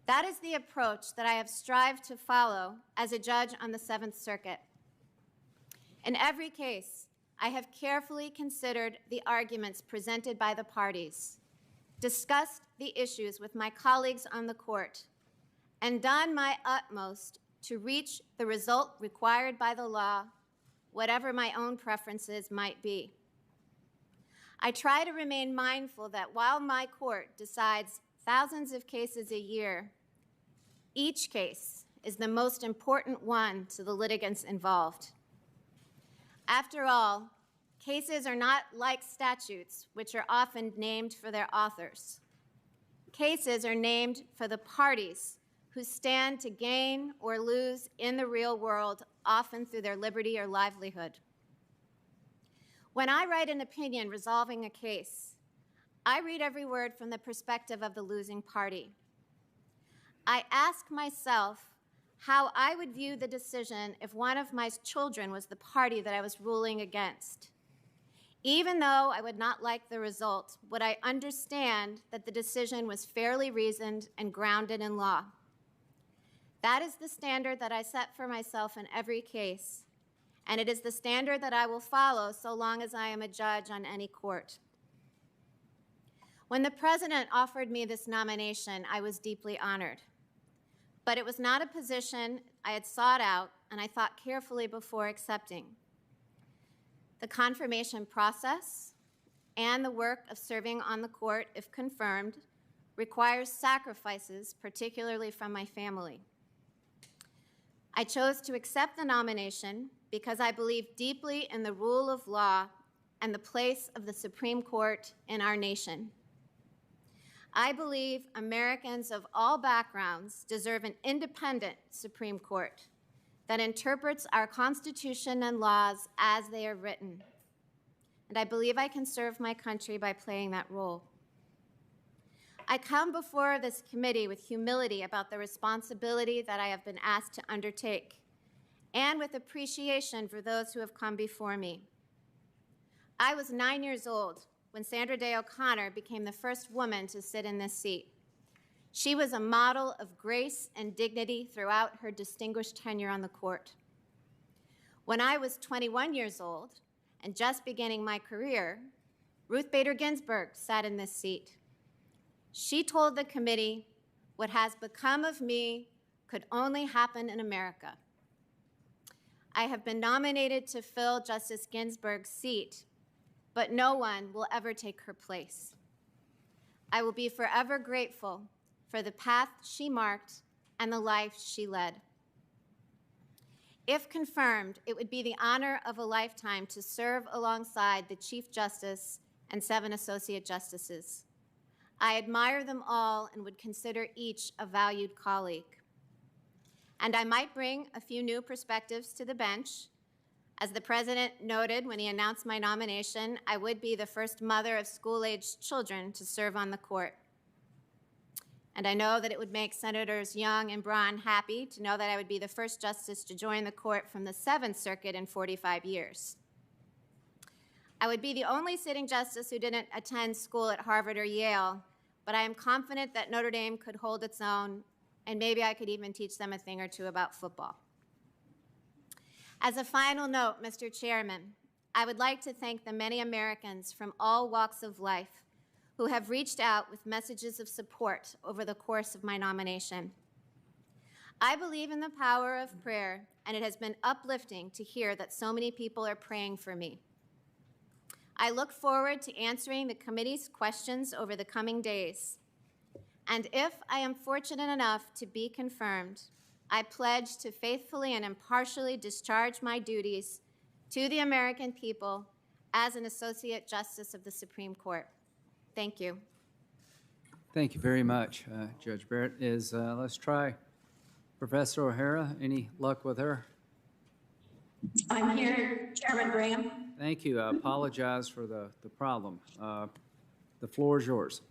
That is the approach that I have strived to follow as a judge on the Seventh Circuit. In every case, I have carefully considered the arguments presented by the parties, discussed the issues with my colleagues on the court, and done my utmost to reach the result required by the law, whatever my own preferences might be. I try to remain mindful that while my court decides thousands of cases a year, each case is the most important one to the litigants involved. After all, cases are not like statutes, which are often named for their authors. Cases are named for the parties who stand to gain or lose in the real world, often through their liberty or livelihood. When I write an opinion resolving a case, I read every word from the perspective of the losing party. I ask myself how I would view the decision if one of my children was the party that I was ruling against. Even though I would not like the result, would I understand that the decision was fairly reasoned and grounded in law? That is the standard that I set for myself in every case, and it is the standard that I will follow so long as I am a judge on any court. When the president offered me this nomination, I was deeply honored. But it was not a position I had sought out, and I thought carefully before accepting. The confirmation process, and the work of serving on the court, if confirmed, requires sacrifices, particularly from my family. I chose to accept the nomination because I believe deeply in the rule of law and the place of the Supreme Court in our nation. I believe Americans of all backgrounds deserve an independent Supreme Court that interprets our Constitution and laws as they are written. And I believe I can serve my country by playing that role. I come before this committee with humility about the responsibility that I have been asked to undertake, and with appreciation for those who have come before me. I was 9 years old when Sandra Day O'Connor became the first woman to sit in this seat. She was a model of grace and dignity throughout her distinguished tenure on the court. When I was 21 years old and just beginning my career, Ruth Bader Ginsburg sat in this seat. She told the committee, "What has become of me could only happen in America." I have been nominated to fill Justice Ginsburg's seat, but no one will ever take her place. I will be forever grateful for the path she marked and the life she led. If confirmed, it would be the honor of a lifetime to serve alongside the Chief Justice and 7 Associate Justices. I admire them all and would consider each a valued colleague. And I might bring a few new perspectives to the bench. As the President noted when he announced my nomination, I would be the first mother of school-aged children to serve on the court. And I know that it would make Senators Young and Braun happy to know that I would be the first justice to join the court from the 7th Circuit in 45 years. I would be the only sitting justice who didn't attend school at Harvard or Yale, but I am confident that Notre Dame could hold its own, and maybe I could even teach them a thing or two about football. As a final note, Mr. Chairman, I would like to thank the many Americans from all walks of life who have reached out with messages of support over the course of my nomination. I believe in the power of prayer, and it has been uplifting to hear that so many people are praying for me. I look forward to answering the committee's questions over the coming days. And if I am fortunate enough to be confirmed, I pledge to faithfully and impartially discharge my duties to the American people as an Associate Justice of the Supreme Court. Thank you. Thank you very much, Judge Barrett. Let's try Professor O'Hara. Any luck with her? I'm here, Chairman Graham. Thank you. I apologize for the problem. The floor is yours.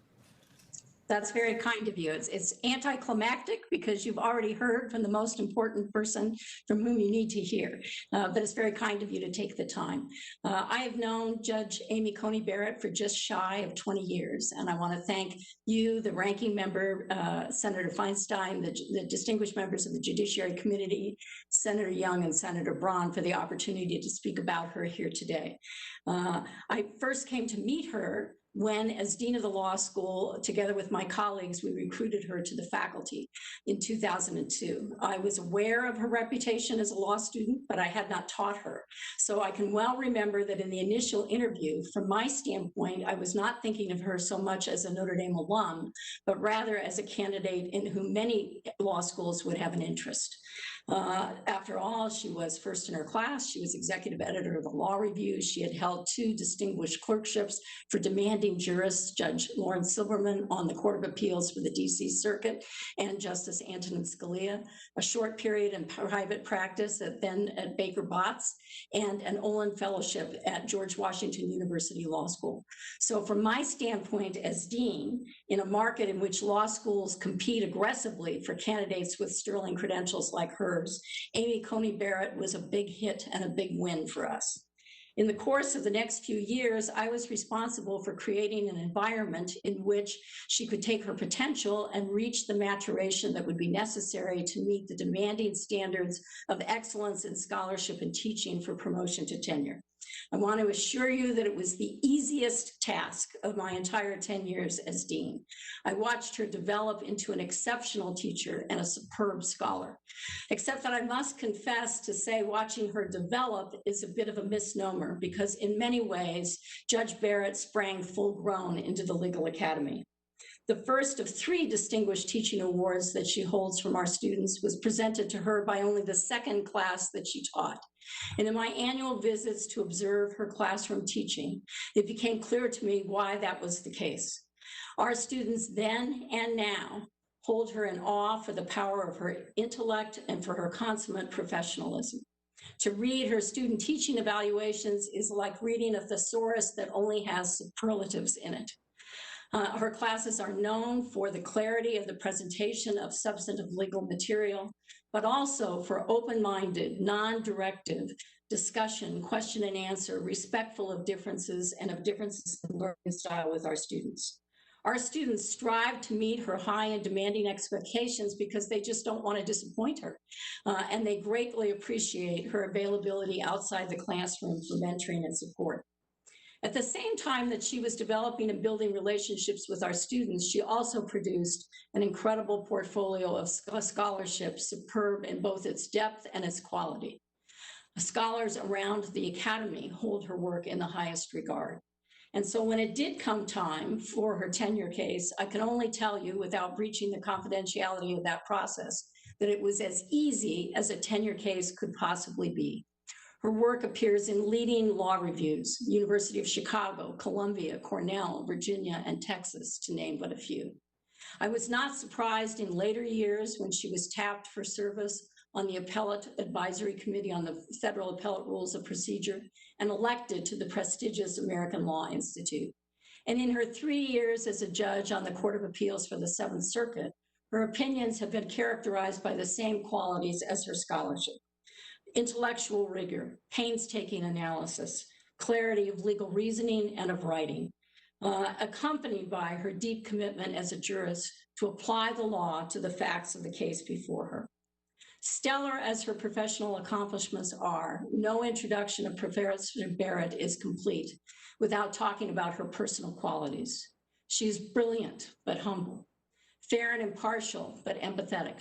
That's very kind of you. It's anticlimactic because you've already heard from the most important person from whom you need to hear. But it's very kind of you to take the time. I have known Judge Amy Coney Barrett for just shy of 20 years, and I want to thank you, the ranking member, Senator Feinstein, the distinguished members of the Judiciary Committee, Senator Young and Senator Braun, for the opportunity to speak about her here today. I first came to meet her when, as Dean of the Law School, together with my colleagues, we recruited her to the faculty in 2002. I was aware of her reputation as a law student, but I had not taught her. So I can well remember that in the initial interview, from my standpoint, I was not thinking of her so much as a Notre Dame alum, but rather as a candidate in whom many law schools would have an interest. After all, she was first in her class. She was executive editor of the Law Review. She had held 2 distinguished clerkships for demanding jurists, Judge Lawrence Silberman on the Court of Appeals for the D.C. Circuit, and Justice Antonin Scalia, a short period in private practice then at Baker Botts, and an Olin Fellowship at George Washington University Law School. So from my standpoint as dean, in a market in which law schools compete aggressively for candidates with sterling credentials like hers, Amy Coney Barrett was a big hit and a big win for us. In the course of the next few years, I was responsible for creating an environment in which she could take her potential and reach the maturation that would be necessary to meet the demanding standards of excellence in scholarship and teaching for promotion to tenure. I want to assure you that it was the easiest task of my entire 10 years as dean. I watched her develop into an exceptional teacher and a superb scholar, except that I must confess to say watching her develop is a bit of a misnomer because in many ways, Judge Barrett sprang full grown into the legal academy. The first of 3 distinguished teaching awards that she holds from our students was presented to her by only the second class that she taught. And in my annual visits to observe her classroom teaching, it became clear to me why that was the case. Our students then and now hold her in awe for the power of her intellect and for her consummate professionalism. To read her student teaching evaluations is like reading a thesaurus that only has superlatives in it. Her classes are known for the clarity of the presentation of substantive legal material, but also for open-minded, non-directive discussion, question and answer, respectful of differences and of differences in learning style with our students. Our students strive to meet her high and demanding expectations because they just don't want to disappoint her. And they greatly appreciate her availability outside the classroom for mentoring and support. At the same time that she was developing and building relationships with our students, she also produced an incredible portfolio of scholarships, superb in both its depth and its quality. Scholars around the academy hold her work in the highest regard. And so when it did come time for her tenure case, I can only tell you without breaching the confidentiality of that process, that it was as easy as a tenure case could possibly be. Her work appears in leading law reviews, University of Chicago, Columbia, Cornell, Virginia, and Texas, to name but a few. I was not surprised in later years when she was tapped for service on the Appellate Advisory Committee on the Federal Appellate Rules of Procedure and elected to the prestigious American Law Institute. And in her 3 years as a judge on the Court of Appeals for the Seventh Circuit, her opinions have been characterized by the same qualities as her scholarship: intellectual rigor, painstaking analysis, clarity of legal reasoning and of writing, accompanied by her deep commitment as a jurist to apply the law to the facts of the case before her. Stellar as her professional accomplishments are, no introduction of Professor Barrett is complete without talking about her personal qualities. She is brilliant but humble, fair and impartial but empathetic,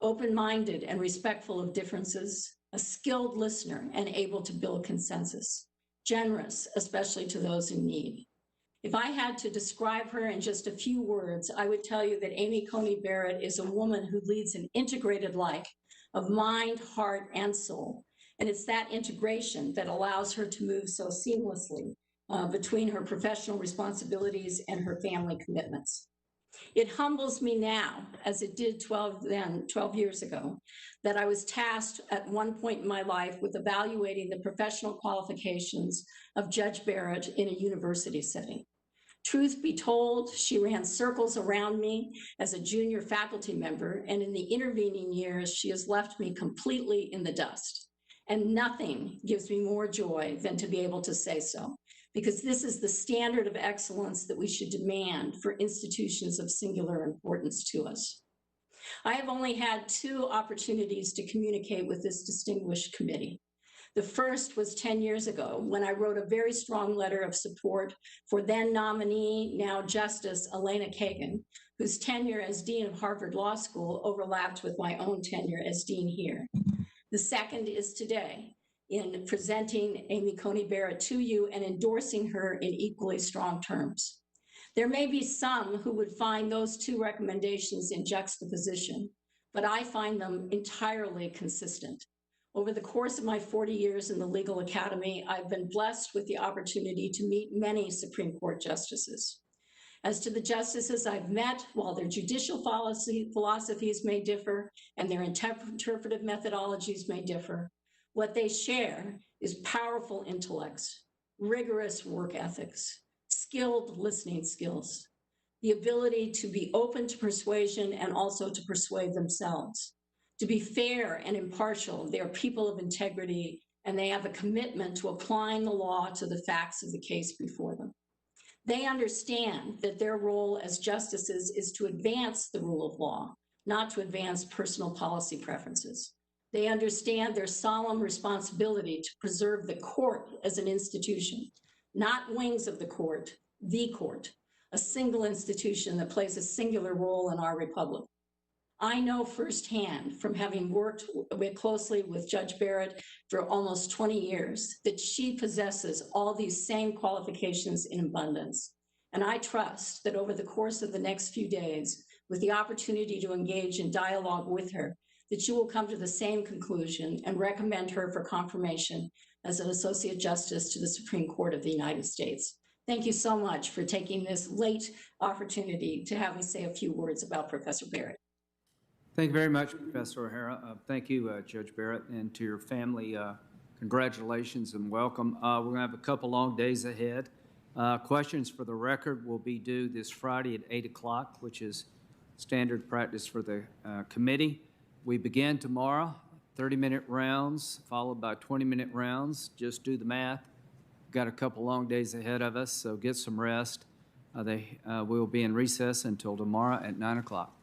open-minded and respectful of differences, a skilled listener and able to build consensus, generous, especially to those in need. If I had to describe her in just a few words, I would tell you that Amy Coney Barrett is a woman who leads an integrated life of mind, heart, and soul. And it's that integration that allows her to move so seamlessly between her professional responsibilities and her family commitments. It humbles me now, as it did 12 years ago, that I was tasked at one point in my life with evaluating the professional qualifications of Judge Barrett in a university setting. Truth be told, she ran circles around me as a junior faculty member, and in the intervening years, she has left me completely in the dust. And nothing gives me more joy than to be able to say so, because this is the standard of excellence that we should demand for institutions of singular importance to us. I have only had 2 opportunities to communicate with this distinguished committee. The first was 10 years ago when I wrote a very strong letter of support for then nominee, now Justice Elena Kagan, whose tenure as Dean of Harvard Law School overlapped with my own tenure as Dean here. The second is today, in presenting Amy Coney Barrett to you and endorsing her in equally strong terms. There may be some who would find those 2 recommendations in juxtaposition, but I find them entirely consistent. Over the course of my 40 years in the legal academy, I've been blessed with the opportunity to meet many Supreme Court justices. As to the justices I've met, while their judicial philosophies may differ and their interpretive methodologies may differ, what they share is powerful intellects, rigorous work ethics, skilled listening skills, the ability to be open to persuasion and also to persuade themselves. To be fair and impartial, they are people of integrity, and they have a commitment to applying the law to the facts of the case before them. They understand that their role as justices is to advance the rule of law, not to advance personal policy preferences. They understand their solemn responsibility to preserve the court as an institution, not wings of the court, a single institution that plays a singular role in our republic. I know firsthand from having worked closely with Judge Barrett for almost 20 years that she possesses all these same qualifications in abundance. And I trust that over the course of the next few days, with the opportunity to engage in dialogue with her, that you will come to the same conclusion and recommend her for confirmation as an Associate Justice to the Supreme Court of the United States. Thank you so much for taking this late opportunity to have me say a few words about Professor Barrett. Thank you very much, Professor O'Hara. Thank you, Judge Barrett, and to your family, congratulations and welcome. We're going to have a couple long days ahead. Questions for the record will be due this Friday at 8 o'clock, which is standard practice for the committee. We begin tomorrow, 30-minute rounds, followed by 20-minute rounds. Just do the math. Got a couple long days ahead of us, so get some rest. We will be in recess until tomorrow at 9 o'clock.